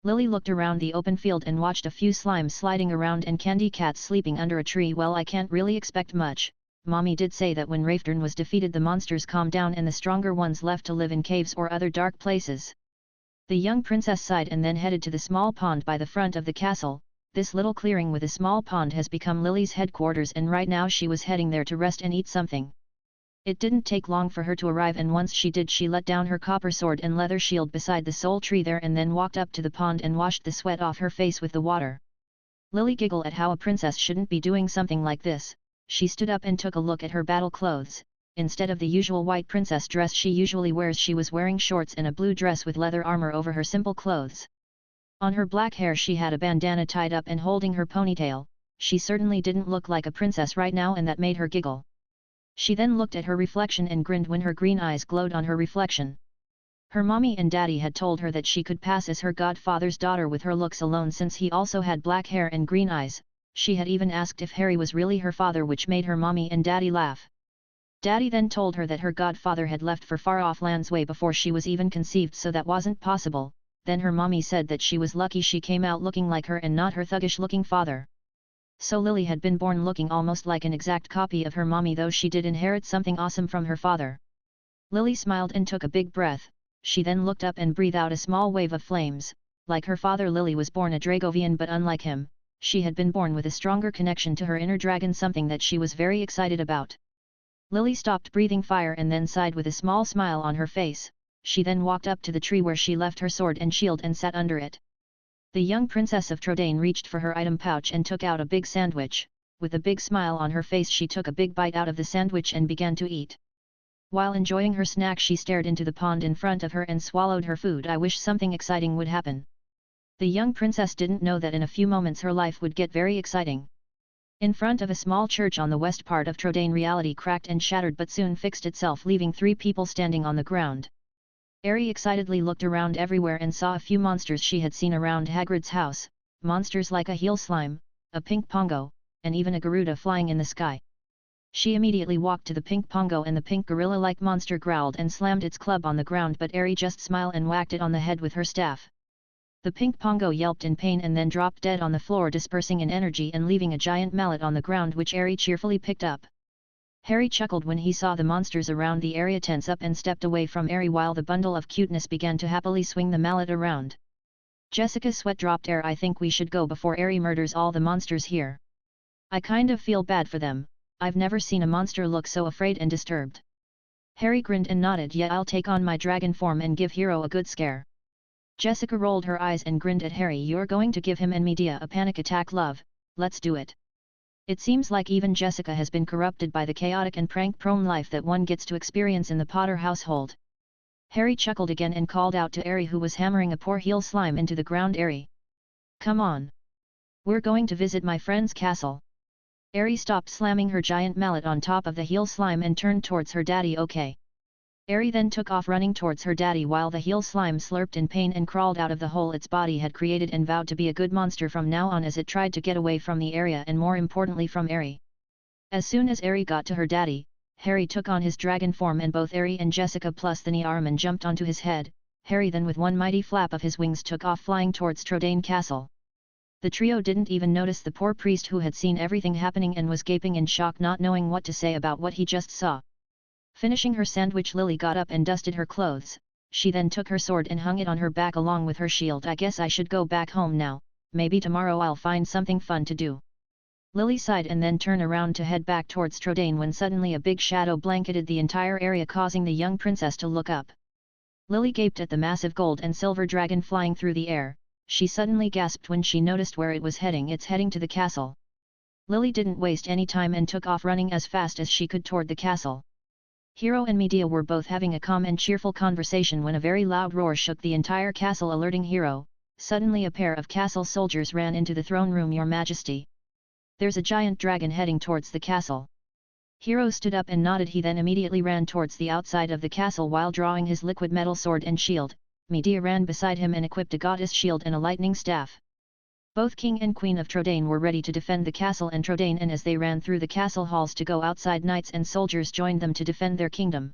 Lily looked around the open field and watched a few slimes sliding around and candy cats sleeping under a tree. Well, I can't really expect much. Mommy did say that when Rafturn was defeated the monsters calmed down and the stronger ones left to live in caves or other dark places. The young princess sighed and then headed to the small pond by the front of the castle. This little clearing with a small pond has become Lily's headquarters, and right now she was heading there to rest and eat something. It didn't take long for her to arrive, and once she did, she let down her copper sword and leather shield beside the soul tree there and then walked up to the pond and washed the sweat off her face with the water. Lily giggled at how a princess shouldn't be doing something like this. She stood up and took a look at her battle clothes. Instead of the usual white princess dress she usually wears, she was wearing shorts and a blue dress with leather armor over her simple clothes. On her black hair she had a bandana tied up and holding her ponytail. She certainly didn't look like a princess right now, and that made her giggle. She then looked at her reflection and grinned when her green eyes glowed on her reflection. Her mommy and daddy had told her that she could pass as her godfather's daughter with her looks alone, since he also had black hair and green eyes. She had even asked if Harry was really her father, which made her mommy and daddy laugh. Daddy then told her that her godfather had left for far-off lands way before she was even conceived, so that wasn't possible. Then her mommy said that she was lucky she came out looking like her and not her thuggish-looking father. So Lily had been born looking almost like an exact copy of her mommy, though she did inherit something awesome from her father. Lily smiled and took a big breath. She then looked up and breathed out a small wave of flames. Like her father, Lily was born a Dragovian, but unlike him, she had been born with a stronger connection to her inner dragon, something that she was very excited about. Lily stopped breathing fire and then sighed with a small smile on her face. She then walked up to the tree where she left her sword and shield and sat under it. The young princess of Trodain reached for her item pouch and took out a big sandwich. With a big smile on her face she took a big bite out of the sandwich and began to eat. While enjoying her snack she stared into the pond in front of her and swallowed her food. I wish something exciting would happen. The young princess didn't know that in a few moments her life would get very exciting. In front of a small church on the west part of Trodain, reality cracked and shattered but soon fixed itself, leaving 3 people standing on the ground. Eri excitedly looked around everywhere and saw a few monsters she had seen around Hagrid's house, monsters like a heel slime, a pink pongo, and even a Garuda flying in the sky. She immediately walked to the pink pongo and the pink gorilla-like monster growled and slammed its club on the ground, but Eri just smiled and whacked it on the head with her staff. The pink pongo yelped in pain and then dropped dead on the floor, dispersing in energy and leaving a giant mallet on the ground, which Eri cheerfully picked up. Harry chuckled when he saw the monsters around the area tense up and stepped away from Eri while the bundle of cuteness began to happily swing the mallet around. Jessica's sweat dropped. I think we should go before Eri murders all the monsters here. I kind of feel bad for them. I've never seen a monster look so afraid and disturbed. Harry grinned and nodded. Yeah, I'll take on my dragon form and give Hero a good scare. Jessica rolled her eyes and grinned at Harry. You're going to give him and Medea a panic attack, love? Let's do it. It seems like even Jessica has been corrupted by the chaotic and prank-prone life that one gets to experience in the Potter household. Harry chuckled again and called out to Eri, who was hammering a poor heel slime into the ground. Eri, come on. We're going to visit my friend's castle. Eri stopped slamming her giant mallet on top of the heel slime and turned towards her daddy. Okay. Eri then took off running towards her daddy while the heel slime slurped in pain and crawled out of the hole its body had created and vowed to be a good monster from now on as it tried to get away from the area and more importantly from Eri. As soon as Eri got to her daddy, Harry took on his dragon form and both Eri and Jessica plus the Niarman jumped onto his head. Harry then with one mighty flap of his wings took off flying towards Trodain Castle. The trio didn't even notice the poor priest who had seen everything happening and was gaping in shock, not knowing what to say about what he just saw. Finishing her sandwich, Lily got up and dusted her clothes. She then took her sword and hung it on her back along with her shield. I guess I should go back home now, maybe tomorrow I'll find something fun to do. Lily sighed and then turned around to head back towards Trodain when suddenly a big shadow blanketed the entire area, causing the young princess to look up. Lily gaped at the massive gold and silver dragon flying through the air. She suddenly gasped when she noticed where it was heading. It's heading to the castle. Lily didn't waste any time and took off running as fast as she could toward the castle. Hero and Medea were both having a calm and cheerful conversation when a very loud roar shook the entire castle, alerting Hero. Suddenly a pair of castle soldiers ran into the throne room. Your Majesty, there's a giant dragon heading towards the castle. Hero stood up and nodded. He then immediately ran towards the outside of the castle while drawing his liquid metal sword and shield. Medea ran beside him and equipped a goddess shield and a lightning staff. Both King and Queen of Trodain were ready to defend the castle and Trodain, and as they ran through the castle halls to go outside, knights and soldiers joined them to defend their kingdom.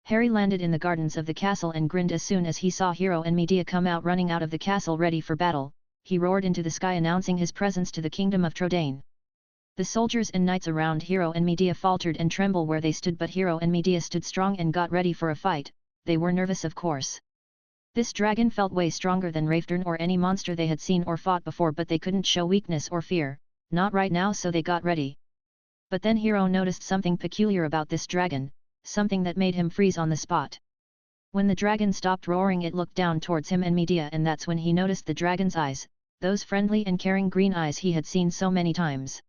Harry landed in the gardens of the castle and grinned as soon as he saw Hero and Medea come out running out of the castle ready for battle. He roared into the sky announcing his presence to the kingdom of Trodain. The soldiers and knights around Hero and Medea faltered and trembled where they stood, but Hero and Medea stood strong and got ready for a fight. They were nervous, of course. This dragon felt way stronger than Rafdern or any monster they had seen or fought before, but they couldn't show weakness or fear, not right now, so they got ready. But then Hero noticed something peculiar about this dragon, something that made him freeze on the spot. When the dragon stopped roaring, it looked down towards him and Medea, and that's when he noticed the dragon's eyes, those friendly and caring green eyes he had seen so many times.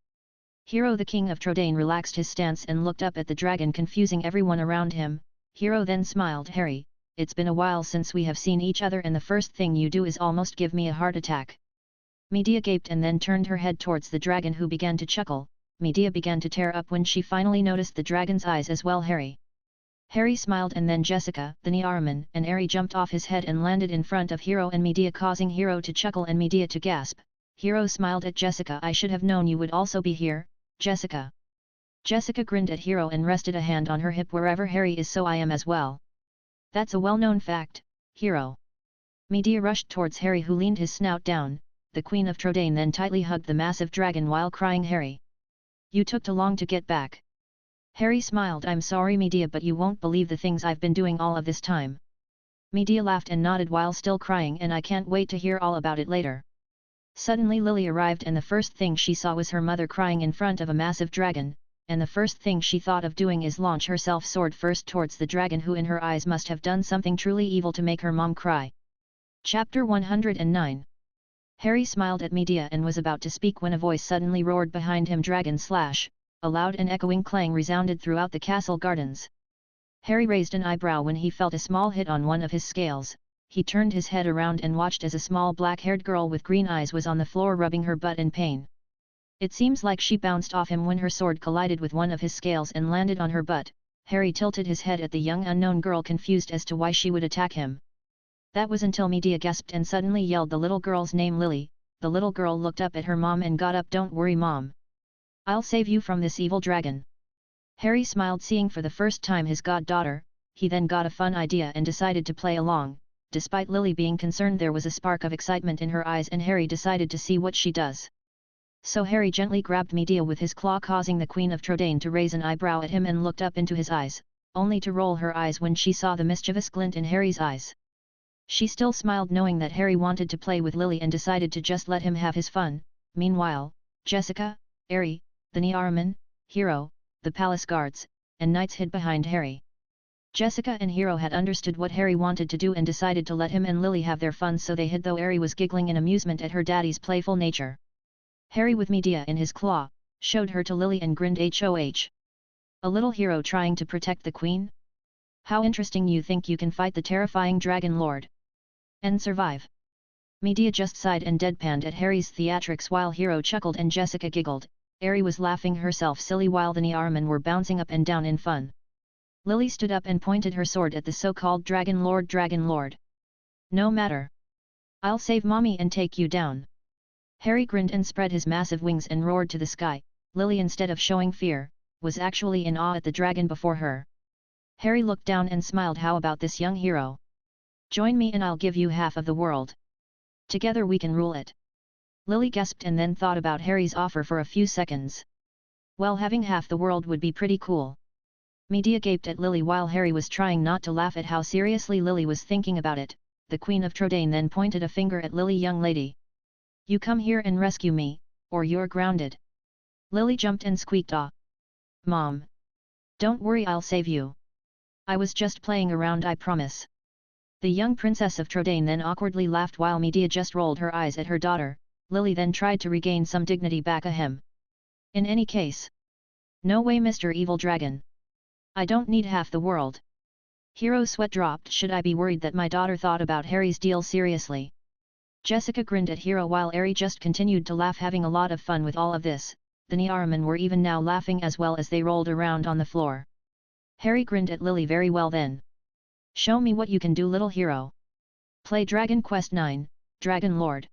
Hero, the king of Trodain, relaxed his stance and looked up at the dragon, confusing everyone around him. Hero then smiled. Harry, it's been a while since we have seen each other, and the first thing you do is almost give me a heart attack. Medea gaped and then turned her head towards the dragon, who began to chuckle. Medea began to tear up when she finally noticed the dragon's eyes as well. Harry smiled, and then Jessica, the Niaraman, and Airy jumped off his head and landed in front of Hero and Medea, causing Hero to chuckle and Medea to gasp. Hero smiled at Jessica. I should have known you would also be here, Jessica. Jessica grinned at Hero and rested a hand on her hip. Wherever Harry is, so I am as well. That's a well-known fact, Hero. Medea rushed towards Harry, who leaned his snout down. The Queen of Trodain then tightly hugged the massive dragon while crying, Harry, you took too long to get back. Harry smiled. I'm sorry, Medea, but you won't believe the things I've been doing all of this time. Medea laughed and nodded while still crying, and I can't wait to hear all about it later. Suddenly Lily arrived, and the first thing she saw was her mother crying in front of a massive dragon, and the first thing she thought of doing is launch herself sword first towards the dragon, who in her eyes must have done something truly evil to make her mom cry. Chapter 109. Harry smiled at Medea and was about to speak when a voice suddenly roared behind him, Dragon Slash. A loud and echoing clang resounded throughout the castle gardens. Harry raised an eyebrow when he felt a small hit on one of his scales. He turned his head around and watched as a small black-haired girl with green eyes was on the floor rubbing her butt in pain. It seems like she bounced off him when her sword collided with one of his scales and landed on her butt. Harry tilted his head at the young unknown girl, confused as to why she would attack him. That was until Medea gasped and suddenly yelled the little girl's name, Lily. The little girl looked up at her mom and got up. Don't worry, Mom. I'll save you from this evil dragon. Harry smiled, seeing for the first time his goddaughter. He then got a fun idea and decided to play along. Despite Lily being concerned, there was a spark of excitement in her eyes, and Harry decided to see what she does. So Harry gently grabbed Medea with his claw, causing the Queen of Trodain to raise an eyebrow at him and looked up into his eyes, only to roll her eyes when she saw the mischievous glint in Harry's eyes. She still smiled, knowing that Harry wanted to play with Lily, and decided to just let him have his fun. Meanwhile, Jessica, Airy, the Niaraman, Hero, the palace guards, and knights hid behind Harry. Jessica and Hero had understood what Harry wanted to do and decided to let him and Lily have their fun, so they hid, though Airy was giggling in amusement at her daddy's playful nature. Harry, with Medea in his claw, showed her to Lily and grinned. HOH. A little hero trying to protect the queen? How interesting. You think you can fight the terrifying Dragon Lord and survive? Medea just sighed and deadpanned at Harry's theatrics while Hero chuckled and Jessica giggled. Airy was laughing herself silly while the Niaraman were bouncing up and down in fun. Lily stood up and pointed her sword at the so-called Dragon Lord. Dragon Lord. No matter. I'll save Mommy and take you down. Harry grinned and spread his massive wings and roared to the sky. Lily, instead of showing fear, was actually in awe at the dragon before her. Harry looked down and smiled. How about this, young hero? Join me and I'll give you half of the world. Together we can rule it. Lily gasped and then thought about Harry's offer for a few seconds. Well, having half the world would be pretty cool. Medea gaped at Lily while Harry was trying not to laugh at how seriously Lily was thinking about it. The Queen of Trodain then pointed a finger at Lily. Young lady, you come here and rescue me, or you're grounded. Lily jumped and squeaked, ah. Mom. Don't worry, I'll save you. I was just playing around, I promise. The young princess of Trodain then awkwardly laughed while Medea just rolled her eyes at her daughter. Lily then tried to regain some dignity back ahem. In any case. No way, Mr. Evil Dragon. I don't need half the world. Hero's sweat dropped. Should I be worried that my daughter thought about Harry's deal seriously? Jessica grinned at Hero while Airy just continued to laugh, having a lot of fun with all of this. The Niaraman were even now laughing as well as they rolled around on the floor. Harry grinned at Lily. Very well then. Show me what you can do, little hero. Play Dragon Quest 9, Dragon Lord.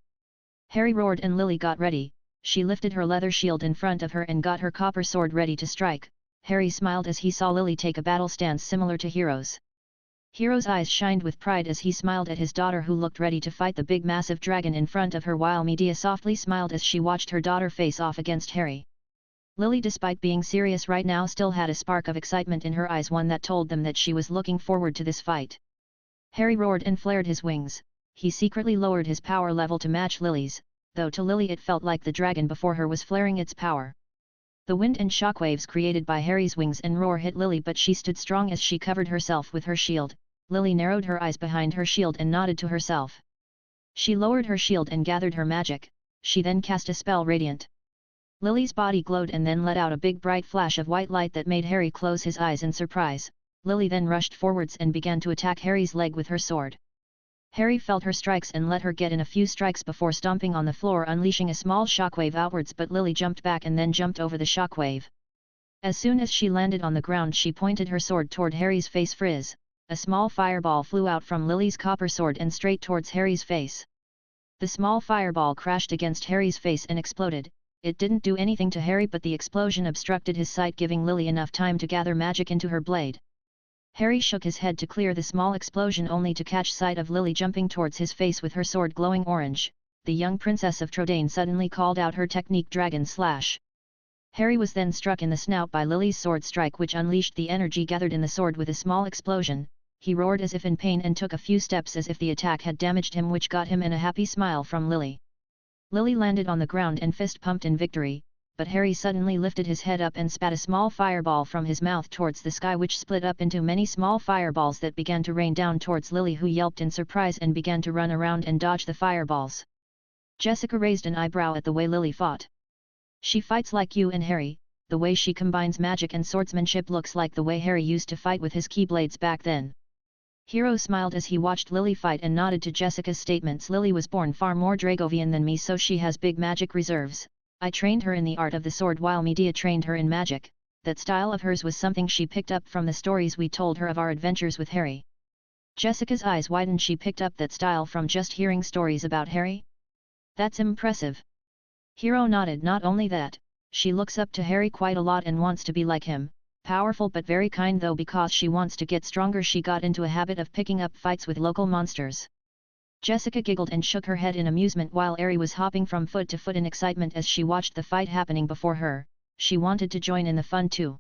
Harry roared and Lily got ready. She lifted her leather shield in front of her and got her copper sword ready to strike. Harry smiled as he saw Lily take a battle stance similar to Hero's. Hero's eyes shined with pride as he smiled at his daughter, who looked ready to fight the big massive dragon in front of her, while Medea softly smiled as she watched her daughter face off against Harry. Lily, despite being serious right now, still had a spark of excitement in her eyes, one that told them that she was looking forward to this fight. Harry roared and flared his wings. He secretly lowered his power level to match Lily's, though to Lily it felt like the dragon before her was flaring its power. The wind and shockwaves created by Harry's wings and roar hit Lily, but she stood strong as she covered herself with her shield. Lily narrowed her eyes behind her shield and nodded to herself. She lowered her shield and gathered her magic. She then cast a spell, Radiant. Lily's body glowed and then let out a big bright flash of white light that made Harry close his eyes in surprise. Lily then rushed forwards and began to attack Harry's leg with her sword. Harry felt her strikes and let her get in a few strikes before stomping on the floor, unleashing a small shockwave outwards, but Lily jumped back and then jumped over the shockwave. As soon as she landed on the ground, she pointed her sword toward Harry's face. Frizz! A small fireball flew out from Lily's copper sword and straight towards Harry's face. The small fireball crashed against Harry's face and exploded. It didn't do anything to Harry, but the explosion obstructed his sight, giving Lily enough time to gather magic into her blade. Harry shook his head to clear the small explosion, only to catch sight of Lily jumping towards his face with her sword glowing orange. The young princess of Trodaine suddenly called out her technique, Dragon Slash. Harry was then struck in the snout by Lily's sword strike, which unleashed the energy gathered in the sword with a small explosion. He roared as if in pain and took a few steps as if the attack had damaged him, which got him in a happy smile from Lily. Lily landed on the ground and fist pumped in victory, but Harry suddenly lifted his head up and spat a small fireball from his mouth towards the sky, which split up into many small fireballs that began to rain down towards Lily, who yelped in surprise and began to run around and dodge the fireballs. Jessica raised an eyebrow at the way Lily fought. She fights like you and Harry. The way she combines magic and swordsmanship looks like the way Harry used to fight with his keyblades back then. Hero smiled as he watched Lily fight and nodded to Jessica's statements. Lily was born far more Dragovian than me, so she has big magic reserves. I trained her in the art of the sword while Medea trained her in magic. That style of hers was something she picked up from the stories we told her of our adventures with Harry. Jessica's eyes widened. She picked up that style from just hearing stories about Harry? That's impressive. Hero nodded. Not only that, she looks up to Harry quite a lot and wants to be like him. Powerful but very kind, though because she wants to get stronger she got into a habit of picking up fights with local monsters. Jessica giggled and shook her head in amusement while Ari was hopping from foot to foot in excitement as she watched the fight happening before her. She wanted to join in the fun too.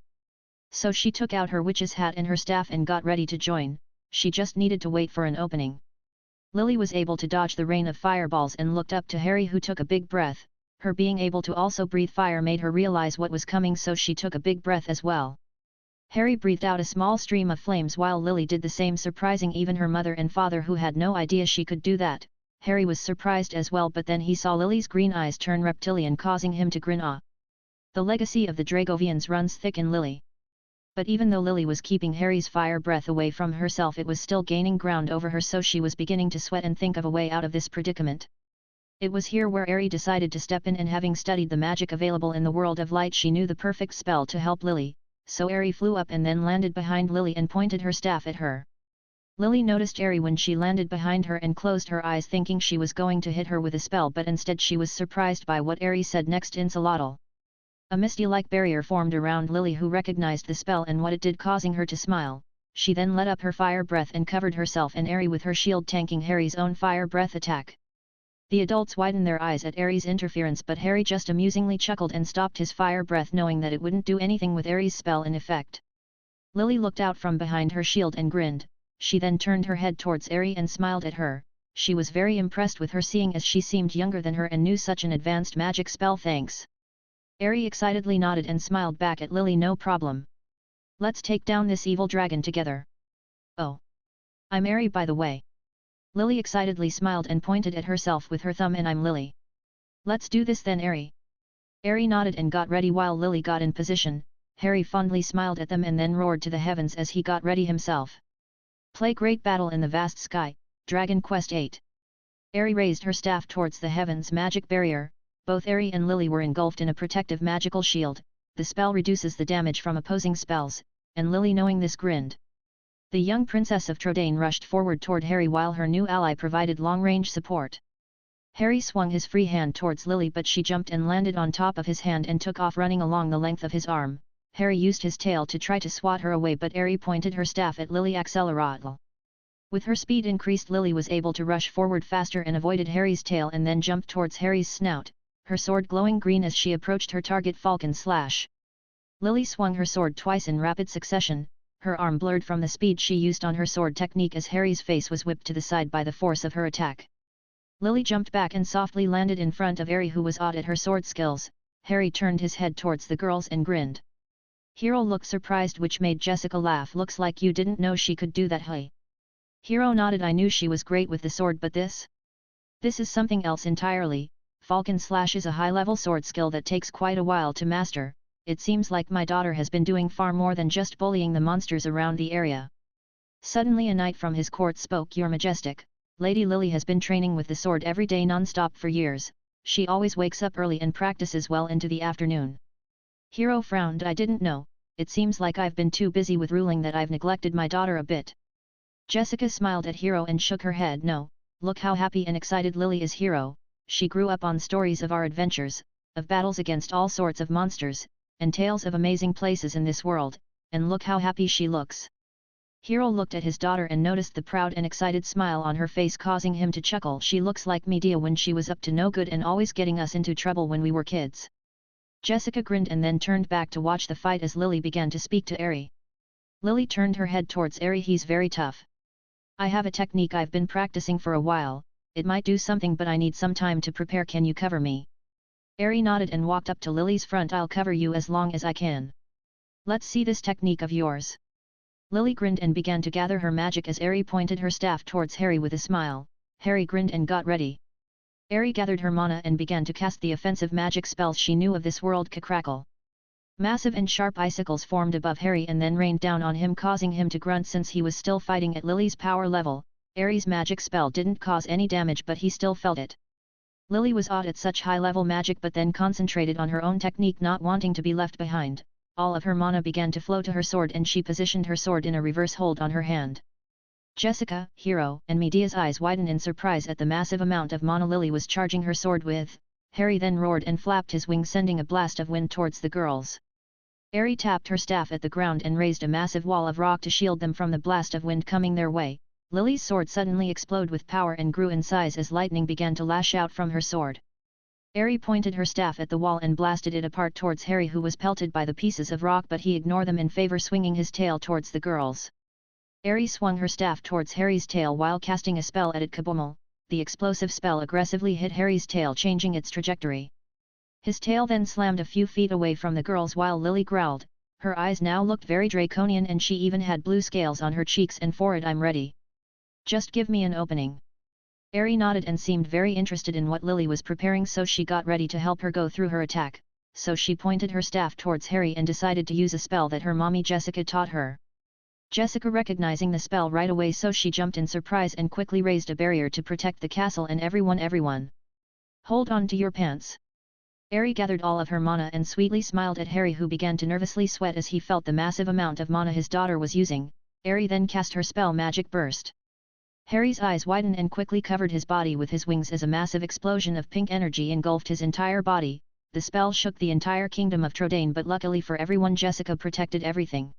So she took out her witch's hat and her staff and got ready to join. She just needed to wait for an opening. Lily was able to dodge the rain of fireballs and looked up to Harry, who took a big breath. Her being able to also breathe fire made her realize what was coming, so she took a big breath as well. Harry breathed out a small stream of flames while Lily did the same, surprising even her mother and father, who had no idea she could do that. Harry was surprised as well, but then he saw Lily's green eyes turn reptilian, causing him to grin. The legacy of the Dragovians runs thick in Lily. But even though Lily was keeping Harry's fire breath away from herself, it was still gaining ground over her, so she was beginning to sweat and think of a way out of this predicament. It was here where Ari decided to step in, and having studied the magic available in the world of light, she knew the perfect spell to help Lily. So Ari flew up and then landed behind Lily and pointed her staff at her. Lily noticed Ari when she landed behind her and closed her eyes, thinking she was going to hit her with a spell, but instead she was surprised by what Ari said next. Insolotl. A misty-like barrier formed around Lily, who recognized the spell and what it did, causing her to smile. She then let up her fire breath and covered herself and Ari with her shield, tanking Harry's own fire breath attack. The adults widened their eyes at Ari's interference, but Harry just amusingly chuckled and stopped his fire breath, knowing that it wouldn't do anything with Ari's spell in effect. Lily looked out from behind her shield and grinned. She then turned her head towards Ari and smiled at her. She was very impressed with her, seeing as she seemed younger than her and knew such an advanced magic spell. Thanks. Ari excitedly nodded and smiled back at Lily. No problem. Let's take down this evil dragon together. Oh. I'm Ari, by the way. Lily excitedly smiled and pointed at herself with her thumb. And I'm Lily. Let's do this then, Ari. Ari nodded and got ready while Lily got in position. Harry fondly smiled at them and then roared to the heavens as he got ready himself. Play great battle in the vast sky, Dragon Quest 8. Ari raised her staff towards the heavens magic barrier. Both Ari and Lily were engulfed in a protective magical shield. The spell reduces the damage from opposing spells, and Lily, knowing this, grinned. The young princess of Trodaine rushed forward toward Harry while her new ally provided long-range support. Harry swung his free hand towards Lily, but she jumped and landed on top of his hand and took off running along the length of his arm. Harry used his tail to try to swat her away, but Ari pointed her staff at Lily. Accelerotl. With her speed increased, Lily was able to rush forward faster and avoided Harry's tail and then jumped towards Harry's snout, her sword glowing green as she approached her target. Falcon Slash. Lily swung her sword twice in rapid succession, her arm blurred from the speed she used on her sword technique as Harry's face was whipped to the side by the force of her attack. Lily jumped back and softly landed in front of Harry, who was awed at her sword skills. Harry turned his head towards the girls and grinned. Hero looked surprised, which made Jessica laugh. Looks like you didn't know she could do that, huh? Hero nodded. I knew she was great with the sword, but this is something else entirely. Falcon Slash is a high-level sword skill that takes quite a while to master. It seems like my daughter has been doing far more than just bullying the monsters around the area. Suddenly a knight from his court spoke. Your Majestic, Lady Lily has been training with the sword every day non-stop for years. She always wakes up early and practices well into the afternoon. Hero frowned. I didn't know. It seems like I've been too busy with ruling that I've neglected my daughter a bit. Jessica smiled at Hero and shook her head. No, look how happy and excited Lily is. Hero, she grew up on stories of our adventures, of battles against all sorts of monsters, and tales of amazing places in this world, and look how happy she looks. Hero looked at his daughter and noticed the proud and excited smile on her face, causing him to chuckle. She looks like Medea when she was up to no good and always getting us into trouble when we were kids. Jessica grinned and then turned back to watch the fight as Lily began to speak to Eri. Lily turned her head towards Eri. He's very tough. I have a technique I've been practicing for a while. It might do something, but I need some time to prepare. Can you cover me? Eri nodded and walked up to Lily's front. I'll cover you as long as I can. Let's see this technique of yours. Lily grinned and began to gather her magic as Eri pointed her staff towards Harry with a smile. Harry grinned and got ready. Eri gathered her mana and began to cast the offensive magic spells she knew of this world. Crackle. Massive and sharp icicles formed above Harry and then rained down on him, causing him to grunt. Since he was still fighting at Lily's power level, Eri's magic spell didn't cause any damage, but he still felt it. Lily was awed at such high-level magic, but then concentrated on her own technique, not wanting to be left behind. All of her mana began to flow to her sword and she positioned her sword in a reverse hold on her hand. Jessica, Hero, and Medea's eyes widened in surprise at the massive amount of mana Lily was charging her sword with. Harry then roared and flapped his wings, sending a blast of wind towards the girls. Eri tapped her staff at the ground and raised a massive wall of rock to shield them from the blast of wind coming their way. Lily's sword suddenly exploded with power and grew in size as lightning began to lash out from her sword. Eri pointed her staff at the wall and blasted it apart towards Harry, who was pelted by the pieces of rock, but he ignored them in favor, swinging his tail towards the girls. Eri swung her staff towards Harry's tail while casting a spell at it. Kaboom! The explosive spell aggressively hit Harry's tail, changing its trajectory. His tail then slammed a few feet away from the girls while Lily growled. Her eyes now looked very draconian and she even had blue scales on her cheeks and forehead. I'm ready. Just give me an opening. Eri nodded and seemed very interested in what Lily was preparing, so she got ready to help her go through her attack. So she pointed her staff towards Harry and decided to use a spell that her mommy Jessica taught her. Jessica recognizing the spell right away, so she jumped in surprise and quickly raised a barrier to protect the castle and everyone. Hold on to your pants. Eri gathered all of her mana and sweetly smiled at Harry, who began to nervously sweat as he felt the massive amount of mana his daughter was using. Eri then cast her spell Magic Burst. Harry's eyes widened and quickly covered his body with his wings as a massive explosion of pink energy engulfed his entire body. The spell shook the entire kingdom of Trodaine, but luckily for everyone, Jessica protected everything.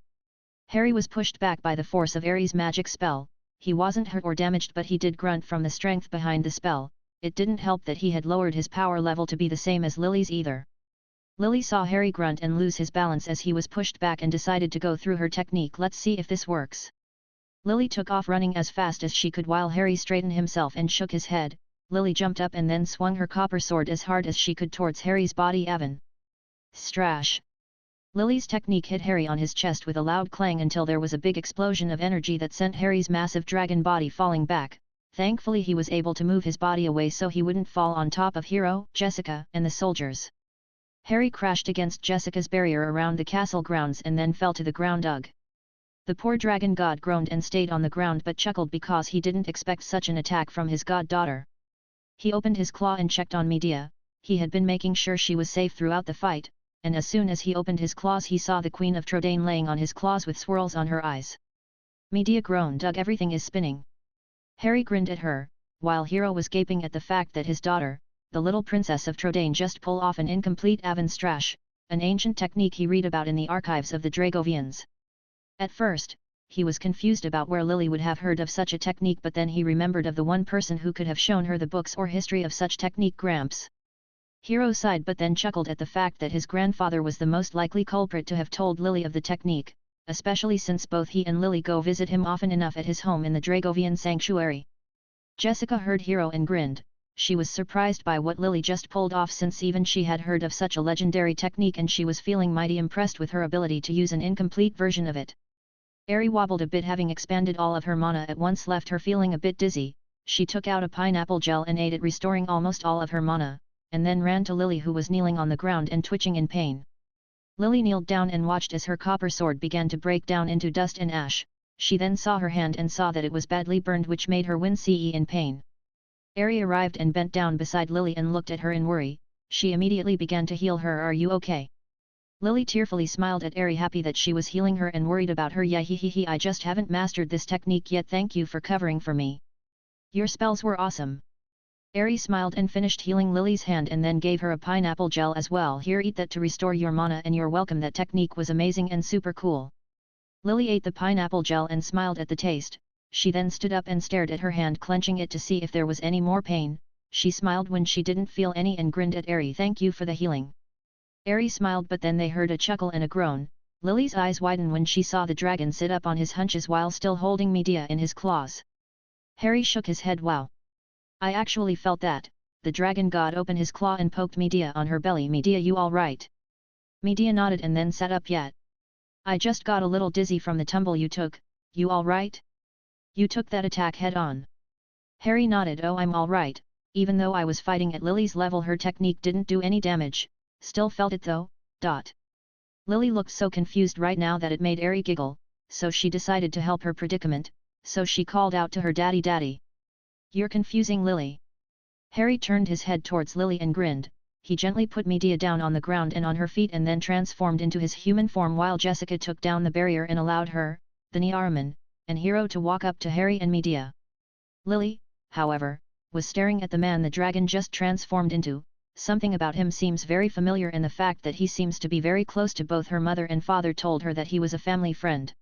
Harry was pushed back by the force of Eri's magic spell. He wasn't hurt or damaged, but he did grunt from the strength behind the spell. It didn't help that he had lowered his power level to be the same as Lily's either. Lily saw Harry grunt and lose his balance as he was pushed back and decided to go through her technique. Let's see if this works. Lily took off running as fast as she could while Harry straightened himself and shook his head. Lily jumped up and then swung her copper sword as hard as she could towards Harry's body. Avon. Strash. Lily's technique hit Harry on his chest with a loud clang until there was a big explosion of energy that sent Harry's massive dragon body falling back. Thankfully he was able to move his body away so he wouldn't fall on top of Hero, Jessica, and the soldiers. Harry crashed against Jessica's barrier around the castle grounds and then fell to the ground. Ugh. The poor dragon god groaned and stayed on the ground but chuckled because he didn't expect such an attack from his goddaughter. He opened his claw and checked on Medea. He had been making sure she was safe throughout the fight, and as soon as he opened his claws he saw the Queen of Trodaine laying on his claws with swirls on her eyes. Medea groaned. Ugh, everything is spinning. Harry grinned at her, while Hero was gaping at the fact that his daughter, the little princess of Trodaine, just pulled off an incomplete Avon Strash, an ancient technique he read about in the archives of the Dragovians. At first, he was confused about where Lily would have heard of such a technique, but then he remembered of the one person who could have shown her the books or history of such technique. Gramps. Hiro sighed but then chuckled at the fact that his grandfather was the most likely culprit to have told Lily of the technique, especially since both he and Lily go visit him often enough at his home in the Dragovian sanctuary. Jessica heard Hiro and grinned. She was surprised by what Lily just pulled off, since even she had heard of such a legendary technique and she was feeling mighty impressed with her ability to use an incomplete version of it. Eri wobbled a bit, having expanded all of her mana at once left her feeling a bit dizzy. She took out a pineapple gel and ate it, restoring almost all of her mana, and then ran to Lily, who was kneeling on the ground and twitching in pain. Lily kneeled down and watched as her copper sword began to break down into dust and ash. She then saw her hand and saw that it was badly burned, which made her wince in pain. Eri arrived and bent down beside Lily and looked at her in worry. She immediately began to heal her. "Are you okay?" Lily tearfully smiled at Eri, happy that she was healing her and worried about her. "Yeah, I just haven't mastered this technique yet. Thank you for covering for me. Your spells were awesome." Eri smiled and finished healing Lily's hand and then gave her a pineapple gel as well. "Here, eat that to restore your mana and you're welcome. That technique was amazing and super cool." Lily ate the pineapple gel and smiled at the taste. She then stood up and stared at her hand, clenching it to see if there was any more pain. She smiled when she didn't feel any and grinned at Eri. "Thank you for the healing." Eri smiled, but then they heard a chuckle and a groan. Lily's eyes widened when she saw the dragon sit up on his hunches while still holding Medea in his claws. Harry shook his head. "Wow. I actually felt that." The dragon god opened his claw and poked Medea on her belly. "Medea, you alright?" Medea nodded and then sat up. "Yet. I just got a little dizzy from the tumble you took. You alright? You took that attack head on?" Harry nodded. "Oh, I'm alright. Even though I was fighting at Lily's level, her technique didn't do any damage. Still felt it though. Lily looked so confused right now that it made Eri giggle, so she decided to help her predicament, so she called out to her, "Daddy. You're confusing Lily." Harry turned his head towards Lily and grinned. He gently put Medea down on the ground and on her feet and then transformed into his human form, while Jessica took down the barrier and allowed her, the Niaraman, and Hiro to walk up to Harry and Medea. Lily, however, was staring at the man the dragon just transformed into. Something about him seems very familiar, and the fact that he seems to be very close to both her mother and father told her that he was a family friend.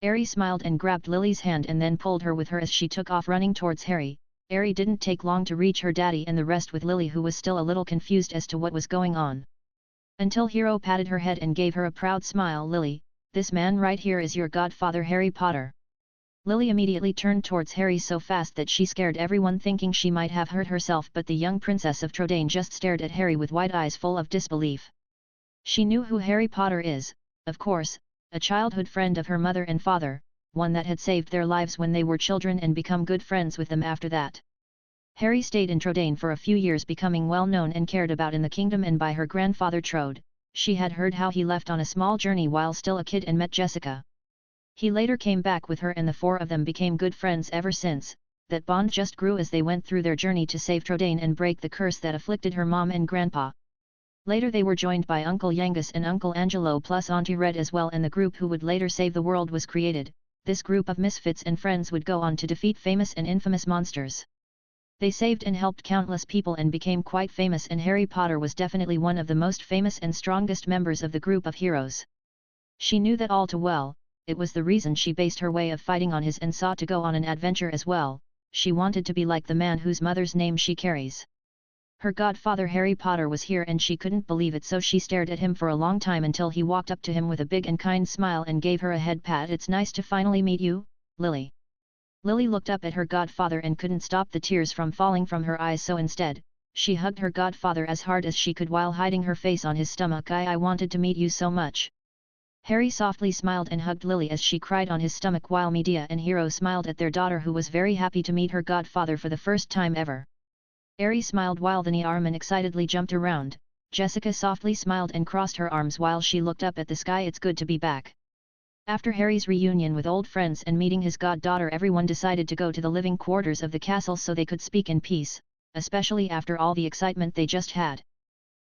Eri smiled and grabbed Lily's hand and then pulled her with her as she took off running towards Harry. Eri didn't take long to reach her daddy and the rest, with Lily, who was still a little confused as to what was going on. Until Hiro patted her head and gave her a proud smile. "Lily, this man right here is your godfather, Harry Potter." Lily immediately turned towards Harry so fast that she scared everyone, thinking she might have hurt herself, but the young princess of Trodaine just stared at Harry with wide eyes full of disbelief. She knew who Harry Potter is, of course, a childhood friend of her mother and father, one that had saved their lives when they were children and become good friends with them after that. Harry stayed in Trodaine for a few years, becoming well known and cared about in the kingdom and by her grandfather Trode. She had heard how he left on a small journey while still a kid and met Jessica. He later came back with her and the four of them became good friends ever since. That bond just grew as they went through their journey to save Trodaine and break the curse that afflicted her mom and grandpa. Later they were joined by Uncle Yangus and Uncle Angelo plus Auntie Red as well, and the group who would later save the world was created. This group of misfits and friends would go on to defeat famous and infamous monsters. They saved and helped countless people and became quite famous, and Harry Potter was definitely one of the most famous and strongest members of the group of heroes. She knew that all too well. It was the reason she based her way of fighting on his and sought to go on an adventure as well. She wanted to be like the man whose mother's name she carries. Her godfather Harry Potter was here and she couldn't believe it, so she stared at him for a long time until he walked up to him with a big and kind smile and gave her a head pat. "It's nice to finally meet you, Lily." Lily looked up at her godfather and couldn't stop the tears from falling from her eyes, so instead, she hugged her godfather as hard as she could while hiding her face on his stomach. I wanted to meet you so much." Harry softly smiled and hugged Lily as she cried on his stomach, while Medea and Hiro smiled at their daughter, who was very happy to meet her godfather for the first time ever. Eri smiled while the Niarman excitedly jumped around. Jessica softly smiled and crossed her arms while she looked up at the sky. "It's good to be back." After Harry's reunion with old friends and meeting his goddaughter, everyone decided to go to the living quarters of the castle so they could speak in peace, especially after all the excitement they just had.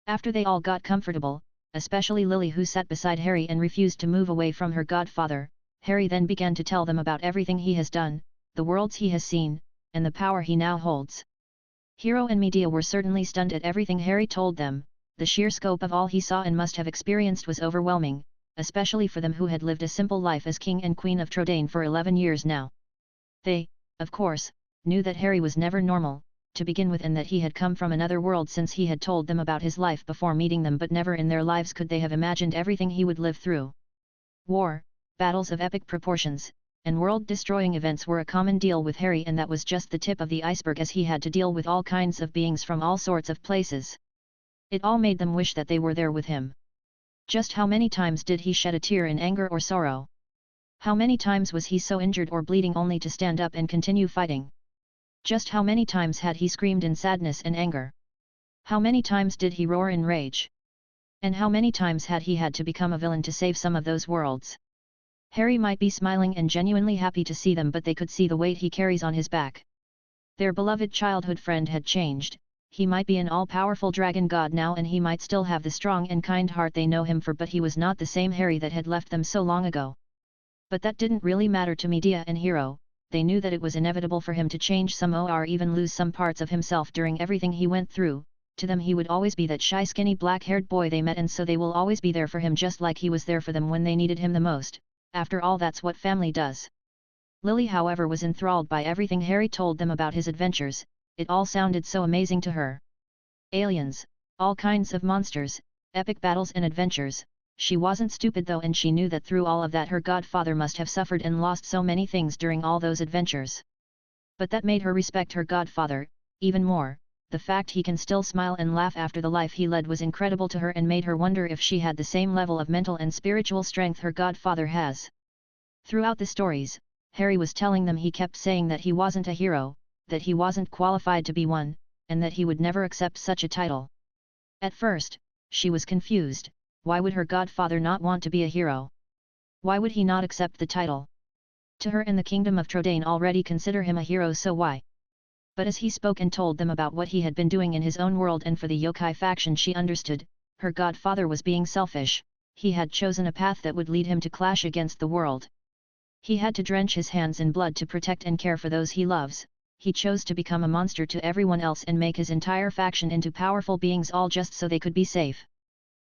After they all got comfortable, especially Lily, who sat beside Harry and refused to move away from her godfather, Harry then began to tell them about everything he has done, the worlds he has seen, and the power he now holds. Hiro and Medea were certainly stunned at everything Harry told them. The sheer scope of all he saw and must have experienced was overwhelming. especially for them who had lived a simple life as king and queen of Trodain for 11 years now. They, of course, knew that Harry was never normal, to begin with, and that he had come from another world since he had told them about his life before meeting them, but never in their lives could they have imagined everything he would live through. War, battles of epic proportions, and world-destroying events were a common deal with Harry, and that was just the tip of the iceberg, as he had to deal with all kinds of beings from all sorts of places. It all made them wish that they were there with him. Just how many times did he shed a tear in anger or sorrow? How many times was he so injured or bleeding only to stand up and continue fighting? Just how many times had he screamed in sadness and anger? How many times did he roar in rage? And how many times had he had to become a villain to save some of those worlds? Harry might be smiling and genuinely happy to see them, but they could see the weight he carries on his back. Their beloved childhood friend had changed. He might be an all-powerful dragon god now, and he might still have the strong and kind heart they know him for, but he was not the same Harry that had left them so long ago. But that didn't really matter to Medea and Hero. They knew that it was inevitable for him to change some or even lose some parts of himself during everything he went through. To them he would always be that shy, skinny, black-haired boy they met, and so they will always be there for him, just like he was there for them when they needed him the most. After all, that's what family does. Lily, however, was enthralled by everything Harry told them about his adventures. It all sounded so amazing to her. Aliens, all kinds of monsters, epic battles and adventures. She wasn't stupid though, and she knew that through all of that her godfather must have suffered and lost so many things during all those adventures. But that made her respect her godfather even more. The fact he can still smile and laugh after the life he led was incredible to her, and made her wonder if she had the same level of mental and spiritual strength her godfather has. Throughout the stories, Harry was telling them he kept saying that he wasn't a hero, that he wasn't qualified to be one, and that he would never accept such a title. At first, she was confused. Why would her godfather not want to be a hero? Why would he not accept the title? To her and the kingdom of Trodain already consider him a hero, so why? But as he spoke and told them about what he had been doing in his own world and for the yokai faction, she understood. Her godfather was being selfish. He had chosen a path that would lead him to clash against the world. He had to drench his hands in blood to protect and care for those he loves. He chose to become a monster to everyone else and make his entire faction into powerful beings, all just so they could be safe.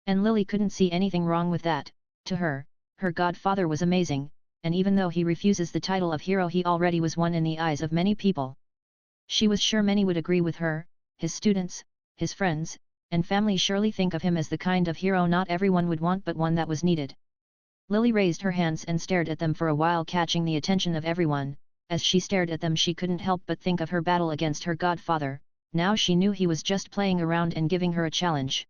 And Lily couldn't see anything wrong with that. To her, her godfather was amazing, and even though he refuses the title of hero, he already was one in the eyes of many people. She was sure many would agree with her. His students, his friends, and family surely think of him as the kind of hero not everyone would want, but one that was needed. Lily raised her hands and stared at them for a while, catching the attention of everyone. As she stared at them, she couldn't help but think of her battle against her godfather. Now she knew he was just playing around and giving her a challenge.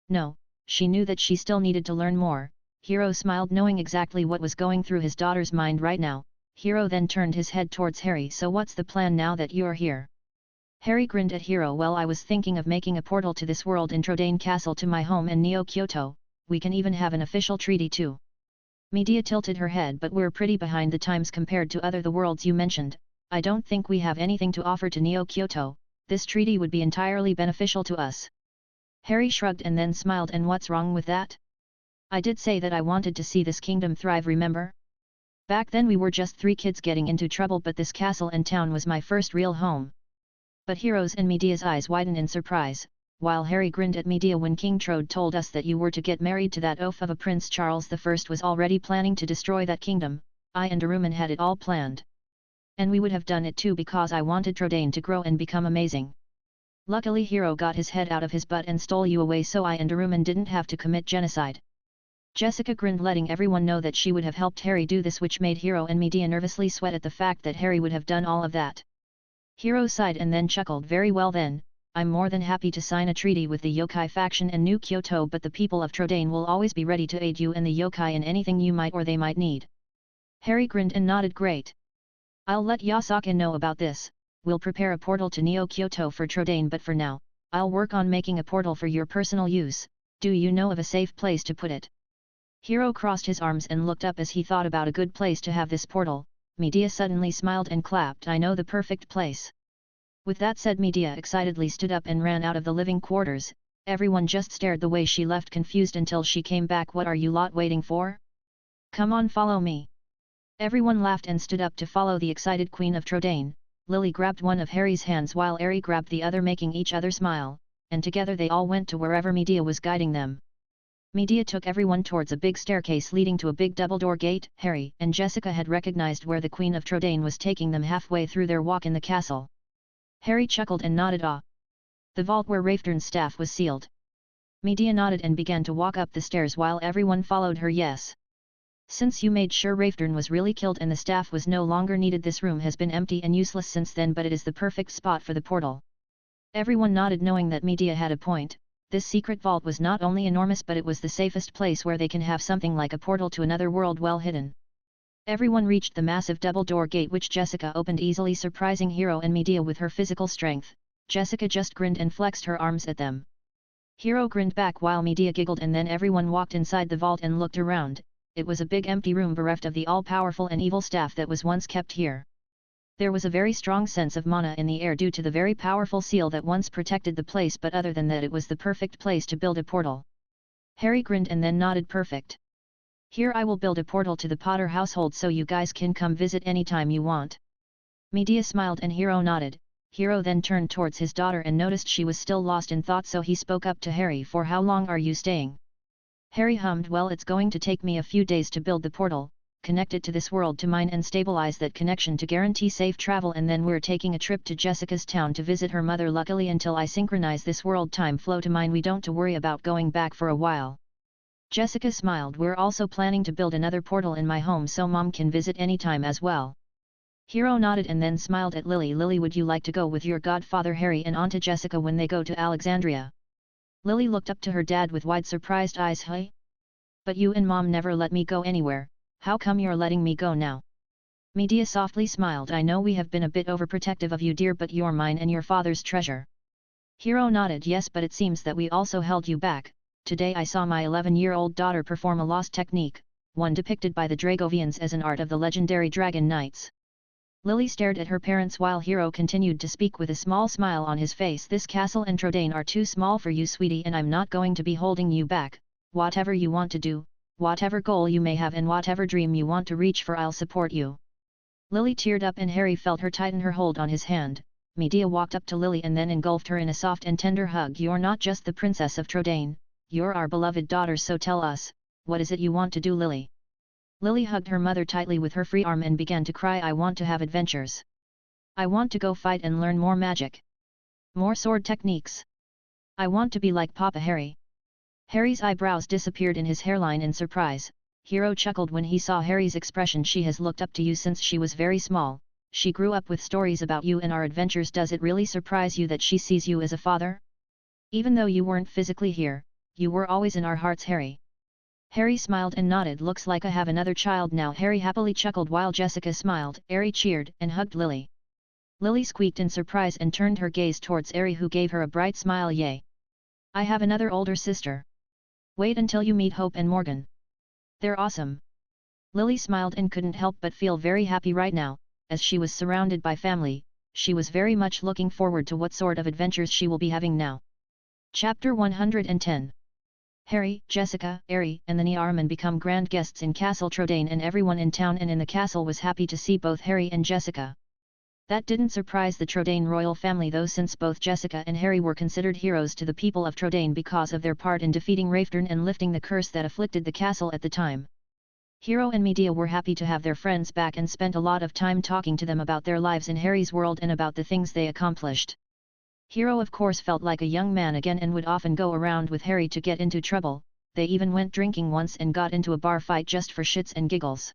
No, she knew that she still needed to learn more. Hero smiled, knowing exactly what was going through his daughter's mind right now. Hero then turned his head towards Harry. So what's the plan now that you're here? Harry grinned at Hero. Well, I was thinking of making a portal to this world in Trodain Castle to my home in Neo Kyoto. We can even have an official treaty too. Medea tilted her head. But we're pretty behind the times compared to the worlds you mentioned. I don't think we have anything to offer to Neo Kyoto. This treaty would be entirely beneficial to us. Harry shrugged and then smiled. And what's wrong with that? I did say that I wanted to see this kingdom thrive, remember? Back then we were just 3 kids getting into trouble, but this castle and town was my first real home. But Hero's and Medea's eyes widened in surprise, while Harry grinned at Medea. When King Trode told us that you were to get married to that oaf of a Prince Charles I was already planning to destroy that kingdom. I and Aruman had it all planned. And we would have done it too because I wanted Trodain to grow and become amazing. Luckily Hero got his head out of his butt and stole you away, so I and Aruman didn't have to commit genocide. Jessica grinned, letting everyone know that she would have helped Harry do this, which made Hero and Medea nervously sweat at the fact that Harry would have done all of that. Hero sighed and then chuckled. Very well then, I'm more than happy to sign a treaty with the yokai faction and New Kyoto, but the people of Trodain will always be ready to aid you and the yokai in anything you might or they might need. Harry grinned and nodded. Great. I'll let Yasaka know about this. We'll prepare a portal to Neo Kyoto for Trodain, but for now, I'll work on making a portal for your personal use. Do you know of a safe place to put it? Hero crossed his arms and looked up as he thought about a good place to have this portal. Medea suddenly smiled and clapped. I know the perfect place. With that said, Medea excitedly stood up and ran out of the living quarters. Everyone just stared the way she left, confused, until she came back. What are you lot waiting for? Come on, follow me. Everyone laughed and stood up to follow the excited Queen of Trodain. Lily grabbed one of Harry's hands while Harry grabbed the other, making each other smile, and together they all went to wherever Medea was guiding them. Medea took everyone towards a big staircase leading to a big double-door gate. Harry and Jessica had recognized where the Queen of Trodaine was taking them halfway through their walk in the castle. Harry chuckled and nodded ah. The vault where Rafetern's staff was sealed. Medea nodded and began to walk up the stairs while everyone followed her. Yes. Since you made sure Raftern was really killed and the staff was no longer needed, this room has been empty and useless since then, but it is the perfect spot for the portal. Everyone nodded, knowing that Medea had a point. This secret vault was not only enormous, but it was the safest place where they can have something like a portal to another world well hidden. Everyone reached the massive double-door gate, which Jessica opened easily, surprising Hero and Medea with her physical strength. Jessica just grinned and flexed her arms at them. Hero grinned back while Medea giggled, and then everyone walked inside the vault and looked around. It was a big empty room bereft of the all-powerful and evil staff that was once kept here. There was a very strong sense of mana in the air due to the very powerful seal that once protected the place, but other than that it was the perfect place to build a portal. Harry grinned and then nodded. Perfect. Here I will build a portal to the Potter household so you guys can come visit anytime you want. Medea smiled and Hero nodded. Hero then turned towards his daughter and noticed she was still lost in thought, so he spoke up to Harry. For how long are you staying? Harry hummed, well, it's going to take me a few days to build the portal, connect it to this world to mine and stabilize that connection to guarantee safe travel, and then we're taking a trip to Jessica's town to visit her mother. Luckily, until I synchronize this world time flow to mine, we don't to worry about going back for a while. Jessica smiled. We're also planning to build another portal in my home so Mom can visit anytime as well. Hero nodded and then smiled at Lily. Lily, would you like to go with your godfather Harry and Auntie Jessica when they go to Alexandria? Lily looked up to her dad with wide surprised eyes. Hey? But you and Mom never let me go anywhere, how come you're letting me go now? Medea softly smiled. I know we have been a bit overprotective of you, dear, but you're mine and your father's treasure. Hero nodded. Yes, but it seems that we also held you back. Today I saw my 11-year-old daughter perform a lost technique, one depicted by the Dragovians as an art of the legendary Dragon Knights. Lily stared at her parents while Hero continued to speak with a small smile on his face. This castle and Trodaine are too small for you, sweetie, and I'm not going to be holding you back. Whatever you want to do, whatever goal you may have and whatever dream you want to reach for, I'll support you. Lily teared up and Harry felt her tighten her hold on his hand. Medea walked up to Lily and then engulfed her in a soft and tender hug. You're not just the princess of Trodaine, you're our beloved daughter, so tell us, what is it you want to do, Lily? Lily hugged her mother tightly with her free arm and began to cry. I want to have adventures. I want to go fight and learn more magic. More sword techniques. I want to be like Papa Harry. Harry's eyebrows disappeared in his hairline in surprise. Hero chuckled when he saw Harry's expression. She has looked up to you since she was very small. She grew up with stories about you and our adventures. Does it really surprise you that she sees you as a father? Even though you weren't physically here, you were always in our hearts, Harry. Harry smiled and nodded. Looks like I have another child now. Harry happily chuckled while Jessica smiled. Harry cheered and hugged Lily. Lily squeaked in surprise and turned her gaze towards Harry, who gave her a bright smile. Yay! I have another older sister. Wait until you meet Hope and Morgan. They're awesome. Lily smiled and couldn't help but feel very happy right now. As she was surrounded by family, she was very much looking forward to what sort of adventures she will be having now. Chapter 110. Harry, Jessica, Harry, and the Niarman become grand guests in Castle Trodaine, and everyone in town and in the castle was happy to see both Harry and Jessica. That didn't surprise the Trodaine royal family though, since both Jessica and Harry were considered heroes to the people of Trodaine because of their part in defeating Raftern and lifting the curse that afflicted the castle at the time. Hero and Medea were happy to have their friends back and spent a lot of time talking to them about their lives in Harry's world and about the things they accomplished. Hero of course felt like a young man again and would often go around with Harry to get into trouble. They even went drinking once and got into a bar fight just for shits and giggles.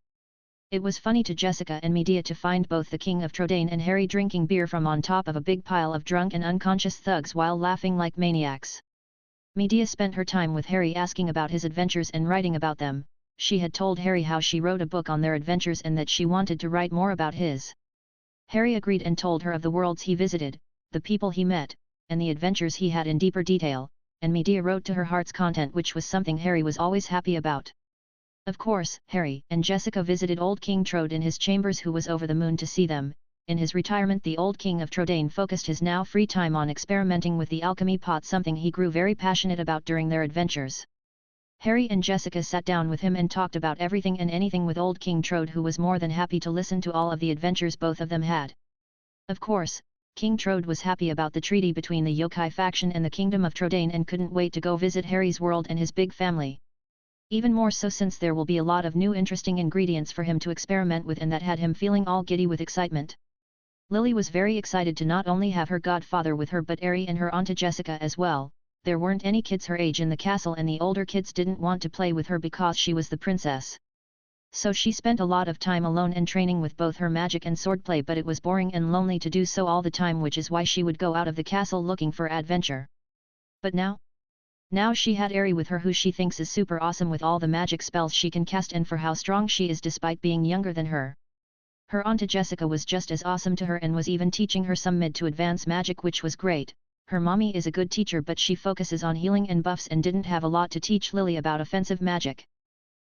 It was funny to Jessica and Medea to find both the King of Trodaine and Harry drinking beer from on top of a big pile of drunk and unconscious thugs while laughing like maniacs. Medea spent her time with Harry asking about his adventures and writing about them. She had told Harry how she wrote a book on their adventures and that she wanted to write more about his. Harry agreed and told her of the worlds he visited, the people he met, and the adventures he had in deeper detail, and Medea wrote to her heart's content, which was something Harry was always happy about. Of course, Harry and Jessica visited old King Trode in his chambers, who was over the moon to see them. In his retirement, the old King of Trodaine focused his now free time on experimenting with the alchemy pot, something he grew very passionate about during their adventures. Harry and Jessica sat down with him and talked about everything and anything with old King Trode, who was more than happy to listen to all of the adventures both of them had. Of course, King Trode was happy about the treaty between the yokai faction and the Kingdom of Trodaine and couldn't wait to go visit Harry's world and his big family. Even more so since there will be a lot of new interesting ingredients for him to experiment with, and that had him feeling all giddy with excitement. Lily was very excited to not only have her godfather with her but Ari and her Auntie Jessica as well. There weren't any kids her age in the castle and the older kids didn't want to play with her because she was the princess. So she spent a lot of time alone and training with both her magic and swordplay, but it was boring and lonely to do so all the time, which is why she would go out of the castle looking for adventure. But now she had Ari with her, who she thinks is super awesome with all the magic spells she can cast and for how strong she is despite being younger than her. Her Auntie Jessica was just as awesome to her and was even teaching her some mid to advanced magic, which was great. Her mommy is a good teacher but she focuses on healing and buffs and didn't have a lot to teach Lily about offensive magic.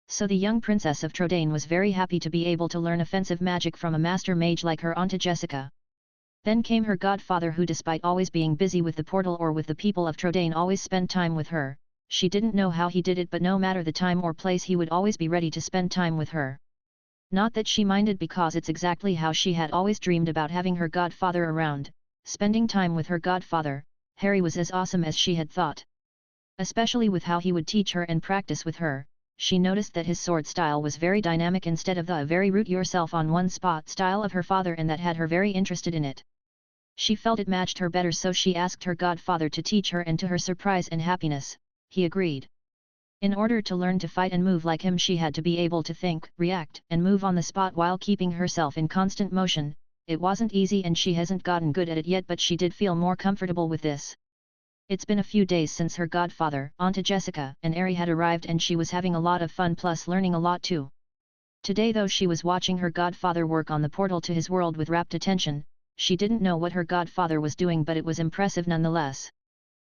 So the young princess of Trodaine was very happy to be able to learn offensive magic from a master mage like her Auntie Jessica. Then came her godfather, who despite always being busy with the portal or with the people of Trodaine always spent time with her. She didn't know how he did it, but no matter the time or place he would always be ready to spend time with her. Not that she minded, because it's exactly how she had always dreamed about having her godfather around. Spending time with her godfather, Harry was as awesome as she had thought. Especially with how he would teach her and practice with her. She noticed that his sword style was very dynamic instead of the very root yourself on one spot style of her father, and that had her very interested in it. She felt it matched her better, so she asked her godfather to teach her, and to her surprise and happiness, he agreed. In order to learn to fight and move like him, she had to be able to think, react, and move on the spot while keeping herself in constant motion. It wasn't easy and she hasn't gotten good at it yet, but she did feel more comfortable with this. It's been a few days since her godfather, Auntie Jessica, and Ari had arrived, and she was having a lot of fun plus learning a lot too. Today though she was watching her godfather work on the portal to his world with rapt attention. She didn't know what her godfather was doing, but it was impressive nonetheless.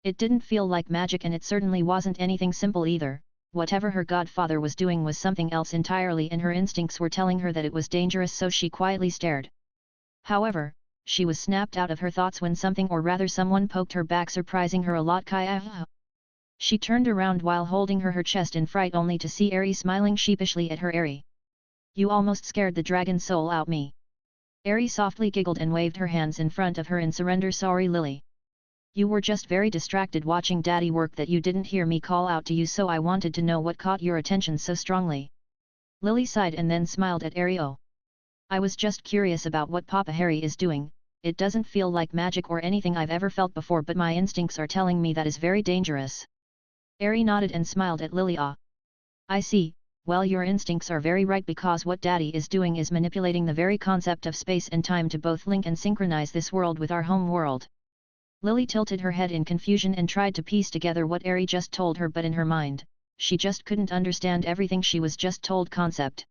It didn't feel like magic, and it certainly wasn't anything simple either. Whatever her godfather was doing was something else entirely, and her instincts were telling her that it was dangerous, so she quietly stared. However, she was snapped out of her thoughts when something, or rather someone, poked her back, surprising her a lot. She turned around while holding her chest in fright, only to see Ari smiling sheepishly at her. Ari, you almost scared the dragon soul out me. Ari softly giggled and waved her hands in front of her in surrender. Sorry Lily. You were just very distracted watching Daddy work that you didn't hear me call out to you, so I wanted to know what caught your attention so strongly. Lily sighed and then smiled at Ari. Oh. I was just curious about what Papa Harry is doing. It doesn't feel like magic or anything I've ever felt before, but my instincts are telling me that is very dangerous. Ari nodded and smiled at Lily. Ah. I see. Well, your instincts are very right, because what Daddy is doing is manipulating the very concept of space and time to both link and synchronize this world with our home world. Lily tilted her head in confusion and tried to piece together what Ari just told her, but in her mind, she just couldn't understand everything she was just told. Concept.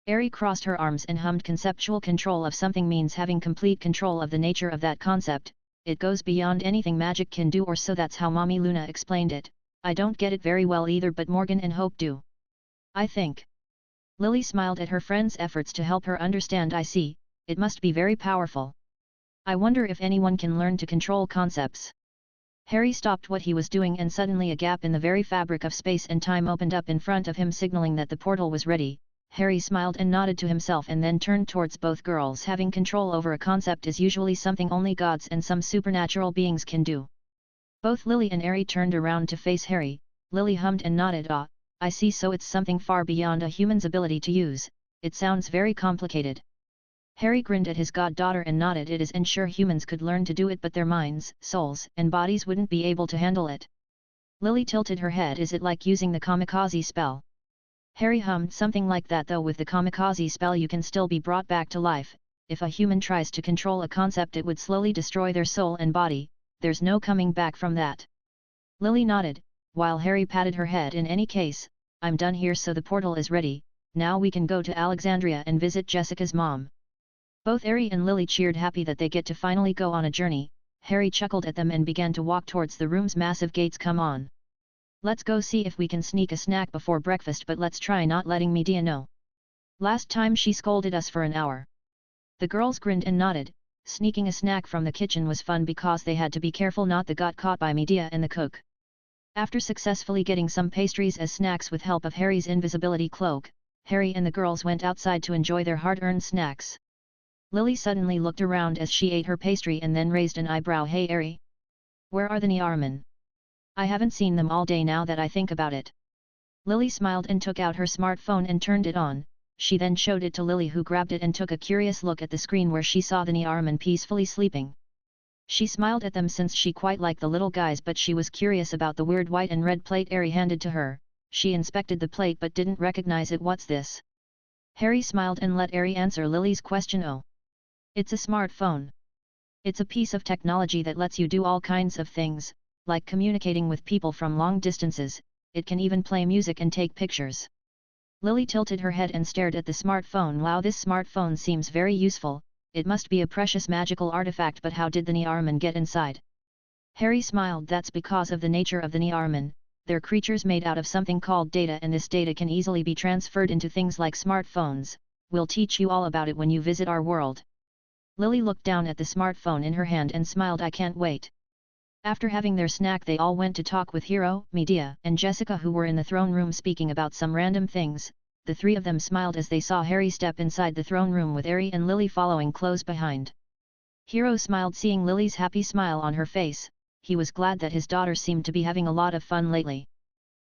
Ari crossed her arms and hummed. Conceptual control of something means having complete control of the nature of that concept. It goes beyond anything magic can do, or so that's how Mommy Luna explained it. I don't get it very well either, but Morgan and Hope do. I think. Lily smiled at her friend's efforts to help her understand. I see, it must be very powerful. I wonder if anyone can learn to control concepts. Harry stopped what he was doing, and suddenly a gap in the very fabric of space and time opened up in front of him, signaling that the portal was ready. Harry smiled and nodded to himself and then turned towards both girls. Having control over a concept is usually something only gods and some supernatural beings can do. Both Lily and Ari turned around to face Harry. Lily hummed and nodded. Ah, I see, so it's something far beyond a human's ability to use. It sounds very complicated. Harry grinned at his goddaughter and nodded. It is, and sure, humans could learn to do it, but their minds, souls, and bodies wouldn't be able to handle it. Lily tilted her head. Is it like using the kamikaze spell? Harry hummed. Something like that, though with the kamikaze spell you can still be brought back to life. If a human tries to control a concept, it would slowly destroy their soul and body. There's no coming back from that. Lily nodded, while Harry patted her head. In any case, I'm done here, so the portal is ready. Now we can go to Alexandria and visit Jessica's mom. Both Ari and Lily cheered, happy that they get to finally go on a journey. Harry chuckled at them and began to walk towards the room's massive gates. Come on. Let's go see if we can sneak a snack before breakfast, but let's try not letting Medea know. Last time she scolded us for an hour. The girls grinned and nodded. Sneaking a snack from the kitchen was fun because they had to be careful not to get caught by Medea and the cook. After successfully getting some pastries as snacks with help of Harry's invisibility cloak, Harry and the girls went outside to enjoy their hard-earned snacks. Lily suddenly looked around as she ate her pastry and then raised an eyebrow. Hey Ari! Where are the Niarman? I haven't seen them all day now that I think about it. Lily smiled and took out her smartphone and turned it on. She then showed it to Lily, who grabbed it and took a curious look at the screen where she saw the Niarman peacefully sleeping. She smiled at them since she quite liked the little guys, but she was curious about the weird white and red plate Harry handed to her. She inspected the plate but didn't recognize it. What's this? Harry smiled and let Harry answer Lily's question. Oh. It's a smartphone. It's a piece of technology that lets you do all kinds of things, like communicating with people from long distances. It can even play music and take pictures. Lily tilted her head and stared at the smartphone. Wow, this smartphone seems very useful. It must be a precious magical artifact, but how did the Niarman get inside? Harry smiled. That's because of the nature of the Niarman. They're creatures made out of something called data, and this data can easily be transferred into things like smartphones. We'll teach you all about it when you visit our world. Lily looked down at the smartphone in her hand and smiled. I can't wait. After having their snack, they all went to talk with Hero, Medea, and Jessica, who were in the throne room speaking about some random things. The three of them smiled as they saw Harry step inside the throne room with Harry and Lily following close behind. Hero smiled seeing Lily's happy smile on her face. He was glad that his daughter seemed to be having a lot of fun lately.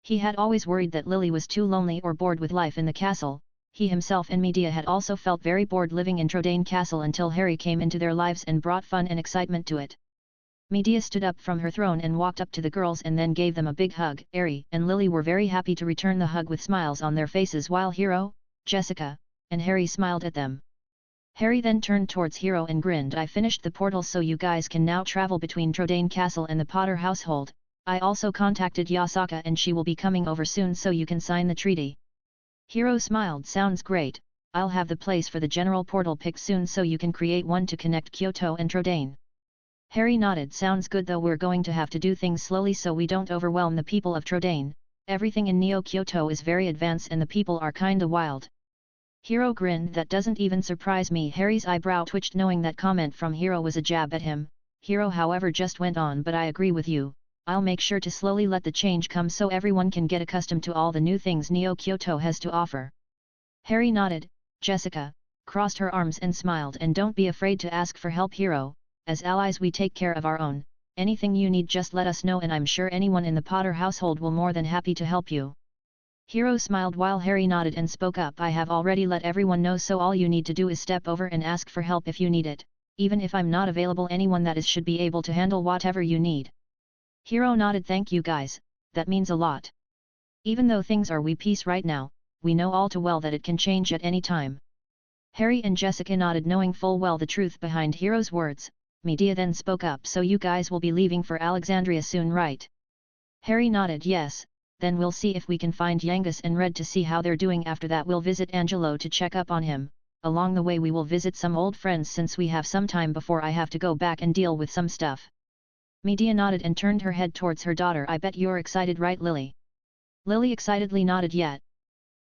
He had always worried that Lily was too lonely or bored with life in the castle. He himself and Medea had also felt very bored living in Trodaine Castle until Harry came into their lives and brought fun and excitement to it. Medea stood up from her throne and walked up to the girls and then gave them a big hug. Harry and Lily were very happy to return the hug with smiles on their faces, while Hero, Jessica, and Harry smiled at them. Harry then turned towards Hero and grinned. I finished the portal, so you guys can now travel between Trodaine Castle and the Potter household. I also contacted Yasaka and she will be coming over soon, so you can sign the treaty. Hero smiled. Sounds great. I'll have the place for the general portal picked soon so you can create one to connect Kyoto and Trodaine. Harry nodded. Sounds good, though we're going to have to do things slowly so we don't overwhelm the people of Trodaine. Everything in Neo Kyoto is very advanced and the people are kinda wild. Hero grinned. That doesn't even surprise me. Harry's eyebrow twitched knowing that comment from Hero was a jab at him. Hero however just went on, but I agree with you. I'll make sure to slowly let the change come so everyone can get accustomed to all the new things Neo Kyoto has to offer. Harry nodded. Jessica crossed her arms and smiled. And don't be afraid to ask for help, Hero. As allies we take care of our own. Anything you need just let us know, and I'm sure anyone in the Potter household will more than happy to help you. Hero smiled while Harry nodded and spoke up. I have already let everyone know, so all you need to do is step over and ask for help if you need it. Even if I'm not available, anyone that is should be able to handle whatever you need. Hero nodded. Thank you guys, that means a lot. Even though things are peace right now, we know all too well that it can change at any time. Harry and Jessica nodded, knowing full well the truth behind Hero's words. Medea then spoke up. So you guys will be leaving for Alexandria soon, right? Harry nodded. Yes, then we'll see if we can find Yangus and Red to see how they're doing. After that we'll visit Angelo to check up on him. Along the way we will visit some old friends since we have some time before I have to go back and deal with some stuff. Medea nodded and turned her head towards her daughter. I bet you're excited, right, Lily? Lily excitedly nodded. Yet.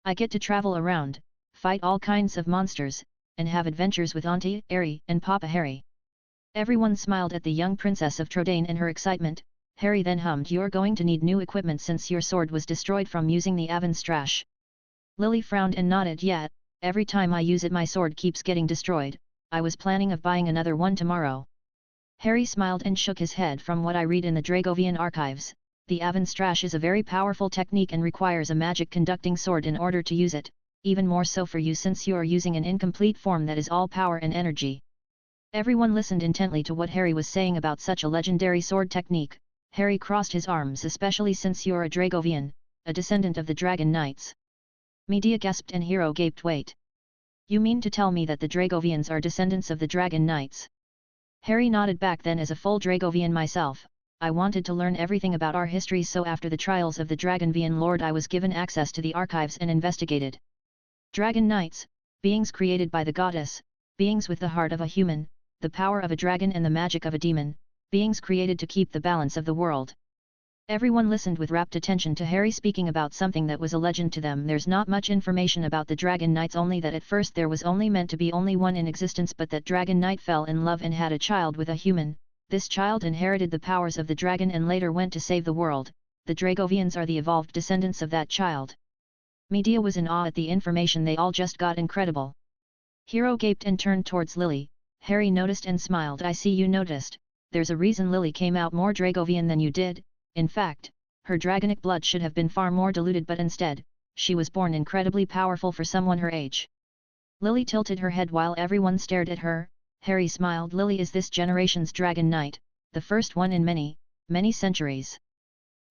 I get to travel around, fight all kinds of monsters, and have adventures with Auntie Harry and Papa Harry. Everyone smiled at the young princess of Trodaine and her excitement. Harry then hummed. You're going to need new equipment since your sword was destroyed from using the Avonstrash. Lily frowned and nodded. Yeah, every time I use it my sword keeps getting destroyed. I was planning of buying another one tomorrow. Harry smiled and shook his head. From what I read in the Dragovian archives, the Avonstrash is a very powerful technique and requires a magic conducting sword in order to use it, even more so for you since you are using an incomplete form that is all power and energy. Everyone listened intently to what Harry was saying about such a legendary sword technique. Harry crossed his arms. Especially since you're a Dragovian, a descendant of the Dragon Knights. Medea gasped and Hero gaped. Wait. You mean to tell me that the Dragovians are descendants of the Dragon Knights? Harry nodded back. Then as a full Dragovian myself, I wanted to learn everything about our history, so after the trials of the Dragonvian Lord I was given access to the archives and investigated. Dragon Knights, beings created by the goddess, beings with the heart of a human, the power of a dragon and the magic of a demon, beings created to keep the balance of the world. Everyone listened with rapt attention to Harry speaking about something that was a legend to them. There's not much information about the Dragon Knights, only that at first there was only meant to be only one in existence, but that Dragon Knight fell in love and had a child with a human. This child inherited the powers of the dragon and later went to save the world. The Dragovians are the evolved descendants of that child. Medea was in awe at the information they all just got. Incredible. Hero gaped and turned towards Lily. Harry noticed and smiled. I see you noticed. There's a reason Lily came out more Dragovian than you did. In fact, her dragonic blood should have been far more diluted, but instead, she was born incredibly powerful for someone her age. Lily tilted her head while everyone stared at her. Harry smiled. Lily is this generation's Dragon Knight, the first one in many, many centuries.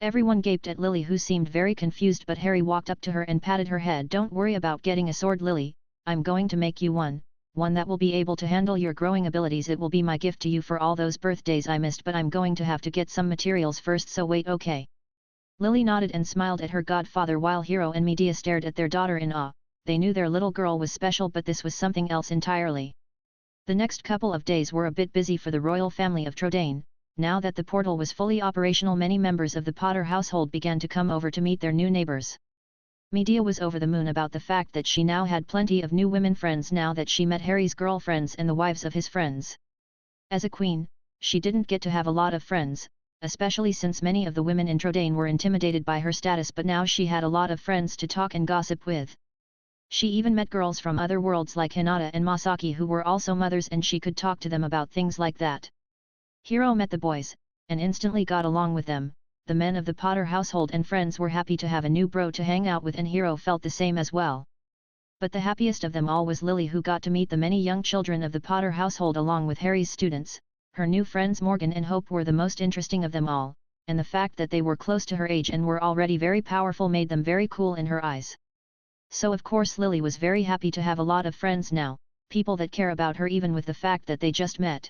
Everyone gaped at Lily, who seemed very confused, but Harry walked up to her and patted her head. Don't worry about getting a sword, Lily, I'm going to make you one that will be able to handle your growing abilities. It will be my gift to you for all those birthdays I missed, but I'm going to have to get some materials first, so wait, okay? Lily nodded and smiled at her godfather while Hero and Medea stared at their daughter in awe. They knew their little girl was special, but this was something else entirely. The next couple of days were a bit busy for the royal family of Trodaine. Now that the portal was fully operational, many members of the Potter household began to come over to meet their new neighbors. Medea was over the moon about the fact that she now had plenty of new women friends now that she met Harry's girlfriends and the wives of his friends. As a queen, she didn't get to have a lot of friends, especially since many of the women in Trodaine were intimidated by her status, but now she had a lot of friends to talk and gossip with. She even met girls from other worlds like Hinata and Masaki, who were also mothers, and she could talk to them about things like that. Hero met the boys, and instantly got along with them. The men of the Potter household and friends were happy to have a new bro to hang out with, and Hero felt the same as well. But the happiest of them all was Lily, who got to meet the many young children of the Potter household along with Harry's students. Her new friends Morgan and Hope were the most interesting of them all, and the fact that they were close to her age and were already very powerful made them very cool in her eyes. So of course Lily was very happy to have a lot of friends now, people that care about her even with the fact that they just met.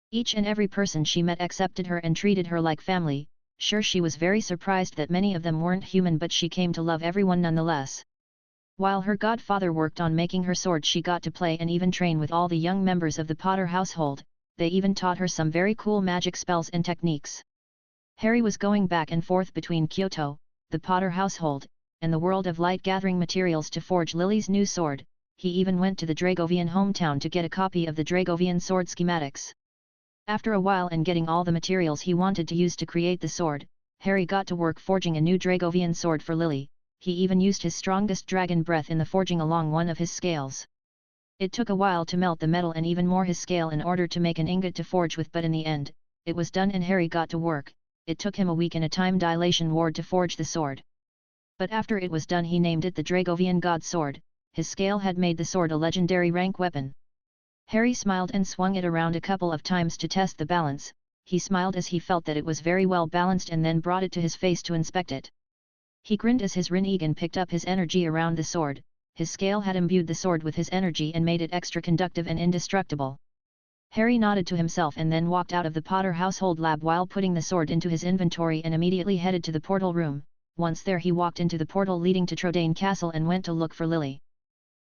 Each and every person she met accepted her and treated her like family. Sure, she was very surprised that many of them weren't human, but she came to love everyone nonetheless. While her godfather worked on making her sword, she got to play and even train with all the young members of the Potter household. They even taught her some very cool magic spells and techniques. Harry was going back and forth between Kyoto, the Potter household, and the world of light, gathering materials to forge Lily's new sword. He even went to the Dragovian hometown to get a copy of the Dragovian sword schematics. After a while and getting all the materials he wanted to use to create the sword, Harry got to work forging a new Dragovian sword for Lily. He even used his strongest dragon breath in the forging along one of his scales. It took a while to melt the metal and even more his scale in order to make an ingot to forge with, but in the end, it was done and Harry got to work. It took him a week in a time dilation ward to forge the sword. But after it was done, he named it the Dragovian God Sword. His scale had made the sword a legendary rank weapon. Harry smiled and swung it around a couple of times to test the balance. He smiled as he felt that it was very well balanced and then brought it to his face to inspect it. He grinned as his Rin-Egan picked up his energy around the sword. His scale had imbued the sword with his energy and made it extra conductive and indestructible. Harry nodded to himself and then walked out of the Potter household lab while putting the sword into his inventory and immediately headed to the portal room. Once there, he walked into the portal leading to Trodaine Castle and went to look for Lily.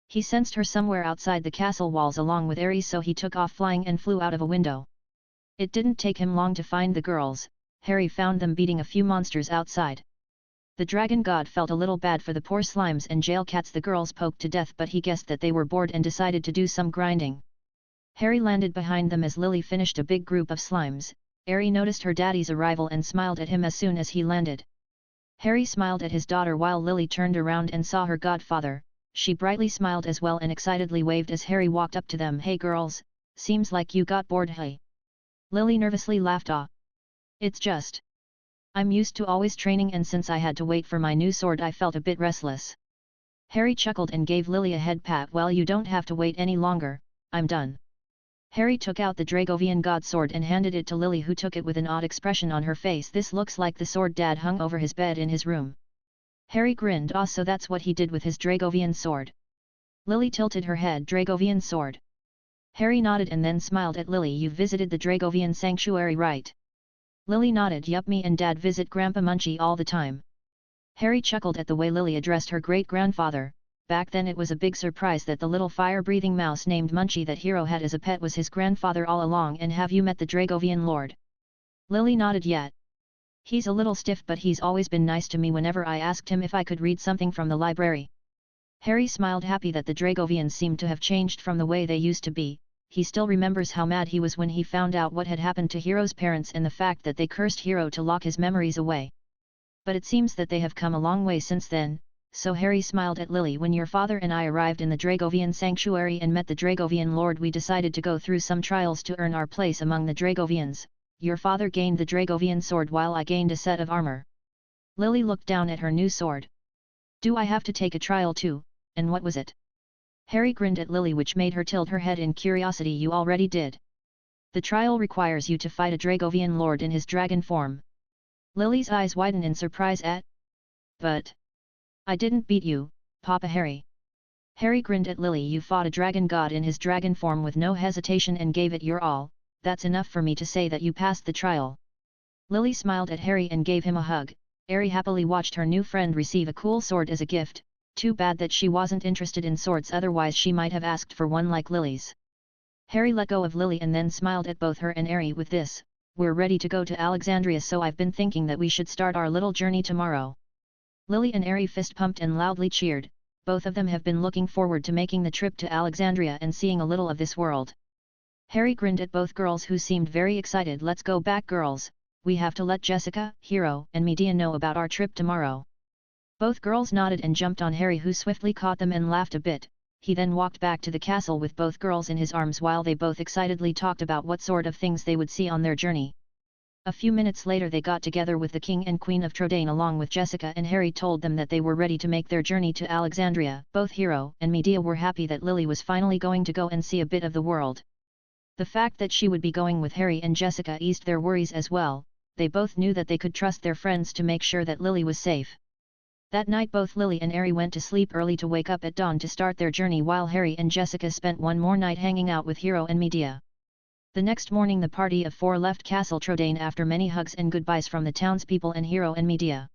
He sensed her somewhere outside the castle walls along with Ares, so he took off flying and flew out of a window. It didn't take him long to find the girls. Harry found them beating a few monsters outside. The dragon god felt a little bad for the poor slimes and jail cats the girls poked to death, but he guessed that they were bored and decided to do some grinding. Harry landed behind them as Lily finished a big group of slimes. Ares noticed her daddy's arrival and smiled at him as soon as he landed. Harry smiled at his daughter while Lily turned around and saw her godfather. She brightly smiled as well and excitedly waved as Harry walked up to them. Hey girls, seems like you got bored, hey? Lily nervously laughed. It's just, I'm used to always training, and since I had to wait for my new sword I felt a bit restless. Harry chuckled and gave Lily a head pat. Well, you don't have to wait any longer, I'm done. Harry took out the Dragovian god sword and handed it to Lily, who took it with an odd expression on her face. This looks like the sword Dad hung over his bed in his room. Harry grinned. So that's what he did with his Dragovian sword. Lily tilted her head. Dragovian sword. Harry nodded and then smiled at Lily. You've visited the Dragovian sanctuary, right? Lily nodded. Yup, me and Dad visit Grandpa Munchie all the time. Harry chuckled at the way Lily addressed her great-grandfather. Back then it was a big surprise that the little fire-breathing mouse named Munchie that Hero had as a pet was his grandfather all along. And have you met the Dragovian Lord? Lily nodded. Yet. He's a little stiff, but he's always been nice to me whenever I asked him if I could read something from the library. Harry smiled, happy that the Dragovians seemed to have changed from the way they used to be. He still remembers how mad he was when he found out what had happened to Hero's parents and the fact that they cursed Hero to lock his memories away. But it seems that they have come a long way since then, so Harry smiled at Lily. When your father and I arrived in the Dragovian sanctuary and met the Dragovian Lord, we decided to go through some trials to earn our place among the Dragovians. Your father gained the Dragovian sword while I gained a set of armor. Lily looked down at her new sword. Do I have to take a trial too, and what was it? Harry grinned at Lily, which made her tilt her head in curiosity. You already did. The trial requires you to fight a Dragovian lord in his dragon form. Lily's eyes widened in surprise at. But I didn't beat you, Papa Harry. Harry grinned at Lily. You fought a dragon god in his dragon form with no hesitation and gave it your all. That's enough for me to say that you passed the trial. Lily smiled at Harry and gave him a hug. Harry happily watched her new friend receive a cool sword as a gift. Too bad that she wasn't interested in swords, otherwise she might have asked for one like Lily's. Harry let go of Lily and then smiled at both her and Harry. With this, we're ready to go to Alexandria, so I've been thinking that we should start our little journey tomorrow. Lily and Harry fist pumped and loudly cheered. Both of them have been looking forward to making the trip to Alexandria and seeing a little of this world. Harry grinned at both girls, who seemed very excited. Let's go back, girls. We have to let Jessica, Hero, and Medea know about our trip tomorrow. Both girls nodded and jumped on Harry, who swiftly caught them and laughed a bit. He then walked back to the castle with both girls in his arms while they both excitedly talked about what sort of things they would see on their journey. A few minutes later they got together with the King and Queen of Trodaine along with Jessica, and Harry told them that they were ready to make their journey to Alexandria. Both Hero and Medea were happy that Lily was finally going to go and see a bit of the world. The fact that she would be going with Harry and Jessica eased their worries as well. They both knew that they could trust their friends to make sure that Lily was safe. That night both Lily and Harry went to sleep early to wake up at dawn to start their journey, while Harry and Jessica spent one more night hanging out with Hero and Medea. The next morning the party of four left Castle Trodaine after many hugs and goodbyes from the townspeople and Hero and Medea.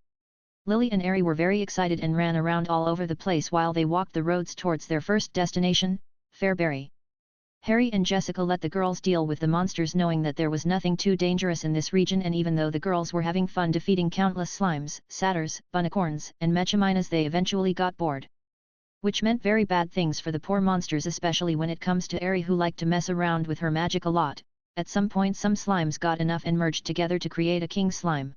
Lily and Harry were very excited and ran around all over the place while they walked the roads towards their first destination, Fairbury. Harry and Jessica let the girls deal with the monsters, knowing that there was nothing too dangerous in this region, and even though the girls were having fun defeating countless slimes, satyrs, unicorns, and mechaminas, they eventually got bored. Which meant very bad things for the poor monsters, especially when it comes to Harry, who liked to mess around with her magic a lot. At some point some slimes got enough and merged together to create a king slime.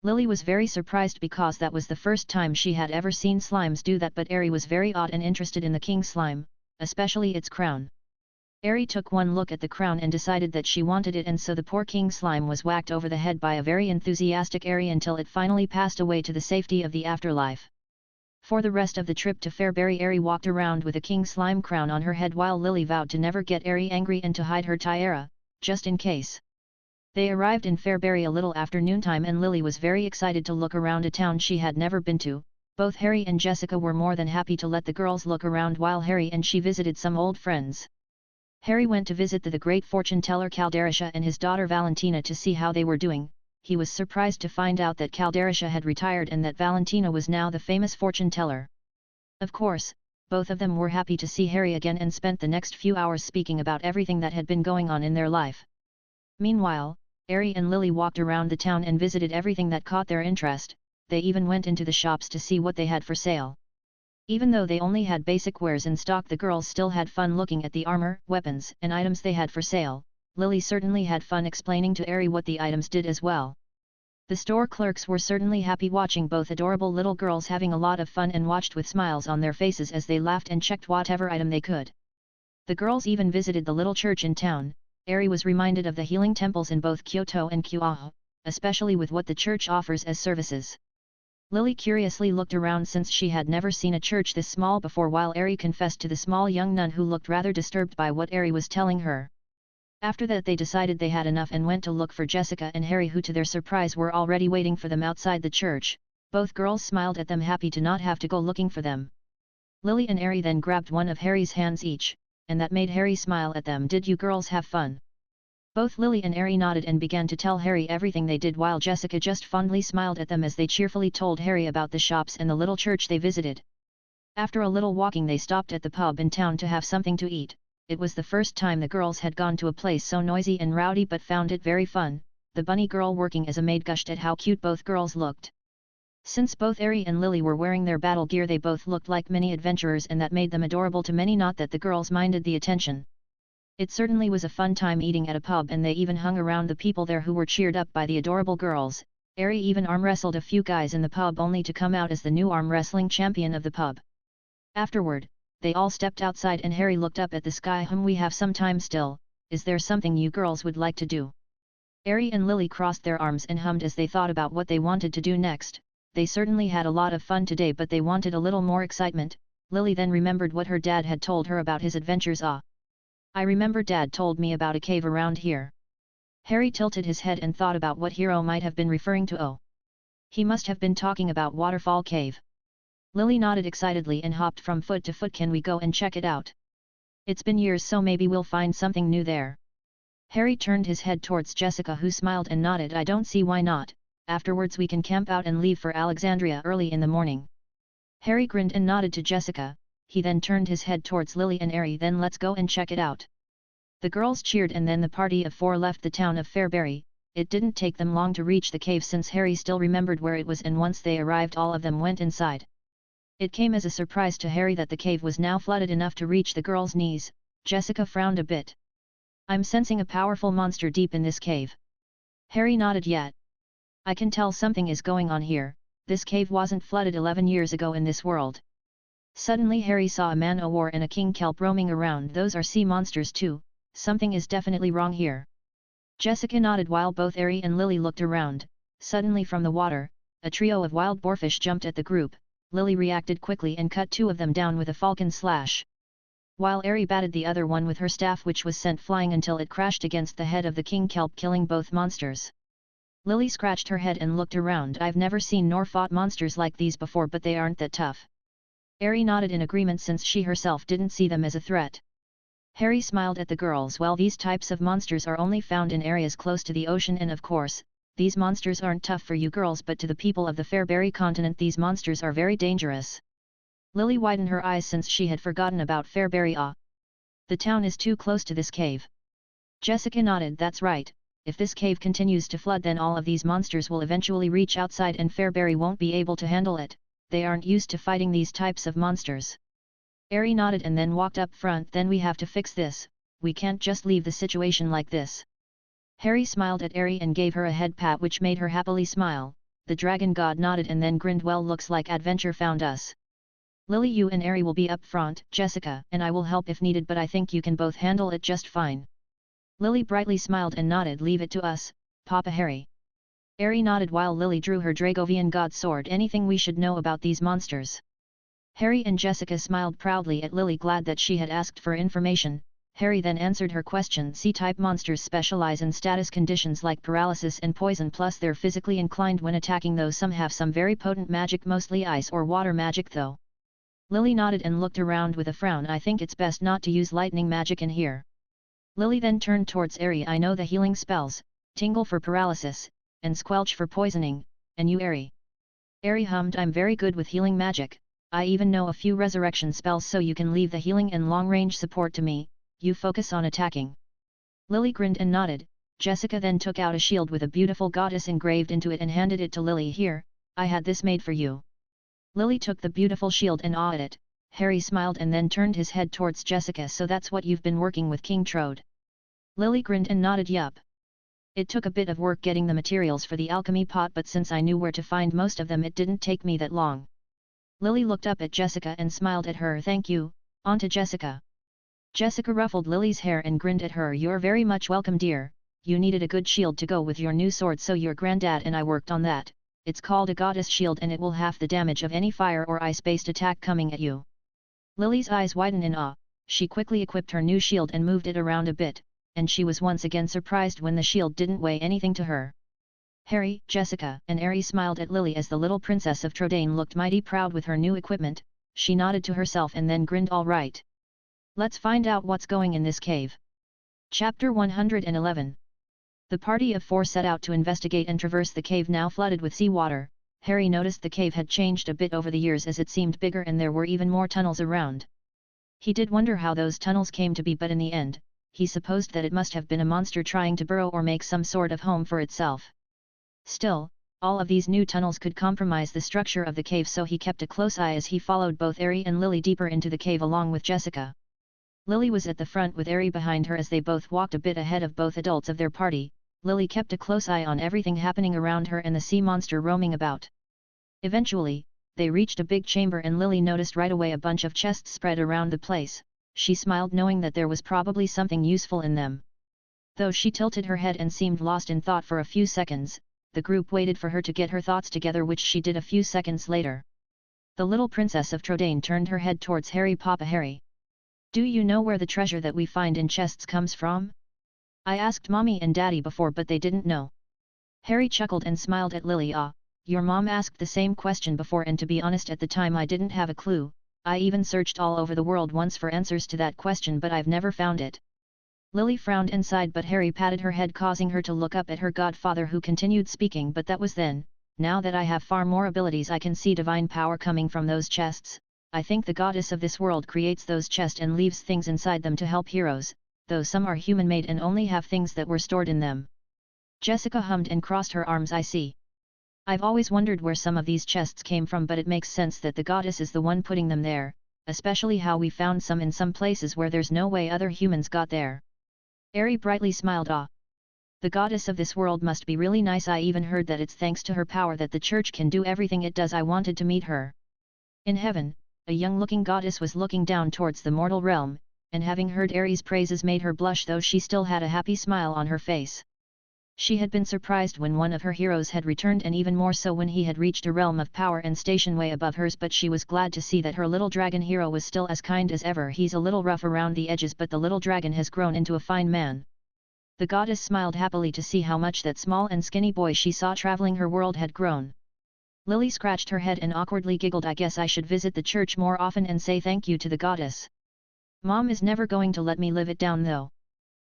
Lily was very surprised because that was the first time she had ever seen slimes do that, but Harry was very odd and interested in the king slime, especially its crown. Harry took one look at the crown and decided that she wanted it, and so the poor king slime was whacked over the head by a very enthusiastic Harry until it finally passed away to the safety of the afterlife. For the rest of the trip to Fairbury, Harry walked around with a king slime crown on her head, while Lily vowed to never get Harry angry and to hide her tiara, just in case. They arrived in Fairbury a little after noontime, and Lily was very excited to look around a town she had never been to. Both Harry and Jessica were more than happy to let the girls look around while Harry and she visited some old friends. Harry went to visit the great fortune teller Calderisha and his daughter Valentina to see how they were doing. He was surprised to find out that Calderisha had retired and that Valentina was now the famous fortune teller. Of course, both of them were happy to see Harry again and spent the next few hours speaking about everything that had been going on in their life. Meanwhile, Harry and Lily walked around the town and visited everything that caught their interest. They even went into the shops to see what they had for sale. Even though they only had basic wares in stock, the girls still had fun looking at the armor, weapons, and items they had for sale. Lily certainly had fun explaining to Harry what the items did as well. The store clerks were certainly happy watching both adorable little girls having a lot of fun and watched with smiles on their faces as they laughed and checked whatever item they could. The girls even visited the little church in town. Harry was reminded of the healing temples in both Kyoto and Kyoto, especially with what the church offers as services. Lily curiously looked around since she had never seen a church this small before, while Harry confessed to the small young nun, who looked rather disturbed by what Harry was telling her. After that they decided they had enough and went to look for Jessica and Harry, who to their surprise were already waiting for them outside the church. Both girls smiled at them, happy to not have to go looking for them. Lily and Harry then grabbed one of Harry's hands each, and that made Harry smile at them. Did you girls have fun? Both Lily and Harry nodded and began to tell Harry everything they did, while Jessica just fondly smiled at them as they cheerfully told Harry about the shops and the little church they visited. After a little walking they stopped at the pub in town to have something to eat. It was the first time the girls had gone to a place so noisy and rowdy, but found it very fun. The bunny girl working as a maid gushed at how cute both girls looked. Since both Harry and Lily were wearing their battle gear, they both looked like mini adventurers, and that made them adorable to many, not that the girls minded the attention. It certainly was a fun time eating at a pub, and they even hung around the people there who were cheered up by the adorable girls. Harry even arm wrestled a few guys in the pub, only to come out as the new arm wrestling champion of the pub. Afterward, they all stepped outside and Harry looked up at the sky. We have some time still, is there something you girls would like to do? Harry and Lily crossed their arms and hummed as they thought about what they wanted to do next. they certainly had a lot of fun today, but they wanted a little more excitement. Lily then remembered what her dad had told her about his adventures. I remember Dad told me about a cave around here. Harry tilted his head and thought about what hero might have been referring to. He must have been talking about Waterfall Cave. Lily nodded excitedly and hopped from foot to foot. Can we go and check it out? It's been years, so maybe we'll find something new there. Harry turned his head towards Jessica, who smiled and nodded. I don't see why not. Afterwards we can camp out and leave for Alexandria early in the morning. Harry grinned and nodded to Jessica. He then turned his head towards Lily and Ari. Then let's go and check it out. The girls cheered, and then the party of 4 left the town of Fairbury. It didn't take them long to reach the cave, since Harry still remembered where it was, and once they arrived all of them went inside. It came as a surprise to Harry that the cave was now flooded enough to reach the girls' knees. Jessica frowned a bit. I'm sensing a powerful monster deep in this cave. Harry nodded. Yet. I can tell something is going on here. This cave wasn't flooded 11 years ago in this world. Suddenly Harry saw a man-o-war and a king kelp roaming around. Those are sea monsters too. Something is definitely wrong here. Jessica nodded while both Ari and Lily looked around. Suddenly from the water, a trio of wild boarfish jumped at the group. Lily reacted quickly and cut 2 of them down with a falcon slash, while Ari batted the other one with her staff, which was sent flying until it crashed against the head of the king kelp, killing both monsters. Lily scratched her head and looked around. I've never seen nor fought monsters like these before, but they aren't that tough. Ari nodded in agreement, since she herself didn't see them as a threat. Harry smiled at the girls. Well, these types of monsters are only found in areas close to the ocean, and of course, these monsters aren't tough for you girls, but to the people of the Fairbury continent these monsters are very dangerous. Lily widened her eyes, since she had forgotten about Fairbury. The town is too close to this cave. Jessica nodded. That's right. If this cave continues to flood, then all of these monsters will eventually reach outside and Fairbury won't be able to handle it. They aren't used to fighting these types of monsters. Ari nodded and then walked up front. Then we have to fix this. We can't just leave the situation like this. Harry smiled at Ari and gave her a head pat, which made her happily smile. The dragon god nodded and then grinned. Well, looks like adventure found us. Lily, you and Ari will be up front. Jessica and I will help if needed, but I think you can both handle it just fine. Lily brightly smiled and nodded. Leave it to us, Papa Harry. Ari nodded while Lily drew her Dragovian god sword. Anything we should know about these monsters? Harry and Jessica smiled proudly at Lily, glad that she had asked for information. Harry then answered her question. C-type monsters specialize in status conditions like paralysis and poison, plus they're physically inclined when attacking, though some have some very potent magic, mostly ice or water magic though. Lily nodded and looked around with a frown. I think it's best not to use lightning magic in here. Lily then turned towards Ari. I know the healing spells, Tingle for paralysis, and Squelch for poisoning, and you Ari? Ari hummed. I'm very good with healing magic. I even know a few resurrection spells, so you can leave the healing and long-range support to me, you focus on attacking. Lily grinned and nodded. Jessica then took out a shield with a beautiful goddess engraved into it and handed it to Lily. Here, I had this made for you. Lily took the beautiful shield and awed it. Harry smiled and then turned his head towards Jessica. So that's what you've been working with, King Trode? Lily grinned and nodded. Yup. It took a bit of work getting the materials for the alchemy pot, but since I knew where to find most of them, it didn't take me that long. Lily looked up at Jessica and smiled at her. Thank you, Auntie Jessica. Jessica ruffled Lily's hair and grinned at her. You're very much welcome, dear. You needed a good shield to go with your new sword, so your granddad and I worked on that. It's called a goddess shield and it will halve the damage of any fire or ice-based attack coming at you. Lily's eyes widened in awe. She quickly equipped her new shield and moved it around a bit, and she was once again surprised when the shield didn't weigh anything to her. Harry, Jessica, and Ari smiled at Lily as the little princess of Trodane looked mighty proud with her new equipment. She nodded to herself and then grinned. All right. Let's find out what's going in this cave. Chapter 111. The party of 4 set out to investigate and traverse the cave now flooded with seawater. Harry noticed the cave had changed a bit over the years, as it seemed bigger and there were even more tunnels around. He did wonder how those tunnels came to be, but in the end, he supposed that it must have been a monster trying to burrow or make some sort of home for itself. Still, all of these new tunnels could compromise the structure of the cave, so he kept a close eye as he followed both Ari and Lily deeper into the cave along with Jessica. Lily was at the front with Ari behind her as they both walked a bit ahead of both adults of their party. Lily kept a close eye on everything happening around her and the sea monster roaming about. Eventually, they reached a big chamber and Lily noticed right away a bunch of chests spread around the place. She smiled, knowing that there was probably something useful in them. Though she tilted her head and seemed lost in thought for a few seconds, the group waited for her to get her thoughts together, which she did a few seconds later. The little princess of Trodaine turned her head towards Harry. Papa Harry, do you know where the treasure that we find in chests comes from? I asked Mommy and Daddy before, but they didn't know. Harry chuckled and smiled at Lily. Your mom asked the same question before, and to be honest, at the time I didn't have a clue. I even searched all over the world once for answers to that question, but I've never found it. Lily frowned and sighed, but Harry patted her head, causing her to look up at her godfather, who continued speaking. But that was then. Now that I have far more abilities, I can see divine power coming from those chests. I think the goddess of this world creates those chests and leaves things inside them to help heroes, though some are human-made and only have things that were stored in them. Jessica hummed and crossed her arms. I see. I've always wondered where some of these chests came from, but it makes sense that the goddess is the one putting them there, especially how we found some in some places where there's no way other humans got there. Airy brightly smiled. The goddess of this world must be really nice. I even heard that it's thanks to her power that the church can do everything it does. I wanted to meet her. In heaven, a young-looking goddess was looking down towards the mortal realm, and having heard Ares' praises made her blush, though she still had a happy smile on her face. She had been surprised when one of her heroes had returned, and even more so when he had reached a realm of power and station way above hers, but she was glad to see that her little dragon hero was still as kind as ever. He's a little rough around the edges, but the little dragon has grown into a fine man. The goddess smiled happily to see how much that small and skinny boy she saw traveling her world had grown. Lily scratched her head and awkwardly giggled. I guess I should visit the church more often and say thank you to the goddess. Mom is never going to let me live it down though.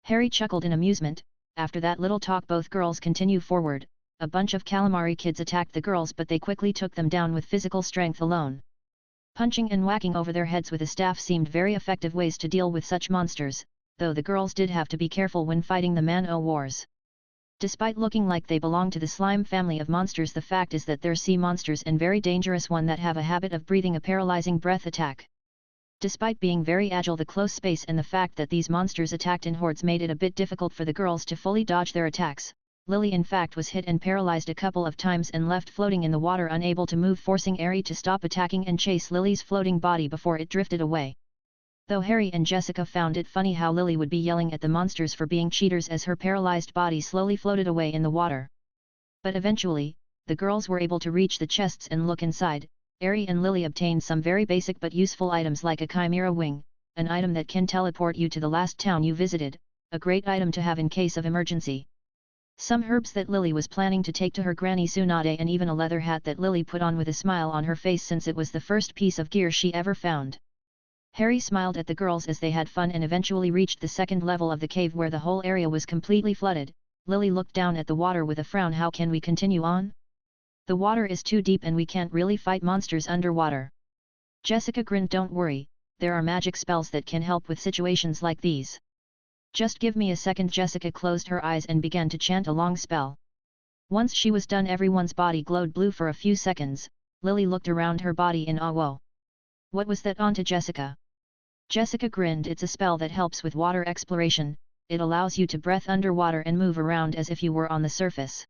Harry chuckled in amusement. After that little talk, both girls continue forward. A bunch of calamari kids attacked the girls, but they quickly took them down with physical strength alone. Punching and whacking over their heads with a staff seemed very effective ways to deal with such monsters, though the girls did have to be careful when fighting the man-o'-wars. Despite looking like they belong to the slime family of monsters, the fact is that they're sea monsters, and very dangerous one that have a habit of breathing a paralyzing breath attack. Despite being very agile, the close space and the fact that these monsters attacked in hordes made it a bit difficult for the girls to fully dodge their attacks. Lily in fact was hit and paralyzed a couple of times and left floating in the water, unable to move, forcing Aerie to stop attacking and chase Lily's floating body before it drifted away. Though Harry and Jessica found it funny how Lily would be yelling at the monsters for being cheaters as her paralyzed body slowly floated away in the water. But eventually, the girls were able to reach the chests and look inside. Aerie and Lily obtained some very basic but useful items like a chimera wing, an item that can teleport you to the last town you visited, a great item to have in case of emergency. Some herbs that Lily was planning to take to her granny Tsunade, and even a leather hat that Lily put on with a smile on her face since it was the first piece of gear she ever found. Harry smiled at the girls as they had fun and eventually reached the second level of the cave where the whole area was completely flooded. Lily looked down at the water with a frown. How can we continue on? The water is too deep and we can't really fight monsters underwater. Jessica grinned. Don't worry, there are magic spells that can help with situations like these. Just give me a second. Jessica closed her eyes and began to chant a long spell. Once she was done, everyone's body glowed blue for a few seconds. Lily looked around her body in awe. Whoa! What was that on to Jessica? Jessica grinned. It's a spell that helps with water exploration. It allows you to breathe underwater and move around as if you were on the surface.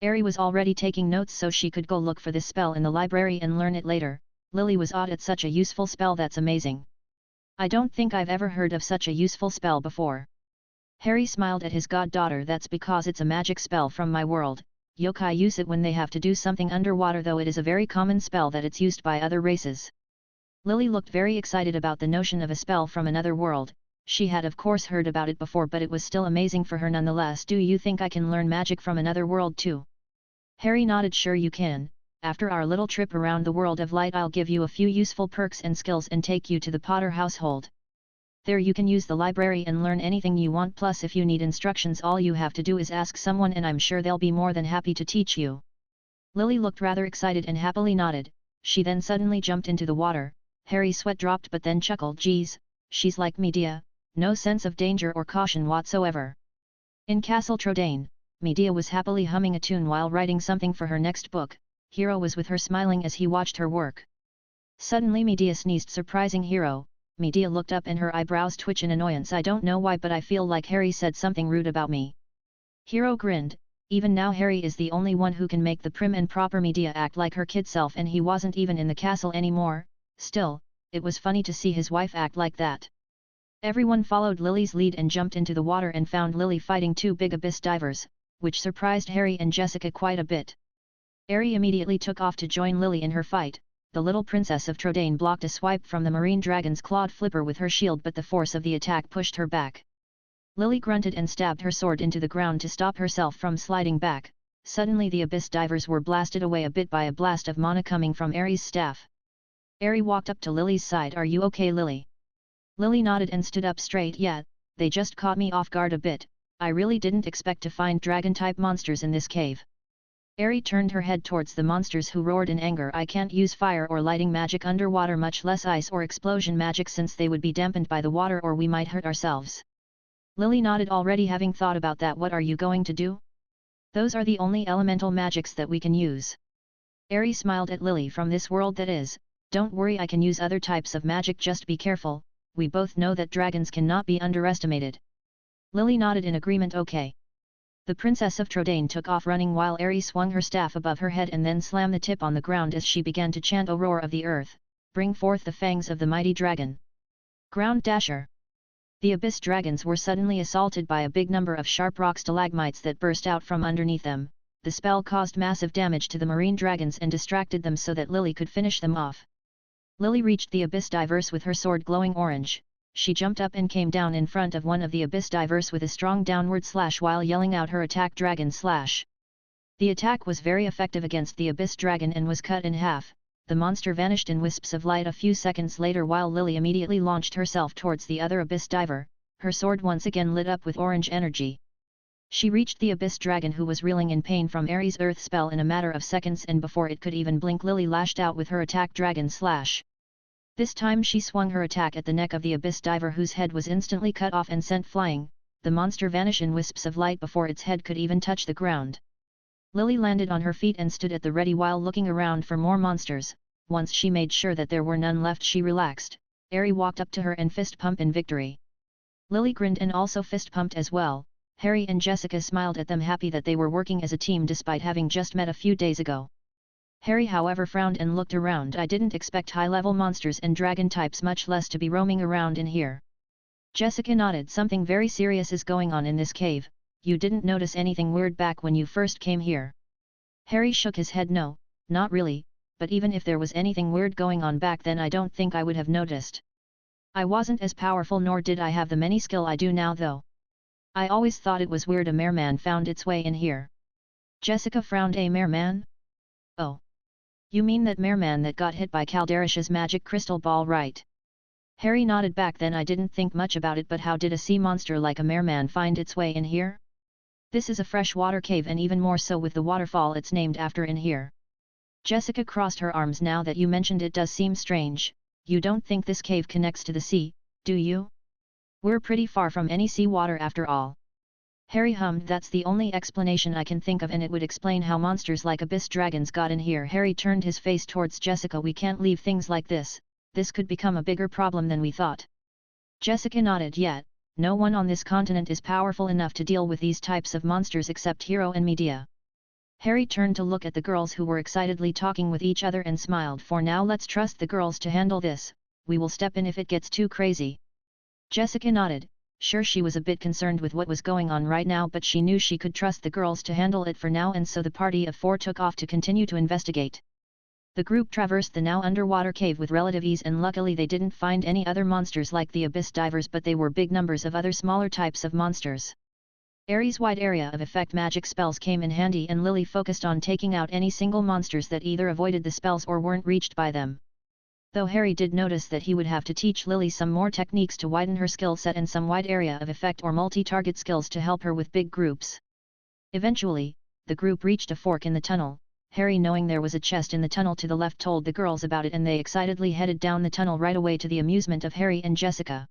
Aerie was already taking notes so she could go look for this spell in the library and learn it later. Lily was awed at such a useful spell. That's amazing. I don't think I've ever heard of such a useful spell before. Harry smiled at his goddaughter. That's because it's a magic spell from my world. Yokai use it when they have to do something underwater, though it is a very common spell that it's used by other races. Lily looked very excited about the notion of a spell from another world. She had of course heard about it before, but it was still amazing for her nonetheless. Do you think I can learn magic from another world too? Harry nodded. Sure you can. After our little trip around the world of light, I'll give you a few useful perks and skills and take you to the Potter household. There you can use the library and learn anything you want, plus if you need instructions all you have to do is ask someone and I'm sure they'll be more than happy to teach you. Lily looked rather excited and happily nodded. She then suddenly jumped into the water. Harry's sweat dropped but then chuckled. Geez, she's like Medea, no sense of danger or caution whatsoever. In Castle Trodaine, Medea was happily humming a tune while writing something for her next book. Hero was with her smiling as he watched her work. Suddenly Medea sneezed, surprising Hero. Medea looked up and her eyebrows twitched in annoyance. I don't know why, but I feel like Harry said something rude about me. Hero grinned. Even now Harry is the only one who can make the prim and proper Medea act like her kid self, and he wasn't even in the castle anymore. Still, it was funny to see his wife act like that. Everyone followed Lily's lead and jumped into the water and found Lily fighting two big abyss divers. which surprised Harry and Jessica quite a bit. Harry immediately took off to join Lily in her fight. The little princess of Trodaine blocked a swipe from the marine dragon's clawed flipper with her shield, but the force of the attack pushed her back. Lily grunted and stabbed her sword into the ground to stop herself from sliding back. Suddenly the abyss divers were blasted away a bit by a blast of mana coming from Aries' staff. Harry walked up to Lily's side. "Are you okay, Lily?" Lily nodded and stood up straight. "Yeah, they just caught me off guard a bit. I really didn't expect to find dragon-type monsters in this cave." Harry turned her head towards the monsters, who roared in anger. "I can't use fire or lighting magic underwater, much less ice or explosion magic, since they would be dampened by the water or we might hurt ourselves." Lily nodded, already having thought about that. "What are you going to do?" "Those are the only elemental magics that we can use." Harry smiled at Lily. "From this world, that is. Don't worry, I can use other types of magic, just be careful. We both know that dragons cannot be underestimated." Lily nodded in agreement. "Okay." The Princess of Trodaine took off running while Aerie swung her staff above her head and then slammed the tip on the ground as she began to chant, "O roar of the earth, bring forth the fangs of the mighty dragon. Ground dasher." The abyss dragons were suddenly assaulted by a big number of sharp rock stalagmites that burst out from underneath them. The spell caused massive damage to the marine dragons and distracted them so that Lily could finish them off. Lily reached the abyss divers with her sword glowing orange. She jumped up and came down in front of one of the abyss divers with a strong downward slash while yelling out her attack, Dragon Slash. The attack was very effective against the abyss dragon and was cut in half. The monster vanished in wisps of light a few seconds later while Lily immediately launched herself towards the other abyss diver. Her sword once again lit up with orange energy. She reached the abyss dragon, who was reeling in pain from Ares' earth spell, in a matter of seconds, and before it could even blink, Lily lashed out with her attack, Dragon Slash. This time she swung her attack at the neck of the abyss diver, whose head was instantly cut off and sent flying. The monster vanished in wisps of light before its head could even touch the ground. Lily landed on her feet and stood at the ready while looking around for more monsters. Once she made sure that there were none left, she relaxed. Harry walked up to her and fist pump in victory. Lily grinned and also fist pumped as well. Harry and Jessica smiled at them, happy that they were working as a team despite having just met a few days ago. Harry, however, frowned and looked around. "I didn't expect high-level monsters and dragon types, much less to be roaming around in here." Jessica nodded. "Something very serious is going on in this cave. You didn't notice anything weird back when you first came here?" Harry shook his head. "No, not really, but even if there was anything weird going on back then, I don't think I would have noticed. I wasn't as powerful, nor did I have the many skill I do now, though. I always thought it was weird a merman found its way in here." Jessica frowned. "A merman? Oh. You mean that merman that got hit by Caldarish's magic crystal ball, right?" Harry nodded. "Back then I didn't think much about it, but how did a sea monster like a merman find its way in here? This is a freshwater cave, and even more so with the waterfall it's named after in here." Jessica crossed her arms. "Now that you mentioned it, does seem strange. You don't think this cave connects to the sea, do you? We're pretty far from any sea water after all." Harry hummed. "That's the only explanation I can think of, and it would explain how monsters like abyss dragons got in here." Harry turned his face towards Jessica. "We can't leave things like this. This could become a bigger problem than we thought." Jessica nodded. "Yet, no one on this continent is powerful enough to deal with these types of monsters except Hero and Medea." Harry turned to look at the girls, who were excitedly talking with each other, and smiled. "For now let's trust the girls to handle this. We will step in if it gets too crazy." Jessica nodded. Sure, she was a bit concerned with what was going on right now, but she knew she could trust the girls to handle it for now, and so the party of 4 took off to continue to investigate. The group traversed the now underwater cave with relative ease, and luckily they didn't find any other monsters like the abyss divers, but they were big numbers of other smaller types of monsters. Ares' wide area of effect magic spells came in handy, and Lily focused on taking out any single monsters that either avoided the spells or weren't reached by them. Though Harry did notice that he would have to teach Lily some more techniques to widen her skill set and some wide area of effect or multi-target skills to help her with big groups. Eventually, the group reached a fork in the tunnel. Harry, knowing there was a chest in the tunnel to the left, told the girls about it, and they excitedly headed down the tunnel right away, to the amusement of Harry and Jessica.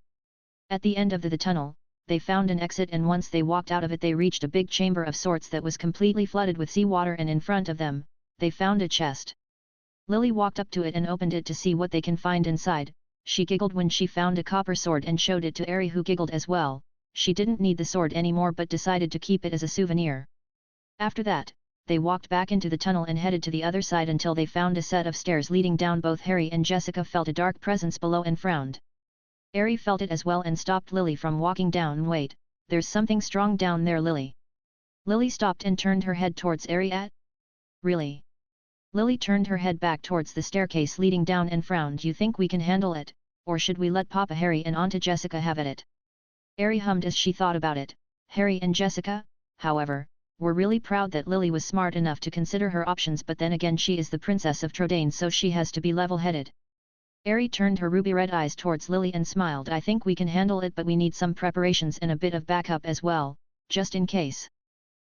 At the end of the tunnel, they found an exit, and once they walked out of it they reached a big chamber of sorts that was completely flooded with seawater, and in front of them, they found a chest. Lily walked up to it and opened it to see what they can find inside. She giggled when she found a copper sword and showed it to Harry, who giggled as well. She didn't need the sword anymore but decided to keep it as a souvenir. After that, they walked back into the tunnel and headed to the other side until they found a set of stairs leading down. Both Harry and Jessica felt a dark presence below and frowned. Harry felt it as well and stopped Lily from walking down. "Wait, there's something strong down there, Lily." Lily stopped and turned her head towards Eri. Really? Lily turned her head back towards the staircase leading down and frowned. You think we can handle it, or should we let Papa Harry and Auntie Jessica have at it? Eri hummed as she thought about it. Harry and Jessica, however, were really proud that Lily was smart enough to consider her options, but then again she is the Princess of Trodaine, so she has to be level-headed. Eri turned her ruby-red eyes towards Lily and smiled. I think we can handle it, but we need some preparations and a bit of backup as well, just in case.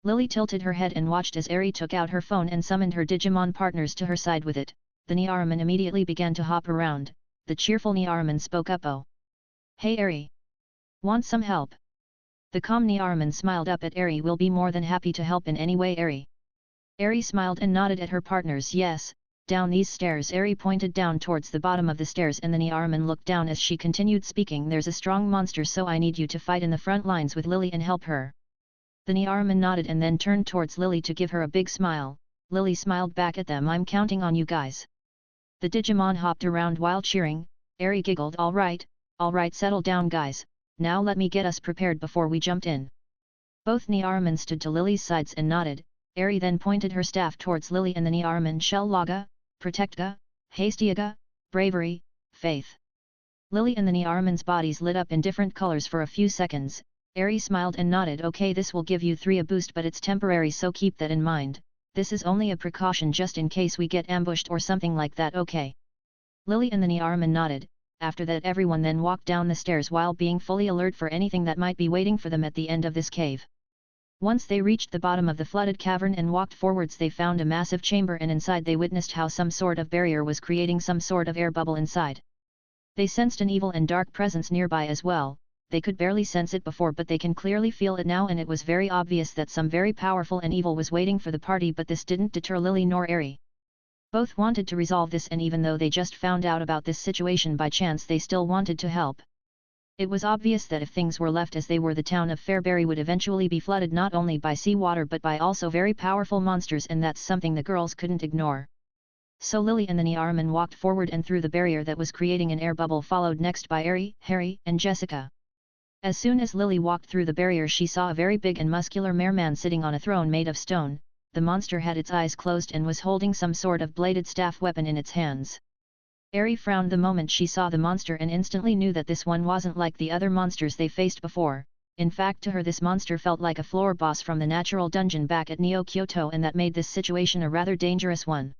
Lily tilted her head and watched as Eri took out her phone and summoned her Digimon partners to her side with it. The Niaraman immediately began to hop around. The cheerful Niaraman spoke up. Oh. Hey Eri. Want some help? The calm Niaraman smiled up at Eri. Will be more than happy to help in any way, Eri. Eri smiled and nodded at her partners. Yes. Down these stairs. Eri pointed down towards the bottom of the stairs and the Niaraman looked down as she continued speaking. There's a strong monster, so I need you to fight in the front lines with Lily and help her. The Niaraman nodded and then turned towards Lily to give her a big smile. Lily smiled back at them. I'm counting on you guys. The Digimon hopped around while cheering. Eri giggled. Alright, settle down guys, now let me get us prepared before we jumped in. Both Niaraman stood to Lily's sides and nodded. Eri then pointed her staff towards Lily and the Niaraman. Shell-Laga, Protectga, Hastyaga, Bravery, Faith. Lily and the Niaraman's bodies lit up in different colors for a few seconds. Eri smiled and nodded. Okay, this will give you 3 a boost, but it's temporary, so keep that in mind. This is only a precaution just in case we get ambushed or something like that, okay? Lily and the Niaraman nodded. After that everyone then walked down the stairs while being fully alert for anything that might be waiting for them at the end of this cave. Once they reached the bottom of the flooded cavern and walked forwards, they found a massive chamber, and inside they witnessed how some sort of barrier was creating some sort of air bubble inside. They sensed an evil and dark presence nearby as well. They could barely sense it before, but they can clearly feel it now, and it was very obvious that some very powerful and evil was waiting for the party, but this didn't deter Lily nor Eri. Both wanted to resolve this, and even though they just found out about this situation by chance, they still wanted to help. It was obvious that if things were left as they were, the town of Fairberry would eventually be flooded not only by seawater but by also very powerful monsters, and that's something the girls couldn't ignore. So Lily and the Niaraman walked forward and through the barrier that was creating an air bubble, followed next by Eri, Harry, and Jessica. As soon as Lily walked through the barrier, she saw a very big and muscular merman sitting on a throne made of stone. The monster had its eyes closed and was holding some sort of bladed staff weapon in its hands. Eri frowned the moment she saw the monster and instantly knew that this one wasn't like the other monsters they faced before. In fact, to her this monster felt like a floor boss from the natural dungeon back at Neo Kyoto, and that made this situation a rather dangerous one.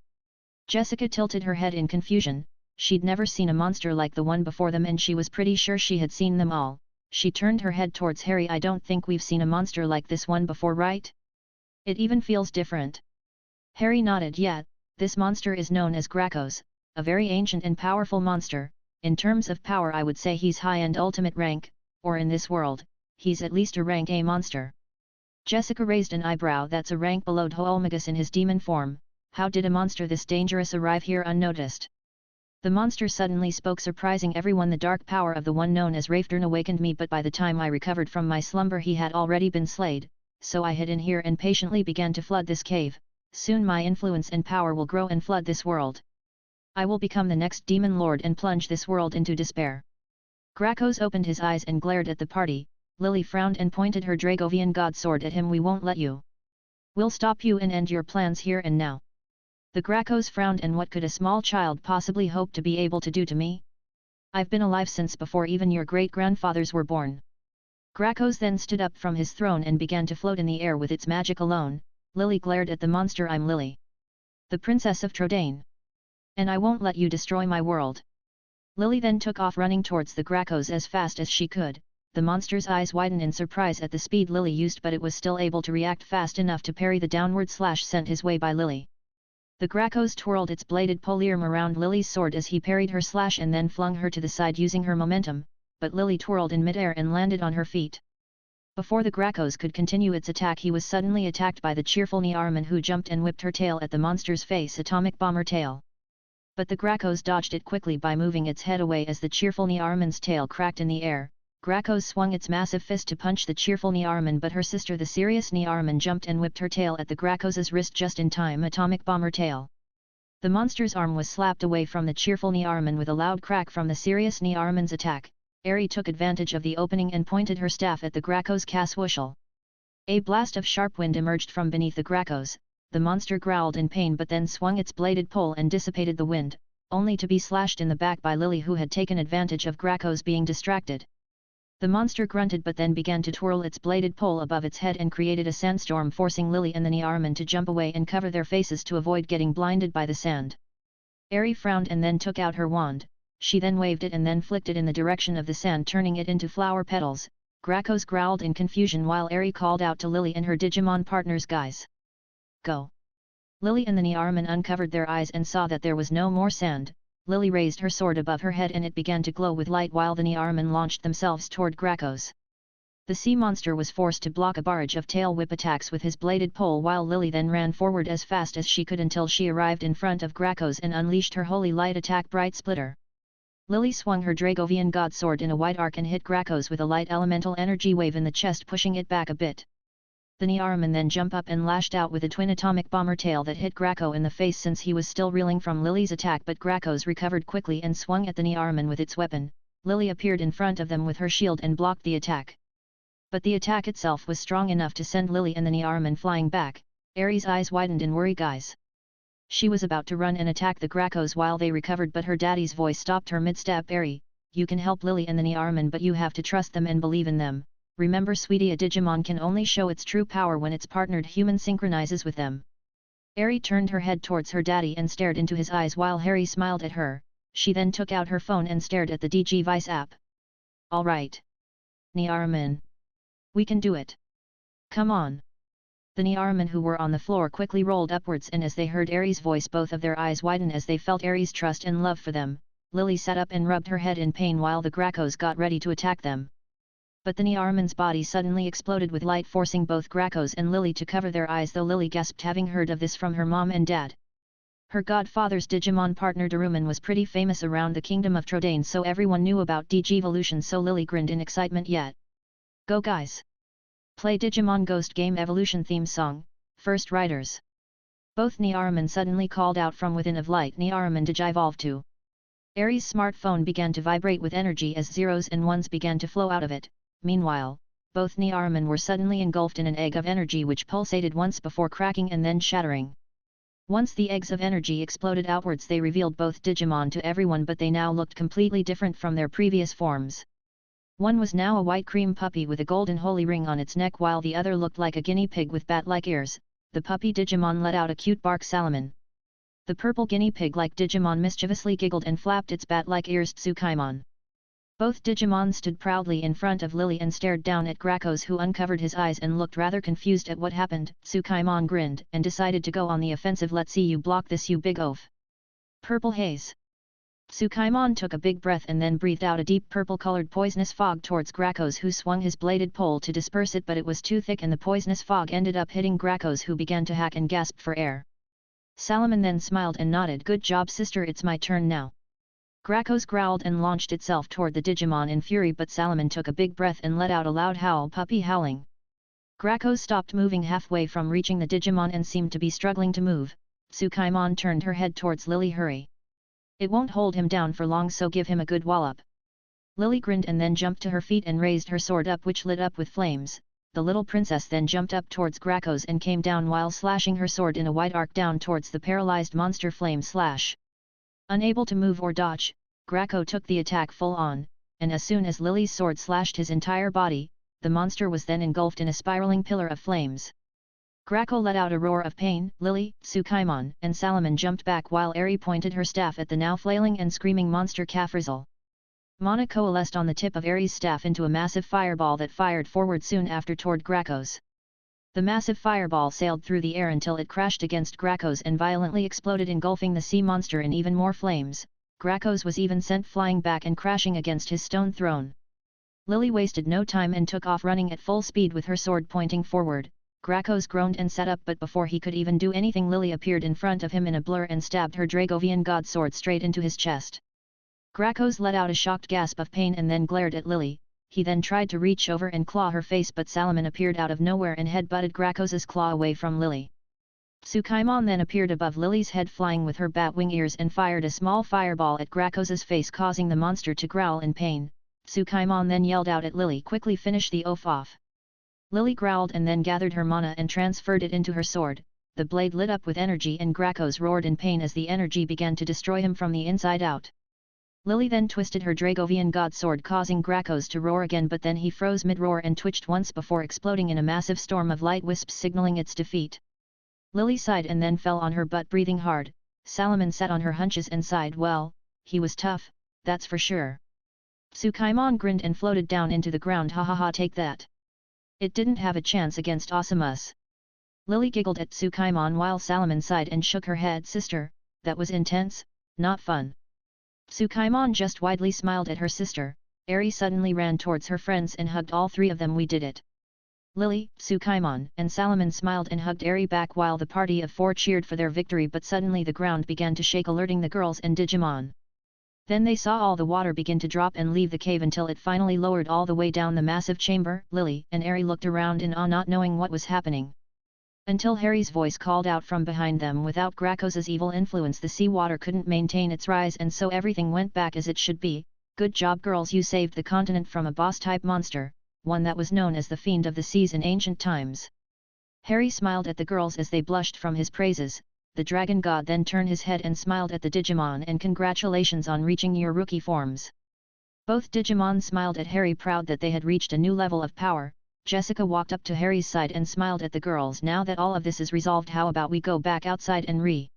Jessica tilted her head in confusion. She'd never seen a monster like the one before them, and she was pretty sure she had seen them all. She turned her head towards Harry. I don't think we've seen a monster like this one before, right? It even feels different. Harry nodded. Yeah, this monster is known as Gracchos, a very ancient and powerful monster. In terms of power, I would say he's high and ultimate rank, or in this world, he's at least a rank A monster. Jessica raised an eyebrow. That's a rank below Hoolmagus in his demon form. How did a monster this dangerous arrive here unnoticed? The monster suddenly spoke, surprising everyone. The dark power of the one known as Rafdern awakened me, but by the time I recovered from my slumber he had already been slayed, so I hid in here and patiently began to flood this cave. Soon my influence and power will grow and flood this world. I will become the next demon lord and plunge this world into despair. Gracchos opened his eyes and glared at the party. Lily frowned and pointed her Dragovian god sword at him. We won't let you. We'll stop you and end your plans here and now. The Gracchos frowned. And what could a small child possibly hope to be able to do to me? I've been alive since before even your great-grandfathers were born. Gracchos then stood up from his throne and began to float in the air with its magic alone. Lily glared at the monster. I'm Lily, the Princess of Trodaine, and I won't let you destroy my world. Lily then took off running towards the Gracchos as fast as she could. The monster's eyes widened in surprise at the speed Lily used, but it was still able to react fast enough to parry the downward slash sent his way by Lily. The Gracchos twirled its bladed polearm around Lily's sword as he parried her slash and then flung her to the side using her momentum, but Lily twirled in midair and landed on her feet. Before the Gracchos could continue its attack, he was suddenly attacked by the cheerful Niaraman, who jumped and whipped her tail at the monster's face. Atomic bomber tail. But the Gracchos dodged it quickly by moving its head away as the cheerful Niaraman's tail cracked in the air. Gracchos swung its massive fist to punch the cheerful Niaraman, but her sister the serious Niaraman jumped and whipped her tail at the Gracchos' wrist just in time. Atomic bomber tail. The monster's arm was slapped away from the cheerful Niaraman with a loud crack from the serious Niaraman's attack. Eri took advantage of the opening and pointed her staff at the Gracchos' caswushel. A blast of sharp wind emerged from beneath the Gracchus. The monster growled in pain but then swung its bladed pole and dissipated the wind, only to be slashed in the back by Lily, who had taken advantage of Gracchus being distracted. The monster grunted but then began to twirl its bladed pole above its head and created a sandstorm, forcing Lily and the Niarman to jump away and cover their faces to avoid getting blinded by the sand. Eri frowned and then took out her wand. She then waved it and then flicked it in the direction of the sand, turning it into flower petals. Gracchus growled in confusion while Eri called out to Lily and her Digimon partners, "Guys! Go!" Lily and the Niarman uncovered their eyes and saw that there was no more sand. Lily raised her sword above her head and it began to glow with light while the Niarman launched themselves toward Gracchus. The sea monster was forced to block a barrage of tail whip attacks with his bladed pole, while Lily then ran forward as fast as she could until she arrived in front of Gracchus and unleashed her holy light attack, Bright Splitter. Lily swung her Dragovian god sword in a wide arc and hit Gracchus with a light elemental energy wave in the chest, pushing it back a bit. The Niarman then jumped up and lashed out with a twin atomic bomber tail that hit Gracchus in the face since he was still reeling from Lily's attack, but Gracchus recovered quickly and swung at the Niarman with its weapon. Lily appeared in front of them with her shield and blocked the attack. But the attack itself was strong enough to send Lily and the Niarman flying back. Eri's eyes widened in worry. "Guys!" She was about to run and attack the Gracchus while they recovered, but her daddy's voice stopped her mid-step. "Eri, you can help Lily and the Niarman, but you have to trust them and believe in them. Remember, sweetie, a Digimon can only show its true power when its partnered human synchronizes with them." Eri turned her head towards her daddy and stared into his eyes while Harry smiled at her. She then took out her phone and stared at the DG Vice app. "All right. Niarman. We can do it. Come on." The Niarman who were on the floor quickly rolled upwards, and as they heard Eri's voice, both of their eyes widened as they felt Eri's trust and love for them. Lily sat up and rubbed her head in pain while the Gracchus got ready to attack them. But the Niarman's body suddenly exploded with light, forcing both Gracchus and Lily to cover their eyes, though Lily gasped, having heard of this from her mom and dad. Her godfather's Digimon partner Daruman was pretty famous around the kingdom of Trodain, so everyone knew about Digivolution, so Lily grinned in excitement. "Yet! Go guys! Play Digimon Ghost Game Evolution theme song, first writers." Both Niarman suddenly called out from within of light. "Niarman Digivolve 2. Eri's smartphone began to vibrate with energy as zeros and ones began to flow out of it. Meanwhile, both Niarman were suddenly engulfed in an egg of energy which pulsated once before cracking and then shattering. Once the eggs of energy exploded outwards, they revealed both Digimon to everyone, but they now looked completely different from their previous forms. One was now a white cream puppy with a golden holy ring on its neck, while the other looked like a guinea pig with bat-like ears. The puppy Digimon let out a cute bark. "Salomon." The purple guinea pig-like Digimon mischievously giggled and flapped its bat-like ears. "Tsukaimon." Both Digimon stood proudly in front of Lily and stared down at Gracchus, who uncovered his eyes and looked rather confused at what happened. Tsukaimon grinned and decided to go on the offensive. "Let's see you block this, you big oaf." Purple haze. Tsukaimon took a big breath and then breathed out a deep purple-colored poisonous fog towards Gracchus, who swung his bladed pole to disperse it, but it was too thick and the poisonous fog ended up hitting Gracchus, who began to hack and gasped for air. Salomon then smiled and nodded. "Good job, sister, it's my turn now." Gracchus growled and launched itself toward the Digimon in fury, but Salomon took a big breath and let out a loud howl. Puppy howling. Gracchus stopped moving halfway from reaching the Digimon and seemed to be struggling to move. Tsukaimon turned her head towards Lily. "Hurry. It won't hold him down for long, so give him a good wallop." Lily grinned and then jumped to her feet and raised her sword up, which lit up with flames. The little princess then jumped up towards Gracchus and came down while slashing her sword in a wide arc down towards the paralyzed monster. Flame slash. Unable to move or dodge, Gracchus took the attack full on, and as soon as Lily's sword slashed his entire body, the monster was then engulfed in a spiraling pillar of flames. Gracchus let out a roar of pain. Lily, Tsukaimon, and Salomon jumped back while Eri pointed her staff at the now flailing and screaming monster. Cafrizzle. Mana coalesced on the tip of Eri's staff into a massive fireball that fired forward soon after toward Gracchus. The massive fireball sailed through the air until it crashed against Gracchus and violently exploded, engulfing the sea monster in even more flames. Gracchus was even sent flying back and crashing against his stone throne. Lily wasted no time and took off running at full speed with her sword pointing forward. Gracchus groaned and sat up, but before he could even do anything, Lily appeared in front of him in a blur and stabbed her Dragovian god sword straight into his chest. Gracchus let out a shocked gasp of pain and then glared at Lily. He then tried to reach over and claw her face, but Salomon appeared out of nowhere and head-butted Gracchus's claw away from Lily. Tsukaimon then appeared above Lily's head flying with her bat-wing ears and fired a small fireball at Gracchus's face, causing the monster to growl in pain. Tsukaimon then yelled out at Lily, "Quickly finish the oaf off." Lily growled and then gathered her mana and transferred it into her sword. The blade lit up with energy and Gracchus roared in pain as the energy began to destroy him from the inside out. Lily then twisted her Dragovian god sword causing Gracchus to roar again, but then he froze mid-roar and twitched once before exploding in a massive storm of light wisps signaling its defeat. Lily sighed and then fell on her butt breathing hard. Salaman sat on her hunches and sighed. Well, he was tough, that's for sure. Tsukaimon grinned and floated down into the ground. Ha ha ha, take that. It didn't have a chance against Osamus. Lily giggled at Tsukaimon while Salaman sighed and shook her head. Sister, that was intense, not fun. Tsukaimon just widely smiled at her sister. Eri suddenly ran towards her friends and hugged all three of them. We did it. Lily, Tsukaimon, and Salaman smiled and hugged Eri back while the party of four cheered for their victory, but suddenly the ground began to shake, alerting the girls and Digimon. Then they saw all the water begin to drop and leave the cave until it finally lowered all the way down the massive chamber. Lily and Eri looked around in awe, not knowing what was happening. Until Harry's voice called out from behind them. Without Gracchus's evil influence the seawater couldn't maintain its rise, and so everything went back as it should be. Good job girls, you saved the continent from a boss-type monster, one that was known as the Fiend of the Seas in ancient times. Harry smiled at the girls as they blushed from his praises. The dragon god then turned his head and smiled at the Digimon. And congratulations on reaching your rookie forms. Both Digimon smiled at Harry, proud that they had reached a new level of power. Jessica walked up to Harry's side and smiled at the girls. Now that all of this is resolved, how about we go back outside and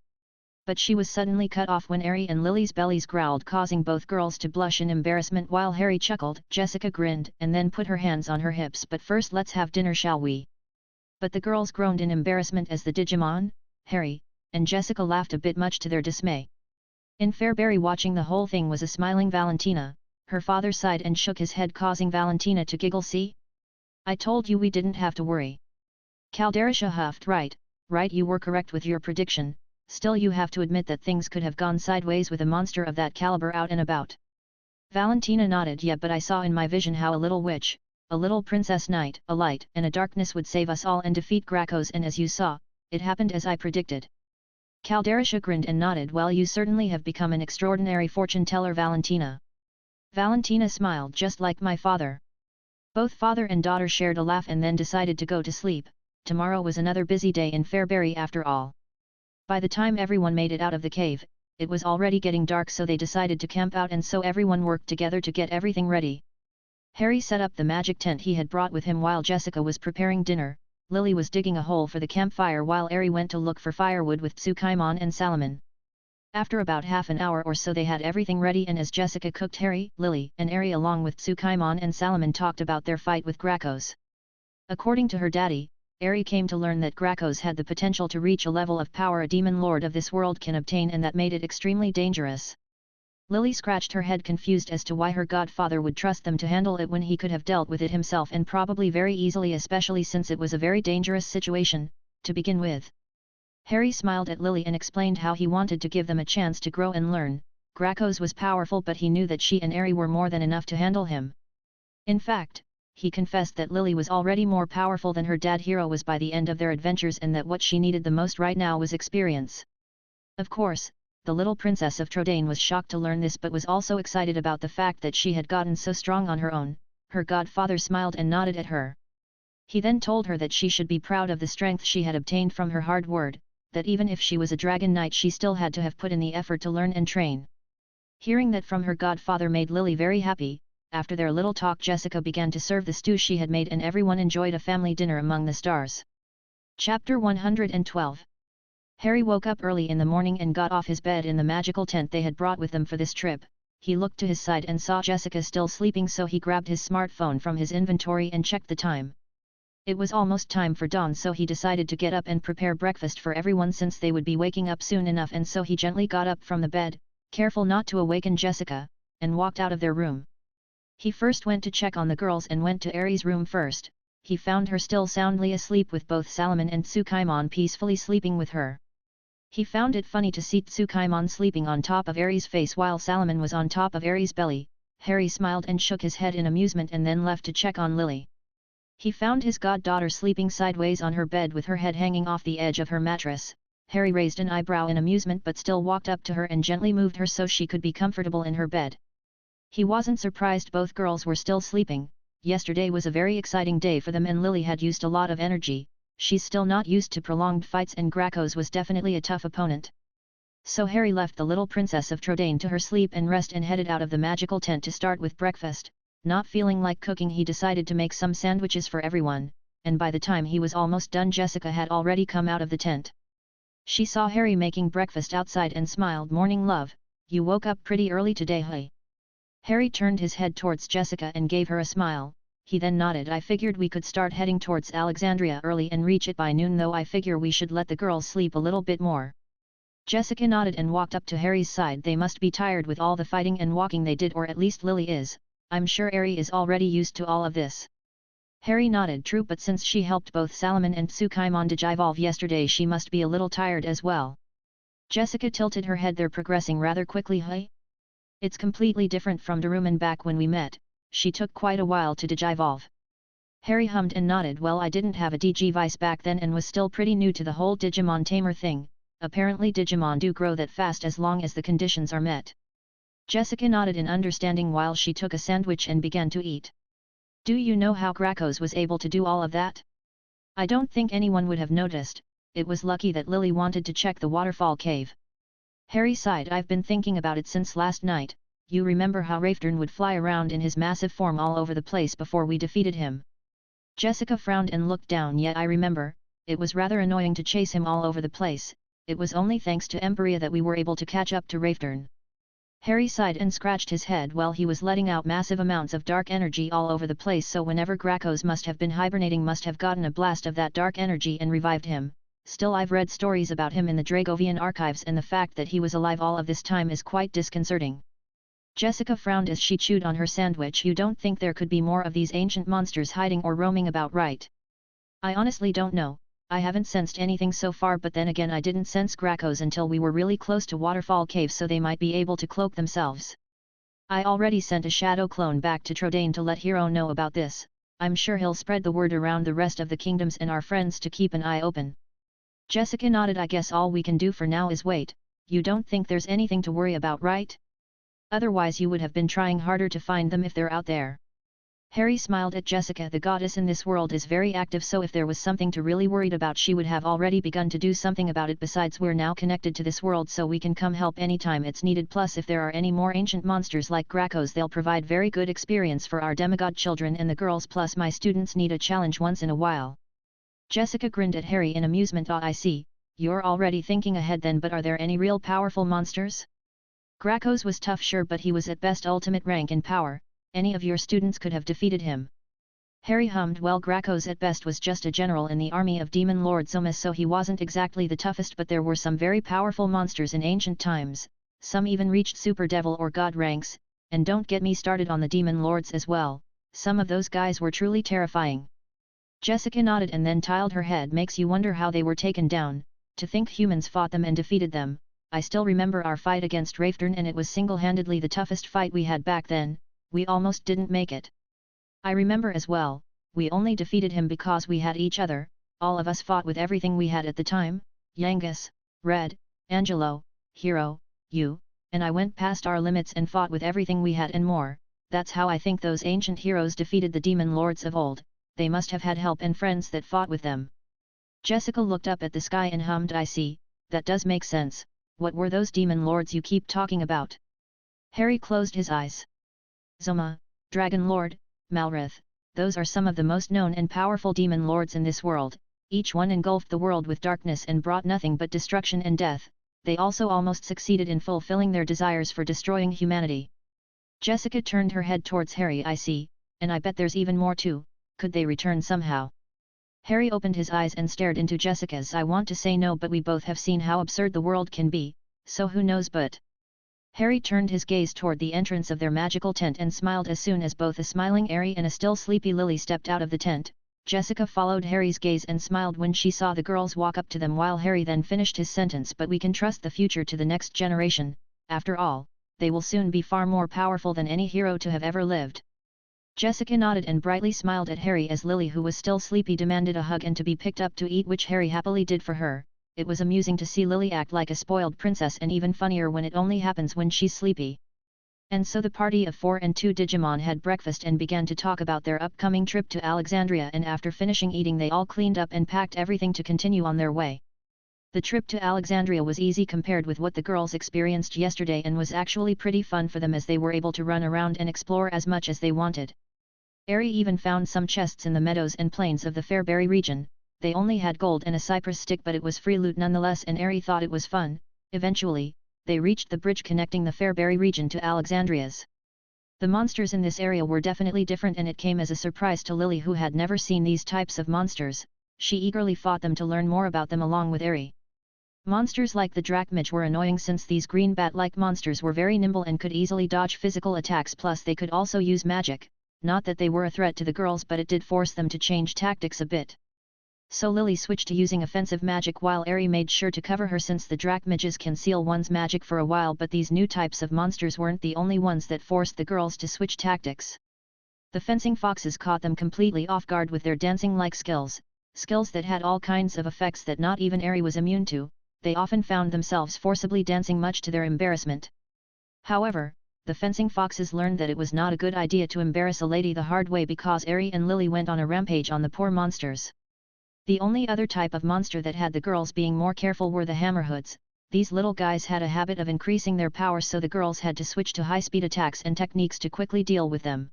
But she was suddenly cut off when Eri and Lily's bellies growled, causing both girls to blush in embarrassment while Harry chuckled. Jessica grinned and then put her hands on her hips. But first let's have dinner, shall we? But the girls groaned in embarrassment as the Digimon, Harry, and Jessica laughed a bit, much to their dismay. In Fairberry, watching the whole thing was a smiling Valentina. Her father sighed and shook his head, causing Valentina to giggle. See? I told you we didn't have to worry. Calderisha huffed. Right, you were correct with your prediction. Still, you have to admit that things could have gone sideways with a monster of that caliber out and about. Valentina nodded. Yeah, but I saw in my vision how a little witch, a little princess knight, a light and a darkness would save us all and defeat Gracchus, and as you saw, it happened as I predicted. Calderisha grinned and nodded. Well, you certainly have become an extraordinary fortune teller, Valentina. Valentina smiled. Just like my father. Both father and daughter shared a laugh and then decided to go to sleep. Tomorrow was another busy day in Fairberry after all. By the time everyone made it out of the cave, it was already getting dark, so they decided to camp out, and so everyone worked together to get everything ready. Harry set up the magic tent he had brought with him while Jessica was preparing dinner. Lily was digging a hole for the campfire while Eri went to look for firewood with Tsukaimon and Salaman. After about half an hour or so they had everything ready, and as Jessica cooked, Harry, Lily, and Eri along with Tsukaimon and Salaman talked about their fight with Gracchus. According to her daddy, Eri came to learn that Gracchus had the potential to reach a level of power a demon lord of this world can obtain, and that made it extremely dangerous. Lily scratched her head, confused as to why her godfather would trust them to handle it when he could have dealt with it himself, and probably very easily, especially since it was a very dangerous situation, to begin with. Harry smiled at Lily and explained how he wanted to give them a chance to grow and learn. Gracchus was powerful, but he knew that she and Eri were more than enough to handle him. In fact, he confessed that Lily was already more powerful than her dad Hero was by the end of their adventures, and that what she needed the most right now was experience. Of course, the little princess of Trodain was shocked to learn this, but was also excited about the fact that she had gotten so strong on her own. Her godfather smiled and nodded at her. He then told her that she should be proud of the strength she had obtained from her hard work, that even if she was a dragon knight she still had to have put in the effort to learn and train. Hearing that from her godfather made Lily very happy. After their little talk, Jessica began to serve the stew she had made, and everyone enjoyed a family dinner among the stars. Chapter 112. Harry woke up early in the morning and got off his bed in the magical tent they had brought with them for this trip. He looked to his side and saw Jessica still sleeping, so he grabbed his smartphone from his inventory and checked the time. It was almost time for dawn, so he decided to get up and prepare breakfast for everyone since they would be waking up soon enough, and so he gently got up from the bed, careful not to awaken Jessica, and walked out of their room. He first went to check on the girls and went to Eri's room first. He found her still soundly asleep, with both Salaman and Tsukaimon peacefully sleeping with her. He found it funny to see Tsukaimon sleeping on top of Eri's face while Salaman was on top of Eri's belly. Harry smiled and shook his head in amusement and then left to check on Lily. He found his goddaughter sleeping sideways on her bed with her head hanging off the edge of her mattress. Harry raised an eyebrow in amusement but still walked up to her and gently moved her so she could be comfortable in her bed. He wasn't surprised both girls were still sleeping. Yesterday was a very exciting day for them and Lily had used a lot of energy. She's still not used to prolonged fights and Gracchus was definitely a tough opponent. So Harry left the little princess of Trodaine to her sleep and rest and headed out of the magical tent to start with breakfast. Not feeling like cooking, he decided to make some sandwiches for everyone, and by the time he was almost done, Jessica had already come out of the tent. She saw Harry making breakfast outside and smiled. "Morning, love, you woke up pretty early today, hey?" Harry turned his head towards Jessica and gave her a smile. He then nodded. "I figured we could start heading towards Alexandria early and reach it by noon, though I figure we should let the girls sleep a little bit more." Jessica nodded and walked up to Harry's side. They must be tired with all the fighting and walking they did, or at least Lily is. I'm sure Harry is already used to all of this. Harry nodded. True, but since she helped both Salomon and Tsukaimon digivolve yesterday, she must be a little tired as well. Jessica tilted her head. "They're progressing rather quickly, hey? It's completely different from Daruman back when we met. She took quite a while to digivolve." Harry hummed and nodded. "Well, I didn't have a Digivice back then and was still pretty new to the whole Digimon tamer thing. Apparently Digimon do grow that fast as long as the conditions are met." Jessica nodded in understanding while she took a sandwich and began to eat. "Do you know how Gracchus was able to do all of that? I don't think anyone would have noticed. It was lucky that Lily wanted to check the waterfall cave." Harry sighed. "I've been thinking about it since last night. You remember how Rafturn would fly around in his massive form all over the place before we defeated him?" Jessica frowned and looked down. "Yeah, I remember. It was rather annoying to chase him all over the place. It was only thanks to Emperia that we were able to catch up to Rafturn." Harry sighed and scratched his head. "Well, he was letting out massive amounts of dark energy all over the place, so whenever Gracchus must have been hibernating must have gotten a blast of that dark energy and revived him. Still, I've read stories about him in the Dragovian archives and the fact that he was alive all of this time is quite disconcerting." Jessica frowned as she chewed on her sandwich. "You don't think there could be more of these ancient monsters hiding or roaming about, right?" "I honestly don't know. I haven't sensed anything so far, but then again I didn't sense Gracchus until we were really close to Waterfall Cave, so they might be able to cloak themselves. I already sent a shadow clone back to Trodaine to let Hero know about this. I'm sure he'll spread the word around the rest of the kingdoms and our friends to keep an eye open." Jessica nodded. "I guess all we can do for now is wait. You don't think there's anything to worry about, right? Otherwise you would have been trying harder to find them if they're out there." Harry smiled at Jessica. "The goddess in this world is very active, so if there was something to really worried about she would have already begun to do something about it. Besides, we're now connected to this world, so we can come help anytime it's needed. Plus, if there are any more ancient monsters like Gracchus, they'll provide very good experience for our demigod children and the girls, plus my students need a challenge once in a while." Jessica grinned at Harry in amusement. "Ah, I see, you're already thinking ahead then, but are there any real powerful monsters? Gracchus was tough, sure, but he was at best ultimate rank in power. Any of your students could have defeated him." Harry hummed. "Well, Gracchus at best was just a general in the army of Demon Lord Zoma, so he wasn't exactly the toughest, but there were some very powerful monsters in ancient times, some even reached super devil or god ranks, and don't get me started on the Demon Lords as well, some of those guys were truly terrifying." Jessica nodded and then tiled her head. "Makes you wonder how they were taken down. To think humans fought them and defeated them. I still remember our fight against Rafturn, and it was single-handedly the toughest fight we had back then. We almost didn't make it." "I remember as well. We only defeated him because we had each other. All of us fought with everything we had at the time. Yangus, Red, Angelo, Hero, you, and I went past our limits and fought with everything we had and more. That's how I think those ancient heroes defeated the demon lords of old. They must have had help and friends that fought with them." Jessica looked up at the sky and hummed. "I see, that does make sense. What were those demon lords you keep talking about?" Harry closed his eyes. "Zoma, Dragon Lord, Malrith, those are some of the most known and powerful demon lords in this world. Each one engulfed the world with darkness and brought nothing but destruction and death. They also almost succeeded in fulfilling their desires for destroying humanity." Jessica turned her head towards Harry. "I see, and I bet there's even more too. Could they return somehow?" Harry opened his eyes and stared into Jessica's. "I want to say no, but we both have seen how absurd the world can be, so who knows, but..." Harry turned his gaze toward the entrance of their magical tent and smiled. As soon as both a smiling Harry and a still sleepy Lily stepped out of the tent, Jessica followed Harry's gaze and smiled when she saw the girls walk up to them, while Harry then finished his sentence. "But we can trust the future to the next generation. After all, they will soon be far more powerful than any hero to have ever lived." Jessica nodded and brightly smiled at Harry as Lily, who was still sleepy, demanded a hug and to be picked up to eat, which Harry happily did for her. It was amusing to see Lily act like a spoiled princess, and even funnier when it only happens when she's sleepy. And so the party of 4 and 2 Digimon had breakfast and began to talk about their upcoming trip to Alexandria, and after finishing eating they all cleaned up and packed everything to continue on their way. The trip to Alexandria was easy compared with what the girls experienced yesterday and was actually pretty fun for them as they were able to run around and explore as much as they wanted. Eri even found some chests in the meadows and plains of the Fairberry region. They only had gold and a cypress stick, but it was free loot nonetheless, and Eri thought it was fun. Eventually, they reached the bridge connecting the Fairberry region to Alexandria's. The monsters in this area were definitely different, and it came as a surprise to Lily, who had never seen these types of monsters. She eagerly fought them to learn more about them along with Eri. Monsters like the Drachmage were annoying since these green bat-like monsters were very nimble and could easily dodge physical attacks, plus they could also use magic. Not that they were a threat to the girls, but it did force them to change tactics a bit. So Lily switched to using offensive magic while Eri made sure to cover her, since the Drachmages can seal one's magic for a while, but these new types of monsters weren't the only ones that forced the girls to switch tactics. The fencing foxes caught them completely off guard with their dancing-like skills that had all kinds of effects that not even Eri was immune to. They often found themselves forcibly dancing, much to their embarrassment. However, the fencing foxes learned that it was not a good idea to embarrass a lady the hard way, because Eri and Lily went on a rampage on the poor monsters. The only other type of monster that had the girls being more careful were the hammerhoods. These little guys had a habit of increasing their power, so the girls had to switch to high-speed attacks and techniques to quickly deal with them.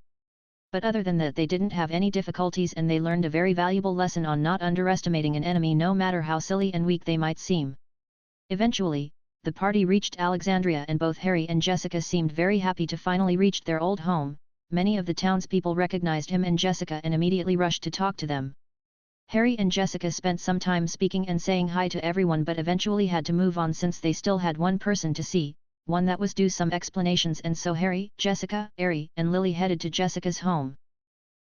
But other than that, they didn't have any difficulties, and they learned a very valuable lesson on not underestimating an enemy, no matter how silly and weak they might seem. Eventually, the party reached Alexandria, and both Harry and Jessica seemed very happy to finally reach their old home. Many of the townspeople recognized him and Jessica and immediately rushed to talk to them. Harry and Jessica spent some time speaking and saying hi to everyone, but eventually had to move on since they still had one person to see, one that was due some explanations, and so Harry, Jessica, Eri, and Lily headed to Jessica's home.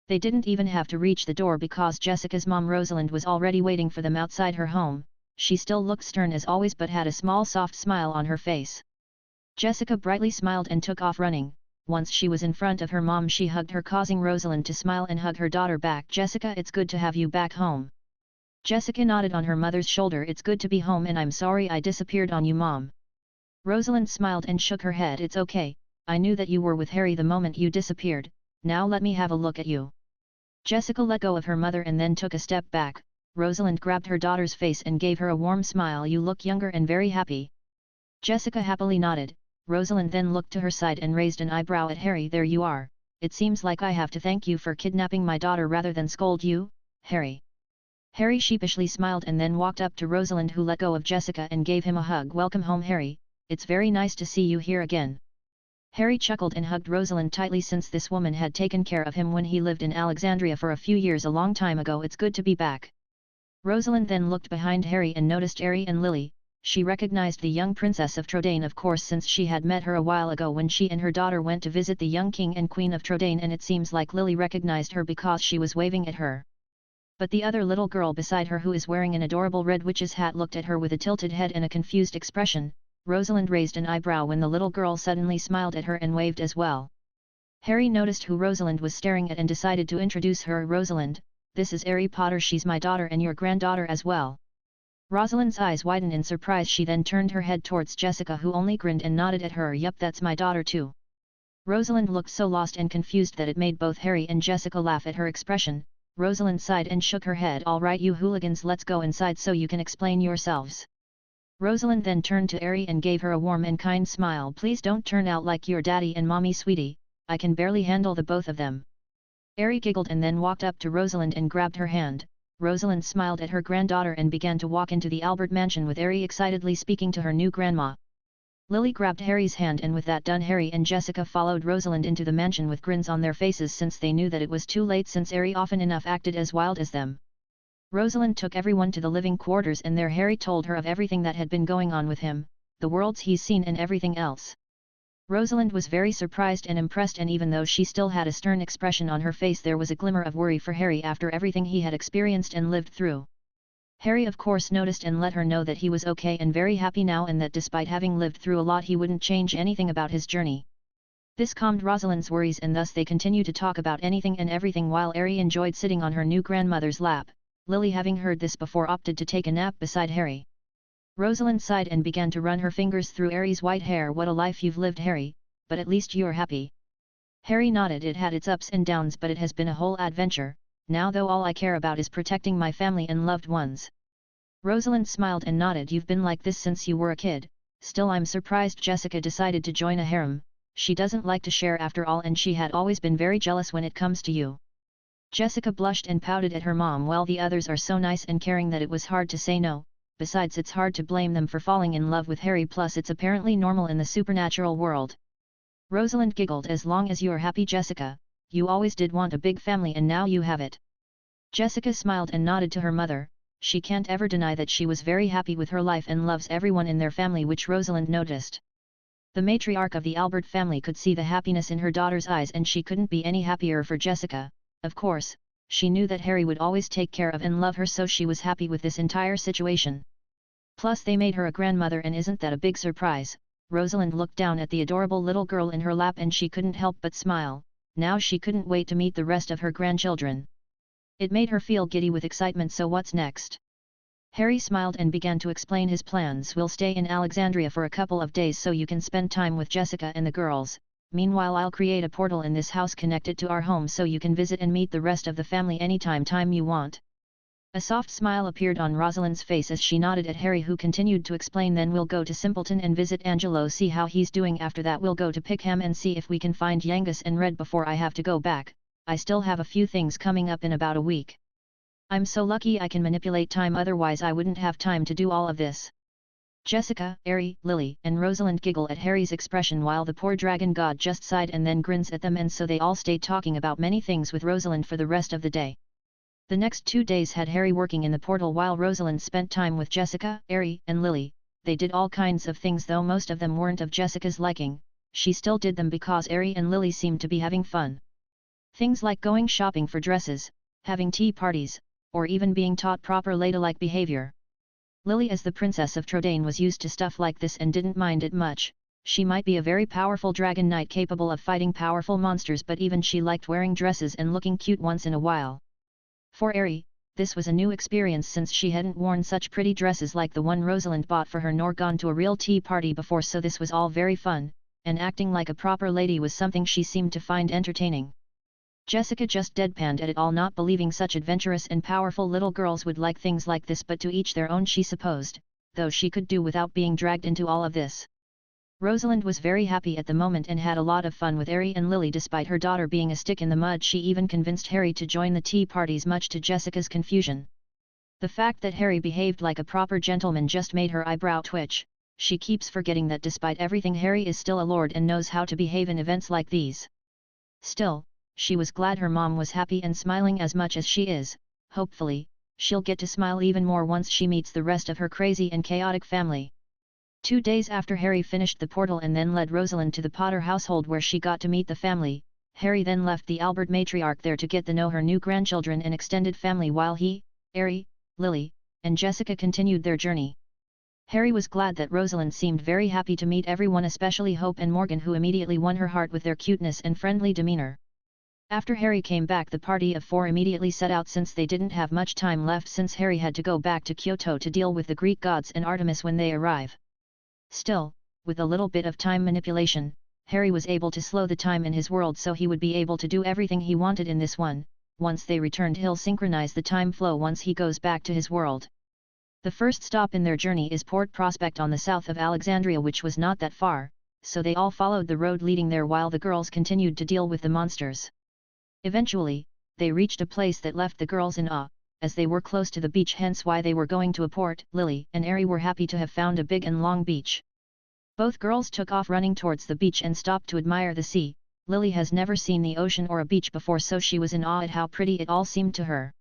They didn't even have to reach the door because Jessica's mom Rosalind was already waiting for them outside her home. She still looked stern as always, but had a small soft smile on her face. Jessica brightly smiled and took off running. Once she was in front of her mom, she hugged her, causing Rosalind to smile and hug her daughter back. "Jessica, it's good to have you back home." Jessica nodded on her mother's shoulder. "It's good to be home, and I'm sorry I disappeared on you, Mom." Rosalind smiled and shook her head. "It's okay, I knew that you were with Harry the moment you disappeared. Now let me have a look at you." Jessica let go of her mother and then took a step back. Rosalind grabbed her daughter's face and gave her a warm smile. "You look younger and very happy." Jessica happily nodded. Rosalind then looked to her side and raised an eyebrow at Harry. "There you are. It seems like I have to thank you for kidnapping my daughter rather than scold you, Harry." Harry sheepishly smiled and then walked up to Rosalind, who let go of Jessica and gave him a hug. "Welcome home, Harry. It's very nice to see you here again." Harry chuckled and hugged Rosalind tightly, since this woman had taken care of him when he lived in Alexandria for a few years a long time ago. "It's good to be back." Rosalind then looked behind Harry and noticed Eri and Lily. She recognized the young princess of Trodaine, of course, since she had met her a while ago when she and her daughter went to visit the young king and queen of Trodaine, and it seems like Lily recognized her because she was waving at her. But the other little girl beside her, who is wearing an adorable red witch's hat, looked at her with a tilted head and a confused expression. Rosalind raised an eyebrow when the little girl suddenly smiled at her and waved as well. Harry noticed who Rosalind was staring at and decided to introduce her. "Rosalind, this is Harry Potter. She's my daughter and your granddaughter as well." Rosalind's eyes widened in surprise. She then turned her head towards Jessica, who only grinned and nodded at her. "Yup, that's my daughter too." Rosalind looked so lost and confused that it made both Harry and Jessica laugh at her expression. Rosalind sighed and shook her head. "All right, you hooligans, let's go inside so you can explain yourselves." Rosalind then turned to Eri and gave her a warm and kind smile. "Please don't turn out like your daddy and mommy, sweetie. I can barely handle the both of them." Eri giggled and then walked up to Rosalind and grabbed her hand. Rosalind smiled at her granddaughter and began to walk into the Albert mansion with Eri excitedly speaking to her new grandma. Lily grabbed Harry's hand, and with that done, Harry and Jessica followed Rosalind into the mansion with grins on their faces, since they knew that it was too late, since Eri often enough acted as wild as them. Rosalind took everyone to the living quarters, and there Harry told her of everything that had been going on with him, the worlds he's seen and everything else. Rosalind was very surprised and impressed, and even though she still had a stern expression on her face, there was a glimmer of worry for Harry after everything he had experienced and lived through. Harry of course noticed and let her know that he was okay and very happy now, and that despite having lived through a lot he wouldn't change anything about his journey. This calmed Rosalind's worries, and thus they continued to talk about anything and everything while Eri enjoyed sitting on her new grandmother's lap. Lily, having heard this before, opted to take a nap beside Harry. Rosalind sighed and began to run her fingers through Eri's white hair. "What a life you've lived, Harry. but at least you're happy. Harry nodded. It had its ups and downs, but it has been a whole adventure, now though all I care about is protecting my family and loved ones. Rosalind smiled and nodded. You've been like this since you were a kid. Still, I'm surprised Jessica decided to join a harem. She doesn't like to share after all, and she had always been very jealous when it comes to you. Jessica blushed and pouted at her mom. Well, the others are so nice and caring that it was hard to say no. Besides, it's hard to blame them for falling in love with Harry, plus it's apparently normal in the supernatural world. Rosalind giggled. As long as you're happy, Jessica, you always did want a big family and now you have it. Jessica smiled and nodded to her mother. She can't ever deny that she was very happy with her life and loves everyone in their family, which Rosalind noticed. The matriarch of the Albert family could see the happiness in her daughter's eyes, and she couldn't be any happier for Jessica. Of course, she knew that Harry would always take care of and love her, so she was happy with this entire situation. Plus they made her a grandmother, and isn't that a big surprise? Rosalind looked down at the adorable little girl in her lap and she couldn't help but smile. Now she couldn't wait to meet the rest of her grandchildren. It made her feel giddy with excitement. So what's next? Harry smiled and began to explain his plans. We'll stay in Alexandria for a couple of days so you can spend time with Jessica and the girls. Meanwhile, I'll create a portal in this house connected to our home so you can visit and meet the rest of the family anytime you want. A soft smile appeared on Rosalind's face as she nodded at Harry, who continued to explain. Then we'll go to Simpleton and visit Angelo, see how he's doing. After that we'll go to Pickham and see if we can find Yangus and Red before I have to go back. I still have a few things coming up in about a week. I'm so lucky I can manipulate time, otherwise I wouldn't have time to do all of this. Jessica, Ari, Lily, and Rosalind giggle at Harry's expression while the poor dragon god just sighed and then grins at them, and so they all stayed talking about many things with Rosalind for the rest of the day. The next 2 days had Harry working in the portal while Rosalind spent time with Jessica, Ari, and Lily. They did all kinds of things, though most of them weren't of Jessica's liking. She still did them because Ari and Lily seemed to be having fun. Things like going shopping for dresses, having tea parties, or even being taught proper ladylike behavior. Lily, as the Princess of Trodaine, was used to stuff like this and didn't mind it much. She might be a very powerful dragon knight capable of fighting powerful monsters, but even she liked wearing dresses and looking cute once in a while. For Ari, this was a new experience since she hadn't worn such pretty dresses like the one Rosalind bought for her nor gone to a real tea party before, so this was all very fun, and acting like a proper lady was something she seemed to find entertaining. Jessica just deadpanned at it all, not believing such adventurous and powerful little girls would like things like this, but to each their own, she supposed, though she could do without being dragged into all of this. Rosalind was very happy at the moment and had a lot of fun with Ari and Lily. Despite her daughter being a stick in the mud, she even convinced Harry to join the tea parties, much to Jessica's confusion. The fact that Harry behaved like a proper gentleman just made her eyebrow twitch. She keeps forgetting that despite everything, Harry is still a lord and knows how to behave in events like these. Still, she was glad her mom was happy and smiling as much as she is. Hopefully, she'll get to smile even more once she meets the rest of her crazy and chaotic family. 2 days after Harry finished the portal and then led Rosalind to the Potter household where she got to meet the family, Harry then left the Albert matriarch there to get to know her new grandchildren and extended family while he, Ari, Lily, and Jessica continued their journey. Harry was glad that Rosalind seemed very happy to meet everyone, especially Hope and Morgan, who immediately won her heart with their cuteness and friendly demeanor. After Harry came back, the party of 4 immediately set out since they didn't have much time left, since Harry had to go back to Kyoto to deal with the Greek gods and Artemis when they arrive. Still, with a little bit of time manipulation, Harry was able to slow the time in his world so he would be able to do everything he wanted in this one. Once they returned, he'll synchronize the time flow once he goes back to his world. The first stop in their journey is Port Prospect on the south of Alexandria, which was not that far, so they all followed the road leading there while the girls continued to deal with the monsters. Eventually, they reached a place that left the girls in awe, as they were close to the beach, hence why they were going to a port. Lily and Ari were happy to have found a big and long beach. Both girls took off running towards the beach and stopped to admire the sea. Lily has never seen the ocean or a beach before, so she was in awe at how pretty it all seemed to her.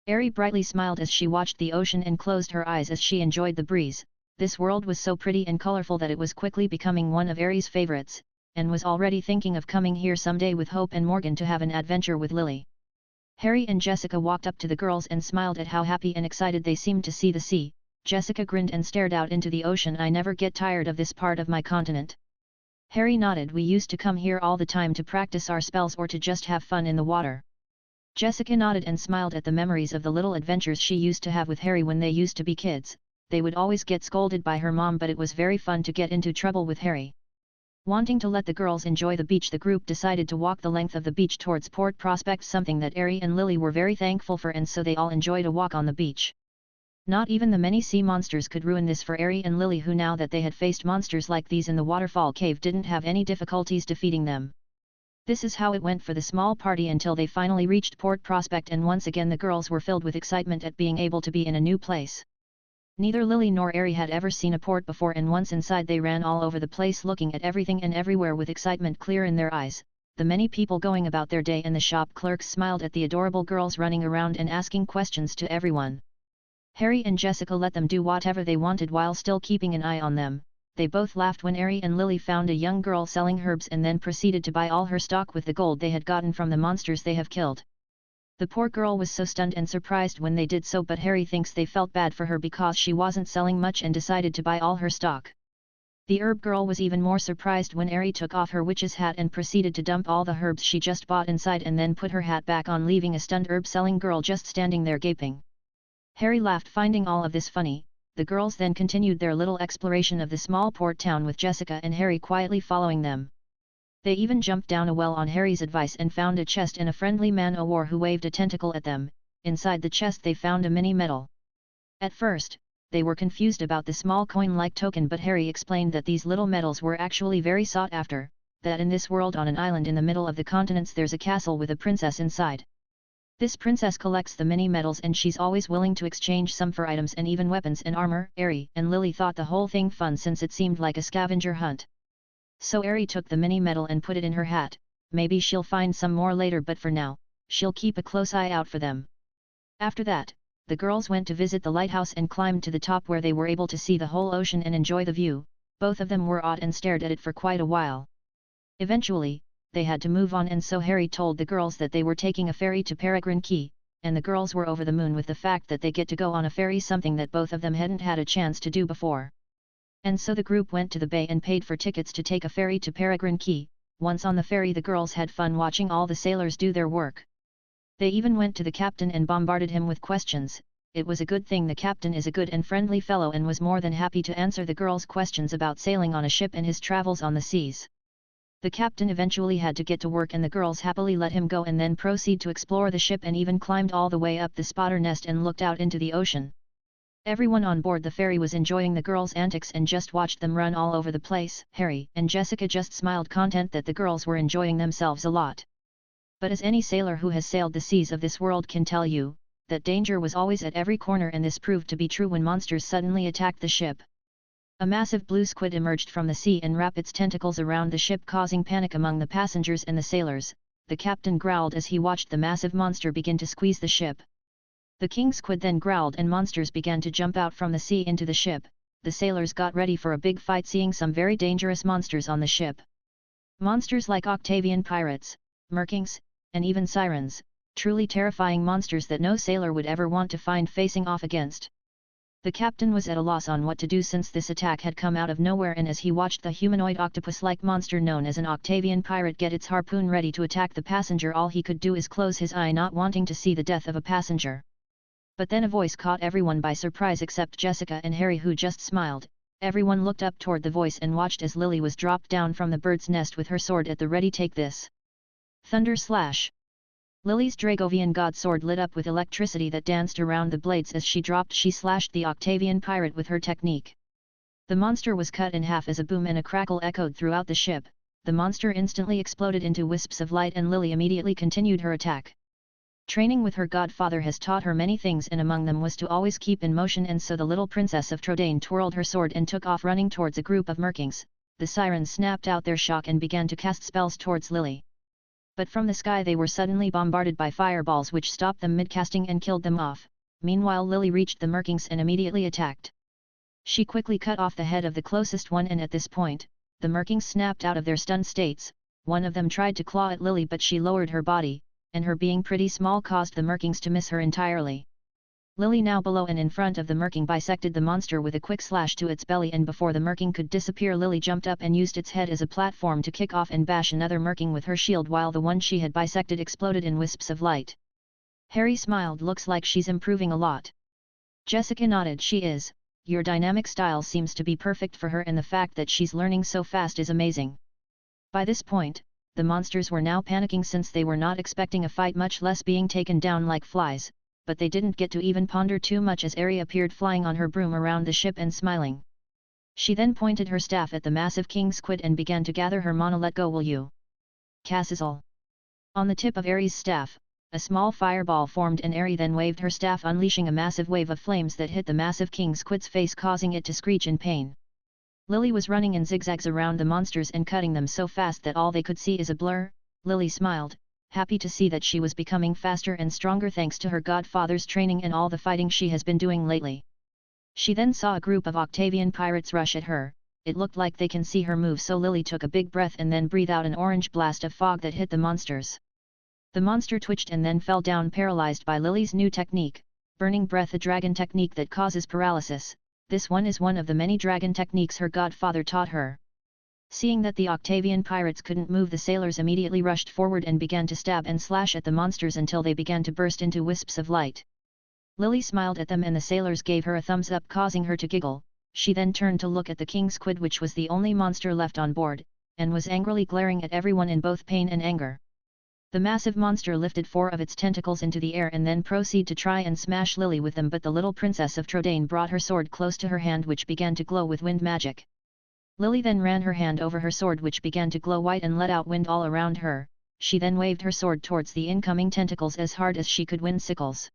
Ari brightly smiled as she watched the ocean and closed her eyes as she enjoyed the breeze. This world was so pretty and colorful that it was quickly becoming one of Ari's favorites, and was already thinking of coming here someday with Hope and Morgan to have an adventure with Lily. Harry and Jessica walked up to the girls and smiled at how happy and excited they seemed to see the sea. Jessica grinned and stared out into the ocean. I never get tired of this part of my continent. Harry nodded. We used to come here all the time to practice our spells or to just have fun in the water. Jessica nodded and smiled at the memories of the little adventures she used to have with Harry when they used to be kids. They would always get scolded by her mom, but it was very fun to get into trouble with Harry. Wanting to let the girls enjoy the beach, the group decided to walk the length of the beach towards Port Prospect, something that Ari and Lily were very thankful for, and so they all enjoyed a walk on the beach. Not even the many sea monsters could ruin this for Ari and Lily, who now that they had faced monsters like these in the waterfall cave didn't have any difficulties defeating them. This is how it went for the small party until they finally reached Port Prospect, and once again the girls were filled with excitement at being able to be in a new place. Neither Lily nor Ari had ever seen a port before, and once inside they ran all over the place looking at everything and everywhere with excitement clear in their eyes, the many people going about their day, and the shop clerks smiled at the adorable girls running around and asking questions to everyone. Harry and Jessica let them do whatever they wanted while still keeping an eye on them. They both laughed when Ari and Lily found a young girl selling herbs and then proceeded to buy all her stock with the gold they had gotten from the monsters they have killed. The poor girl was so stunned and surprised when they did so, but Harry thinks they felt bad for her because she wasn't selling much and decided to buy all her stock. The herb girl was even more surprised when Ari took off her witch's hat and proceeded to dump all the herbs she just bought inside and then put her hat back on, leaving a stunned herb-selling girl just standing there gaping. Harry laughed, finding all of this funny. The girls then continued their little exploration of the small port town with Jessica and Harry quietly following them. They even jumped down a well on Harry's advice and found a chest and a friendly man-o-war who waved a tentacle at them. Inside the chest they found a mini medal. At first, they were confused about the small coin-like token, but Harry explained that these little medals were actually very sought after, that in this world on an island in the middle of the continents there's a castle with a princess inside. This princess collects the mini medals and she's always willing to exchange some for items and even weapons and armor. Ari and Lily thought the whole thing fun since it seemed like a scavenger hunt. So Ari took the mini medal and put it in her hat. Maybe she'll find some more later, but for now, she'll keep a close eye out for them. After that, the girls went to visit the lighthouse and climbed to the top where they were able to see the whole ocean and enjoy the view. Both of them were awed and stared at it for quite a while. Eventually, they had to move on, and so Harry told the girls that they were taking a ferry to Peregrine Key, and the girls were over the moon with the fact that they get to go on a ferry, something that both of them hadn't had a chance to do before. And so the group went to the bay and paid for tickets to take a ferry to Peregrine Key. Once on the ferry, the girls had fun watching all the sailors do their work. They even went to the captain and bombarded him with questions. It was a good thing the captain is a good and friendly fellow and was more than happy to answer the girls' questions about sailing on a ship and his travels on the seas. The captain eventually had to get to work, and the girls happily let him go and then proceed to explore the ship and even climbed all the way up the spotter nest and looked out into the ocean. Everyone on board the ferry was enjoying the girls' antics and just watched them run all over the place. Harry and Jessica just smiled, content that the girls were enjoying themselves a lot. But as any sailor who has sailed the seas of this world can tell you, that danger was always at every corner, and this proved to be true when monsters suddenly attacked the ship. A massive blue squid emerged from the sea and wrapped its tentacles around the ship, causing panic among the passengers and the sailors. The captain growled as he watched the massive monster begin to squeeze the ship. The king squid then growled and monsters began to jump out from the sea into the ship. The sailors got ready for a big fight, seeing some very dangerous monsters on the ship. Monsters like Octavian pirates, merkings, and even sirens, truly terrifying monsters that no sailor would ever want to find facing off against. The captain was at a loss on what to do since this attack had come out of nowhere, and as he watched the humanoid octopus-like monster known as an Octavian pirate get its harpoon ready to attack the passenger, all he could do is close his eye, not wanting to see the death of a passenger. But then a voice caught everyone by surprise except Jessica and Harry, who just smiled. Everyone looked up toward the voice and watched as Lily was dropped down from the bird's nest with her sword at the ready. Take this! Thunder slash! Lily's Dragovian god sword lit up with electricity that danced around the blades as she dropped. She slashed the Octavian pirate with her technique. The monster was cut in half as a boom and a crackle echoed throughout the ship. The monster instantly exploded into wisps of light, and Lily immediately continued her attack. Training with her godfather has taught her many things, and among them was to always keep in motion, and so the little princess of Trodaine twirled her sword and took off running towards a group of merkings. The sirens snapped out their shock and began to cast spells towards Lily. But from the sky they were suddenly bombarded by fireballs which stopped them mid-casting and killed them off. Meanwhile Lily reached the merkings and immediately attacked. She quickly cut off the head of the closest one, and at this point, the merkings snapped out of their stunned states. One of them tried to claw at Lily, but she lowered her body, and her being pretty small caused the merkings to miss her entirely. Lily, now below and in front of the merking, bisected the monster with a quick slash to its belly, and before the merking could disappear, Lily jumped up and used its head as a platform to kick off and bash another merking with her shield, while the one she had bisected exploded in wisps of light. Harry smiled. Looks like she's improving a lot. Jessica nodded. She is. Your dynamic style seems to be perfect for her, and the fact that she's learning so fast is amazing. By this point, the monsters were now panicking since they were not expecting a fight, much less being taken down like flies, but they didn't get to even ponder too much as Eri appeared flying on her broom around the ship and smiling. She then pointed her staff at the massive king squid and began to gather her mana. Let go, will you? Cassizzle. On the tip of Eri's staff, a small fireball formed and Eri then waved her staff, unleashing a massive wave of flames that hit the massive king squid's face, causing it to screech in pain. Lily was running in zigzags around the monsters and cutting them so fast that all they could see is a blur. Lily smiled, happy to see that she was becoming faster and stronger thanks to her godfather's training and all the fighting she has been doing lately. She then saw a group of Octavian pirates rush at her. It looked like they can see her move, so Lily took a big breath and then breathed out an orange blast of fog that hit the monsters. The monster twitched and then fell down paralyzed by Lily's new technique, Burning Breath, a dragon technique that causes paralysis. This one is one of the many dragon techniques her godfather taught her. Seeing that the Octavian pirates couldn't move, the sailors immediately rushed forward and began to stab and slash at the monsters until they began to burst into wisps of light. Lily smiled at them and the sailors gave her a thumbs up, causing her to giggle. She then turned to look at the king squid, which was the only monster left on board, and was angrily glaring at everyone in both pain and anger. The massive monster lifted 4 of its tentacles into the air and then proceeded to try and smash Lily with them, but the little princess of Trodain brought her sword close to her hand, which began to glow with wind magic. Lily then ran her hand over her sword, which began to glow white and let out wind all around her. She then waved her sword towards the incoming tentacles as hard as she could, wind sickles.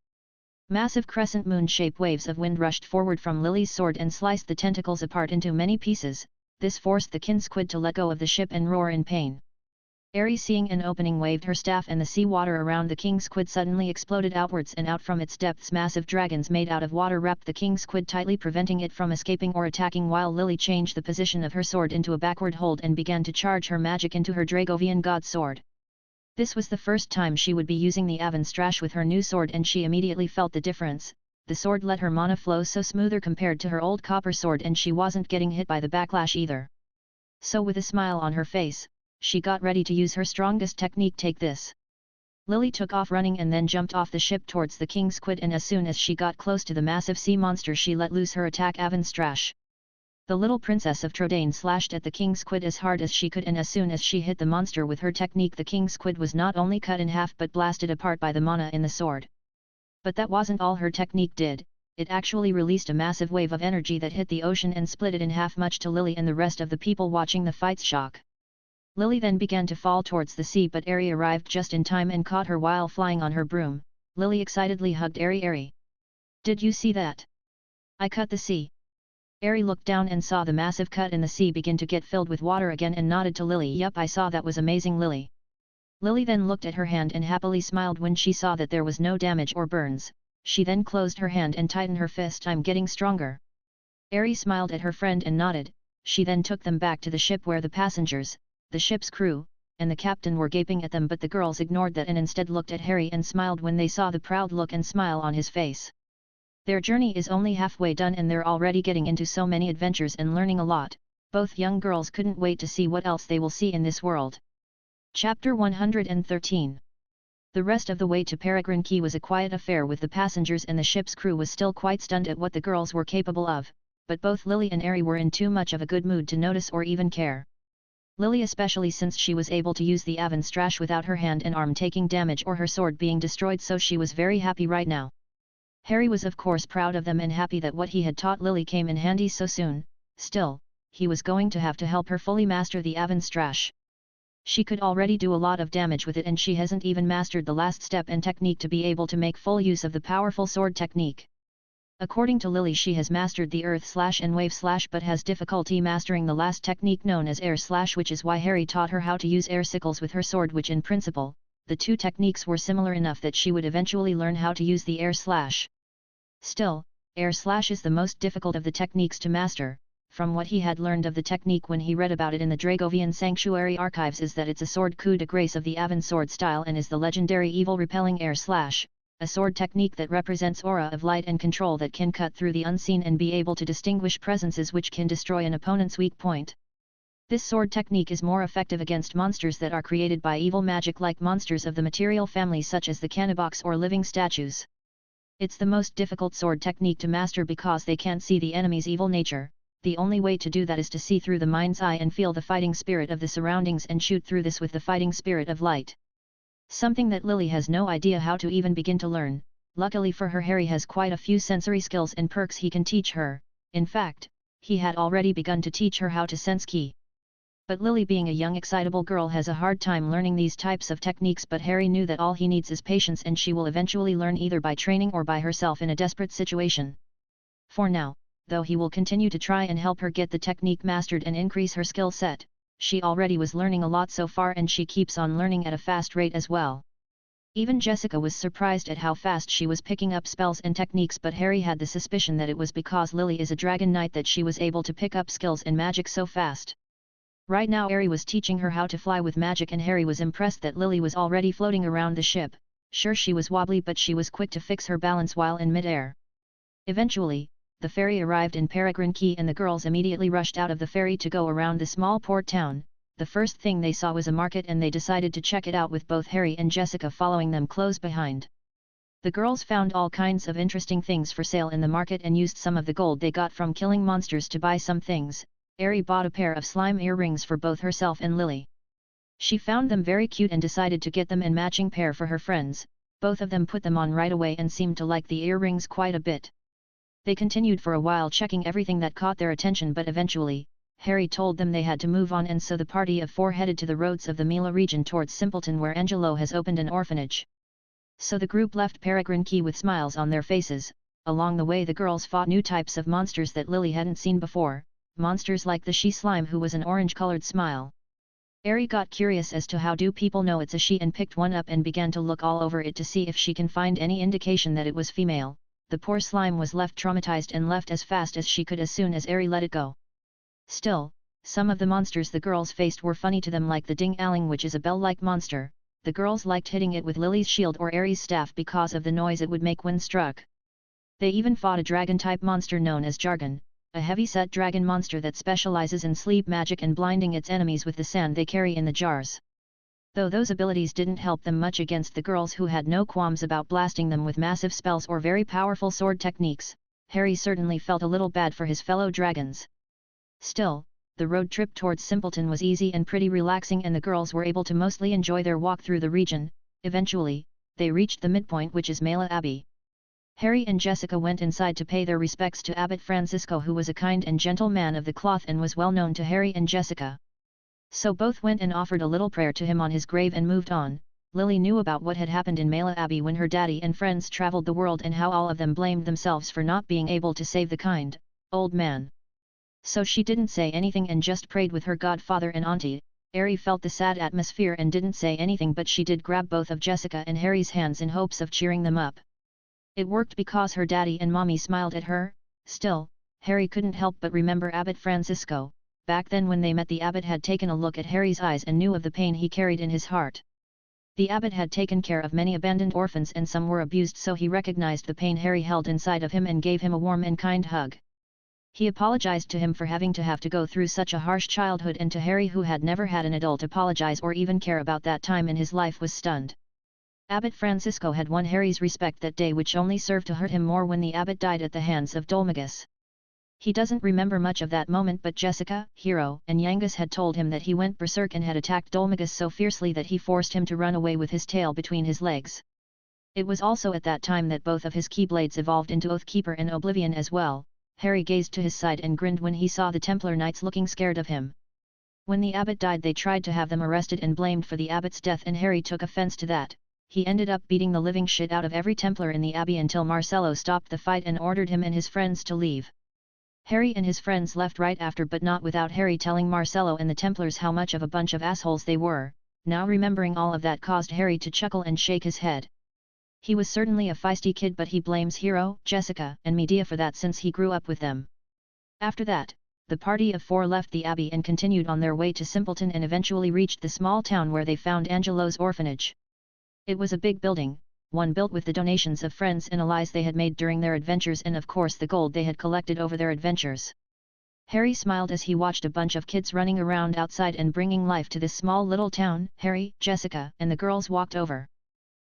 Massive crescent moon-shaped waves of wind rushed forward from Lily's sword and sliced the tentacles apart into many pieces. This forced the king squid to let go of the ship and roar in pain. Eri, seeing an opening, waved her staff and the sea water around the king squid suddenly exploded outwards, and out from its depths massive dragons made out of water wrapped the king squid tightly, preventing it from escaping or attacking, while Lily changed the position of her sword into a backward hold and began to charge her magic into her Dragovian god sword. This was the first time she would be using the Avonstrash with her new sword, and she immediately felt the difference. The sword let her mana flow so smoother compared to her old copper sword, and she wasn't getting hit by the backlash either. So with a smile on her face, she got ready to use her strongest technique, Take This. Lily took off running and then jumped off the ship towards the king squid, and as soon as she got close to the massive sea monster, she let loose her attack, Avonstrash. The little princess of Trodain slashed at the king squid as hard as she could, and as soon as she hit the monster with her technique, the king squid was not only cut in half but blasted apart by the mana in the sword. But that wasn't all her technique did. It actually released a massive wave of energy that hit the ocean and split it in half, much to Lily and the rest of the people watching the fight's shock. Lily then began to fall towards the sea, but Eri arrived just in time and caught her while flying on her broom. Lily excitedly hugged Eri. Eri, did you see that? I cut the sea. Eri looked down and saw the massive cut in the sea begin to get filled with water again and nodded to Lily. Yup, I saw that, was amazing, Lily. Lily then looked at her hand and happily smiled when she saw that there was no damage or burns. She then closed her hand and tightened her fist. I'm getting stronger. Eri smiled at her friend and nodded. She then took them back to the ship where the passengers, the ship's crew, and the captain were gaping at them, but the girls ignored that and instead looked at Harry and smiled when they saw the proud look and smile on his face. Their journey is only halfway done and they're already getting into so many adventures and learning a lot. Both young girls couldn't wait to see what else they will see in this world. Chapter 113. The rest of the way to Peregrine Key was a quiet affair, with the passengers and the ship's crew was still quite stunned at what the girls were capable of, but both Lily and Eri were in too much of a good mood to notice or even care. Lily especially, since she was able to use the Avonstrash without her hand and arm taking damage or her sword being destroyed, so she was very happy right now. Harry was of course proud of them and happy that what he had taught Lily came in handy so soon. Still, he was going to have to help her fully master the Avonstrash. She could already do a lot of damage with it, and she hasn't even mastered the last step and technique to be able to make full use of the powerful sword technique. According to Lily, she has mastered the Earth Slash and Wave Slash but has difficulty mastering the last technique known as Air Slash, which is why Harry taught her how to use air sickles with her sword, which in principle, the two techniques were similar enough that she would eventually learn how to use the Air Slash. Still, Air Slash is the most difficult of the techniques to master. From what he had learned of the technique when he read about it in the Dragovian Sanctuary archives is that it's a sword coup de grace of the Avon sword style and is the legendary evil repelling Air Slash, a sword technique that represents aura of light and control that can cut through the unseen and be able to distinguish presences which can destroy an opponent's weak point. This sword technique is more effective against monsters that are created by evil magic, like monsters of the material family such as the Canabox or living statues. It's the most difficult sword technique to master because they can't see the enemy's evil nature. the only way to do that is to see through the mind's eye and feel the fighting spirit of the surroundings and shoot through this with the fighting spirit of light. Something that Lily has no idea how to even begin to learn. Luckily for her, Harry has quite a few sensory skills and perks he can teach her. In fact, he had already begun to teach her how to sense ki. But Lily, being a young excitable girl, has a hard time learning these types of techniques, but Harry knew that all he needs is patience, and she will eventually learn either by training or by herself in a desperate situation. For now, though he will continue to try and help her get the technique mastered and increase her skill set, she already was learning a lot so far, and she keeps on learning at a fast rate as well. Even Jessica was surprised at how fast she was picking up spells and techniques, but Harry had the suspicion that it was because Lily is a dragon knight that she was able to pick up skills and magic so fast. Right now Harry was teaching her how to fly with magic, and Harry was impressed that Lily was already floating around the ship. Sure, she was wobbly, but she was quick to fix her balance while in mid-air. Eventually, the ferry arrived in Peregrine Key, and the girls immediately rushed out of the ferry to go around the small port town. The first thing they saw was a market, and they decided to check it out, with both Harry and Jessica following them close behind. The girls found all kinds of interesting things for sale in the market and used some of the gold they got from killing monsters to buy some things. Harry bought a pair of slime earrings for both herself and Lily. She found them very cute and decided to get them in matching pair for her friends. Both of them put them on right away and seemed to like the earrings quite a bit. They continued for a while checking everything that caught their attention, but eventually, Harry told them they had to move on, and so the party of four headed to the roads of the Mila region towards Simpleton, where Angelo has opened an orphanage. So the group left Peregrine Key with smiles on their faces. Along the way the girls fought new types of monsters that Lily hadn't seen before, monsters like the she slime, who was an orange-colored smile. Harry got curious as to how do people know it's a she, and picked one up and began to look all over it to see if she can find any indication that it was female. The poor slime was left traumatized and left as fast as she could as soon as Harry let it go. Still, some of the monsters the girls faced were funny to them, like the ding-aling, which is a bell-like monster. The girls liked hitting it with Lily's shield or Aries' staff because of the noise it would make when struck. They even fought a dragon-type monster known as Jargon, a heavy-set dragon monster that specializes in sleep magic and blinding its enemies with the sand they carry in the jars. Though those abilities didn't help them much against the girls, who had no qualms about blasting them with massive spells or very powerful sword techniques, Harry certainly felt a little bad for his fellow dragons. Still, the road trip towards Simpleton was easy and pretty relaxing, and the girls were able to mostly enjoy their walk through the region. Eventually, they reached the midpoint, which is Mela Abbey. Harry and Jessica went inside to pay their respects to Abbot Francisco, who was a kind and gentle man of the cloth and was well known to Harry and Jessica. So both went and offered a little prayer to him on his grave and moved on. Lily knew about what had happened in Mela Abbey when her daddy and friends traveled the world, and how all of them blamed themselves for not being able to save the kind old man. So she didn't say anything and just prayed with her godfather and auntie. Harry felt the sad atmosphere and didn't say anything, but she did grab both of Jessica and Harry's hands in hopes of cheering them up. It worked because her daddy and mommy smiled at her. Still, Harry couldn't help but remember Abbot Francisco. Back then when they met, the abbot had taken a look at Harry's eyes and knew of the pain he carried in his heart. The abbot had taken care of many abandoned orphans, and some were abused, so he recognized the pain Harry held inside of him and gave him a warm and kind hug. He apologized to him for having to go through such a harsh childhood, and to Harry, who had never had an adult apologize or even care about that time in his life, was stunned. Abbot Francisco had won Harry's respect that day, which only served to hurt him more when the abbot died at the hands of Dolmagus. He doesn't remember much of that moment, but Jessica, Hero, and Yangus had told him that he went berserk and had attacked Dolmagus so fiercely that he forced him to run away with his tail between his legs. It was also at that time that both of his Keyblades evolved into Oathkeeper and Oblivion as well. Harry gazed to his side and grinned when he saw the Templar Knights looking scared of him. When the abbot died, they tried to have them arrested and blamed for the abbot's death, and Harry took offense to that. He ended up beating the living shit out of every Templar in the abbey until Marcello stopped the fight and ordered him and his friends to leave. Harry and his friends left right after, but not without Harry telling Marcello and the Templars how much of a bunch of assholes they were. Now remembering all of that caused Harry to chuckle and shake his head. He was certainly a feisty kid, but he blames Hero, Jessica, and Medea for that, since he grew up with them. After that, the party of four left the abbey and continued on their way to Simpleton, and eventually reached the small town where they found Angelo's orphanage. It was a big building, one built with the donations of friends and allies they had made during their adventures, and of course the gold they had collected over their adventures. Harry smiled as he watched a bunch of kids running around outside and bringing life to this small little town. Harry, Jessica, and the girls walked over.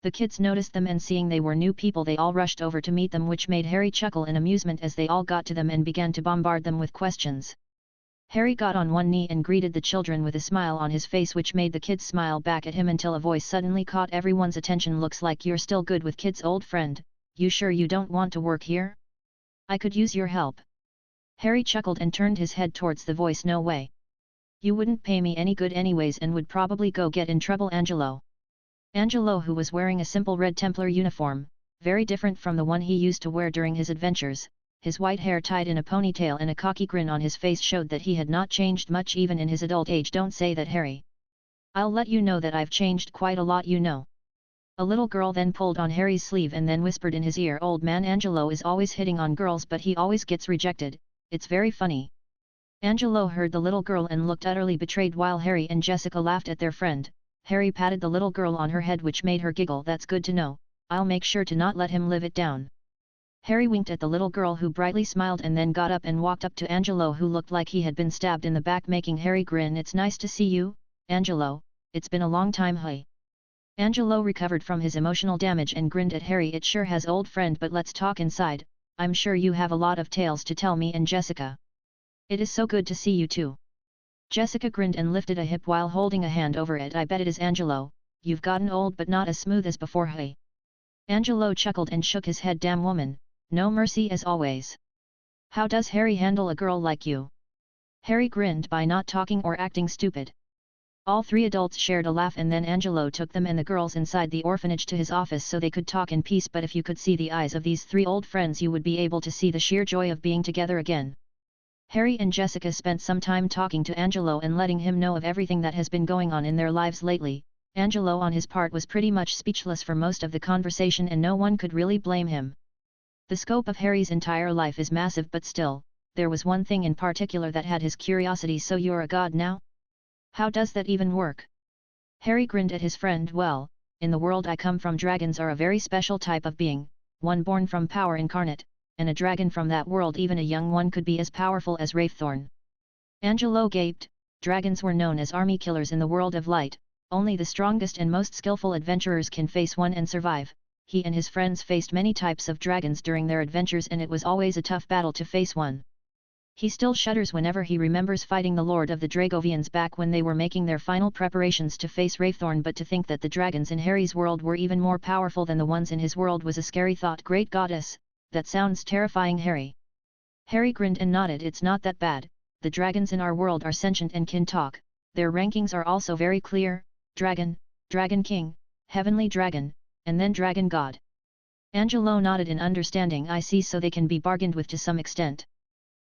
The kids noticed them and seeing they were new people they all rushed over to meet them, which made Harry chuckle in amusement as they all got to them and began to bombard them with questions. Harry got on one knee and greeted the children with a smile on his face, which made the kids smile back at him until a voice suddenly caught everyone's attention. "Looks like you're still good with kids, old friend. You sure you don't want to work here? I could use your help." Harry chuckled and turned his head towards the voice. "No way. You wouldn't pay me any good anyways and would probably go get in trouble." Angelo, who was wearing a simple red Templar uniform, very different from the one he used to wear during his adventures, his white hair tied in a ponytail and a cocky grin on his face showed that he had not changed much even in his adult age. "Don't say that, Harry. I'll let you know that I've changed quite a lot, you know." A little girl then pulled on Harry's sleeve and then whispered in his ear, "Old man Angelo is always hitting on girls but he always gets rejected, it's very funny." Angelo heard the little girl and looked utterly betrayed while Harry and Jessica laughed at their friend. Harry patted the little girl on her head, which made her giggle. "That's good to know, I'll make sure to not let him live it down." Harry winked at the little girl who brightly smiled and then got up and walked up to Angelo, who looked like he had been stabbed in the back, making Harry grin. "It's nice to see you, Angelo, it's been a long time." "Hey." Angelo recovered from his emotional damage and grinned at Harry. "It sure has, old friend, but let's talk inside. I'm sure you have a lot of tales to tell me and Jessica." "It is so good to see you too." Jessica grinned and lifted a hip while holding a hand over it. "I bet it is, Angelo, you've gotten old but not as smooth as before." "Hey." Angelo chuckled and shook his head. "Damn woman, no mercy as always. How does Harry handle a girl like you?" Harry grinned by not talking or acting stupid. All three adults shared a laugh and then Angelo took them and the girls inside the orphanage to his office so they could talk in peace. But if you could see the eyes of these three old friends you would be able to see the sheer joy of being together again. Harry and Jessica spent some time talking to Angelo and letting him know of everything that has been going on in their lives lately. Angelo on his part was pretty much speechless for most of the conversation and no one could really blame him. The scope of Harry's entire life is massive, but still, there was one thing in particular that had his curiosity. "So you're a god now? How does that even work?" Harry grinned at his friend. "Well, in the world I come from, dragons are a very special type of being, one born from power incarnate, and a dragon from that world, even a young one, could be as powerful as Wraiththorn." Angelo gaped. Dragons were known as army killers in the world of light, only the strongest and most skillful adventurers can face one and survive. He and his friends faced many types of dragons during their adventures and it was always a tough battle to face one. He still shudders whenever he remembers fighting the Lord of the Dragovians back when they were making their final preparations to face Wraiththorn, but to think that the dragons in Harry's world were even more powerful than the ones in his world was a scary thought. "Great goddess, that sounds terrifying, Harry." Harry grinned and nodded. "It's not that bad. The dragons in our world are sentient and can talk. Their rankings are also very clear: Dragon, Dragon King, Heavenly Dragon, and then Dragon God." Angelo nodded in understanding. "I see, so they can be bargained with to some extent."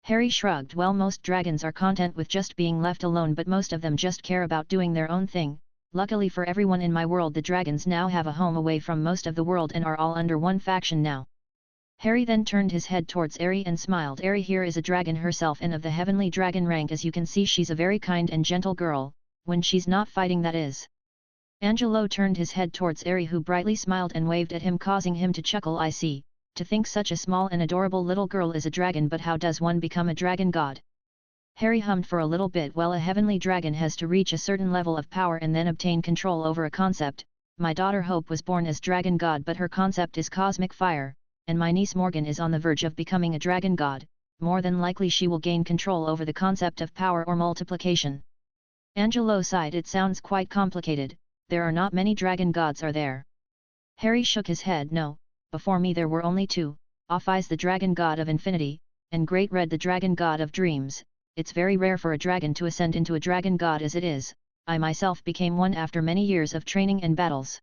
Harry shrugged. "Well, most dragons are content with just being left alone, but most of them just care about doing their own thing. Luckily for everyone in my world, the dragons now have a home away from most of the world and are all under one faction now." Harry then turned his head towards Aerie and smiled. "Aerie here is a dragon herself and of the heavenly dragon rank. As you can see, she's a very kind and gentle girl, when she's not fighting, that is." Angelo turned his head towards Aerie, who brightly smiled and waved at him, causing him to chuckle. "I see, to think such a small and adorable little girl is a dragon, but how does one become a dragon god?" Harry hummed for a little bit. "Well, a heavenly dragon has to reach a certain level of power and then obtain control over a concept. My daughter Hope was born as dragon god, but her concept is cosmic fire, and my niece Morgan is on the verge of becoming a dragon god. More than likely she will gain control over the concept of power or multiplication." Angelo sighed. "It sounds quite complicated. There are not many dragon gods, are there?" Harry shook his head. "No, before me there were only two, Ophi's the dragon god of infinity, and Great Red the dragon god of dreams. It's very rare for a dragon to ascend into a dragon god as it is. I myself became one after many years of training and battles."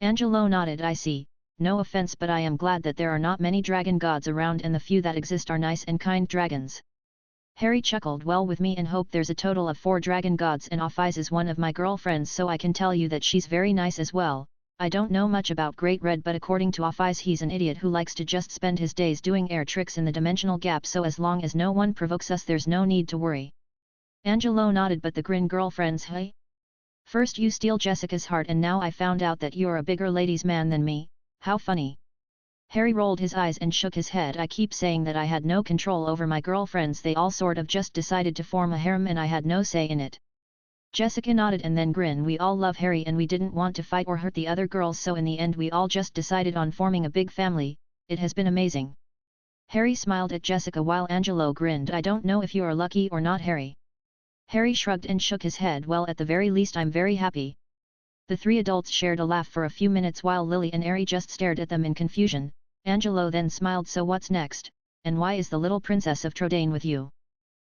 Angelo nodded. "I see. No offense, but I am glad that there are not many dragon gods around, and the few that exist are nice and kind dragons." Harry chuckled. "Well, with me and Hope there's a total of 4 dragon gods, and Ophi's is one of my girlfriends, so I can tell you that she's very nice as well. I don't know much about Great Red, but according to Ophi's he's an idiot who likes to just spend his days doing air tricks in the dimensional gap, so as long as no one provokes us there's no need to worry." Angelo nodded. "But the Grin girlfriends, hey? First you steal Jessica's heart and now I found out that you're a bigger ladies' man than me. How funny." Harry rolled his eyes and shook his head. "I keep saying that I had no control over my girlfriends. They all sort of just decided to form a harem and I had no say in it." Jessica nodded and then grinned. We all love Harry and we didn't want to fight or hurt the other girls, so in the end we all just decided on forming a big family. It has been amazing. Harry smiled at Jessica while Angelo grinned. I don't know if you are lucky or not, Harry. Harry shrugged and shook his head. Well, at the very least I'm very happy. The three adults shared a laugh for a few minutes while Lily and Harry just stared at them in confusion. Angelo then smiled. So what's next, and why is the little princess of Trodain with you?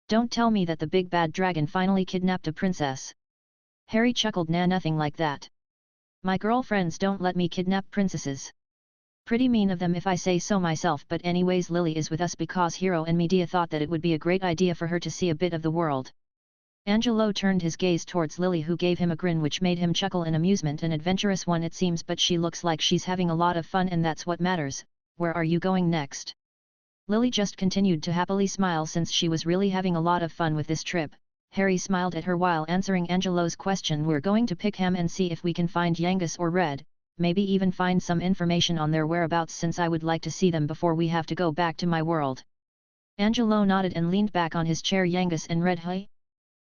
Don't tell me that the big bad dragon finally kidnapped a princess. Harry chuckled. Nah, nothing like that. My girlfriends don't let me kidnap princesses. Pretty mean of them if I say so myself, but anyways, Lily is with us because Hero and Medea thought that it would be a great idea for her to see a bit of the world. Angelo turned his gaze towards Lily, who gave him a grin which made him chuckle. In amusement, an adventurous one it seems, but she looks like she's having a lot of fun and that's what matters. Where are you going next? Lily just continued to happily smile since she was really having a lot of fun with this trip. Harry smiled at her while answering Angelo's question. We're going to Pickham and see if we can find Yangus or Red, maybe even find some information on their whereabouts since I would like to see them before we have to go back to my world. Angelo nodded and leaned back on his chair. Yangus and Red, hey?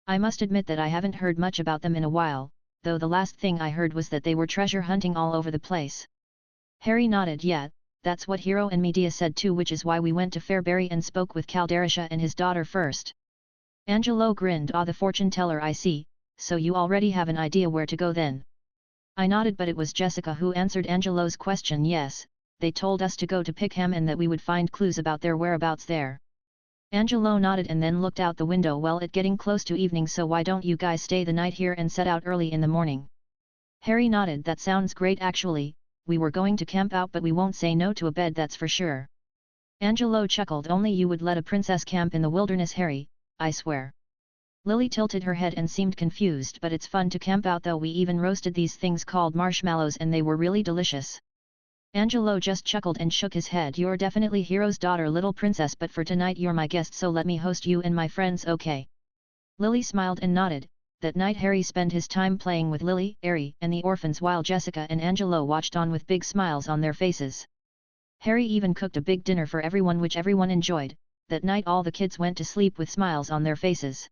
I must admit that I haven't heard much about them in a while, though the last thing I heard was that they were treasure hunting all over the place. Harry nodded. Yeah, that's what Hero and Medea said too, which is why we went to Fairbury and spoke with Calderisha and his daughter first. Angelo grinned. Ah, the fortune teller, I see, so you already have an idea where to go then? I nodded, but it was Jessica who answered Angelo's question. Yes, they told us to go to Pickham and that we would find clues about their whereabouts there. Angelo nodded and then looked out the window. Well, it's getting close to evening, so why don't you guys stay the night here and set out early in the morning? Harry nodded. That sounds great actually, we were going to camp out but we won't say no to a bed, that's for sure. Angelo chuckled. Only you would let a princess camp in the wilderness, Harry, I swear. Lily tilted her head and seemed confused. But it's fun to camp out though. We even roasted these things called marshmallows and they were really delicious. Angelo just chuckled and shook his head. You're definitely Hero's daughter, little princess, but for tonight you're my guest, so let me host you and my friends, okay? Lily smiled and nodded. That night Harry spent his time playing with Lily, Harry, and the orphans while Jessica and Angelo watched on with big smiles on their faces. Harry even cooked a big dinner for everyone which everyone enjoyed. That night all the kids went to sleep with smiles on their faces.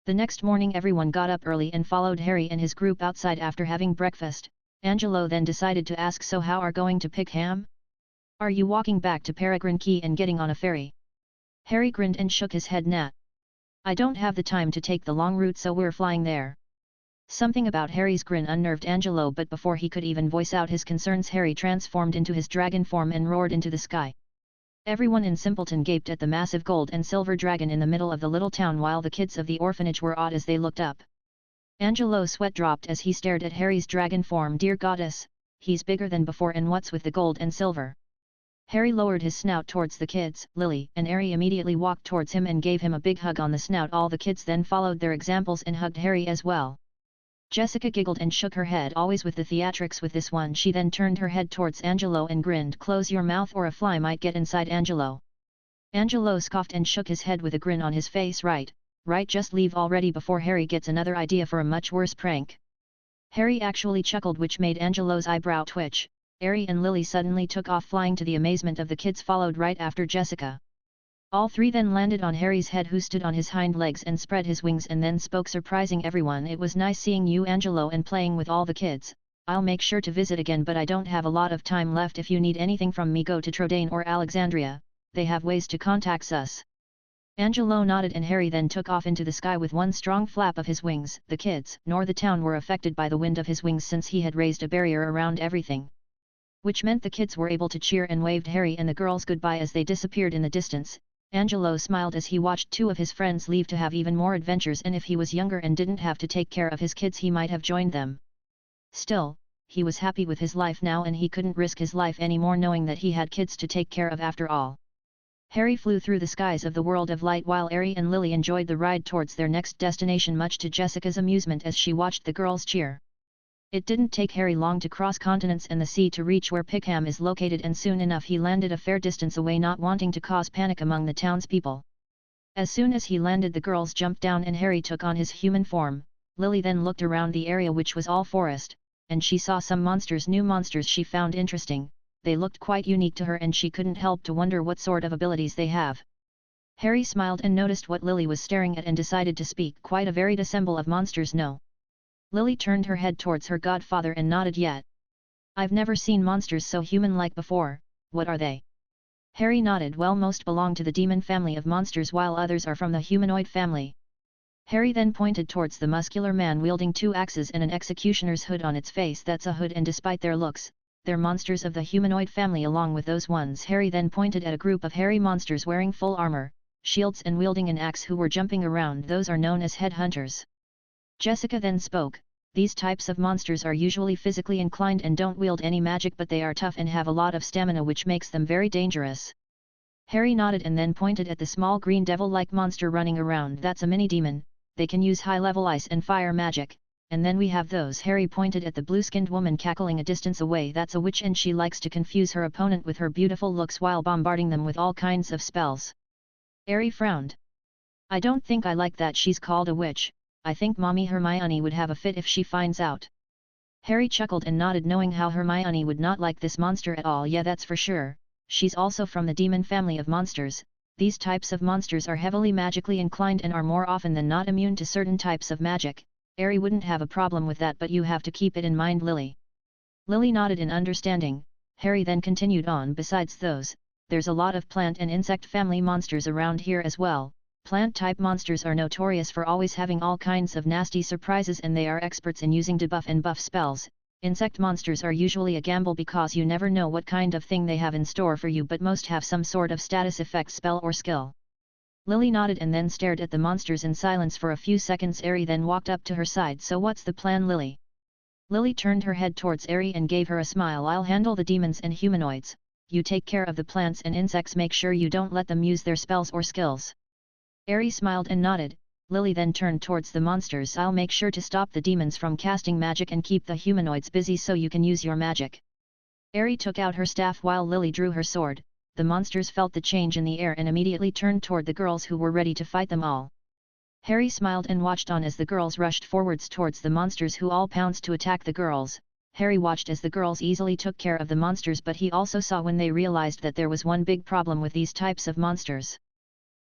The next morning everyone got up early and followed Harry and his group outside after having breakfast. Angelo then decided to ask, so how are going to Pickham? Are you walking back to Peregrine Key and getting on a ferry? Harry grinned and shook his head. Nah. I don't have the time to take the long route, so we're flying there. Something about Harry's grin unnerved Angelo, but before he could even voice out his concerns, Harry transformed into his dragon form and roared into the sky. Everyone in Simpleton gaped at the massive gold and silver dragon in the middle of the little town while the kids of the orphanage were awed as they looked up. Angelo's sweat dropped as he stared at Harry's dragon form. Dear goddess, he's bigger than before, and what's with the gold and silver? Harry lowered his snout towards the kids. Lily and Harry immediately walked towards him and gave him a big hug on the snout. All the kids then followed their examples and hugged Harry as well. Jessica giggled and shook her head. Always with the theatrics with this one. She then turned her head towards Angelo and grinned. Close your mouth or a fly might get inside, Angelo. Angelo scoffed and shook his head with a grin on his face. Right, just leave already before Harry gets another idea for a much worse prank. Harry actually chuckled, which made Angelo's eyebrow twitch. Harry and Lily suddenly took off flying to the amazement of the kids, followed right after Jessica. All three then landed on Harry's head, who stood on his hind legs and spread his wings and then spoke, surprising everyone. It was nice seeing you, Angelo, and playing with all the kids. I'll make sure to visit again, but I don't have a lot of time left. If you need anything from me, go to Trodain or Alexandria, they have ways to contact us. Angelo nodded and Harry then took off into the sky with one strong flap of his wings. The kids nor the town were affected by the wind of his wings since he had raised a barrier around everything, which meant the kids were able to cheer and waved Harry and the girls goodbye as they disappeared in the distance. Angelo smiled as he watched two of his friends leave to have even more adventures, and if he was younger and didn't have to take care of his kids he might have joined them. Still, he was happy with his life now and he couldn't risk his life anymore knowing that he had kids to take care of after all. Harry flew through the skies of the world of light while Harry and Lily enjoyed the ride towards their next destination, much to Jessica's amusement as she watched the girls cheer. It didn't take Harry long to cross continents and the sea to reach where Pickham is located, and soon enough he landed a fair distance away, not wanting to cause panic among the townspeople. As soon as he landed, the girls jumped down and Harry took on his human form. Lily then looked around the area, which was all forest, and she saw some new monsters she found interesting. They looked quite unique to her and she couldn't help to wonder what sort of abilities they have. Harry smiled and noticed what Lily was staring at and decided to speak. Quite a varied assemble of monsters, no? Lily turned her head towards her godfather and nodded. Yet. I've never seen monsters so human-like before. What are they? Harry nodded. Well, most belong to the demon family of monsters while others are from the humanoid family. Harry then pointed towards the muscular man wielding 2 axes and an executioner's hood on its face. That's a hood, and despite their looks, they're monsters of the humanoid family along with those ones. Harry then pointed at a group of hairy monsters wearing full armor, shields and wielding an axe who were jumping around. Those are known as headhunters. Jessica then spoke. These types of monsters are usually physically inclined and don't wield any magic, but they are tough and have a lot of stamina, which makes them very dangerous. Harry nodded and then pointed at the small green devil-like monster running around. That's a mini-demon. They can use high-level ice and fire magic. And then we have those. Harry pointed at the blue-skinned woman cackling a distance away. That's a witch, and she likes to confuse her opponent with her beautiful looks while bombarding them with all kinds of spells. Harry frowned. I don't think I like that she's called a witch. I think Mommy Hermione would have a fit if she finds out. Harry chuckled and nodded, knowing how Hermione would not like this monster at all. Yeah, that's for sure. She's also from the demon family of monsters. These types of monsters are heavily magically inclined and are more often than not immune to certain types of magic. Harry wouldn't have a problem with that, but you have to keep it in mind, Lily. Lily nodded in understanding. Harry then continued on. Besides those, there's a lot of plant and insect family monsters around here as well. Plant-type monsters are notorious for always having all kinds of nasty surprises, and they are experts in using debuff and buff spells. Insect monsters are usually a gamble because you never know what kind of thing they have in store for you, but most have some sort of status effect spell or skill. Lily nodded and then stared at the monsters in silence for a few seconds. Harry then walked up to her side. So what's the plan, Lily? Lily turned her head towards Harry and gave her a smile. I'll handle the demons and humanoids. You take care of the plants and insects. Make sure you don't let them use their spells or skills. Harry smiled and nodded. Lily then turned towards the monsters. I'll make sure to stop the demons from casting magic and keep the humanoids busy so you can use your magic. Harry took out her staff while Lily drew her sword. The monsters felt the change in the air and immediately turned toward the girls who were ready to fight them all. Harry smiled and watched on as the girls rushed forwards towards the monsters who all pounced to attack the girls. Harry watched as the girls easily took care of the monsters, but he also saw when they realized that there was one big problem with these types of monsters.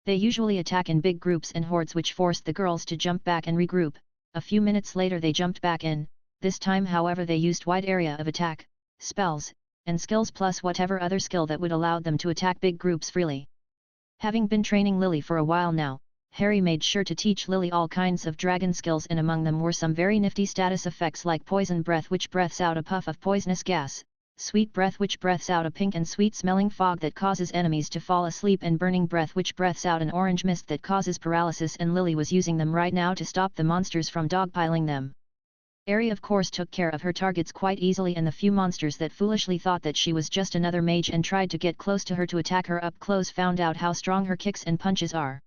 They usually attack in big groups and hordes, which forced the girls to jump back and regroup. A few minutes later they jumped back in. This time, however, they used wide area of attack, spells, and skills plus whatever other skill that would allow them to attack big groups freely. Having been training Lily for a while now, Harry made sure to teach Lily all kinds of dragon skills, and among them were some very nifty status effects like poison breath, which breathes out a puff of poisonous gas, sweet breath, which breathes out a pink and sweet-smelling fog that causes enemies to fall asleep, and burning breath, which breathes out an orange mist that causes paralysis, and Lily was using them right now to stop the monsters from dogpiling them. Harry of course took care of her targets quite easily, and the few monsters that foolishly thought that she was just another mage and tried to get close to her to attack her up close found out how strong her kicks and punches are.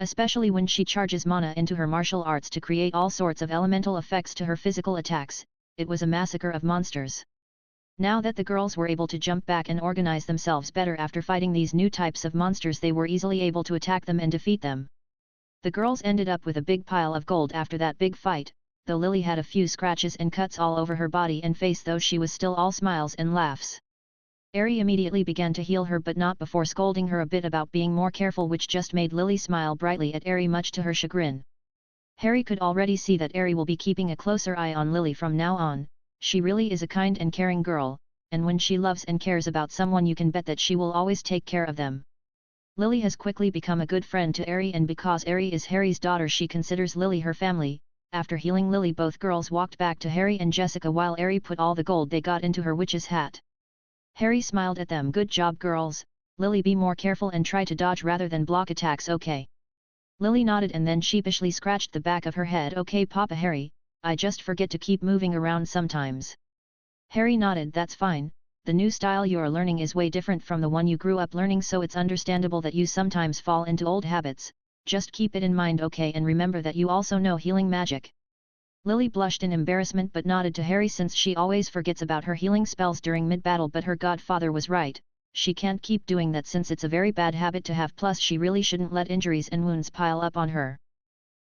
Especially when she charges mana into her martial arts to create all sorts of elemental effects to her physical attacks. It was a massacre of monsters. Now that the girls were able to jump back and organize themselves better after fighting these new types of monsters, they were easily able to attack them and defeat them. The girls ended up with a big pile of gold after that big fight, though Lily had a few scratches and cuts all over her body and face, though she was still all smiles and laughs. Harry immediately began to heal her, but not before scolding her a bit about being more careful, which just made Lily smile brightly at Harry, much to her chagrin. Harry could already see that Harry will be keeping a closer eye on Lily from now on. She really is a kind and caring girl, and when she loves and cares about someone, you can bet that she will always take care of them. Lily has quickly become a good friend to Harry, and because Harry is Harry's daughter, she considers Lily her family. After healing Lily, both girls walked back to Harry and Jessica while Harry put all the gold they got into her witch's hat. Harry smiled at them. Good job, girls. Lily, be more careful and try to dodge rather than block attacks, okay? Lily nodded and then sheepishly scratched the back of her head. Okay, Papa Harry, I just forget to keep moving around sometimes. Harry nodded. That's fine, the new style you're learning is way different from the one you grew up learning, so it's understandable that you sometimes fall into old habits. Just keep it in mind, okay, and remember that you also know healing magic. Lily blushed in embarrassment but nodded to Harry, since she always forgets about her healing spells during mid-battle, but her godfather was right. She can't keep doing that since it's a very bad habit to have, plus she really shouldn't let injuries and wounds pile up on her.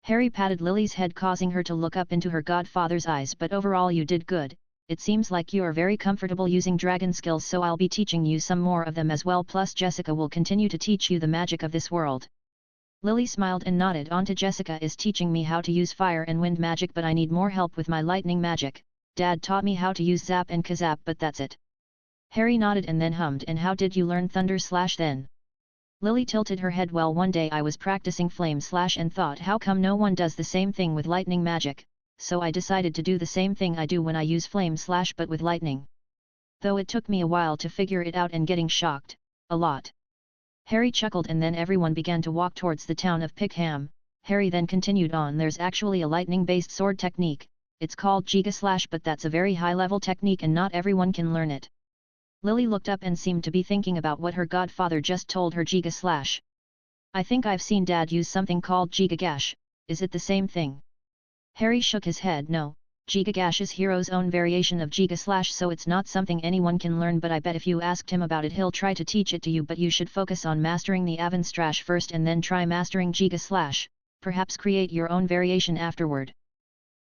Harry patted Lily's head, causing her to look up into her godfather's eyes. But overall you did good. It seems like you are very comfortable using dragon skills, so I'll be teaching you some more of them as well, plus Jessica will continue to teach you the magic of this world. Lily smiled and nodded. Onto Jessica is teaching me how to use fire and wind magic, but I need more help with my lightning magic. Dad taught me how to use zap and kazap, but that's it. Harry nodded and then hummed. And how did you learn thunder slash then? Lily tilted her head. Well, one day I was practicing flame slash and thought, how come no one does the same thing with lightning magic, so I decided to do the same thing I do when I use flame slash but with lightning. Though it took me a while to figure it out and getting shocked, a lot. Harry chuckled, and then everyone began to walk towards the town of Pickham. Harry then continued on. There's actually a lightning-based sword technique, it's called Giga Slash, but that's a very high-level technique and not everyone can learn it. Lily looked up and seemed to be thinking about what her godfather just told her. Giga Slash. I think I've seen Dad use something called Giga Gash, is it the same thing? Harry shook his head. No, Giga Gash is Hero's own variation of Giga Slash, so it's not something anyone can learn, but I bet if you asked him about it he'll try to teach it to you, but you should focus on mastering the Avon Strash first and then try mastering Giga Slash, perhaps create your own variation afterward.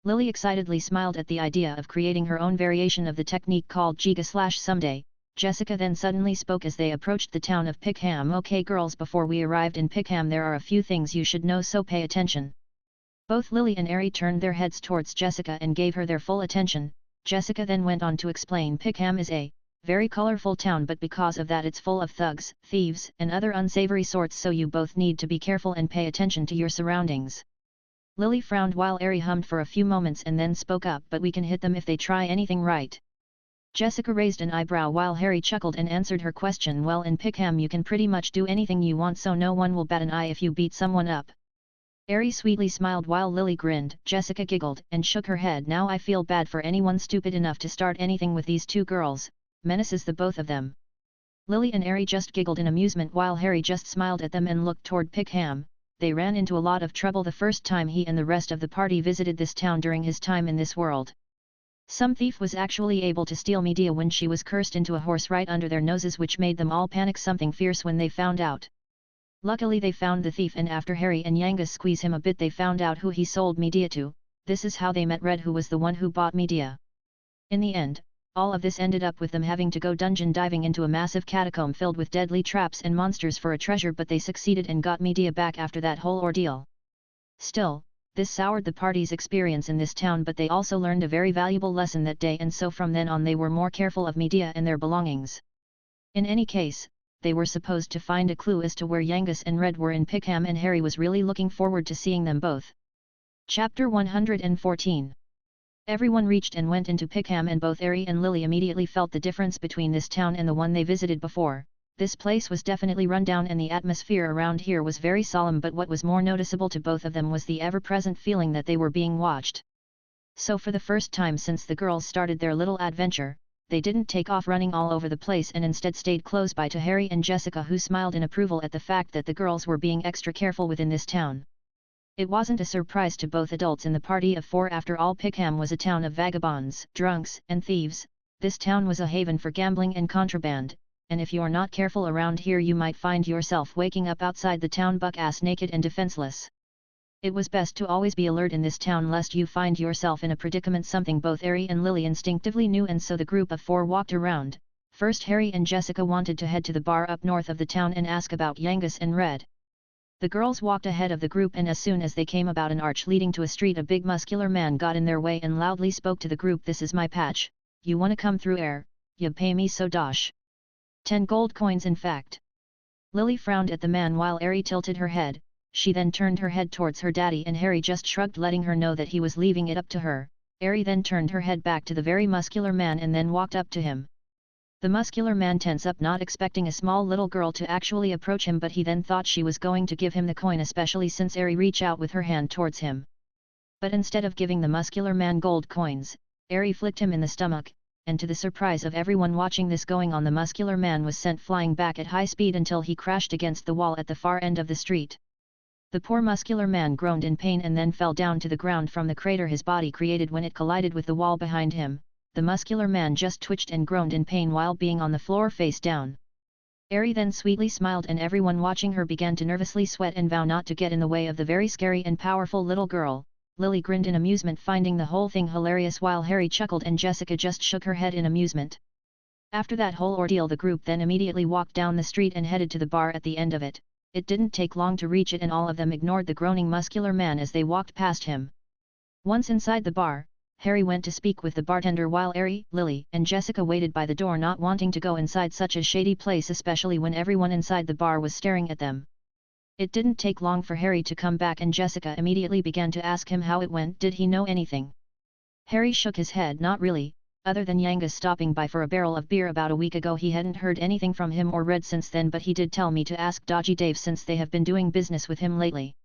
Lily excitedly smiled at the idea of creating her own variation of the technique called Giga Slash someday. Jessica then suddenly spoke as they approached the town of Pickham. Okay girls, before we arrived in Pickham there are a few things you should know, so pay attention. Both Lily and Ari turned their heads towards Jessica and gave her their full attention. Jessica then went on to explain. Pickham is a very colorful town, but because of that it's full of thugs, thieves, and other unsavory sorts, so you both need to be careful and pay attention to your surroundings. Lily frowned while Ari hummed for a few moments and then spoke up. But we can hit them if they try anything, right? Jessica raised an eyebrow while Harry chuckled and answered her question. Well, in Pickham you can pretty much do anything you want, so no one will bat an eye if you beat someone up. Ari sweetly smiled while Lily grinned. Jessica giggled and shook her head. Now I feel bad for anyone stupid enough to start anything with these two girls, menaces the both of them. Lily and Ari just giggled in amusement while Harry just smiled at them and looked toward Pickham. They ran into a lot of trouble the first time he and the rest of the party visited this town during his time in this world. Some thief was actually able to steal Medea when she was cursed into a horse right under their noses, which made them all panic something fierce when they found out. Luckily they found the thief, and after Harry and Yangus squeeze him a bit they found out who he sold Medea to. This is how they met Red, who was the one who bought Medea. In the end, all of this ended up with them having to go dungeon diving into a massive catacomb filled with deadly traps and monsters for a treasure, but they succeeded and got Medea back after that whole ordeal. Still, this soured the party's experience in this town, but they also learned a very valuable lesson that day, and so from then on they were more careful of Medea and their belongings. In any case, they were supposed to find a clue as to where Yangus and Red were in Pickham, and Harry was really looking forward to seeing them both. Chapter 114. Everyone reached and went into Pickham, and both Ari and Lily immediately felt the difference between this town and the one they visited before. This place was definitely run down and the atmosphere around here was very solemn, but what was more noticeable to both of them was the ever-present feeling that they were being watched. So for the first time since the girls started their little adventure, they didn't take off running all over the place and instead stayed close by to Harry and Jessica, who smiled in approval at the fact that the girls were being extra careful within this town. It wasn't a surprise to both adults in the party of four. After all, Pickham was a town of vagabonds, drunks, and thieves. This town was a haven for gambling and contraband, and if you're not careful around here you might find yourself waking up outside the town buck-ass naked and defenseless. It was best to always be alert in this town lest you find yourself in a predicament, something both Ari and Lily instinctively knew, and so the group of four walked around. First, Harry and Jessica wanted to head to the bar up north of the town and ask about Yangus and Red. The girls walked ahead of the group, and as soon as they came about an arch leading to a street, a big muscular man got in their way and loudly spoke to the group. This is my patch, you wanna come through air, you pay me so dosh. 10 gold coins in fact. Lily frowned at the man while Ari tilted her head. She then turned her head towards her daddy, and Harry just shrugged, letting her know that he was leaving it up to her. Ari then turned her head back to the very muscular man and then walked up to him. The muscular man tense up, not expecting a small little girl to actually approach him, but he then thought she was going to give him the coin, especially since Ari reached out with her hand towards him. But instead of giving the muscular man gold coins, Ari flicked him in the stomach, and to the surprise of everyone watching this going on, the muscular man was sent flying back at high speed until he crashed against the wall at the far end of the street. The poor muscular man groaned in pain and then fell down to the ground from the crater his body created when it collided with the wall behind him. The muscular man just twitched and groaned in pain while being on the floor face down. Ari then sweetly smiled, and everyone watching her began to nervously sweat and vow not to get in the way of the very scary and powerful little girl. Lily grinned in amusement, finding the whole thing hilarious, while Harry chuckled and Jessica just shook her head in amusement. After that whole ordeal, the group then immediately walked down the street and headed to the bar at the end of it. it didn't take long to reach it and all of them ignored the groaning muscular man as they walked past him. Once inside the bar, Harry went to speak with the bartender while Ari, Lily, and Jessica waited by the door not wanting to go inside such a shady place especially when everyone inside the bar was staring at them. It didn't take long for Harry to come back and Jessica immediately began to ask him how it went. Did he know anything? Harry shook his head. Not really, other than Yangus stopping by for a barrel of beer about a week ago. He hadn't heard anything from him or read since then, but he did tell me to ask Dodgy Dave since they have been doing business with him lately.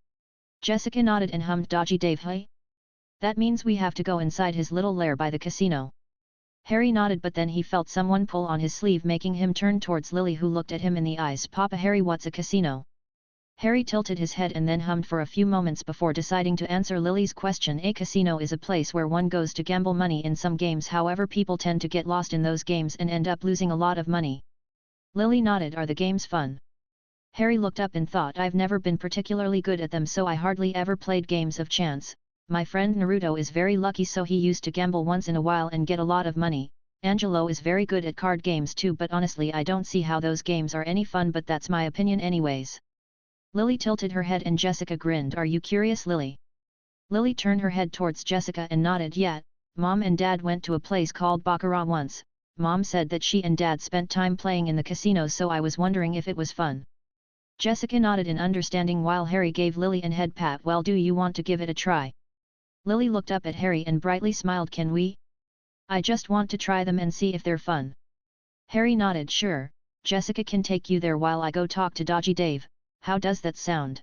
Jessica nodded and hummed. Dodgy Dave, hey? That means we have to go inside his little lair by the casino. Harry nodded, but then he felt someone pull on his sleeve making him turn towards Lily, who looked at him in the eyes. Papa Harry, what's a casino? Harry tilted his head and then hummed for a few moments before deciding to answer Lily's question. A casino is a place where one goes to gamble money in some games, however people tend to get lost in those games and end up losing a lot of money. Lily nodded. Are the games fun? Harry looked up and thought, I've never been particularly good at them, so I hardly ever played games of chance. My friend Naruto is very lucky, so he used to gamble once in a while and get a lot of money. Angelo is very good at card games too, but honestly I don't see how those games are any fun, but that's my opinion anyways. Lily tilted her head and Jessica grinned. Are you curious, Lily? Lily turned her head towards Jessica and nodded. Yeah, Mom and Dad went to a place called Baccarat once. Mom said that she and Dad spent time playing in the casino, so I was wondering if it was fun. Jessica nodded in understanding while Harry gave Lily an head pat. Well, do you want to give it a try? Lily looked up at Harry and brightly smiled. Can we? I just want to try them and see if they're fun. Harry nodded. Sure, Jessica can take you there while I go talk to Dodgy Dave. How does that sound?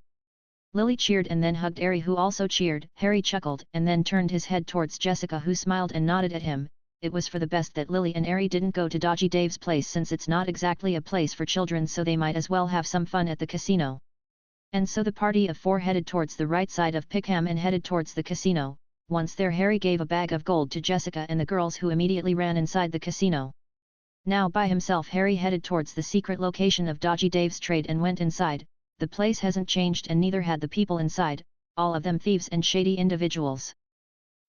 Lily cheered and then hugged Harry, who also cheered. Harry chuckled and then turned his head towards Jessica, who smiled and nodded at him. It was for the best that Lily and Harry didn't go to Dodgy Dave's place, since it's not exactly a place for children, so they might as well have some fun at the casino. And so the party of four headed towards the right side of Pickham and headed towards the casino. Once there, Harry gave a bag of gold to Jessica and the girls, who immediately ran inside the casino. Now by himself, Harry headed towards the secret location of Dodgy Dave's trade and went inside. The place hasn't changed and neither had the people inside, all of them thieves and shady individuals.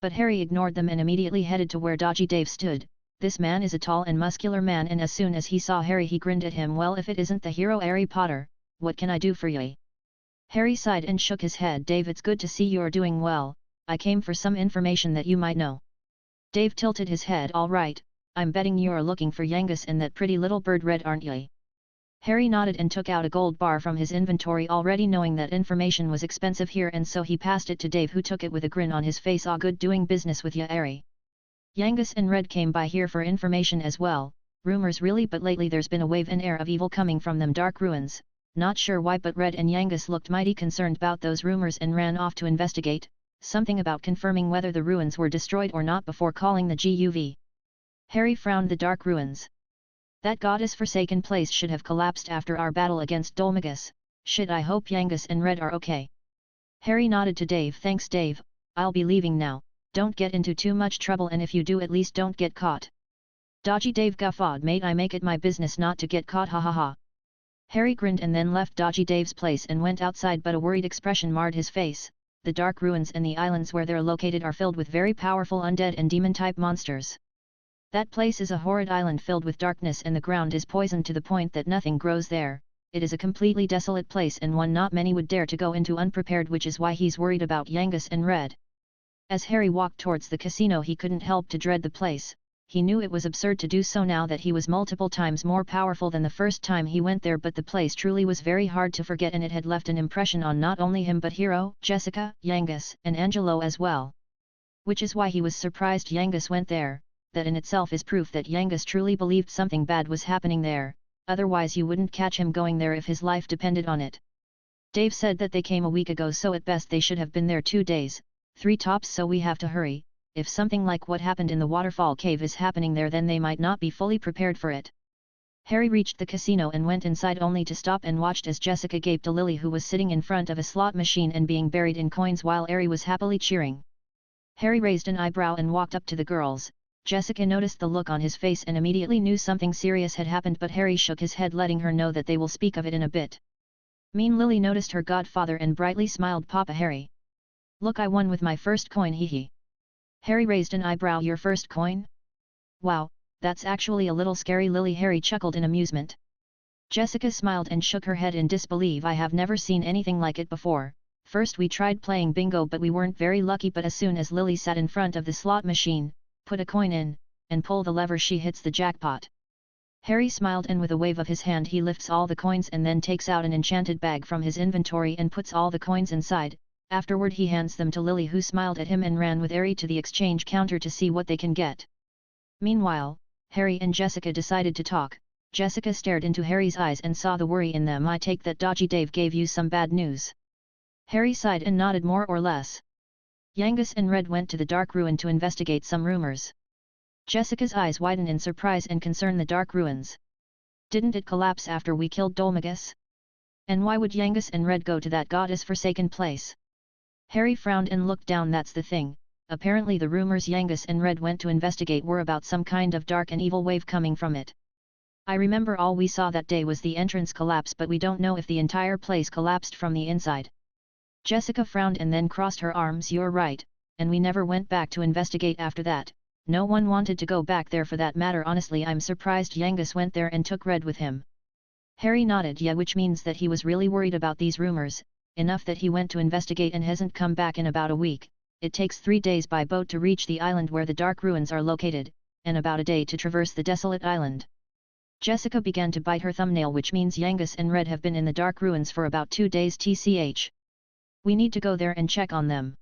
But Harry ignored them and immediately headed to where Dodgy Dave stood. This man is a tall and muscular man, and as soon as he saw Harry he grinned at him. Well, if it isn't the hero Harry Potter, what can I do for you? Harry sighed and shook his head. Dave, it's good to see you're doing well. I came for some information that you might know. Dave tilted his head. All right, I'm betting you're looking for Yangus and that pretty little bird Red, aren't you? Harry nodded and took out a gold bar from his inventory, already knowing that information was expensive here, and so he passed it to Dave, who took it with a grin on his face. Ah, good doing business with ya, Harry. Yangus and Red came by here for information as well. Rumors really, but lately there's been a wave and air of evil coming from them dark ruins. Not sure why, but Red and Yangus looked mighty concerned about those rumors and ran off to investigate. Something about confirming whether the ruins were destroyed or not before calling the GUV. Harry frowned. The dark ruins. That goddess-forsaken place should have collapsed after our battle against Dolmagus. Shit, I hope Yangus and Red are okay. Harry nodded to Dave. Thanks, Dave, I'll be leaving now. Don't get into too much trouble, and if you do, at least don't get caught. Dodgy Dave guffawed. Mate, I make it my business not to get caught, ha ha ha. Harry grinned and then left Dodgy Dave's place and went outside, but a worried expression marred his face. The dark ruins and the islands where they're located are filled with very powerful undead and demon-type monsters. That place is a horrid island filled with darkness, and the ground is poisoned to the point that nothing grows there. It is a completely desolate place and one not many would dare to go into unprepared, which is why he's worried about Yangus and Red. As Harry walked towards the casino, he couldn't help to dread the place. He knew it was absurd to do so now that he was multiple times more powerful than the first time he went there, but the place truly was very hard to forget, and it had left an impression on not only him but Hero, Jessica, Yangus, and Angelo as well. Which is why he was surprised Yangus went there. That in itself is proof that Yangus truly believed something bad was happening there, otherwise you wouldn't catch him going there if his life depended on it. Dave said that they came a week ago, so at best they should have been there 2 days, 3 tops, so we have to hurry. If something like what happened in the waterfall cave is happening there, then they might not be fully prepared for it. Harry reached the casino and went inside only to stop and watched as Jessica gaped to Lily, who was sitting in front of a slot machine and being buried in coins, while Harry was happily cheering. Harry raised an eyebrow and walked up to the girls. Jessica noticed the look on his face and immediately knew something serious had happened, but Harry shook his head, letting her know that they will speak of it in a bit. Mean Lily noticed her godfather and brightly smiled. Papa Harry. Look, I won with my first coin, hee hee. Harry raised an eyebrow. Your first coin? Wow, that's actually a little scary, Lily. Harry chuckled in amusement. Jessica smiled and shook her head in disbelief. I have never seen anything like it before. First we tried playing bingo but we weren't very lucky, but as soon as Lily sat in front of the slot machine, put a coin in, and pull the lever, she hits the jackpot. Harry smiled and with a wave of his hand he lifts all the coins and then takes out an enchanted bag from his inventory and puts all the coins inside. Afterward he hands them to Lily, who smiled at him and ran with Harry to the exchange counter to see what they can get. Meanwhile, Harry and Jessica decided to talk. Jessica stared into Harry's eyes and saw the worry in them. I take that Dodgy Dave gave you some bad news. Harry sighed and nodded more or less. Yangus and Red went to the Dark Ruin to investigate some rumors. Jessica's eyes widen in surprise and concern. The Dark Ruins. Didn't it collapse after we killed Dolmagus? And why would Yangus and Red go to that goddess-forsaken place? Harry frowned and looked down. That's the thing, apparently the rumors Yangus and Red went to investigate were about some kind of dark and evil wave coming from it. I remember all we saw that day was the entrance collapse, but we don't know if the entire place collapsed from the inside. Jessica frowned and then crossed her arms. You're right, and we never went back to investigate after that. No one wanted to go back there for that matter. Honestly, I'm surprised Yangus went there and took Red with him. Harry nodded. Yeah, which means that he was really worried about these rumors, enough that he went to investigate and hasn't come back in about a week. It takes 3 days by boat to reach the island where the Dark Ruins are located, and about a day to traverse the desolate island. Jessica began to bite her thumbnail, which means Yangus and Red have been in the Dark Ruins for about 2 days tch. We need to go there and check on them.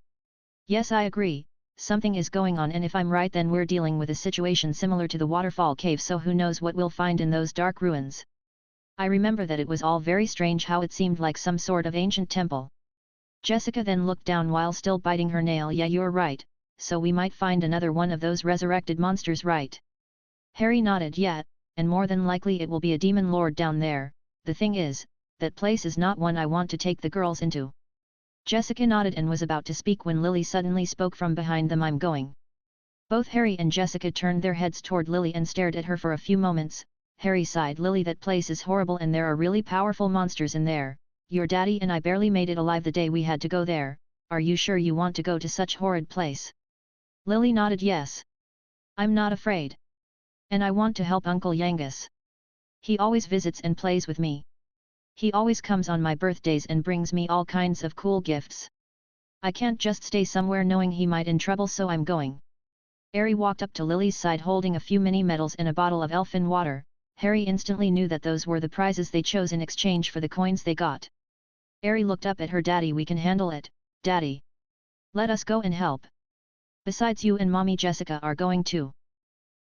Yes, I agree, something is going on, and if I'm right then we're dealing with a situation similar to the Waterfall Cave, so who knows what we'll find in those Dark Ruins. I remember that it was all very strange, how it seemed like some sort of ancient temple. Jessica then looked down while still biting her nail. Yeah, you're right, so we might find another one of those resurrected monsters, right? Harry nodded. Yeah, and more than likely it will be a demon lord down there. The thing is, that place is not one I want to take the girls into. Jessica nodded and was about to speak when Lily suddenly spoke from behind them. I'm going. Both Harry and Jessica turned their heads toward Lily and stared at her for a few moments. Harry sighed. Lily, that place is horrible and there are really powerful monsters in there. Your daddy and I barely made it alive the day we had to go there. Are you sure you want to go to such horrid place? Lily nodded. Yes. I'm not afraid. And I want to help Uncle Yangus. He always visits and plays with me. He always comes on my birthdays and brings me all kinds of cool gifts. I can't just stay somewhere knowing he might in trouble, so I'm going. Harry walked up to Lily's side holding a few mini medals and a bottle of elfin water. Harry instantly knew that those were the prizes they chose in exchange for the coins they got. Harry looked up at her. Daddy, we can handle it, Daddy. Let us go and help. Besides, you and Mommy Jessica are going too.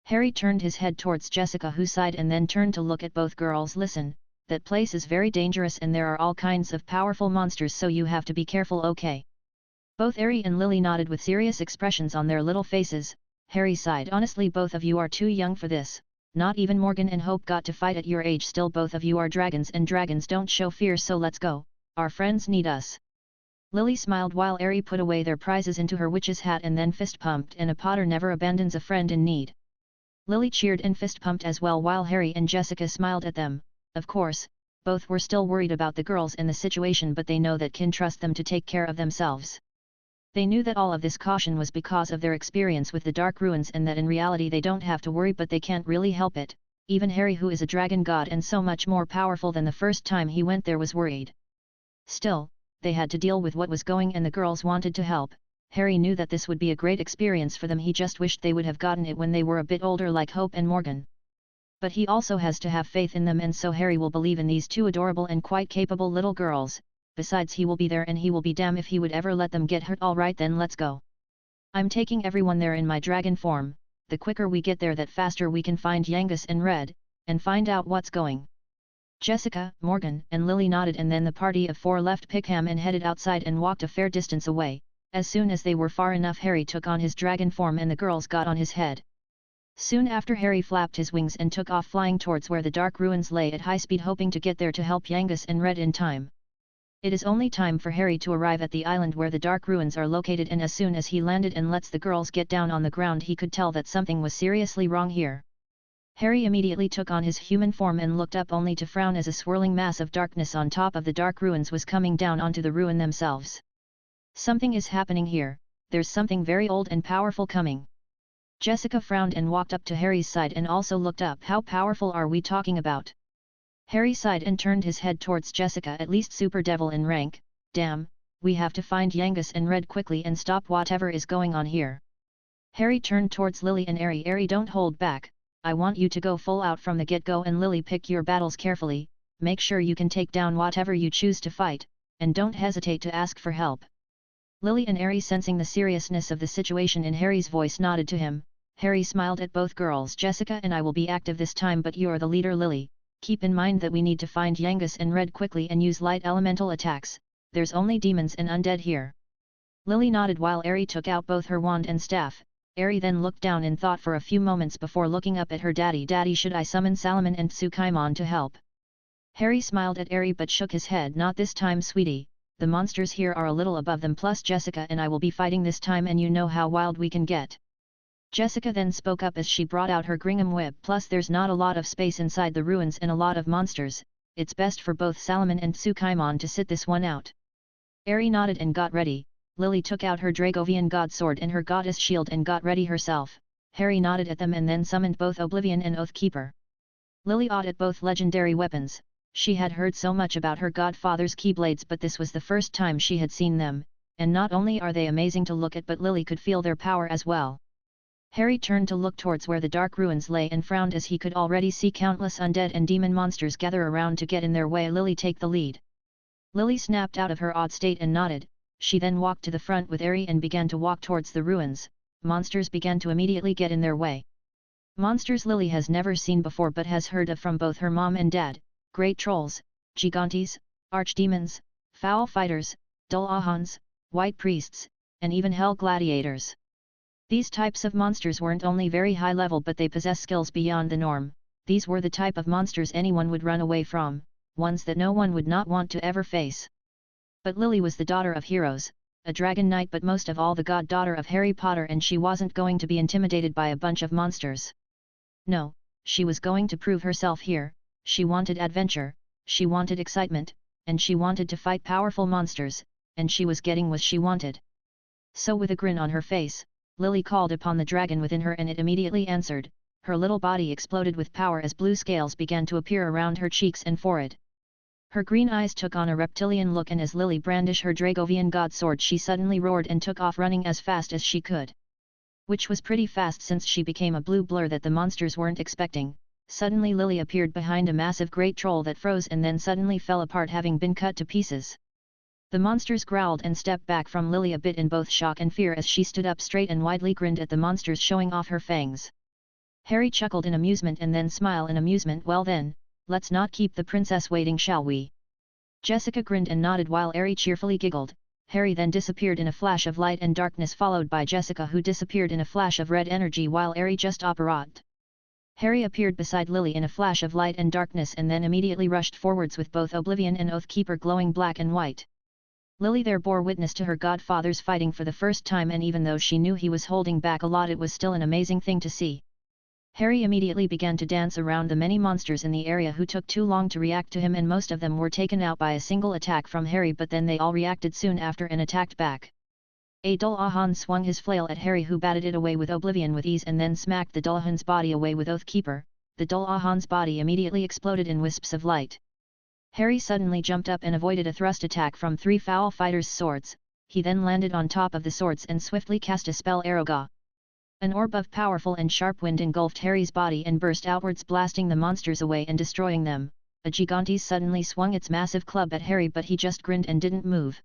Harry turned his head towards Jessica, who sighed and then turned to look at both girls. Listen, that place is very dangerous and there are all kinds of powerful monsters, so you have to be careful, okay? Both Harry and Lily nodded with serious expressions on their little faces. Harry sighed. Honestly, both of you are too young for this. Not even Morgan and Hope got to fight at your age. Still, both of you are dragons and dragons don't show fear, so let's go. Our friends need us. Lily smiled while Harry put away their prizes into her witch's hat and then fist pumped, and a Potter never abandons a friend in need. Lily cheered and fist pumped as well while Harry and Jessica smiled at them. Of course, both were still worried about the girls and the situation, but they know that can trust them to take care of themselves. They knew that all of this caution was because of their experience with the Dark Ruins and that in reality they don't have to worry, but they can't really help it. Even Harry, who is a dragon god and so much more powerful than the first time he went there, was worried. Still, they had to deal with what was going and the girls wanted to help. Harry knew that this would be a great experience for them. He just wished they would have gotten it when they were a bit older like Hope and Morgan. But he also has to have faith in them, and so Harry will believe in these two adorable and quite capable little girls. Besides, he will be there and he will be damned if he would ever let them get hurt. Alright then, let's go. I'm taking everyone there in my dragon form. The quicker we get there, that faster we can find Yangus and Red, and find out what's going. Jessica, Morgan, and Lily nodded, and then the party of 4 left Pickham and headed outside and walked a fair distance away. As soon as they were far enough, Harry took on his dragon form and the girls got on his head. Soon after, Harry flapped his wings and took off, flying towards where the Dark Ruins lay at high speed, hoping to get there to help Yangus and Red in time. It is only time for Harry to arrive at the island where the Dark Ruins are located, and as soon as he landed and lets the girls get down on the ground, he could tell that something was seriously wrong here. Harry immediately took on his human form and looked up, only to frown as a swirling mass of darkness on top of the Dark Ruins was coming down onto the ruin themselves. Something is happening here. There's something very old and powerful coming. Jessica frowned and walked up to Harry's side and also looked up. How powerful are we talking about? Harry sighed and turned his head towards Jessica. At least super devil in rank. Damn, we have to find Yangus and Red quickly and stop whatever is going on here. Harry turned towards Lily and Airy. Airy, don't hold back, I want you to go full out from the get-go, and Lily, pick your battles carefully, make sure you can take down whatever you choose to fight, and don't hesitate to ask for help. Lily and Airy, sensing the seriousness of the situation in Harry's voice, nodded to him. Harry smiled at both girls. Jessica and I will be active this time, but you're the leader, Lily. Keep in mind that we need to find Yangus and Red quickly and use light elemental attacks, there's only demons and undead here. Lily nodded while Airy took out both her wand and staff. Airy then looked down in thought for a few moments before looking up at her daddy. Daddy, should I summon Salomon and Tsukaimon to help? Harry smiled at Airy but shook his head. Not this time, sweetie, the monsters here are a little above them, plus Jessica and I will be fighting this time and you know how wild we can get. Jessica then spoke up as she brought out her gingham web. Plus there's not a lot of space inside the ruins and a lot of monsters, it's best for both Salomon and Tsukaimon to sit this one out. Airy nodded and got ready. Lily took out her Dragovian god sword and her goddess shield and got ready herself. Harry nodded at them and then summoned both Oblivion and Oathkeeper. Lily awed at both legendary weapons. She had heard so much about her godfather's keyblades, but this was the first time she had seen them, and not only are they amazing to look at, but Lily could feel their power as well. Harry turned to look towards where the dark ruins lay and frowned as he could already see countless undead and demon monsters gather around to get in their way. Lily, take the lead. Lily snapped out of her odd state and nodded. She then walked to the front with Airy and began to walk towards the ruins. Monsters began to immediately get in their way. Monsters Lily has never seen before but has heard of from both her mom and dad: great trolls, gigantes, archdemons, foul fighters, dullahans, white priests, and even hell gladiators. These types of monsters weren't only very high level, but they possess skills beyond the norm. These were the type of monsters anyone would run away from, ones that no one would not want to ever face. But Lily was the daughter of heroes, a dragon knight, but most of all the goddaughter of Harry Potter, and she wasn't going to be intimidated by a bunch of monsters. No, she was going to prove herself here. She wanted adventure, she wanted excitement, and she wanted to fight powerful monsters, and she was getting what she wanted. So with a grin on her face, Lily called upon the dragon within her and it immediately answered. Her little body exploded with power as blue scales began to appear around her cheeks and forehead. Her green eyes took on a reptilian look, and as Lily brandished her Dragovian god sword, she suddenly roared and took off running as fast as she could. Which was pretty fast since she became a blue blur that the monsters weren't expecting. Suddenly Lily appeared behind a massive great troll that froze and then suddenly fell apart, having been cut to pieces. The monsters growled and stepped back from Lily a bit in both shock and fear as she stood up straight and widely grinned at the monsters, showing off her fangs. Harry chuckled in amusement and then smiled in amusement. Well then, let's not keep the princess waiting, shall we? Jessica grinned and nodded while Airy cheerfully giggled. Harry then disappeared in a flash of light and darkness, followed by Jessica, who disappeared in a flash of red energy while Airy just operated. Harry appeared beside Lily in a flash of light and darkness and then immediately rushed forwards with both Oblivion and Oathkeeper glowing black and white. Lily there bore witness to her godfather's fighting for the first time, and even though she knew he was holding back a lot, it was still an amazing thing to see. Harry immediately began to dance around the many monsters in the area who took too long to react to him, and most of them were taken out by a single attack from Harry, but then they all reacted soon after and attacked back. A Dullahan swung his flail at Harry, who batted it away with Oblivion with ease and then smacked the Dullahan's body away with Oathkeeper. The Dullahan's body immediately exploded in wisps of light. Harry suddenly jumped up and avoided a thrust attack from three foul fighters' swords. He then landed on top of the swords and swiftly cast a spell Aeroga. An orb of powerful and sharp wind engulfed Harry's body and burst outwards, blasting the monsters away and destroying them. A Gigantes suddenly swung its massive club at Harry, but he just grinned and didn't move.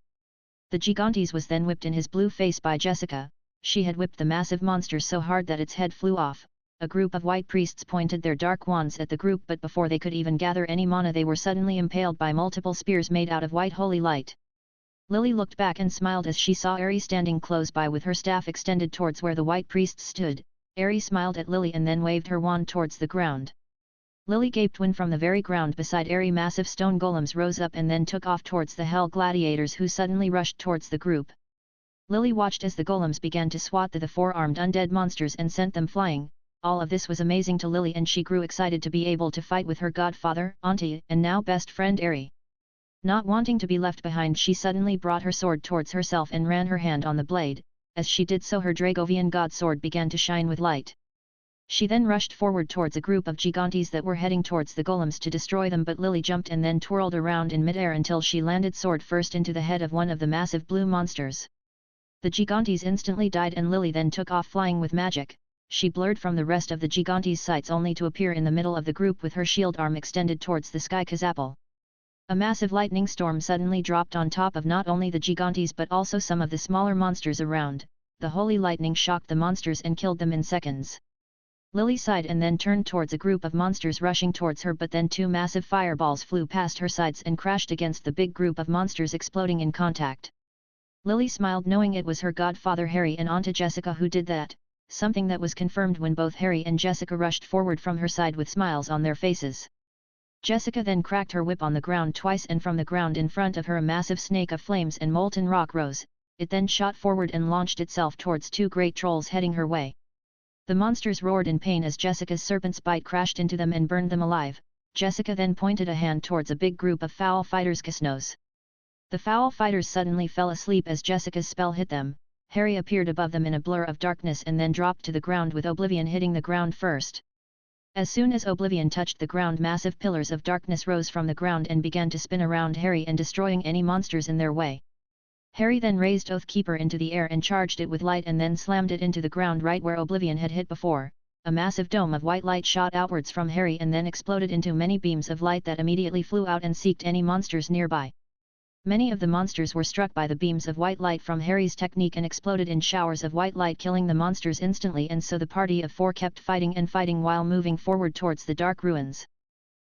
The Gigantes was then whipped in his blue face by Jessica. She had whipped the massive monster so hard that its head flew off. A group of white priests pointed their dark wands at the group, but before they could even gather any mana, they were suddenly impaled by multiple spears made out of white holy light. Lily looked back and smiled as she saw Airy standing close by with her staff extended towards where the white priests stood. Airy smiled at Lily and then waved her wand towards the ground. Lily gaped when from the very ground beside Airy massive stone golems rose up and then took off towards the hell gladiators, who suddenly rushed towards the group. Lily watched as the golems began to swat the four-armed undead monsters and sent them flying. All of this was amazing to Lily, and she grew excited to be able to fight with her godfather, auntie, and now best friend Airy. Not wanting to be left behind, she suddenly brought her sword towards herself and ran her hand on the blade. As she did so, her Dragovian god sword began to shine with light. She then rushed forward towards a group of gigantes that were heading towards the golems to destroy them, but Lily jumped and then twirled around in midair until she landed sword first into the head of one of the massive blue monsters. The gigantes instantly died and Lily then took off flying with magic. She blurred from the rest of the gigantes' sights only to appear in the middle of the group with her shield arm extended towards the sky. Kazapple. A massive lightning storm suddenly dropped on top of not only the gigantes but also some of the smaller monsters around. The holy lightning shocked the monsters and killed them in seconds. Lily sighed and then turned towards a group of monsters rushing towards her, but then two massive fireballs flew past her sides and crashed against the big group of monsters, exploding in contact. Lily smiled knowing it was her godfather Harry and Auntie Jessica who did that, something that was confirmed when both Harry and Jessica rushed forward from her side with smiles on their faces. Jessica then cracked her whip on the ground twice, and from the ground in front of her a massive snake of flames and molten rock rose. It then shot forward and launched itself towards two great trolls heading her way. The monsters roared in pain as Jessica's serpent's bite crashed into them and burned them alive. Jessica then pointed a hand towards a big group of foul fighters. Kisnos. The foul fighters suddenly fell asleep as Jessica's spell hit them. Harry appeared above them in a blur of darkness and then dropped to the ground with Oblivion hitting the ground first. As soon as Oblivion touched the ground, massive pillars of darkness rose from the ground and began to spin around Harry and destroying any monsters in their way. Harry then raised Oathkeeper into the air and charged it with light and then slammed it into the ground right where Oblivion had hit before. A massive dome of white light shot outwards from Harry and then exploded into many beams of light that immediately flew out and seeked any monsters nearby. Many of the monsters were struck by the beams of white light from Harry's technique and exploded in showers of white light, killing the monsters instantly, and so the party of four kept fighting and fighting while moving forward towards the dark ruins.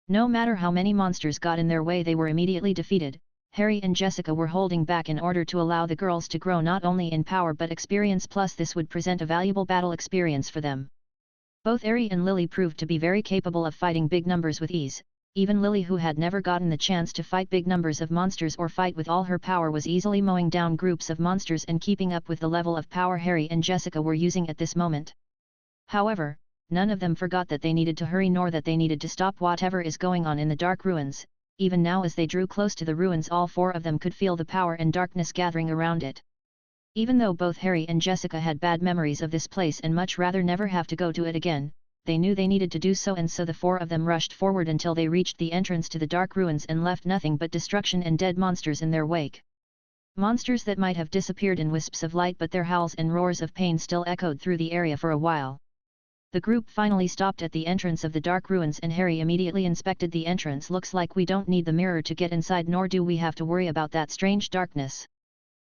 No matter how many monsters got in their way, they were immediately defeated. Harry and Jessica were holding back in order to allow the girls to grow not only in power but experience, plus this would present a valuable battle experience for them. Both Harry and Lily proved to be very capable of fighting big numbers with ease. Even Lily, who had never gotten the chance to fight big numbers of monsters or fight with all her power, was easily mowing down groups of monsters and keeping up with the level of power Harry and Jessica were using at this moment. However, none of them forgot that they needed to hurry nor that they needed to stop whatever is going on in the dark ruins. Even now, as they drew close to the ruins, all four of them could feel the power and darkness gathering around it. Even though both Harry and Jessica had bad memories of this place and much rather never have to go to it again, they knew they needed to do so, and so the four of them rushed forward until they reached the entrance to the dark ruins and left nothing but destruction and dead monsters in their wake. Monsters that might have disappeared in wisps of light, but their howls and roars of pain still echoed through the area for a while. The group finally stopped at the entrance of the dark ruins and Harry immediately inspected the entrance. Looks like we don't need the mirror to get inside, nor do we have to worry about that strange darkness.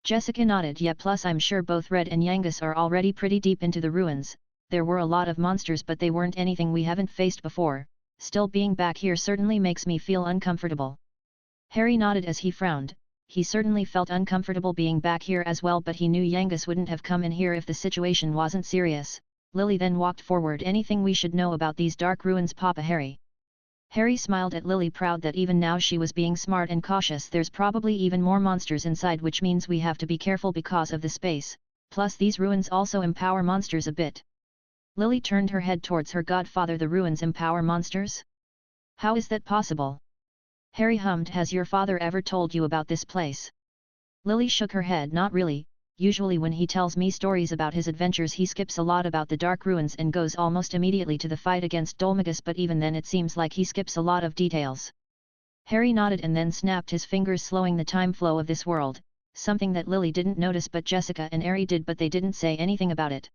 Jessica nodded. Yeah, plus I'm sure both Red and Yangus are already pretty deep into the ruins. There were a lot of monsters, but they weren't anything we haven't faced before. Still, being back here certainly makes me feel uncomfortable. Harry nodded as he frowned. He certainly felt uncomfortable being back here as well, but he knew Yangus wouldn't have come in here if the situation wasn't serious. Lily then walked forward. Anything we should know about these dark ruins, Papa Harry? Harry smiled at Lily, proud that even now she was being smart and cautious. There's probably even more monsters inside, which means we have to be careful because of the space. Plus these ruins also empower monsters a bit. Lily turned her head towards her godfather. The ruins empower monsters? How is that possible? Harry hummed. Has your father ever told you about this place? Lily shook her head. Not really. Usually when he tells me stories about his adventures, he skips a lot about the dark ruins and goes almost immediately to the fight against Dolmagus, but even then it seems like he skips a lot of details. Harry nodded and then snapped his fingers, slowing the time flow of this world, something that Lily didn't notice but Jessica and Harry did, but they didn't say anything about it.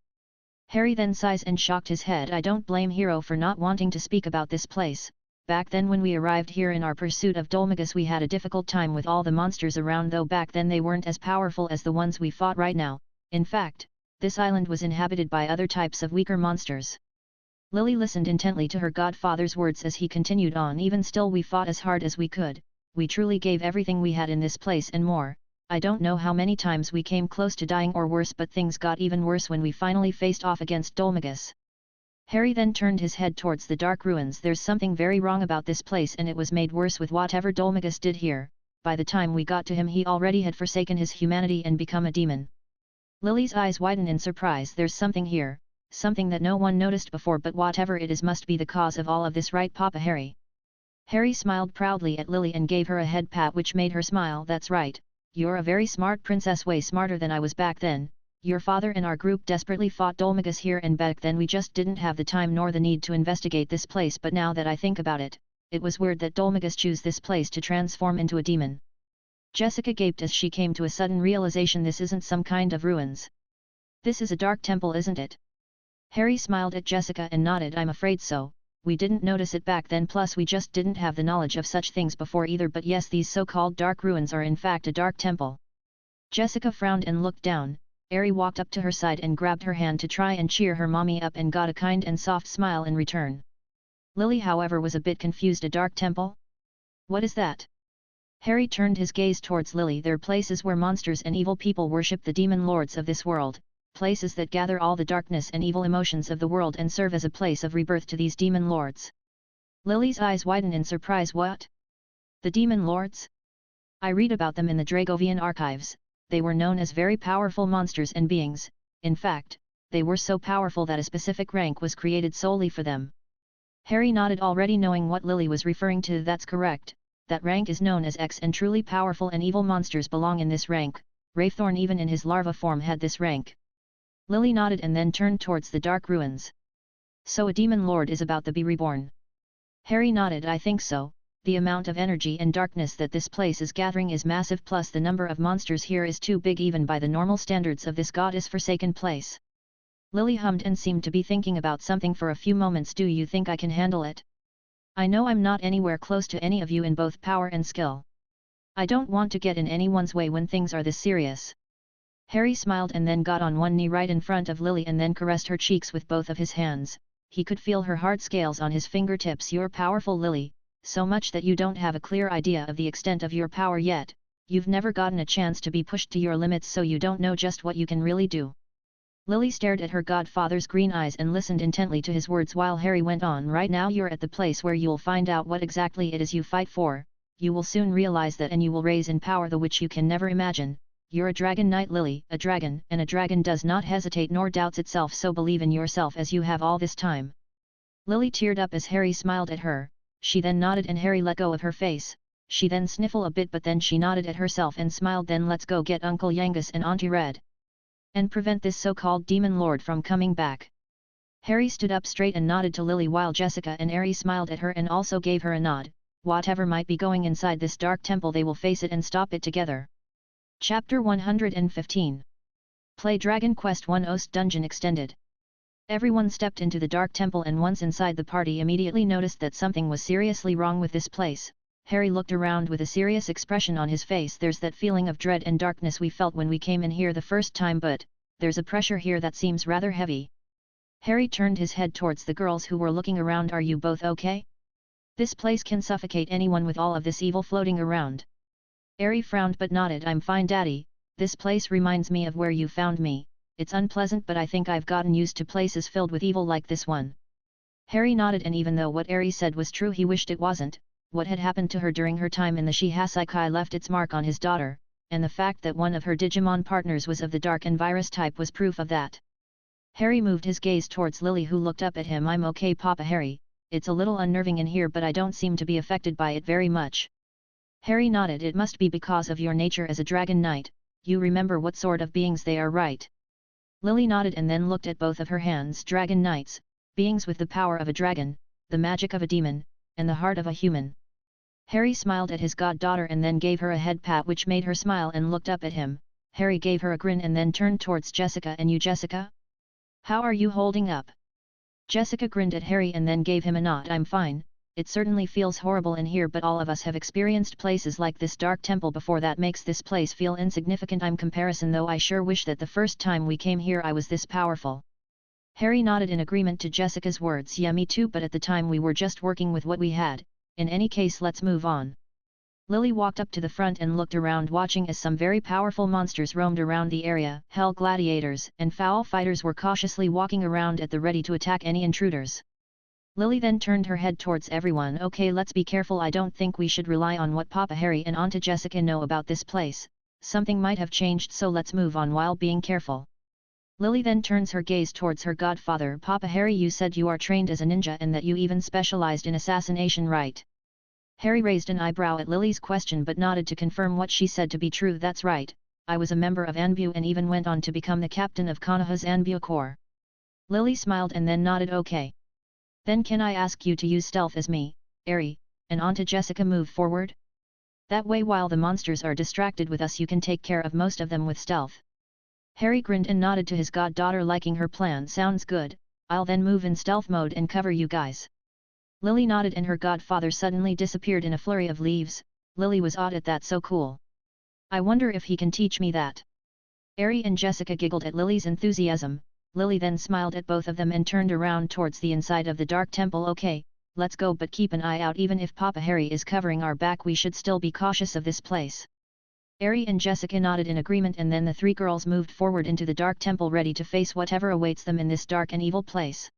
Harry then sighs and shocked his head. I don't blame Hero for not wanting to speak about this place. Back then when we arrived here in our pursuit of Dolmagus, we had a difficult time with all the monsters around, though back then they weren't as powerful as the ones we fought right now. In fact, this island was inhabited by other types of weaker monsters. Lily listened intently to her godfather's words as he continued on. Even still, we fought as hard as we could. We truly gave everything we had in this place and more. I don't know how many times we came close to dying or worse, but things got even worse when we finally faced off against Dolmagus. Harry then turned his head towards the dark ruins. There's something very wrong about this place, and it was made worse with whatever Dolmagus did here. By the time we got to him, he already had forsaken his humanity and become a demon. Lily's eyes widened in surprise. There's something here, something that no one noticed before, but whatever it is must be the cause of all of this, right, Papa Harry? Harry smiled proudly at Lily and gave her a head pat which made her smile. That's right, you're a very smart princess, way smarter than I was back then. Your father and our group desperately fought Dolmagus here and back then we just didn't have the time nor the need to investigate this place, but now that I think about it, it was weird that Dolmagus chose this place to transform into a demon. Jessica gaped as she came to a sudden realization. This isn't some kind of ruins. This is a dark temple, isn't it? Harry smiled at Jessica and nodded. I'm afraid so, we didn't notice it back then, plus we just didn't have the knowledge of such things before either, but yes, these so-called dark ruins are in fact a dark temple. Jessica frowned and looked down. Harry walked up to her side and grabbed her hand to try and cheer her mommy up and got a kind and soft smile in return. Lily, however, was a bit confused. A dark temple? What is that? Harry turned his gaze towards Lily. They're places where monsters and evil people worship the demon lords of this world, places that gather all the darkness and evil emotions of the world and serve as a place of rebirth to these demon lords. Lily's eyes widened in surprise. What? The demon lords? I read about them in the Dragovian archives. They were known as very powerful monsters and beings. In fact, they were so powerful that a specific rank was created solely for them. Harry nodded, already knowing what Lily was referring to. That's correct, that rank is known as X, and truly powerful and evil monsters belong in this rank. Wraithorn, even in his larva form, had this rank. Lily nodded and then turned towards the dark ruins. So a demon lord is about to be reborn? Harry nodded. I think so. The amount of energy and darkness that this place is gathering is massive, plus the number of monsters here is too big even by the normal standards of this goddess-forsaken place. Lily hummed and seemed to be thinking about something for a few moments. Do you think I can handle it? I know I'm not anywhere close to any of you in both power and skill. I don't want to get in anyone's way when things are this serious. Harry smiled and then got on one knee right in front of Lily and then caressed her cheeks with both of his hands. He could feel her hard scales on his fingertips. You're powerful, Lily. So much that you don't have a clear idea of the extent of your power yet. You've never gotten a chance to be pushed to your limits, so you don't know just what you can really do. Lily stared at her godfather's green eyes and listened intently to his words while Harry went on. Right now you're at the place where you'll find out what exactly it is you fight for. You will soon realize that, and you will raise in power the which you can never imagine. You're a dragon knight, Lily, a dragon, and a dragon does not hesitate nor doubts itself, so believe in yourself as you have all this time. Lily teared up as Harry smiled at her. She then nodded and Harry let go of her face. She then sniffled a bit, but then she nodded at herself and smiled. Then let's go get Uncle Yangus and Auntie Red. And prevent this so-called demon lord from coming back. Harry stood up straight and nodded to Lily while Jessica and Harry smiled at her and also gave her a nod. Whatever might be going inside this dark temple, they will face it and stop it together. Chapter 115. Play Dragon Quest I Ost Dungeon Extended. Everyone stepped into the dark temple, and once inside the party immediately noticed that something was seriously wrong with this place. Harry looked around with a serious expression on his face. There's that feeling of dread and darkness we felt when we came in here the first time, but there's a pressure here that seems rather heavy. Harry turned his head towards the girls who were looking around. Are you both okay? This place can suffocate anyone with all of this evil floating around. Harry frowned but nodded. I'm fine, Daddy. This place reminds me of where you found me. It's unpleasant, but I think I've gotten used to places filled with evil like this one. Harry nodded, and even though what Harry said was true, he wished it wasn't. What had happened to her during her time in the Shihasekai left its mark on his daughter, and the fact that one of her Digimon partners was of the dark and virus type was proof of that. Harry moved his gaze towards Lily, who looked up at him. I'm okay, Papa Harry. It's a little unnerving in here, but I don't seem to be affected by it very much. Harry nodded. It must be because of your nature as a dragon knight. You remember what sort of beings they are, right? Lily nodded and then looked at both of her hands. Dragon knights, beings with the power of a dragon, the magic of a demon, and the heart of a human. Harry smiled at his goddaughter and then gave her a head pat which made her smile and looked up at him. Harry gave her a grin and then turned towards Jessica. And you, Jessica? How are you holding up? Jessica grinned at Harry and then gave him a nod. I'm fine. It certainly feels horrible in here, but all of us have experienced places like this dark temple before. That makes this place feel insignificant. I'm comparison, though I sure wish that the first time we came here I was this powerful. Harry nodded in agreement to Jessica's words. Yeah, me too, but at the time we were just working with what we had. In any case, let's move on. Lily walked up to the front and looked around, watching as some very powerful monsters roamed around the area. Hell gladiators and foul fighters were cautiously walking around at the ready to attack any intruders. Lily then turned her head towards everyone. Okay, let's be careful. I don't think we should rely on what Papa Harry and Auntie Jessica know about this place. Something might have changed, so let's move on while being careful. Lily then turns her gaze towards her godfather. Papa Harry, you said you are trained as a ninja and that you even specialized in assassination, right? Harry raised an eyebrow at Lily's question but nodded to confirm what she said to be true. That's right. I was a member of Anbu and even went on to become the captain of Konoha's Anbu Corps. Lily smiled and then nodded okay. Then can I ask you to use stealth as me, Eri, and onto Jessica move forward? That way while the monsters are distracted with us you can take care of most of them with stealth. Harry grinned and nodded to his goddaughter, liking her plan. Sounds good, I'll then move in stealth mode and cover you guys. Lily nodded and her godfather suddenly disappeared in a flurry of leaves. Lily was awed at that. So cool. I wonder if he can teach me that. Eri and Jessica giggled at Lily's enthusiasm. Lily then smiled at both of them and turned around towards the inside of the dark temple. Okay, let's go, but keep an eye out. Even if Papa Harry is covering our back we should still be cautious of this place. Eri and Jessica nodded in agreement and then the three girls moved forward into the dark temple ready to face whatever awaits them in this dark and evil place.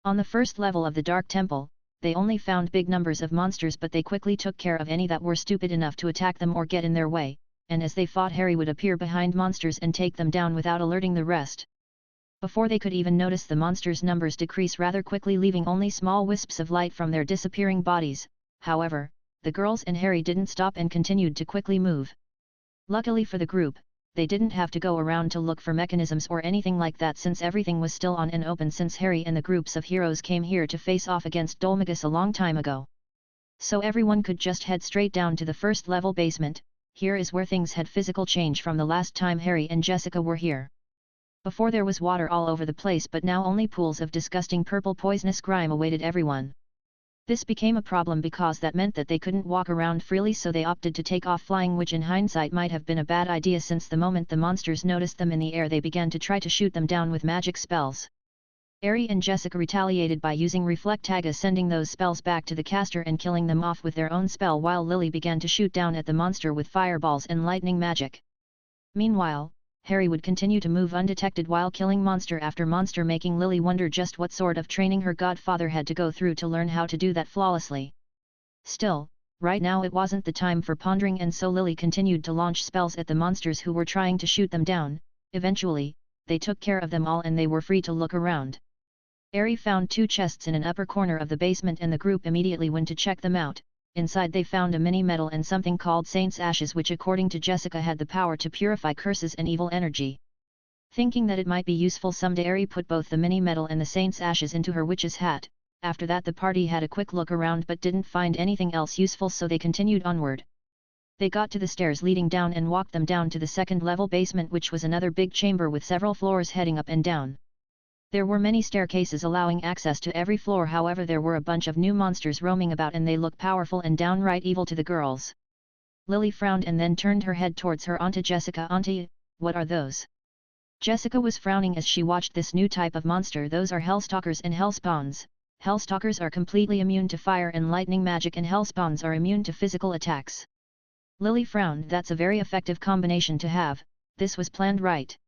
On the first level of the dark temple, they only found big numbers of monsters, but they quickly took care of any that were stupid enough to attack them or get in their way, and as they fought Harry would appear behind monsters and take them down without alerting the rest. Before they could even notice, the monsters' numbers decrease rather quickly, leaving only small wisps of light from their disappearing bodies. However, the girls and Harry didn't stop and continued to quickly move. Luckily for the group, they didn't have to go around to look for mechanisms or anything like that, since everything was still on and open since Harry and the groups of heroes came here to face off against Dolmagus a long time ago. So everyone could just head straight down to the first level basement. Here is where things had physical change from the last time Harry and Jessica were here. Before there was water all over the place, but now only pools of disgusting purple poisonous grime awaited everyone. This became a problem because that meant that they couldn't walk around freely, so they opted to take off flying, which in hindsight might have been a bad idea, since the moment the monsters noticed them in the air they began to try to shoot them down with magic spells. Eri and Jessica retaliated by using Reflectaga, sending those spells back to the caster and killing them off with their own spell, while Lily began to shoot down at the monster with fireballs and lightning magic. Meanwhile, Harry would continue to move undetected while killing monster after monster, making Lily wonder just what sort of training her godfather had to go through to learn how to do that flawlessly. Still, right now it wasn't the time for pondering, and so Lily continued to launch spells at the monsters who were trying to shoot them down. Eventually, they took care of them all and they were free to look around. Eri found two chests in an upper corner of the basement and the group immediately went to check them out. Inside they found a mini medal and something called Saint's Ashes, which according to Jessica had the power to purify curses and evil energy. Thinking that it might be useful someday, Eri put both the mini medal and the Saint's Ashes into her witch's hat. After that the party had a quick look around but didn't find anything else useful, so they continued onward. They got to the stairs leading down and walked them down to the second level basement, which was another big chamber with several floors heading up and down. There were many staircases allowing access to every floor, however there were a bunch of new monsters roaming about and they looked powerful and downright evil to the girls. Lily frowned and then turned her head towards her Auntie Jessica. Auntie, what are those? Jessica was frowning as she watched this new type of monster. Those are Hellstalkers and Hellspawns. Hellstalkers are completely immune to fire and lightning magic and Hellspawns are immune to physical attacks. Lily frowned. That's a very effective combination to have. This was planned right.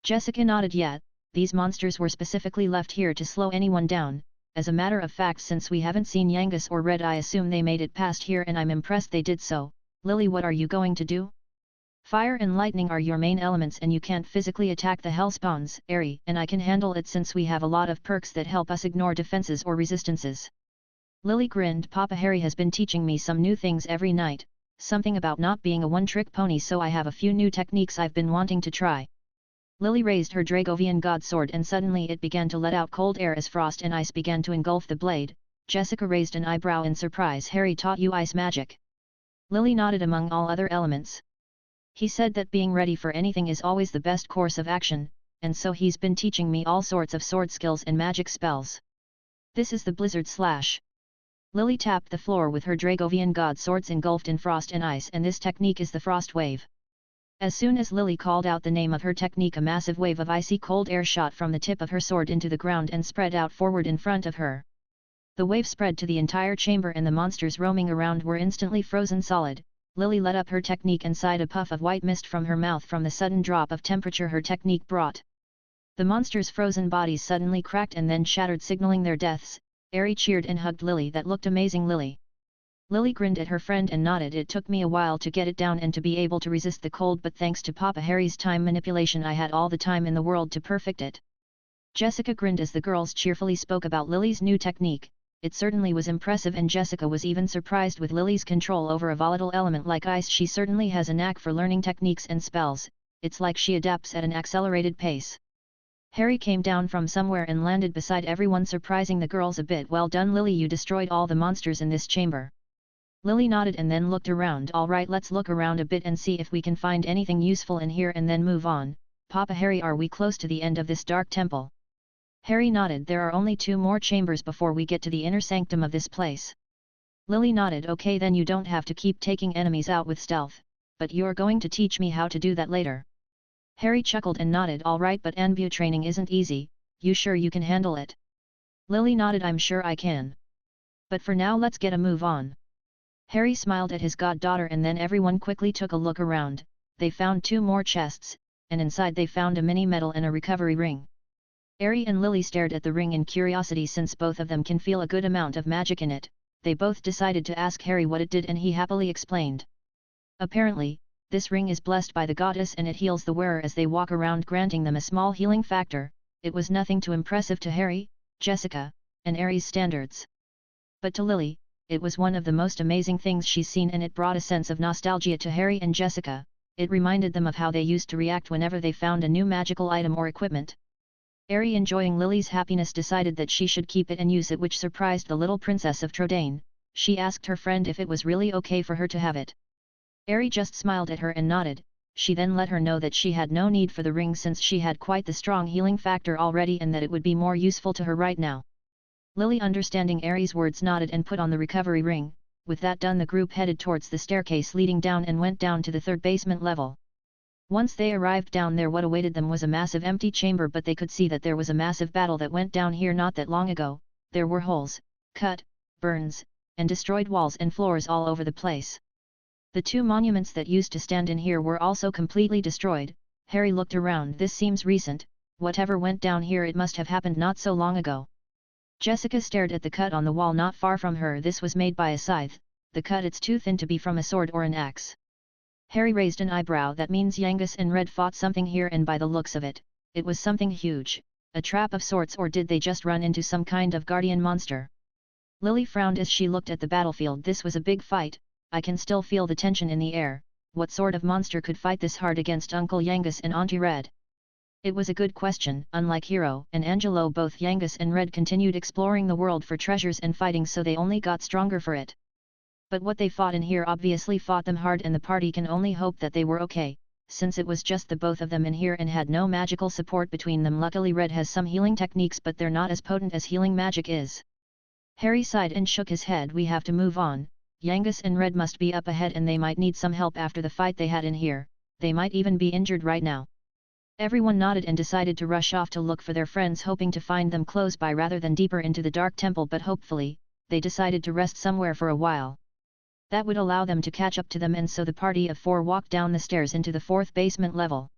Jessica nodded. Yeah. These monsters were specifically left here to slow anyone down. As a matter of fact, since we haven't seen Yangus or Red, I assume they made it past here and I'm impressed they did so. Lily, what are you going to do? Fire and lightning are your main elements and you can't physically attack the Hellspawns, Eri, and I can handle it since we have a lot of perks that help us ignore defenses or resistances. Lily grinned. Papa Harry has been teaching me some new things every night, something about not being a one-trick pony, so I have a few new techniques I've been wanting to try. Lily raised her Dragovian god sword and suddenly it began to let out cold air as frost and ice began to engulf the blade. Jessica raised an eyebrow in surprise. Harry taught you ice magic? Lily nodded. Among all other elements. He said that being ready for anything is always the best course of action, and so he's been teaching me all sorts of sword skills and magic spells. This is the Blizzard Slash. Lily tapped the floor with her Dragovian god swords engulfed in frost and ice, and this technique is the Frost Wave. As soon as Lily called out the name of her technique, a massive wave of icy cold air shot from the tip of her sword into the ground and spread out forward in front of her. The wave spread to the entire chamber and the monsters roaming around were instantly frozen solid. Lily let up her technique and sighed a puff of white mist from her mouth from the sudden drop of temperature her technique brought. The monsters' frozen bodies suddenly cracked and then shattered, signaling their deaths. Eri cheered and hugged Lily. That looked amazing, Lily. Lily grinned at her friend and nodded. It took me a while to get it down and to be able to resist the cold, but thanks to Papa Harry's time manipulation I had all the time in the world to perfect it. Jessica grinned as the girls cheerfully spoke about Lily's new technique. it certainly was impressive, and Jessica was even surprised with Lily's control over a volatile element like ice. She certainly has a knack for learning techniques and spells, it's like she adapts at an accelerated pace. Harry came down from somewhere and landed beside everyone, surprising the girls a bit. Well done, Lily, you destroyed all the monsters in this chamber. Lily nodded and then looked around. All right, let's look around a bit and see if we can find anything useful in here and then move on. Papa Harry, are we close to the end of this dark temple? Harry nodded. There are only 2 more chambers before we get to the inner sanctum of this place. Lily nodded. Okay, then you don't have to keep taking enemies out with stealth, but you're going to teach me how to do that later. Harry chuckled and nodded. All right, but NBU training isn't easy, you sure you can handle it? Lily nodded. I'm sure I can. But for now let's get a move on. Harry smiled at his goddaughter, and then everyone quickly took a look around. They found 2 more chests, and inside they found a mini medal and a recovery ring. Harry and Lily stared at the ring in curiosity. Since both of them can feel a good amount of magic in it, they both decided to ask Harry what it did, and he happily explained. Apparently, this ring is blessed by the goddess and it heals the wearer as they walk around, granting them a small healing factor. It was nothing too impressive to Harry, Jessica, and Aries standards. But to Lily, it was one of the most amazing things she's seen, and it brought a sense of nostalgia to Harry and Jessica. It reminded them of how they used to react whenever they found a new magical item or equipment. Aerie, enjoying Lily's happiness, decided that she should keep it and use it, which surprised the little princess of Trodaine. She asked her friend if it was really okay for her to have it. Aerie just smiled at her and nodded. She then let her know that she had no need for the ring since she had quite the strong healing factor already, and that it would be more useful to her right now. Lily, understanding Aerie's words, nodded and put on the recovery ring. With that done, the group headed towards the staircase leading down and went down to the 3rd basement level. Once they arrived down there, what awaited them was a massive empty chamber, but they could see that there was a massive battle that went down here not that long ago. There were holes, cut, burns, and destroyed walls and floors all over the place. The 2 monuments that used to stand in here were also completely destroyed. Harry looked around. This seems recent. Whatever went down here, it must have happened not so long ago. Jessica stared at the cut on the wall not far from her. This was made by a scythe, the cut it's too thin to be from a sword or an axe. Harry raised an eyebrow. That means Yangus and Red fought something here, and by the looks of it, it was something huge, a trap of sorts, or did they just run into some kind of guardian monster? Lily frowned as she looked at the battlefield. This was a big fight. I can still feel the tension in the air. What sort of monster could fight this hard against Uncle Yangus and Auntie Red? It was a good question. Unlike Hero and Angelo, both Yangus and Red continued exploring the world for treasures and fighting, so they only got stronger for it. But what they fought in here obviously fought them hard, and the party can only hope that they were okay, since it was just the both of them in here and had no magical support between them. Luckily Red has some healing techniques, but they're not as potent as healing magic is. Harry sighed and shook his head. We have to move on. Yangus and Red must be up ahead, and they might need some help after the fight they had in here. They might even be injured right now. Everyone nodded and decided to rush off to look for their friends, hoping to find them close by rather than deeper into the dark temple, but hopefully, they decided to rest somewhere for a while. That would allow them to catch up to them, and so the party of 4 walked down the stairs into the 4th basement level.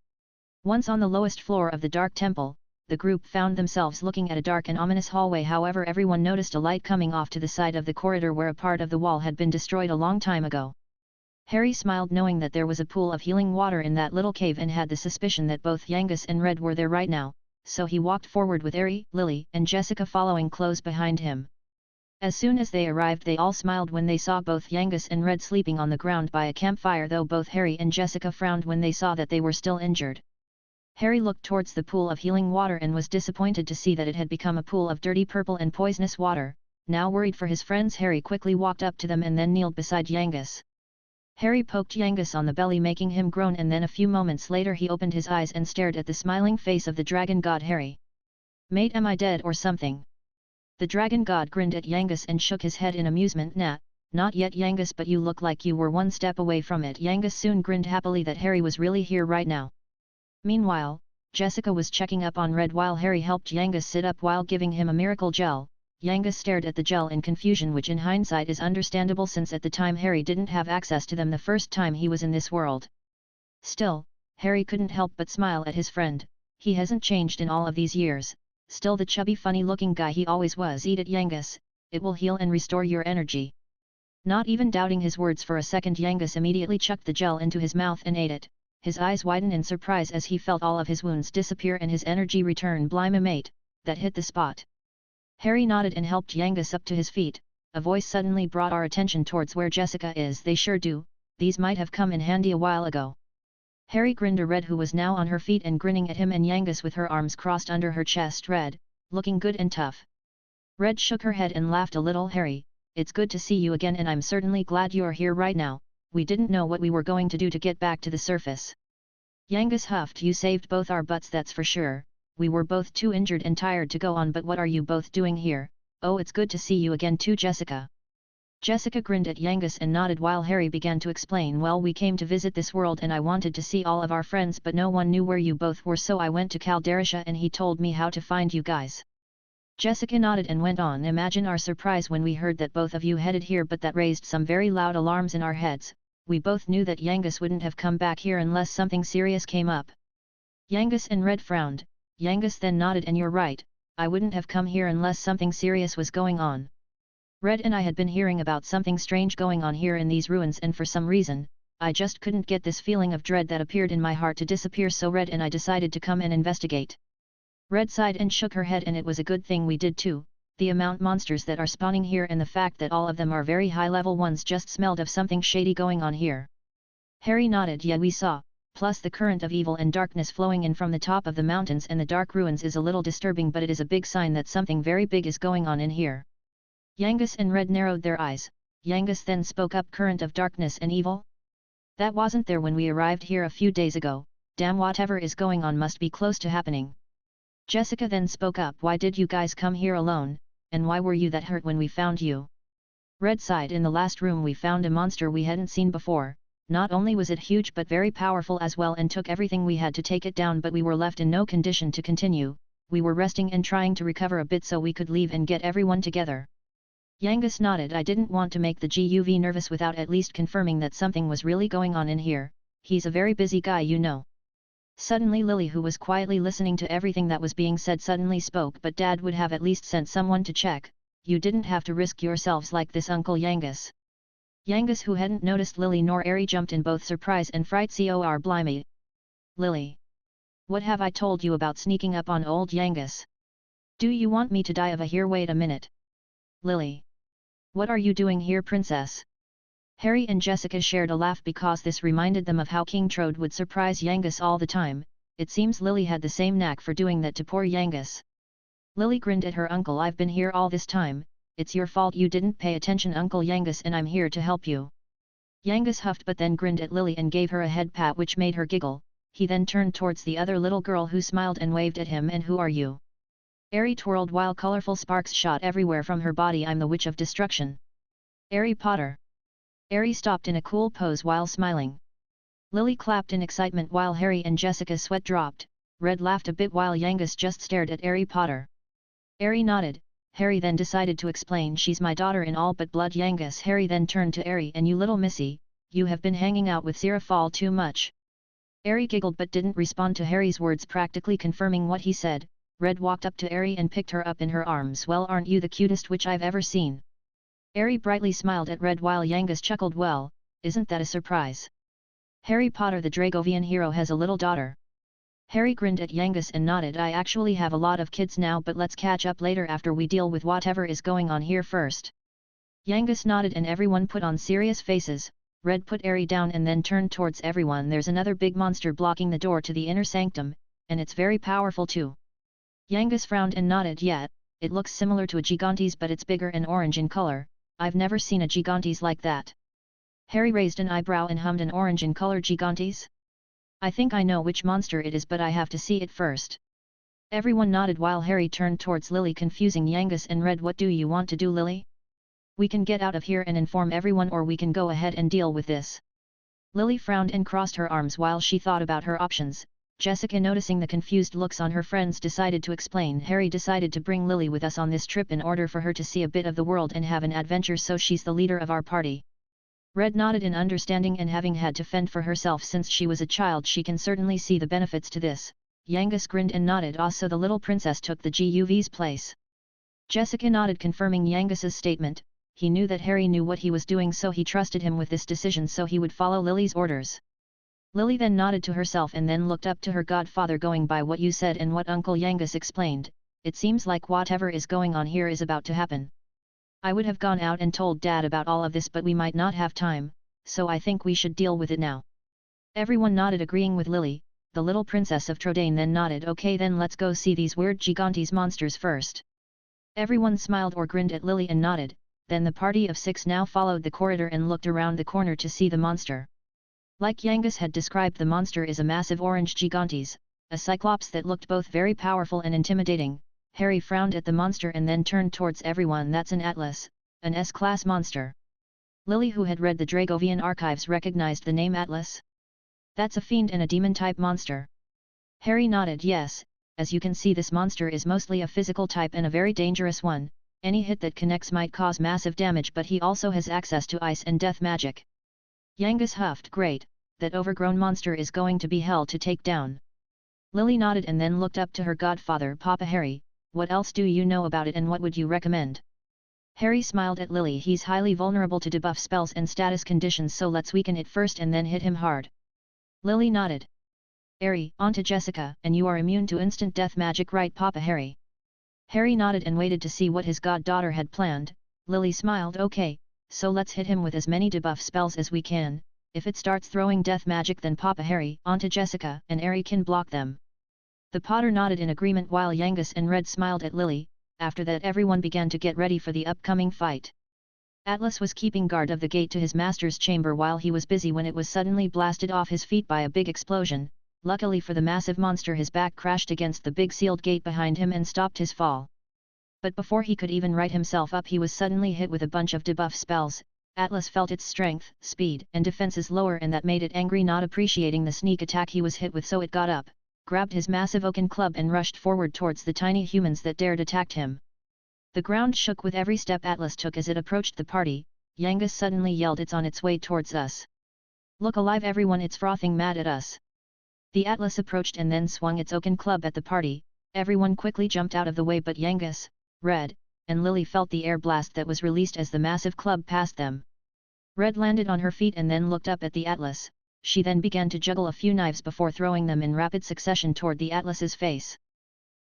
Once on the lowest floor of the dark temple, the group found themselves looking at a dark and ominous hallway. However, everyone noticed a light coming off to the side of the corridor where a part of the wall had been destroyed a long time ago. Harry smiled, knowing that there was a pool of healing water in that little cave, and had the suspicion that both Yangus and Red were there right now, so he walked forward with Aerie, Lily, and Jessica following close behind him. As soon as they arrived, they all smiled when they saw both Yangus and Red sleeping on the ground by a campfire, though both Harry and Jessica frowned when they saw that they were still injured. Harry looked towards the pool of healing water and was disappointed to see that it had become a pool of dirty purple and poisonous water. Now worried for his friends, Harry quickly walked up to them and then kneeled beside Yangus. Harry poked Yangus on the belly, making him groan, and then a few moments later he opened his eyes and stared at the smiling face of the dragon god. Harry, mate, am I dead or something? The dragon god grinned at Yangus and shook his head in amusement. Nah, not yet Yangus, but you look like you were one step away from it. Yangus soon grinned happily that Harry was really here right now. Meanwhile, Jessica was checking up on Red while Harry helped Yangus sit up while giving him a miracle gel. Yangus stared at the gel in confusion, which in hindsight is understandable since at the time Harry didn't have access to them the first time he was in this world. Still, Harry couldn't help but smile at his friend. He hasn't changed in all of these years, still the chubby funny-looking guy he always was. Eat it, Yangus, it will heal and restore your energy. Not even doubting his words for a second, Yangus immediately chucked the gel into his mouth and ate it. His eyes widened in surprise as he felt all of his wounds disappear and his energy return. Blimey mate, that hit the spot. Harry nodded and helped Yangus up to his feet. A voice suddenly brought our attention towards where Jessica is. They sure do, these might have come in handy a while ago. Harry grinned at Red, who was now on her feet and grinning at him, and Yangus with her arms crossed under her chest. Red, looking good and tough. Red shook her head and laughed a little. Harry, it's good to see you again, and I'm certainly glad you're here right now. We didn't know what we were going to do to get back to the surface. Yangus huffed. You saved both our butts, that's for sure. We were both too injured and tired to go on, but what are you both doing here? Oh, it's good to see you again too, Jessica. Jessica grinned at Yangus and nodded while Harry began to explain. Well, we came to visit this world and I wanted to see all of our friends, but no one knew where you both were, so I went to Calderisha and he told me how to find you guys. Jessica nodded and went on. Imagine our surprise when we heard that both of you headed here, but that raised some very loud alarms in our heads. We both knew that Yangus wouldn't have come back here unless something serious came up. Yangus and Red frowned. Yangus then nodded. And you're right, I wouldn't have come here unless something serious was going on. Red and I had been hearing about something strange going on here in these ruins, and for some reason, I just couldn't get this feeling of dread that appeared in my heart to disappear, so Red and I decided to come and investigate. Red sighed and shook her head. And it was a good thing we did too. The amount monsters that are spawning here and the fact that all of them are very high level ones just smelled of something shady going on here. Harry nodded. Yeah, we saw, plus the current of evil and darkness flowing in from the top of the mountains and the dark ruins is a little disturbing, but it is a big sign that something very big is going on in here. Yangus and Red narrowed their eyes. Yangus then spoke up. Current of darkness and evil? That wasn't there when we arrived here a few days ago. Damn, whatever is going on must be close to happening. Jessica then spoke up. Why did you guys come here alone, and why were you that hurt when we found you? Red sighed. In the last room we found a monster we hadn't seen before. Not only was it huge but very powerful as well, and took everything we had to take it down, but we were left in no condition to continue. We were resting and trying to recover a bit so we could leave and get everyone together. Yangus nodded. I didn't want to make the GUV nervous without at least confirming that something was really going on in here. He's a very busy guy, you know. Suddenly Lily, who was quietly listening to everything that was being said, suddenly spoke. But Dad would have at least sent someone to check. You didn't have to risk yourselves like this, Uncle Yangus. Yangus, who hadn't noticed Lily nor Airy, jumped in both surprise and fright. Cor blimey. Lily. What have I told you about sneaking up on old Yangus? Do you want me to die of a here? Wait a minute. Lily. What are you doing here, princess? Harry and Jessica shared a laugh because this reminded them of how King Trode would surprise Yangus all the time. It seems Lily had the same knack for doing that to poor Yangus. Lily grinned at her uncle. I've been here all this time. It's your fault you didn't pay attention, Uncle Yangus, and I'm here to help you. Yangus huffed but then grinned at Lily and gave her a head pat which made her giggle. He then turned towards the other little girl who smiled and waved at him. And who are you? Airy twirled while colorful sparks shot everywhere from her body. I'm the Witch of Destruction. Harry Potter. Airy stopped in a cool pose while smiling. Lily clapped in excitement while Harry and Jessica's sweat dropped. Red laughed a bit while Yangus just stared at Harry Potter. Airy nodded. Harry then decided to explain. She's my daughter in all but blood, Yangus. Harry then turned to Airy. And you little missy, you have been hanging out with Seraphal too much. Airy giggled but didn't respond to Harry's words, practically confirming what he said. Red walked up to Airy and picked her up in her arms. Well, aren't you the cutest witch I've ever seen? Airy brightly smiled at Red while Yangus chuckled. Well, isn't that a surprise? Harry Potter the Dragovian hero has a little daughter. Harry grinned at Yangus and nodded. I actually have a lot of kids now, but let's catch up later after we deal with whatever is going on here first. Yangus nodded and everyone put on serious faces. Red put Airy down and then turned towards everyone. There's another big monster blocking the door to the inner sanctum, and it's very powerful too. Yangus frowned and nodded. Yeah, it looks similar to a Gigantes, but it's bigger and orange in color. I've never seen a Gigantes like that. Harry raised an eyebrow and hummed. An orange in color Gigantes? I think I know which monster it is, but I have to see it first. Everyone nodded while Harry turned towards Lily, confusing Yangus and Red. What do you want to do, Lily? We can get out of here and inform everyone, or we can go ahead and deal with this. Lily frowned and crossed her arms while she thought about her options. Jessica, noticing the confused looks on her friends, decided to explain. Harry decided to bring Lily with us on this trip in order for her to see a bit of the world and have an adventure, so she's the leader of our party. Red nodded in understanding, and having had to fend for herself since she was a child, she can certainly see the benefits to this. Yangus grinned and nodded. Also, the little princess took the GUV's place. Jessica nodded, confirming Yangus's statement. He knew that Harry knew what he was doing, so he trusted him with this decision, so he would follow Lily's orders. Lily then nodded to herself and then looked up to her godfather. Going by what you said and what Uncle Yangus explained, it seems like whatever is going on here is about to happen. I would have gone out and told Dad about all of this but we might not have time, so I think we should deal with it now. Everyone nodded agreeing with Lily. The little princess of Trodain then nodded. Okay then let's go see these weird gigantes monsters first. Everyone smiled or grinned at Lily and nodded, then the party of 6 now followed the corridor and looked around the corner to see the monster. Like Yangus had described, the monster is a massive orange gigantes, a cyclops that looked both very powerful and intimidating. Harry frowned at the monster and then turned towards everyone. That's an Atlas, an S-class monster. Lily, who had read the Dragovian archives, recognized the name Atlas. That's a fiend and a demon-type monster. Harry nodded. Yes, as you can see this monster is mostly a physical type and a very dangerous one. Any hit that connects might cause massive damage, but he also has access to ice and death magic. Yangus huffed. Great, that overgrown monster is going to be hell to take down. Lily nodded and then looked up to her godfather. Papa Harry, what else do you know about it and what would you recommend? Harry smiled at Lily. He's highly vulnerable to debuff spells and status conditions, so let's weaken it first and then hit him hard. Lily nodded. Harry, on to Jessica. And you are immune to instant death magic, right Papa Harry? Harry nodded and waited to see what his goddaughter had planned. Lily smiled. Okay, so let's hit him with as many debuff spells as we can. If it starts throwing death magic, then Papa Harry, on to Jessica, and Harry can block them. The Potter nodded in agreement while Yangus and Red smiled at Lily. After that everyone began to get ready for the upcoming fight. Atlas was keeping guard of the gate to his master's chamber while he was busy when it was suddenly blasted off his feet by a big explosion. Luckily for the massive monster, his back crashed against the big sealed gate behind him and stopped his fall. But before he could even right himself up, he was suddenly hit with a bunch of debuff spells. Atlas felt its strength, speed, and defenses lower, and that made it angry, not appreciating the sneak attack he was hit with, so it got up, grabbed his massive oaken club and rushed forward towards the tiny humans that dared attack him. The ground shook with every step Atlas took as it approached the party. Yangus suddenly yelled, "It's on its way towards us. Look alive everyone, it's frothing mad at us." The Atlas approached and then swung its oaken club at the party. Everyone quickly jumped out of the way, but Yangus, Red, and Lily felt the air blast that was released as the massive club passed them. Red landed on her feet and then looked up at the Atlas. She then began to juggle a few knives before throwing them in rapid succession toward the Atlas's face.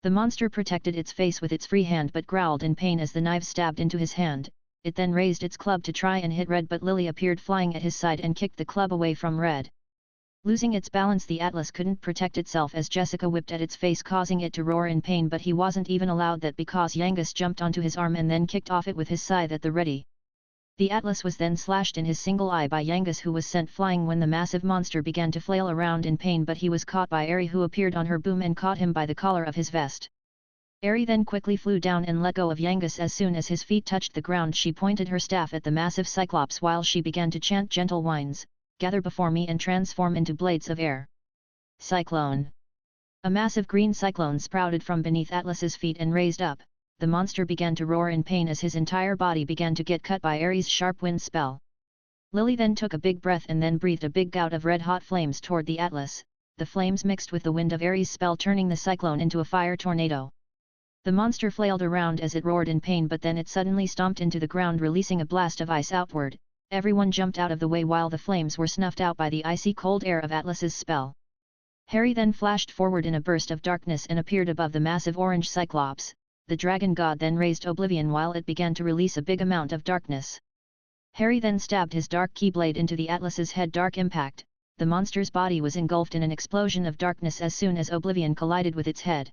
The monster protected its face with its free hand but growled in pain as the knives stabbed into his hand. It then raised its club to try and hit Red, but Lily appeared flying at his side and kicked the club away from Red. Losing its balance, the Atlas couldn't protect itself as Jessica whipped at its face, causing it to roar in pain, but he wasn't even allowed that because Yangus jumped onto his arm and then kicked off it with his scythe at the ready. The Atlas was then slashed in his single eye by Yangus, who was sent flying when the massive monster began to flail around in pain, but he was caught by Aerie, who appeared on her boom and caught him by the collar of his vest. Aerie then quickly flew down and let go of Yangus. As soon as his feet touched the ground, she pointed her staff at the massive Cyclops while she began to chant gentle whines, "Gather before me and transform into blades of air." Cyclone. A massive green cyclone sprouted from beneath Atlas's feet and raised up. The monster began to roar in pain as his entire body began to get cut by Aerie's sharp wind spell. Lily then took a big breath and then breathed a big gout of red-hot flames toward the Atlas. The flames mixed with the wind of Aerie's spell, turning the cyclone into a fire tornado. The monster flailed around as it roared in pain, but then it suddenly stomped into the ground, releasing a blast of ice outward. Everyone jumped out of the way while the flames were snuffed out by the icy cold air of Atlas's spell. Harry then flashed forward in a burst of darkness and appeared above the massive orange Cyclops. The dragon god then raised Oblivion while it began to release a big amount of darkness. Harry then stabbed his dark keyblade into the Atlas's head. Dark impact. The monster's body was engulfed in an explosion of darkness as soon as Oblivion collided with its head.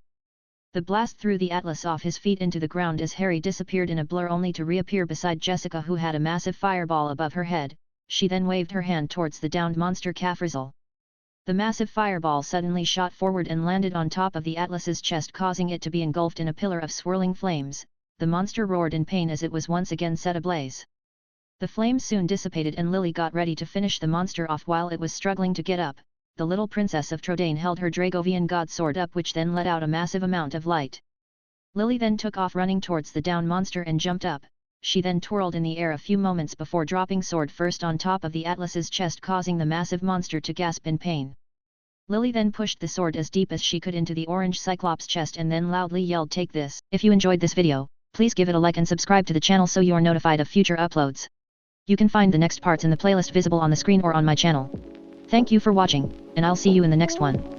The blast threw the Atlas off his feet into the ground as Harry disappeared in a blur, only to reappear beside Jessica, who had a massive fireball above her head. She then waved her hand towards the downed monster Cafrizel. The massive fireball suddenly shot forward and landed on top of the Atlas's chest, causing it to be engulfed in a pillar of swirling flames. The monster roared in pain as it was once again set ablaze. The flames soon dissipated and Lily got ready to finish the monster off while it was struggling to get up. The little princess of Trodain held her Dragovian god sword up, which then let out a massive amount of light. Lily then took off running towards the down monster and jumped up. She then twirled in the air a few moments before dropping sword first on top of the Atlas's chest, causing the massive monster to gasp in pain. Lily then pushed the sword as deep as she could into the orange Cyclops' chest and then loudly yelled, "Take this!" If you enjoyed this video, please give it a like and subscribe to the channel so you are notified of future uploads. You can find the next parts in the playlist visible on the screen or on my channel. Thank you for watching, and I'll see you in the next one.